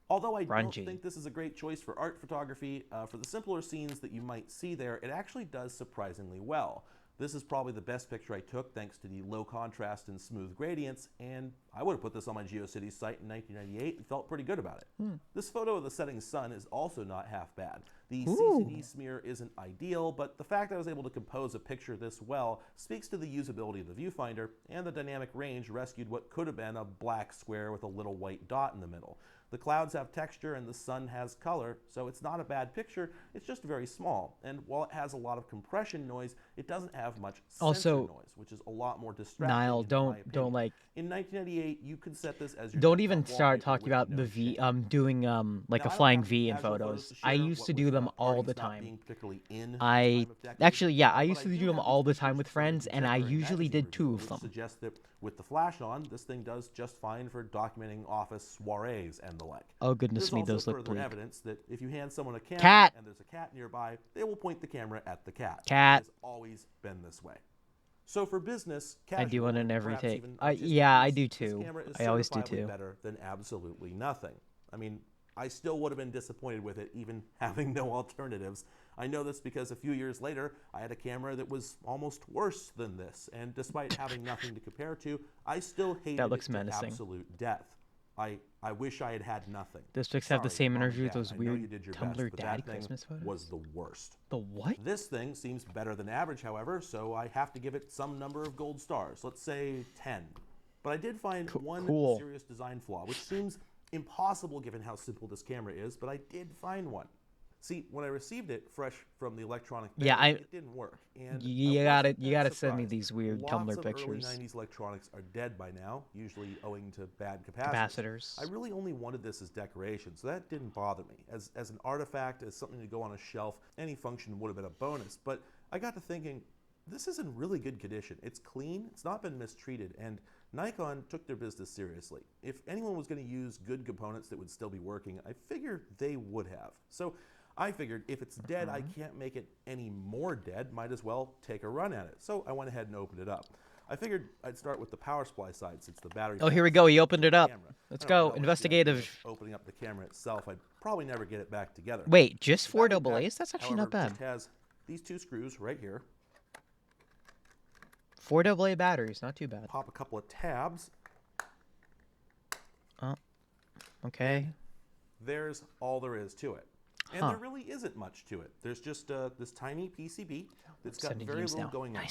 Although I Grungy. don't think this is a great choice for art photography, for the simpler scenes that you might see there, it actually does surprisingly well. This is probably the best picture I took thanks to the low contrast and smooth gradients, and I would have put this on my GeoCities site in 1998 and felt pretty good about it. This photo of the setting sun is also not half bad. The CCD smear isn't ideal, but the fact that I was able to compose a picture this well speaks to the usability of the viewfinder, and the dynamic range rescued what could have been a black square with a little white dot in the middle. The clouds have texture and the sun has color, so it's not a bad picture, it's just very small. And while it has a lot of compression noise, it doesn't have much sensor noise, which is a lot more distracting. Niall, don't like. In 1998, you could set this as your Don't even start talking about the V, doing like a flying V in photos. I used to do them all the time. I used to do them all the time with friends, and I usually did 2 of them. Suggest that with the flash on, this thing does just fine for documenting office soirees and the like. Oh goodness me, There's those look also further bleak. evidence that if you hand someone a camera Cat. and there's a cat nearby, they will point the camera at the cat. Cat. It has always been this way. So for business, I do one in every perhaps take. even Yeah, I do this too. camera is I always do certifiably too. better than absolutely nothing. I mean, I still would have been disappointed with it, even having no alternatives. I know this because a few years later, I had a camera that was almost worse than this, and despite having nothing to compare to, I still hated That looks it to menacing. absolute death. I wish I had had nothing. Districts have the Sorry, same Mom and energy with Dad, those I know weird you did your Tumblr best, but daddy that thing Christmas photos. was the worst. The what? This thing seems better than average, however, so I have to give it some number of gold stars. Let's say 10. But I did find one serious design flaw, which seems impossible given how simple this camera is, but I did find one. See, when I received it fresh from the electronic bag, it didn't work. And you gotta send me these weird Tumblr Lots of pictures. early 90s electronics are dead by now, usually owing to bad capacitors. I really only wanted this as decoration, so that didn't bother me. As an artifact, as something to go on a shelf, any function would have been a bonus. But I got to thinking, this is in really good condition. It's clean, it's not been mistreated, and Nikon took their business seriously. If anyone was going to use good components that would still be working, I figured they would have. So I figured if it's dead, I can't make it any more dead, might as well take a run at it. So I went ahead and opened it up. I figured I'd start with the power supply side since the battery. Oh, here we go. He opened it up. Let's go. Investigative. Opening up the camera itself, I'd probably never get it back together. Wait, just 4 AA's? That's actually not bad. It has these 2 screws right here. 4 AA batteries, not too bad. Pop a couple of tabs. Oh, okay. There's all there is to it. And there really isn't much to it. There's just this tiny PCB that's got very little going on.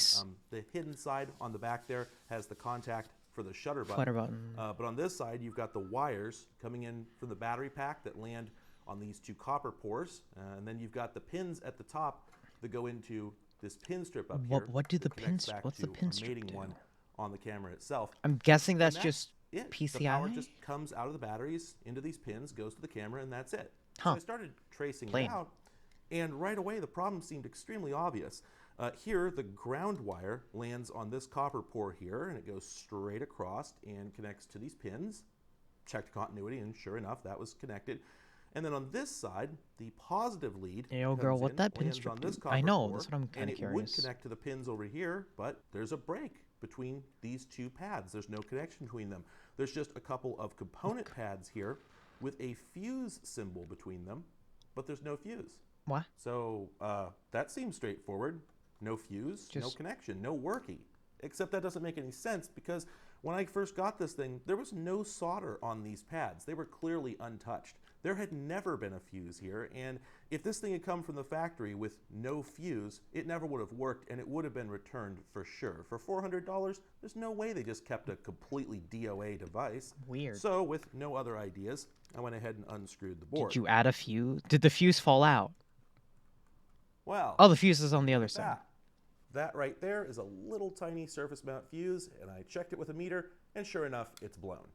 The hidden side on the back there has the contact for the shutter button. But on this side, you've got the wires coming in from the battery pack that land on these two copper pores. And then you've got the pins at the top that go into this pin strip up here. What do the pins? What's the pin strip mating one on the camera itself. I'm guessing that's just PCI. The power just comes out of the batteries into these pins, goes to the camera, and that's it. So I started tracing it out, and right away the problem seemed extremely obvious. Here, the ground wire lands on this copper pore here, and it goes straight across and connects to these pins. Checked continuity, and sure enough, that was connected. And then on this side, the positive lead what that pin strip do? I know, that's what I'm kind of curious. It would connect to the pins over here, but there's a break between these two pads. There's no connection between them. There's just a couple of component pads here with a fuse symbol between them, but there's no fuse. What? So that seems straightforward. No fuse, no connection, no worky. Except that doesn't make any sense because when I first got this thing, there was no solder on these pads. They were clearly untouched. There had never been a fuse here, and if this thing had come from the factory with no fuse, it never would have worked, and it would have been returned for sure. For $400, there's no way they just kept a completely DOA device. Weird. So with no other ideas, I went ahead and unscrewed the board. Did you add a fuse? Did the fuse fall out? Well. Oh, the fuse is on the other side. That right there is a little tiny surface mount fuse, and I checked it with a meter, and sure enough, it's blown.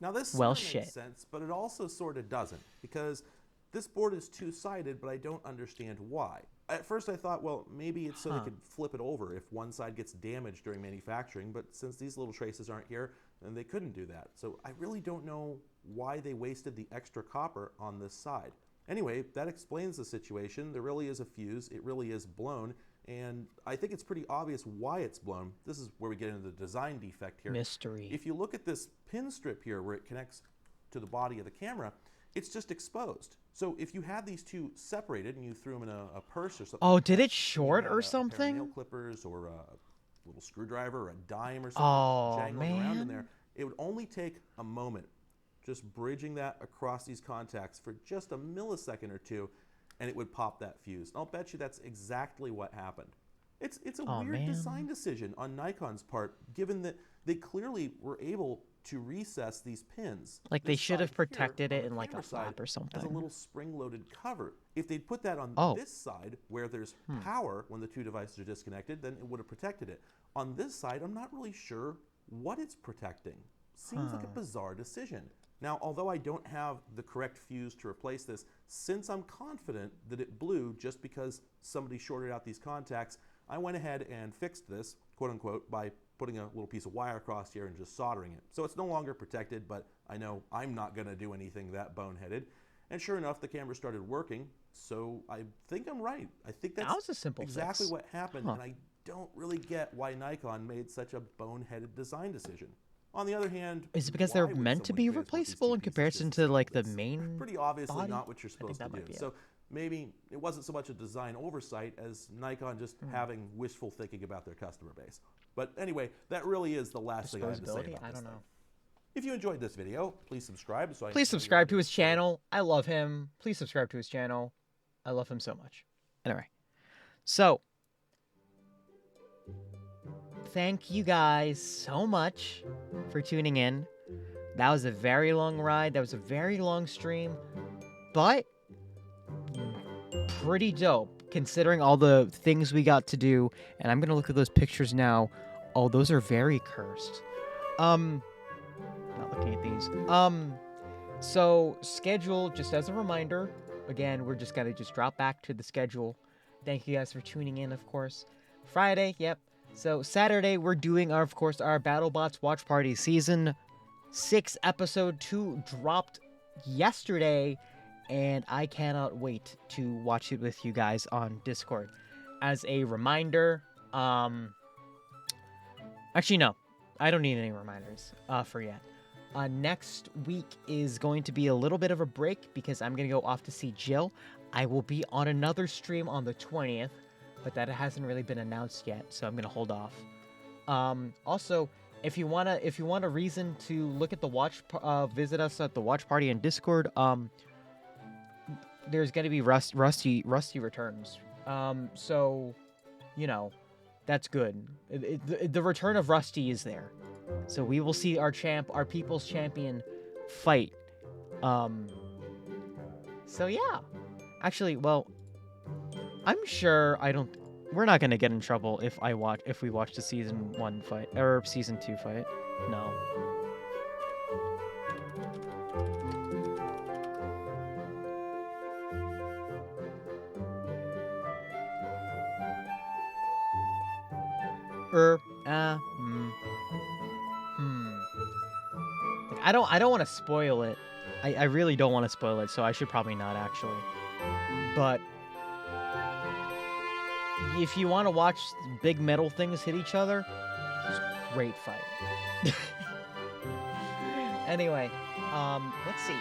Now this sort of makes sense, but it also sort of doesn't, because this board is two-sided, but I don't understand why. At first I thought, well, maybe it's so they could flip it over if one side gets damaged during manufacturing, but since these little traces aren't here, then they couldn't do that. So I really don't know why they wasted the extra copper on this side. Anyway, that explains the situation. There really is a fuse. It really is blown. And I think it's pretty obvious why it's blown. This is where we get into the design defect here. Mystery. If you look at this pin strip here where it connects to the body of the camera, it's just exposed. So if you had these two separated and you threw them in a purse or something. Oh, did it short or something? Nail clippers or a little screwdriver or a dime or something jangling around in there. It would only take a moment just bridging that across these contacts for just a millisecond or two, and it would pop that fuse. And I'll bet you that's exactly what happened. It's a weird design decision on Nikon's part, given that they clearly were able to recess these pins. Like they should have protected it in like a flap or something. As a little spring-loaded cover. If they'd put that on this side, where there's power when the two devices are disconnected, then it would have protected it. On this side, I'm not really sure what it's protecting. Seems like a bizarre decision. Now, although I don't have the correct fuse to replace this, since I'm confident that it blew just because somebody shorted out these contacts, I went ahead and fixed this, quote unquote, by putting a little piece of wire across here and just soldering it. So it's no longer protected, but I know I'm not going to do anything that boneheaded. And sure enough, the camera started working, so I think I'm right. I think that's was a simple exactly fix. what happened, and I don't really get why Nikon made such a boneheaded design decision. On the other hand, is it because they're meant to be replaceable in comparison to like the main pretty obviously body? Not what you're supposed to do. So maybe it wasn't so much a design oversight as Nikon just having wishful thinking about their customer base. But anyway, that really is the last thing I have to say about this I don't know. If you enjoyed this video, please subscribe. Please subscribe to his channel. I love him. Please subscribe to his channel. I love him so much. Anyway, so thank you guys so much for tuning in. That was a very long ride. That was a very long stream, but pretty dope considering all the things we got to do. And I'm gonna look at those pictures now. Oh, those are very cursed. Not looking at these. So schedule, just as a reminder, again, we're just gonna drop back to the schedule. Thank you guys for tuning in, of course. Friday, yep. So Saturday, we're doing, of course, our BattleBots Watch Party Season 6 Episode 2 dropped yesterday, and I cannot wait to watch it with you guys on Discord. As a reminder, actually, no, I don't need any reminders for yet. Next week is going to be a little bit of a break because I'm going to go off to see Jill. I will be on another stream on the 20th. But that hasn't really been announced yet, so I'm gonna hold off. Also, if you want a reason to look at the visit us at the watch party in Discord. there's going to be Rusty returns. So, you know, that's good. The return of Rusty is there. So we will see our people's champion fight. So yeah. Actually, well, I'm sure we're not gonna get in trouble if we watch the season 1 fight or season 2 fight. No. Like, I don't want to spoil it. I really don't want to spoil it, so I should probably not actually. But if you want to watch big metal things hit each other, it's a great fight. Anyway, let's see.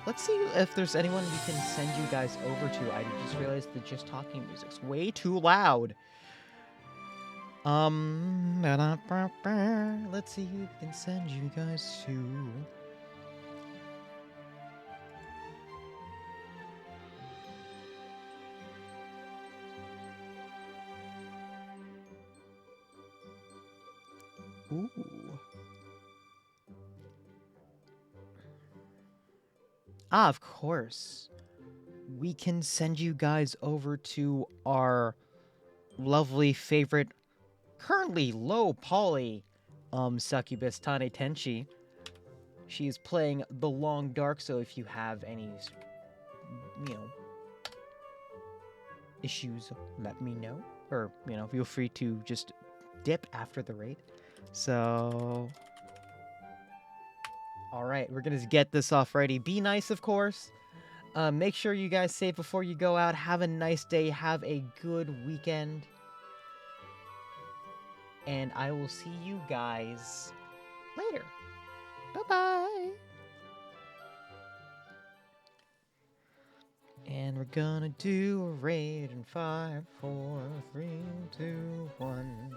Let's see if there's anyone we can send you guys over to. I just realized the just talking music's way too loud. Let's see who we can send you guys to. Ooh. Ah, of course. We can send you guys over to our lovely favorite, currently low poly, succubus Tane Tenchi. She's playing the Long Dark, so if you have any, issues, let me know. Or, feel free to just dip after the raid. So, alright, we're gonna get this off ready. Be nice, of course. Make sure you guys save before you go out. Have a nice day. Have a good weekend. And I will see you guys later. Bye-bye. And we're gonna do a raid in 5, 4, 3, 2, 1.